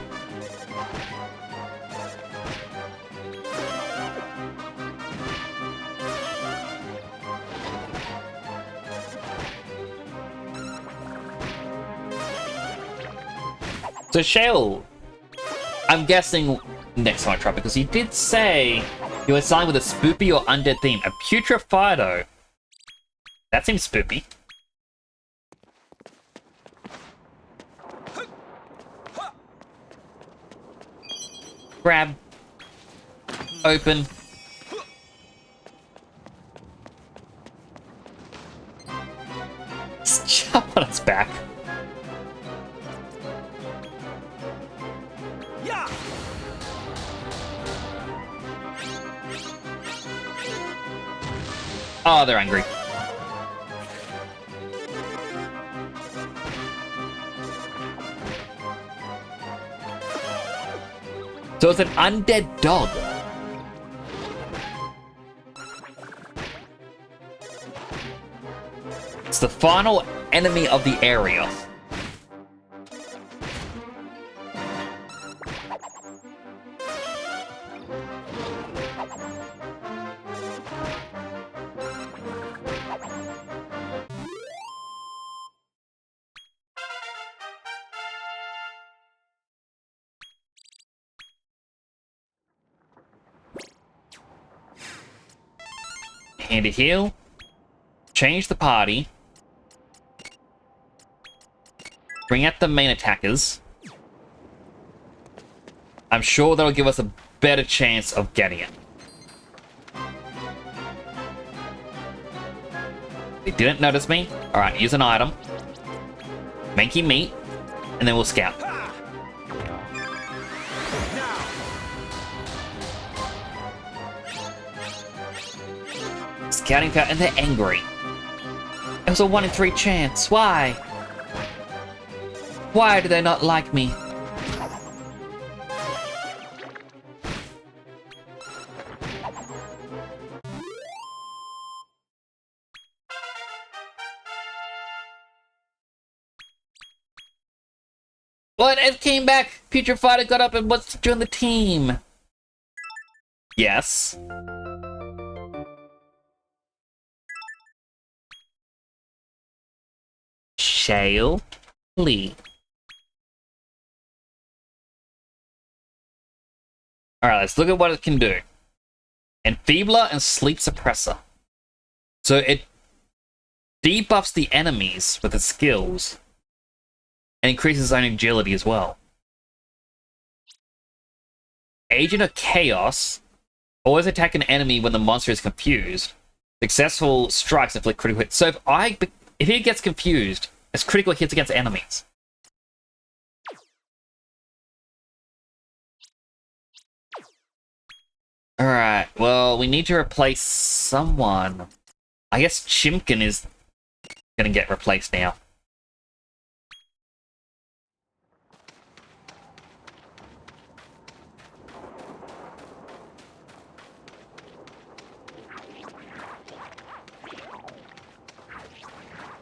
So Shale, I'm guessing next time I try, because he did say you were signed with a spoopy or undead theme. A Putrefido. That seems spoopy. Grab. Open. Just jump on its back. Oh, they're angry. So it's an undead dog. It's the final enemy of the area. And to heal, change the party, bring out the main attackers. I'm sure that'll give us a better chance of getting it. They didn't notice me. Alright, use an item. Make him meet, and then we'll scout. Scouting out, and they're angry. It was a 1 in 3 chance. Why? Why do they not like me? What? Ed came back. Putrefied got up and wants to join the team. Yes. Shale Lee. Alright, let's look at what it can do. Enfeebler and Sleep Suppressor. So it debuffs the enemies with its skills and increases its own agility as well. Agent of Chaos. Always attack an enemy when the monster is confused. Successful strikes inflict critical hits. So if he gets confused, it's critical hits against enemies. Alright, well, we need to replace someone. I guess Chimkin is gonna get replaced now.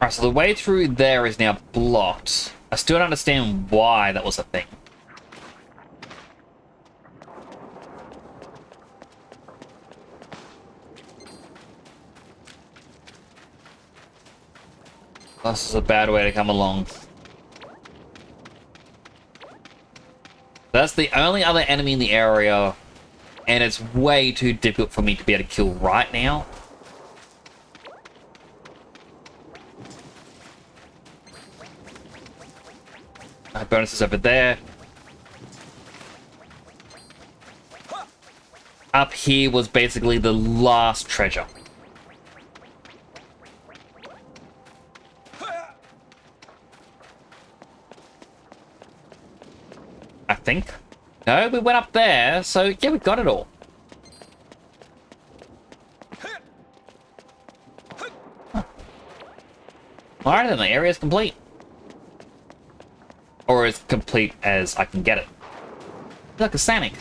Alright, so the way through there is now blocked. I still don't understand why that was a thing. This is a bad way to come along. That's the only other enemy in the area, and it's way too difficult for me to be able to kill right now. Bonuses over there. Up here was basically the last treasure. I think. No, we went up there, so yeah, we got it all. Huh. Alright then, the area's complete. Or as complete as I can get it. Look, a Sanic.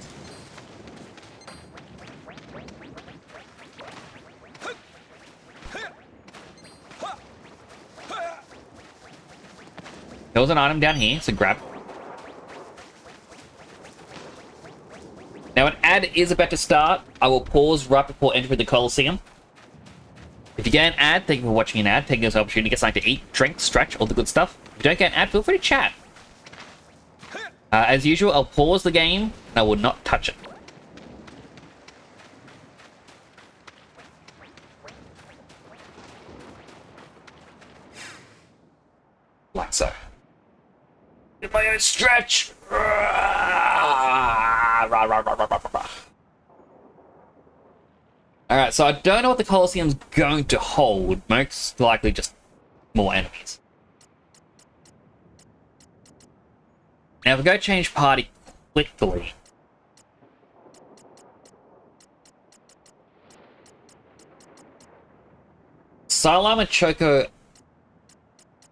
There was an item down here, so grab. Now an ad is about to start. I will pause right before entering the Colosseum. If you get an ad, thank you for watching an ad. Taking this opportunity to get something to eat, drink, stretch, all the good stuff. If you don't get an ad, feel free to chat. As usual, I'll pause the game, and I will not touch it. Like so. Get my own stretch! Alright, so I don't know what the Colosseum's going to hold. Most likely just more enemies. Now, if we go change party quickly... Sylarm and Choco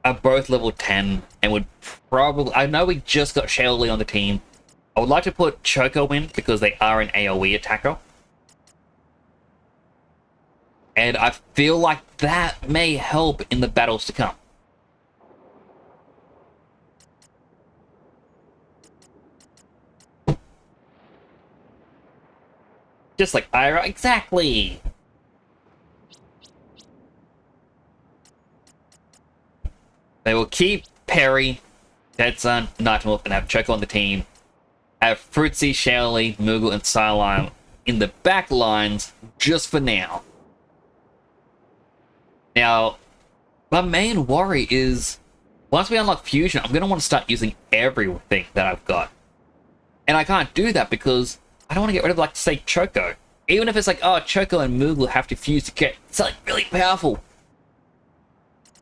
are both level 10 and would probably... I know we just got Shale on the team. I would like to put Choco in because they are an AoE attacker. And I feel like that may help in the battles to come. Just like Ira, exactly! They will keep Perry, Dead Sun, Nightwolf, and have Choco on the team. Have Fruitsy, Shelley, Moogle, and Sylarm in the back lines just for now. Now, my main worry is, once we unlock Fusion, I'm going to want to start using everything that I've got. And I can't do that because I don't want to get rid of, like, say, Choco. Even if it's like, oh, Choco and Moogle have to fuse to get something really powerful.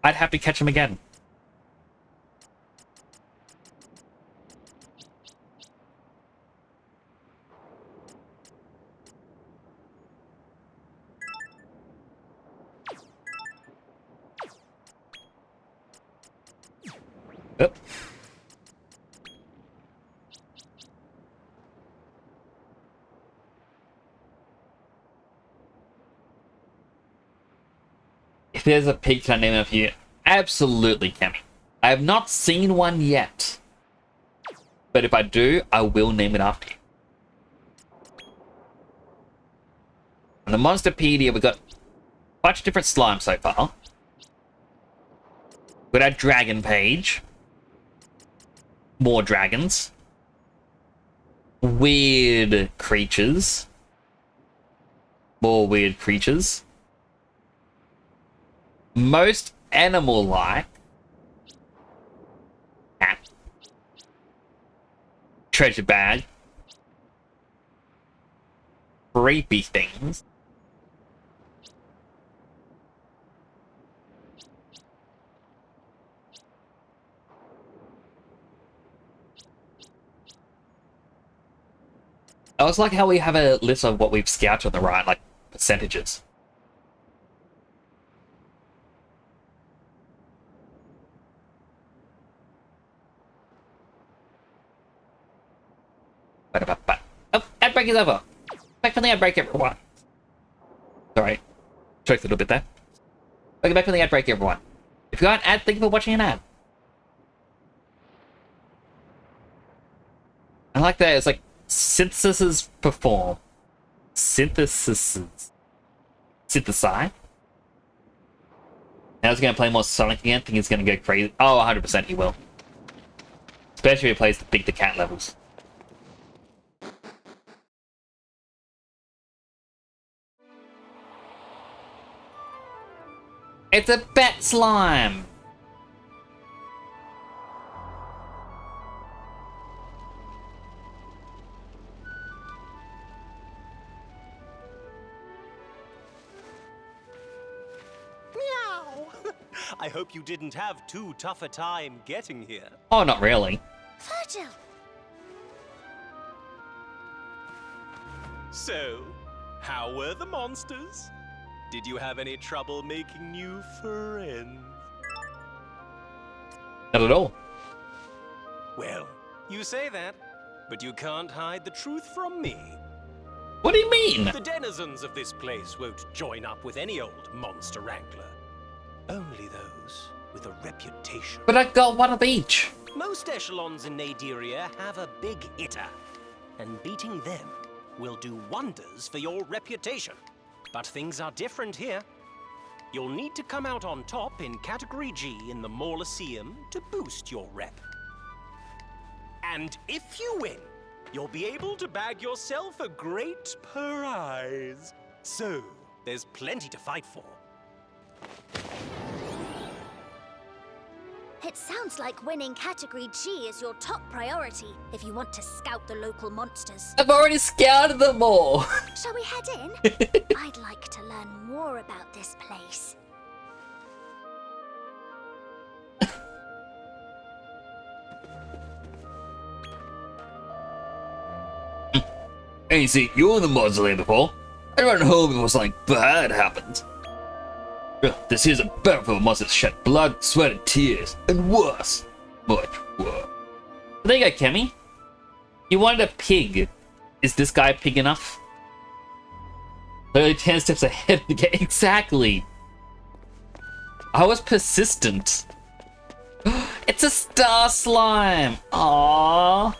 I'd have to catch them again. Yep. If there's a pig, can I name it for you? Absolutely, Cammy. I have not seen one yet. But if I do, I will name it after you. On the Monsterpedia, we've got a bunch of different slimes so far. We've got our dragon page. More dragons. Weird creatures. More weird creatures. Most animal-like. Cat. Treasure bag. Creepy things. I always like how we have a list of what we've scouted on the right, like percentages. Oh, ad break is over. Back from the ad break, everyone. Sorry, choked a little bit there. Welcome back from the ad break, everyone. If you got an ad, thank you for watching an ad. I like that. It's like synthesis perform. Synthesize. Now he's going to play more Sonic again. Think he's going to go crazy. Oh, 100% he will. Especially if he plays the Big the Cat levels. It's a bat slime! I hope you didn't have too tough a time getting here. Oh, not really. Virgil! So, how were the monsters? Did you have any trouble making new friends? Not at all. Well, you say that, but you can't hide the truth from me. What do you mean? The denizens of this place won't join up with any old monster wrangler. Only those with a reputation. But I got one of each. Most echelons in Naderia have a big hitter, and beating them will do wonders for your reputation. But things are different here. You'll need to come out on top in Category G in the Morlyceum to boost your rep. And if you win, you'll be able to bag yourself a great prize. So, there's plenty to fight for. It sounds like winning Category G is your top priority if you want to scout the local monsters. I've already scouted them all. Shall we head in? I'd like to learn more about this place. Ain't seen you in the mausoleum before. I run home before something bad happens. This here's a battlefield monsters shed blood, sweat, and tears. And worse. Much worse. There you go, Kemi. You wanted a pig. Is this guy pig enough? Literally 10 steps ahead of the game. Exactly. I was persistent. It's a star slime. Aww.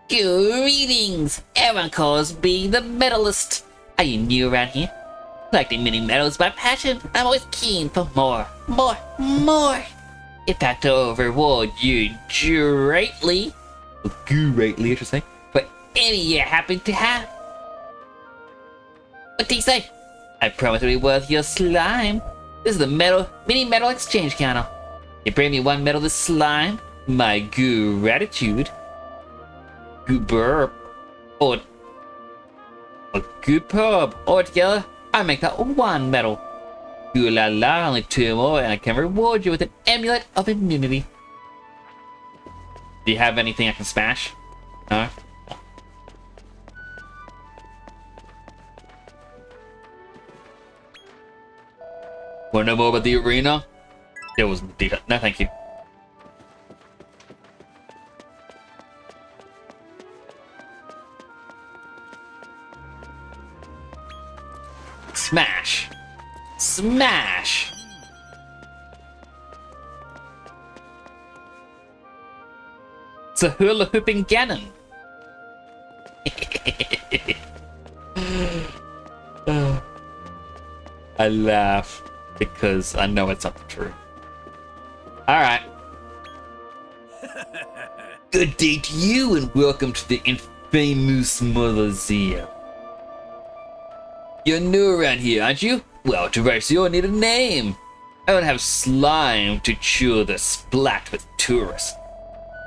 Greetings. Everyone calls me the medalist. Are you new around here? Collecting mini medals by passion, I'm always keen for more. In fact, I'll reward you greatly, I should say, for any you happen to have. What do you say? I promise to be worth your slime. This is the mini medal exchange counter. You bring me one medal of slime, my gratitude. Good burp, or a good pub, or together. I make that one medal. Ooh la la, only 2 more, and I can reward you with an amulet of immunity. Do you have anything I can smash? No? Wanna know more about the arena? There wasn't detail. No, thank you. Smash! Smash! It's a hula hooping Ganon. I laugh because I know it's not the truth. Alright. Good day to you and welcome to the infamous Mother's-Ear. You're new around here, aren't you? Well, Terracio, I need a name. I don't have slime to chew the splat with tourists.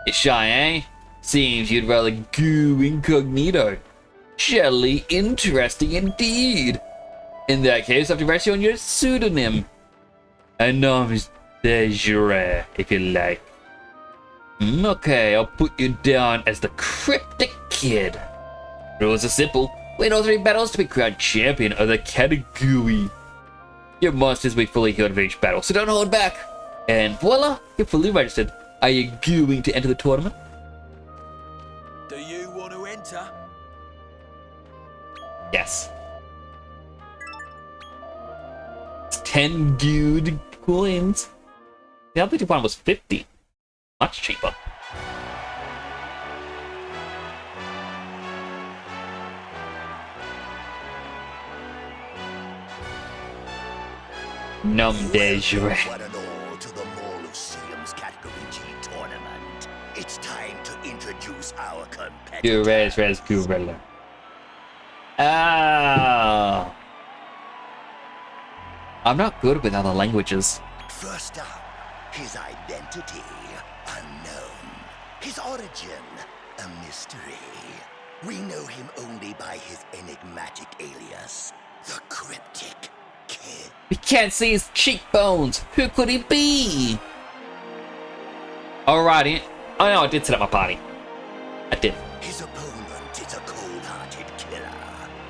You shy, eh? Seems you'd rather goo incognito. Surely interesting indeed. In that case, I've Terracio on your pseudonym. A nom is Desiree, if you like. Okay, I'll put you down as the Cryptic Kid. Rules are simple. Win all 3 battles to be crowned champion of the category. Your monsters will be fully healed for each battle, so don't hold back. And voila, you're fully registered. Are you going to enter the tournament? Do you want to enter? Yes. It's 10 good coins. The other one was 50. Much cheaper. Nom de Jure. One and all to the Moluseum's Category G tournament. It's time to introduce our competitor. Gurez Res Gurella. Ah. I'm not good with other languages. First up, his identity unknown. His origin a mystery. We know him only by his enigmatic alias, the Cryptic Kid. We can't see his cheekbones. Who could he be? Alrighty. Oh no, I did set up my party. I did. His opponent is a cold-hearted killer,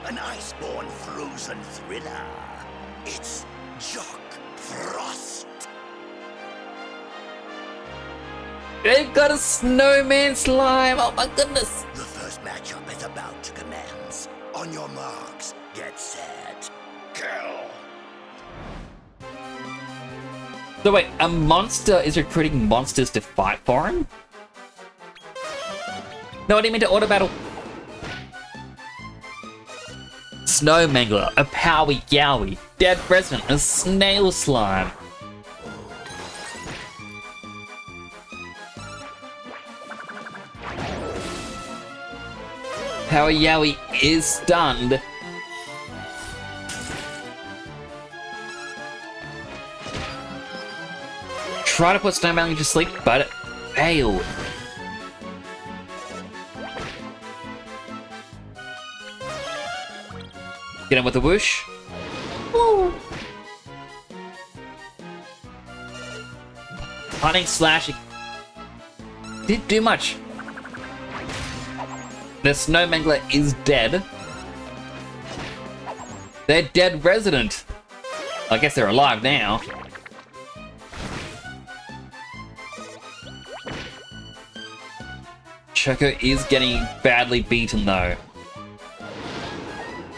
an iceborne frozen thriller. It's Jock Frost. They've got a snowman slime. Oh my goodness. The first matchup is about to commence. On your marks, get set, kill. So wait, a monster is recruiting monsters to fight for him? No, I didn't mean to auto battle. Snow Mangler, a Powy Yowie, Dead Resident, a Snail Slime. Powy Yowie is stunned. Try to put Snow Mangler to sleep, but it failed. Get him with a whoosh. Woo. Hunting slash didn't do much. The Snow Mangler is dead. They're dead resident. I guess they're alive now. Choco is getting badly beaten though.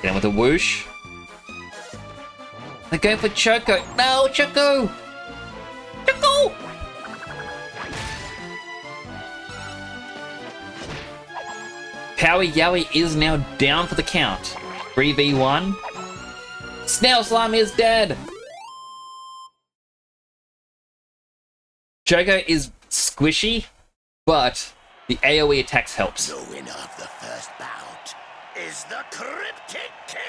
Get him with a whoosh. They're going for Choco. No, Choco! Choco! Powy Yowie is now down for the count. 3v1. Snail Slime is dead! Choco is squishy, but the AoE attacks helps. The winner of the first bout is the Cryptic Kid!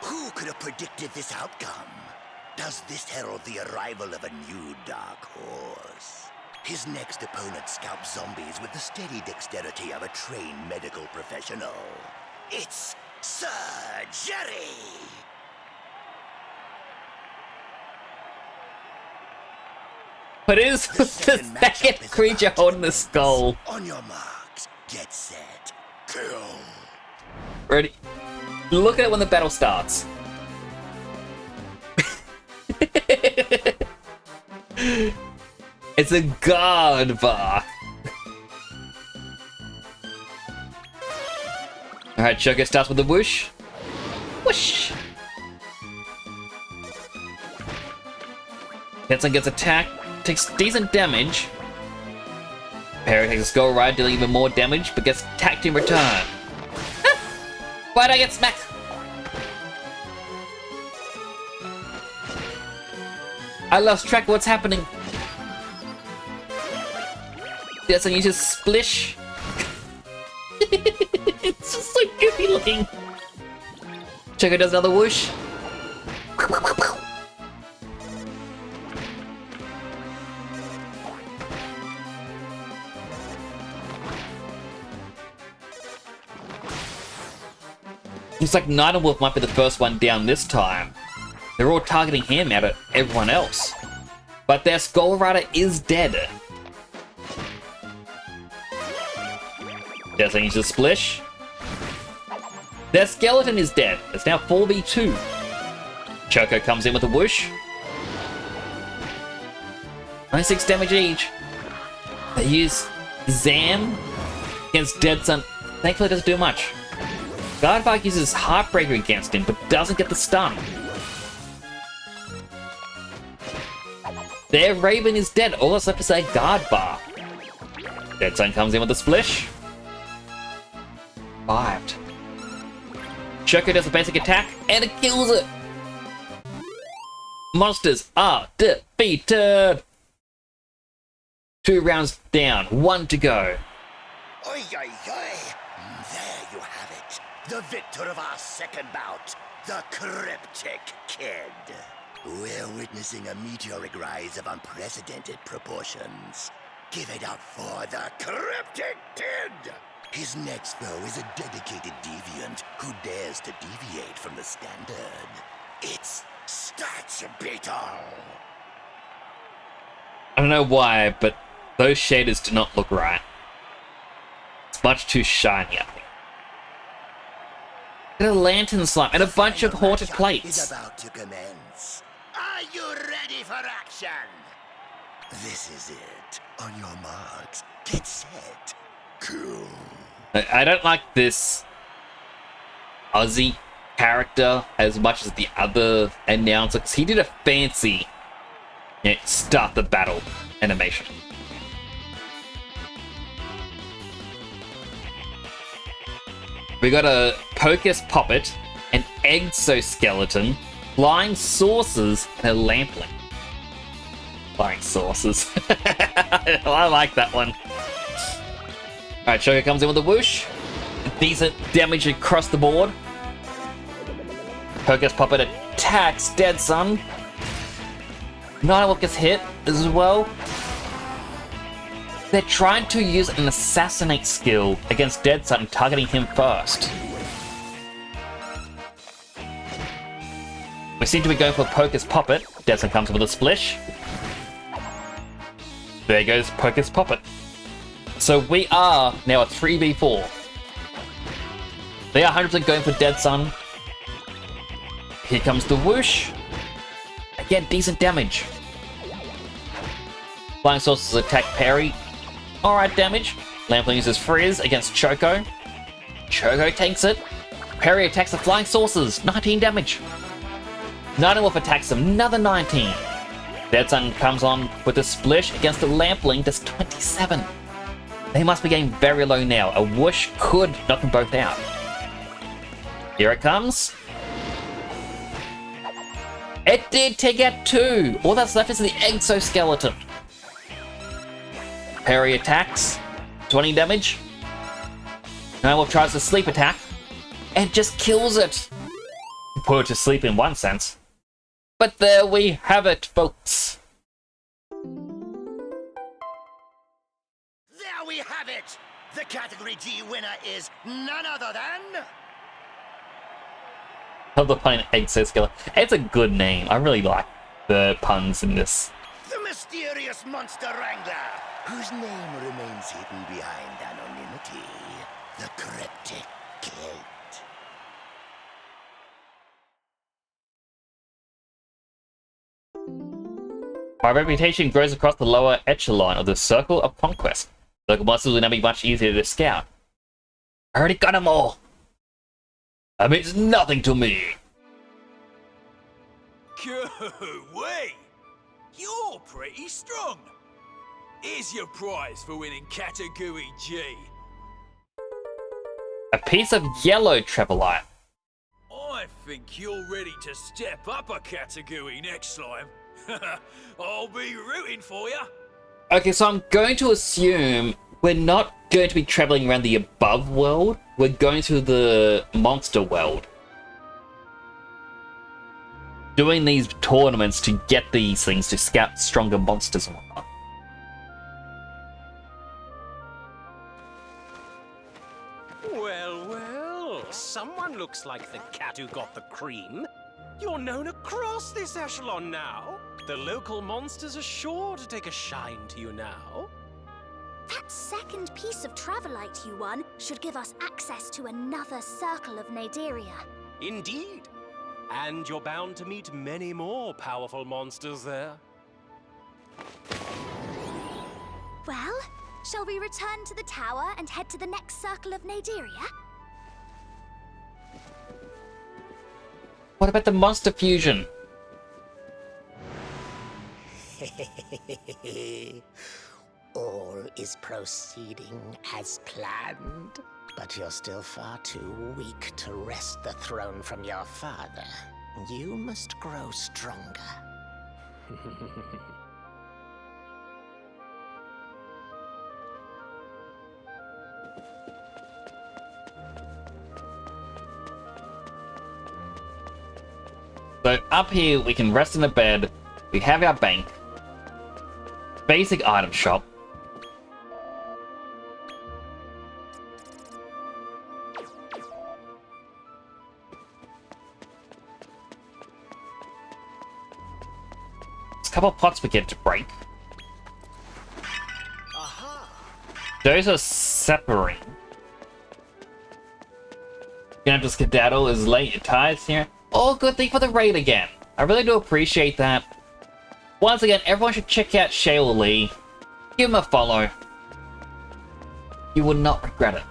Who could have predicted this outcome? Does this herald the arrival of a new dark horse? His next opponent scalps zombies with the steady dexterity of a trained medical professional. It's Sir Jerry! But it is the second creature holding the skull. On your marks, get set, kill. Ready? Look at it when the battle starts. It's a guard bar. Alright, Choco starts with a whoosh. Whoosh! Henson gets attacked, takes decent damage. Perry takes a skull ride, dealing even more damage, but gets attacked in return. Why'd I get smacked? I lost track of what's happening. Yes, I uses Splish. It's just so goofy looking. Choco does another whoosh. Looks like Nightwolf might be the first one down this time. They're all targeting him out of everyone else. But their Skull Rider is dead. Just uses Splish. Their skeleton is dead. It's now 4v2. Choco comes in with a whoosh. Only 6 damage each. They use Zam against Dead Sun. Thankfully it doesn't do much. Guardbark uses Heartbreaker against him, but doesn't get the stun. Their Raven is dead. All that's left is a Guardbark. Dead Sun comes in with a Splish. 5'd. Choco does a basic attack, and it kills it! Monsters are defeated! 2 rounds down, 1 to go. Oi, oi, oi! There you have it. The victor of our second bout, the Cryptic Kid. We're witnessing a meteoric rise of unprecedented proportions. Give it up for the Cryptic Kid! His next foe is a dedicated deviant who dares to deviate from the standard. It's Statue Beetle! I don't know why, but those shaders do not look right. It's much too shiny, I think. Got a lantern slime and a bunch of haunted plates. Is about to commence. Are you ready for action? This is it. On your marks, get set. Cool. I don't like this Ozzy character as much as the other announcer, because he did a fancy start the battle animation. We got a Pocus Poppet, an Exoskeleton, Flying Saucers, and a Lampling. Flying Saucers. I like that one. Alright, Choco comes in with a whoosh. Decent damage across the board. Pocus Poppet attacks Dead Sun. Nightwolf gets hit as well. They're trying to use an assassinate skill against Dead Sun, targeting him first. We seem to be going for Pocus Poppet. Dead Sun comes with a splish. There goes Pocus Poppet. So we are now a 3v4. They are 100% going for Dead Sun. Here comes the whoosh. Again, decent damage. Flying Saucers attack Perry. Alright, damage. Lampling uses Frizz against Choco. Choco takes it. Perry attacks the Flying Saucers. 19 damage. Nightwolf attacks him. Another 19. Dead Sun comes on with a splish against the Lampling. Does 27. They must be getting very low now. A whoosh could knock them both out. Here it comes. It did take out 2. All that's left is the Exoskeleton. Perry attacks. 20 damage. Nightwolf tries to sleep attack. And just kills it. Put it to sleep in one sense. But there we have it, folks. There we have it! The Category G winner is none other than... I love the pun Exoskeleton. It's a good name. I really like the puns in this. the mysterious monster wrangler, whose name remains hidden behind anonymity. The Cryptic Kid. My reputation grows across the lower echelon of the Circle of Conquest. Local monsters will now be much easier to scout. I already got them all! That means nothing to me! Go away! You're pretty strong. Here's your prize for winning Category G. A piece of yellow Trevelite. I think you're ready to step up a category next time. I'll be rooting for you. Okay, so I'm going to assume we're not going to be traveling around the above world. We're going to the monster world. Doing these tournaments to get these things to scout stronger monsters and whatnot. Well, well, someone looks like the cat who got the cream. You're known across this echelon now. The local monsters are sure to take a shine to you now. That second piece of Travelite you won should give us access to another circle of Naderia. Indeed. And you're bound to meet many more powerful monsters there. Well, shall we return to the tower and head to the next circle of Naderia? What about the monster fusion? All is proceeding as planned, but you're still far too weak to wrest the throne from your father. You must grow stronger. So up here, we can rest in a bed. We have our bank. Basic item shop. There's a couple of pots we get to break. Those are separating. Gonna have to skedaddle as late your tides here. Oh, good thing for the raid again. I really do appreciate that. Once again, everyone should check out Shale Lee. Give him a follow. You will not regret it.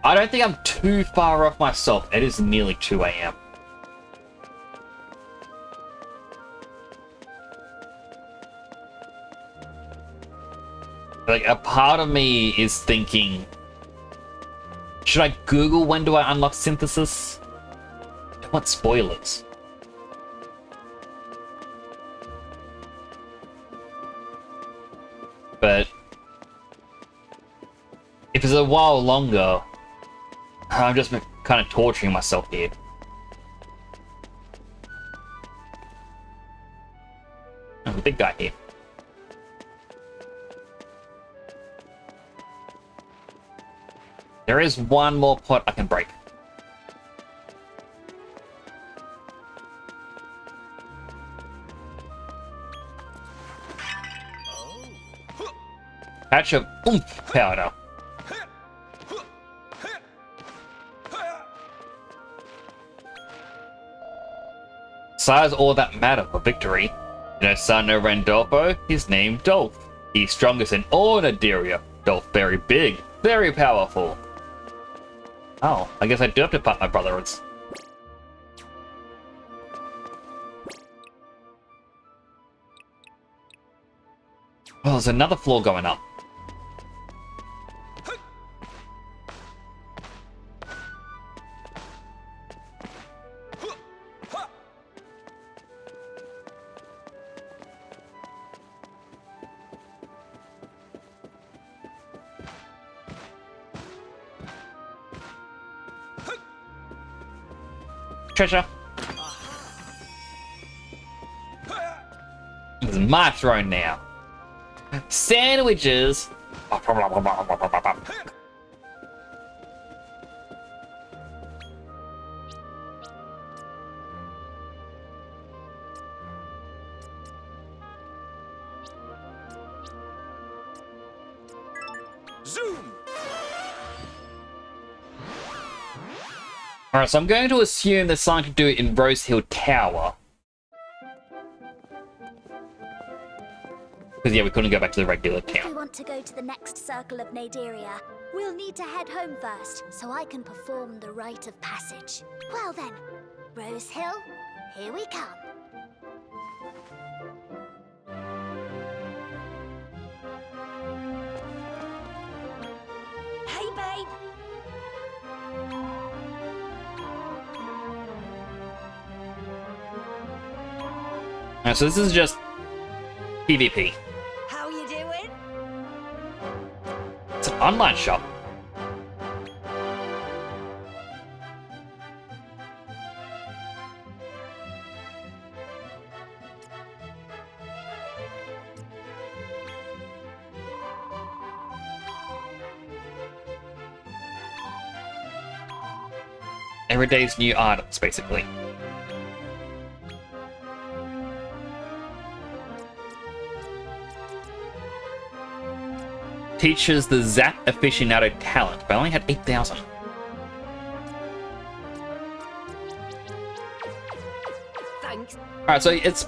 I don't think I'm too far off myself. It is nearly 2 AM. Like, a part of me is thinking, should I Google when do I unlock synthesis? I don't want spoilers. But if it's a while longer, I'm just kind of torturing myself here. Oh, the big guy here. There is one more pot I can break. Patch of oomph powder. Size all that matter for victory. You know, son of Randolfo, his name Dolph. He's strongest in all Naderia. Dolph very big, very powerful. Oh, I guess I do have to fight my brothers. Well, there's another floor going up. Treasure. This is my throne now. Sandwiches. Zoom! Alright, so I'm going to assume there's something to do in Rose Hill Tower. Because, yeah, we couldn't go back to the regular If we town. want to go to the next circle of Naderia, we'll need to head home first, so I can perform the rite of passage. Well then, Rose Hill, here we come. babe. Alright, so this is just PvP. How you doing? It's an online shop. Every day's new items, basically. Teaches the Zap Aficionado talent, but I only had 8,000. Thanks. Alright, so it's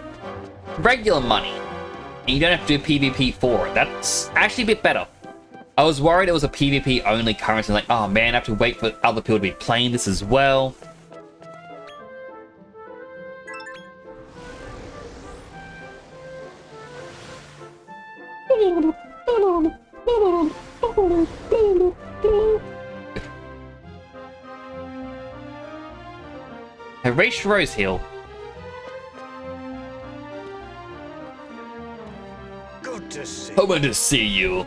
regular money, and you don't have to do PvP for it. That's actually a bit better. I was worried it was a PvP only currency, like, oh man, I have to wait for other people to be playing this as well. I reached Rose Hill. Good to see Oh, good to see you.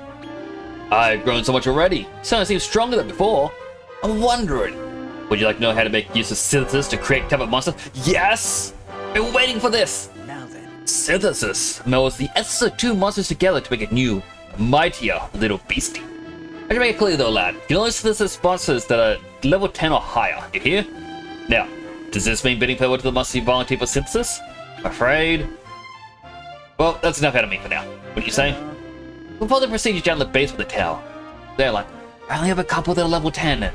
I've grown so much already. Suddenly seems stronger than before. I'm wondering, would you like to know how to make use of synthesis to create type of monsters? Yes! Been waiting for this! Now then. Synthesis melds the essence of two monsters together to make a new, mightier little beastie. I should make it clear though, lad. You can only synthesize monsters that are level 10 or higher, you hear? Now, does this mean bidding farewell to the monsters you volunteer for synthesis? I'm afraid. Well, that's enough out of me for now. What do you say? We'll follow the procedure down the base of the tower. They're like, I only have a couple that are level 10.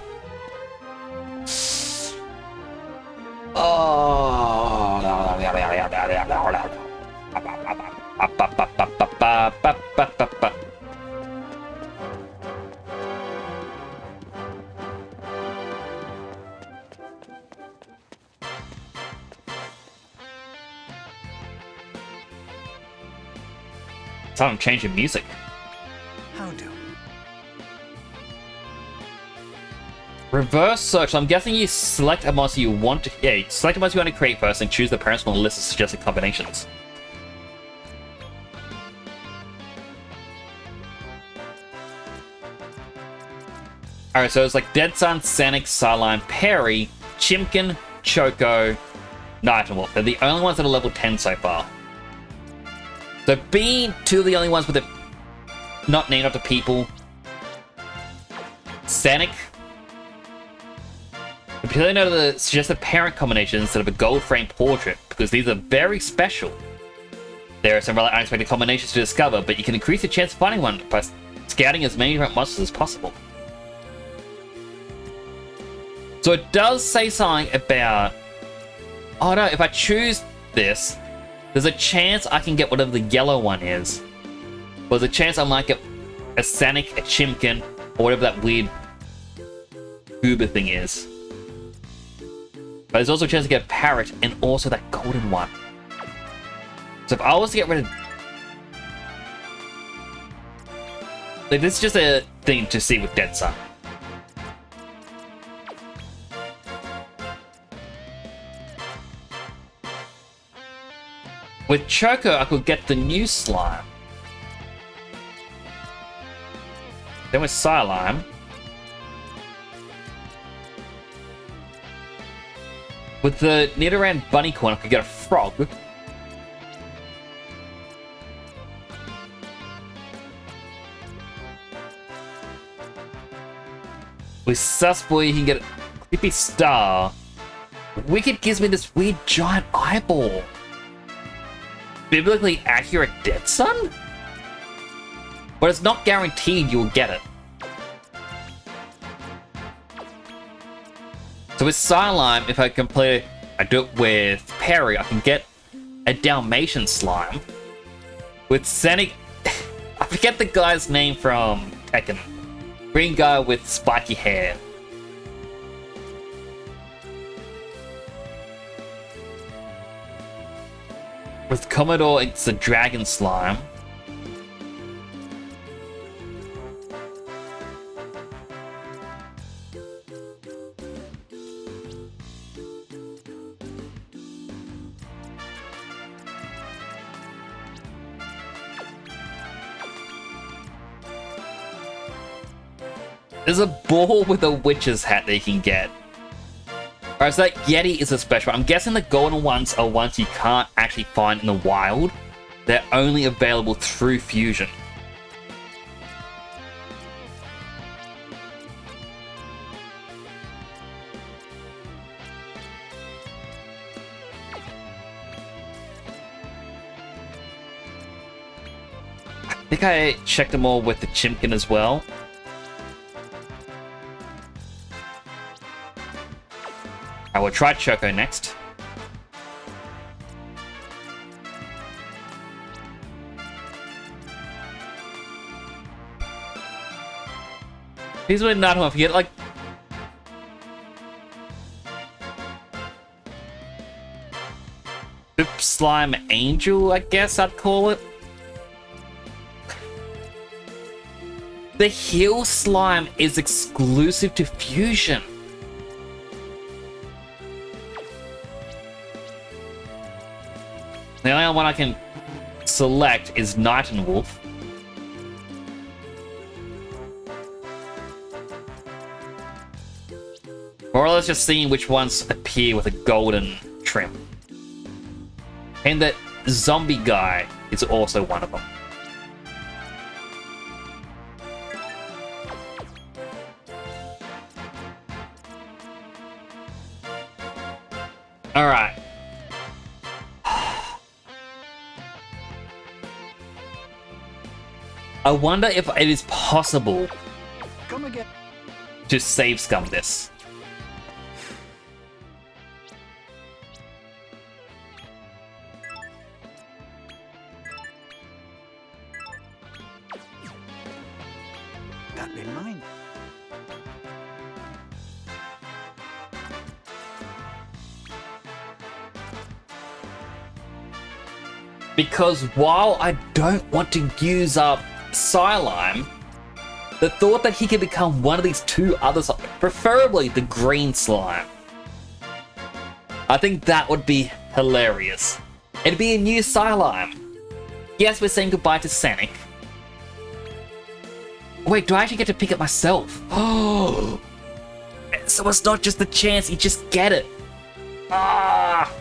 Time to change the music. How do? Reverse search. I'm guessing you select a monster you want to. Yeah, select a monster you want to create first, and choose the parents from the list of suggested combinations. Alright, so it's like Dead Sun, Sanic, Psylime, Perry, Chimkin, Choco, Night and Wolf. They're the only ones that are level 10 so far. So being two of the only ones with it not named after people. Sanic. Particularly note the suggested parent combination instead of a gold frame portrait, because these are very special. There are some rather unexpected combinations to discover, but you can increase your chance of finding one by scouting as many different monsters as possible. So it does say something about, oh no, if I choose this, there's a chance I can get whatever the yellow one is. There's a chance I might get a Sanic, a Chimkin, or whatever that weird Goober thing is. But there's also a chance to get a Parrot and also that golden one. So if I was to get rid of... Like, this is just a thing to see with Dead Sun. With Choco, I could get the new slime. Then with Psylime, with the Nidoran Bunnycorn, I could get a frog. With Susboy, you can get a Creepy Star. Wicked gives me this weird giant eyeball. Biblically accurate Dead Sun? But it's not guaranteed you'll get it. So with Psylime, if I complete it, I do it with Perry, I can get a Dalmatian slime. With Sanic, I forget the guy's name from Tekken. Green guy with spiky hair. With Commodore, it's a dragon slime. There's a ball with a witch's hat that you can get. Alright, so that Yeti is a special. I'm guessing the golden ones are ones you can't actually find in the wild. They're only available through fusion. I think I checked them all with the Chimkin as well. I will try Choco next. He's really not enough. You get like Soup Slime Angel, I guess I'd call it. The Heal Slime is exclusive to Fusion. The only one I can select is Night and Wolf. More or less just seeing which ones appear with a golden trim. And that zombie guy is also one of them. Alright. I wonder if it is possible to save scum this. That been mine. Because while I don't want to use up Psylime, the thought that he could become one of these two other slimes, preferably the green slime, I think that would be hilarious. It'd be a new Psylime. Yes, we're saying goodbye to Sanic. Wait, do I actually get to pick it myself? Oh, so it's not just the chance, you just get it. Ah.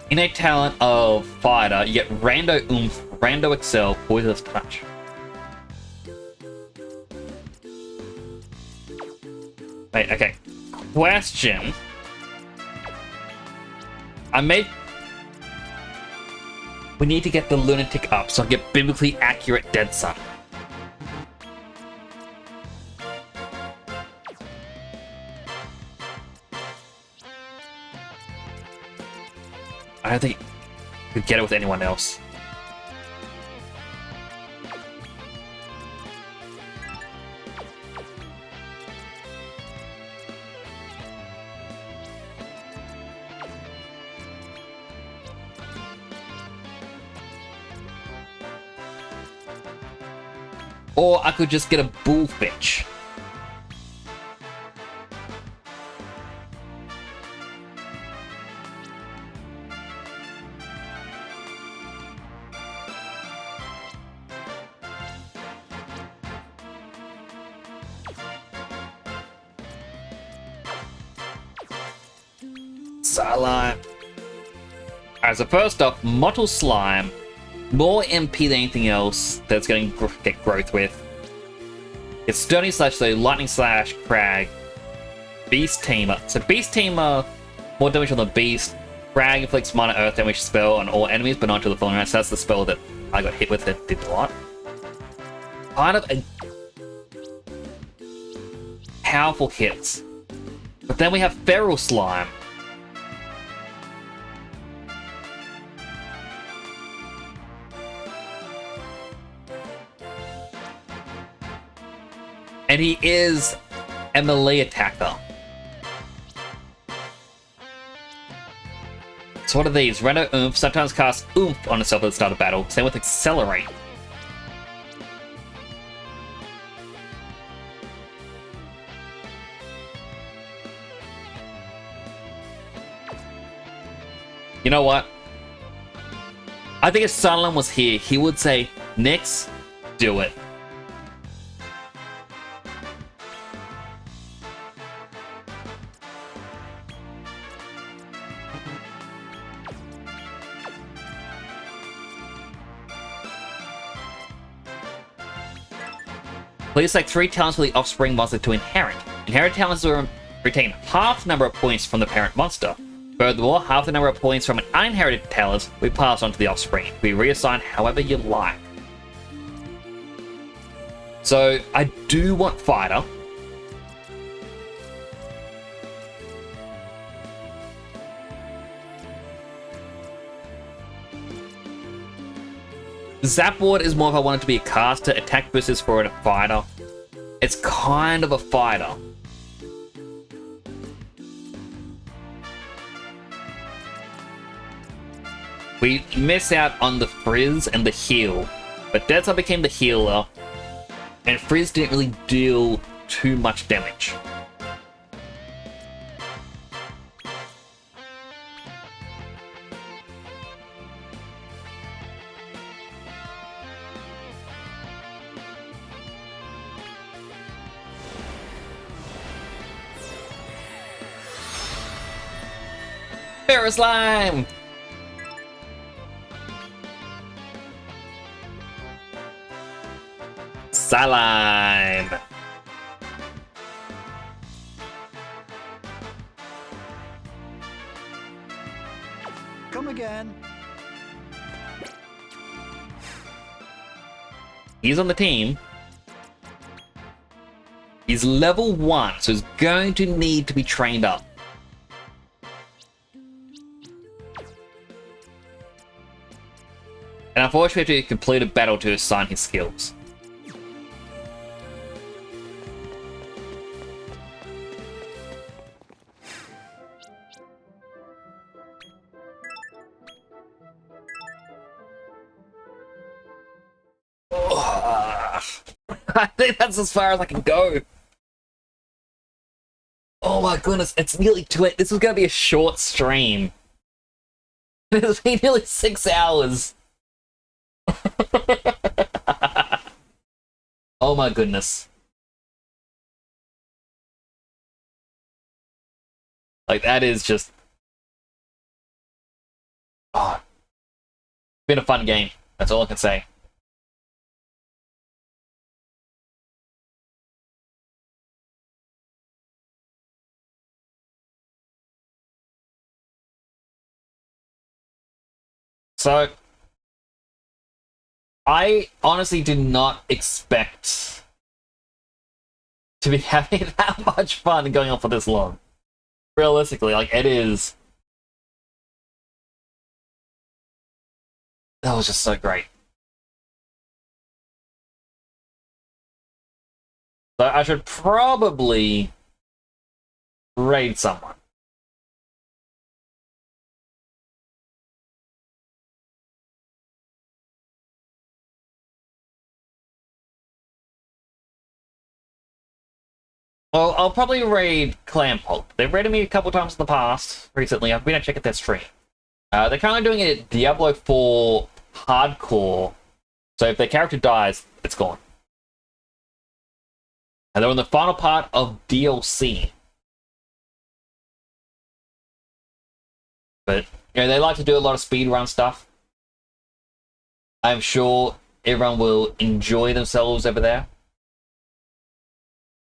Innate talent of Fighter, you get Rando Oomph, Rando Excel, Poisonous Punch. Wait, okay. Question. We need to get the Lunatic up so I get biblically accurate Dead Sun. I don't think I could get it with anyone else. Or I could just get a Bullfinch. Psylime. Alright, so first off, Mottle Slime. More MP than anything else that's going to get growth with. It's Stony Slash, so Lightning Slash, Crag. Beast Tamer. So Beast Tamer, more damage on the Beast. Crag inflicts minor earth damage spell on all enemies, but not to the following round. So that's the spell that I got hit with that did a lot. Kind of a powerful hits. But then we have Feral Slime. And he is a melee attacker. So what are these? Rando Oomph sometimes casts Oomph on itself at the start of battle. Same with Accelerate. You know what? I think if Sunland was here, he would say, Nyx, do it. Please select 3 talents for the offspring monster to inherit. Inherit talents will retain half the number of points from the parent monster. Furthermore, half the number of points from an uninherited talent will be passed on to the offspring. It can be reassigned however you like. So, I do want Fighter. Zap Ward is more if I want it to be a caster. Attack boost is for a fighter. It's kind of a fighter. We miss out on the Frizz and the heal, but Dead Side became the healer, and Frizz didn't really deal too much damage. Slime! Slime! Come again. He's on the team. He's level 1, so he's going to need to be trained up. And unfortunately, we have to complete a battle to assign his skills. I think that's as far as I can go. Oh my goodness, it's nearly 2. This was going to be a short stream. It's been nearly 6 hours. Oh my goodness. Like, that is just... Oh. It's been a fun game. That's all I can say. So... I honestly did not expect to be having that much fun going on for this long. Realistically, like, it is... That was just so great. So I should probably raid someone. Well, I'll probably raid Clampulp. They've raided me a couple times in the past, recently. I've been to check out their stream. They're currently doing it at Diablo 4 Hardcore, so if their character dies, it's gone. And they're in the final part of DLC. But, you know, they like to do a lot of speedrun stuff. I'm sure everyone will enjoy themselves over there.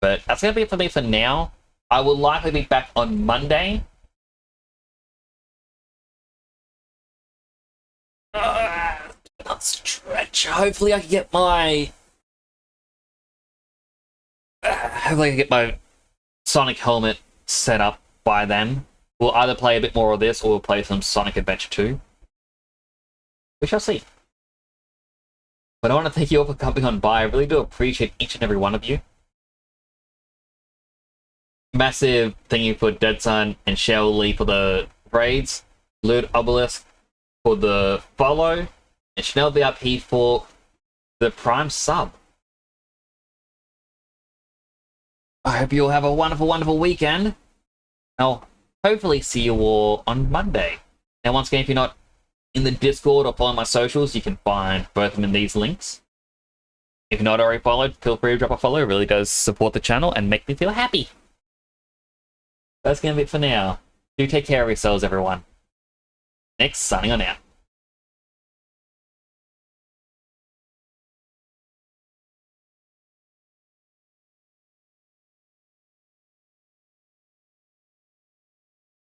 But that's going to be it for me for now. I will likely be back on Monday. Stretch. Hopefully I can get my... hopefully I can get my Sonic helmet set up by then. We'll either play a bit more of this or we'll play some Sonic Adventure 2. We shall see. But I want to thank you all for coming on by. I really do appreciate each and every one of you. Massive thank you for Dead Sun and Shell Lee for the raids, Lord Obelisk for the follow, and Chanel VIP for the Prime sub. I hope you all have a wonderful, wonderful weekend. I'll hopefully see you all on Monday. Now, once again, if you're not in the Discord or following my socials, you can find both of them in these links. If you're not already followed, feel free to drop a follow. It really does support the channel and make me feel happy. That's going to be it for now. Do take care of yourselves, everyone. Next, signing on out.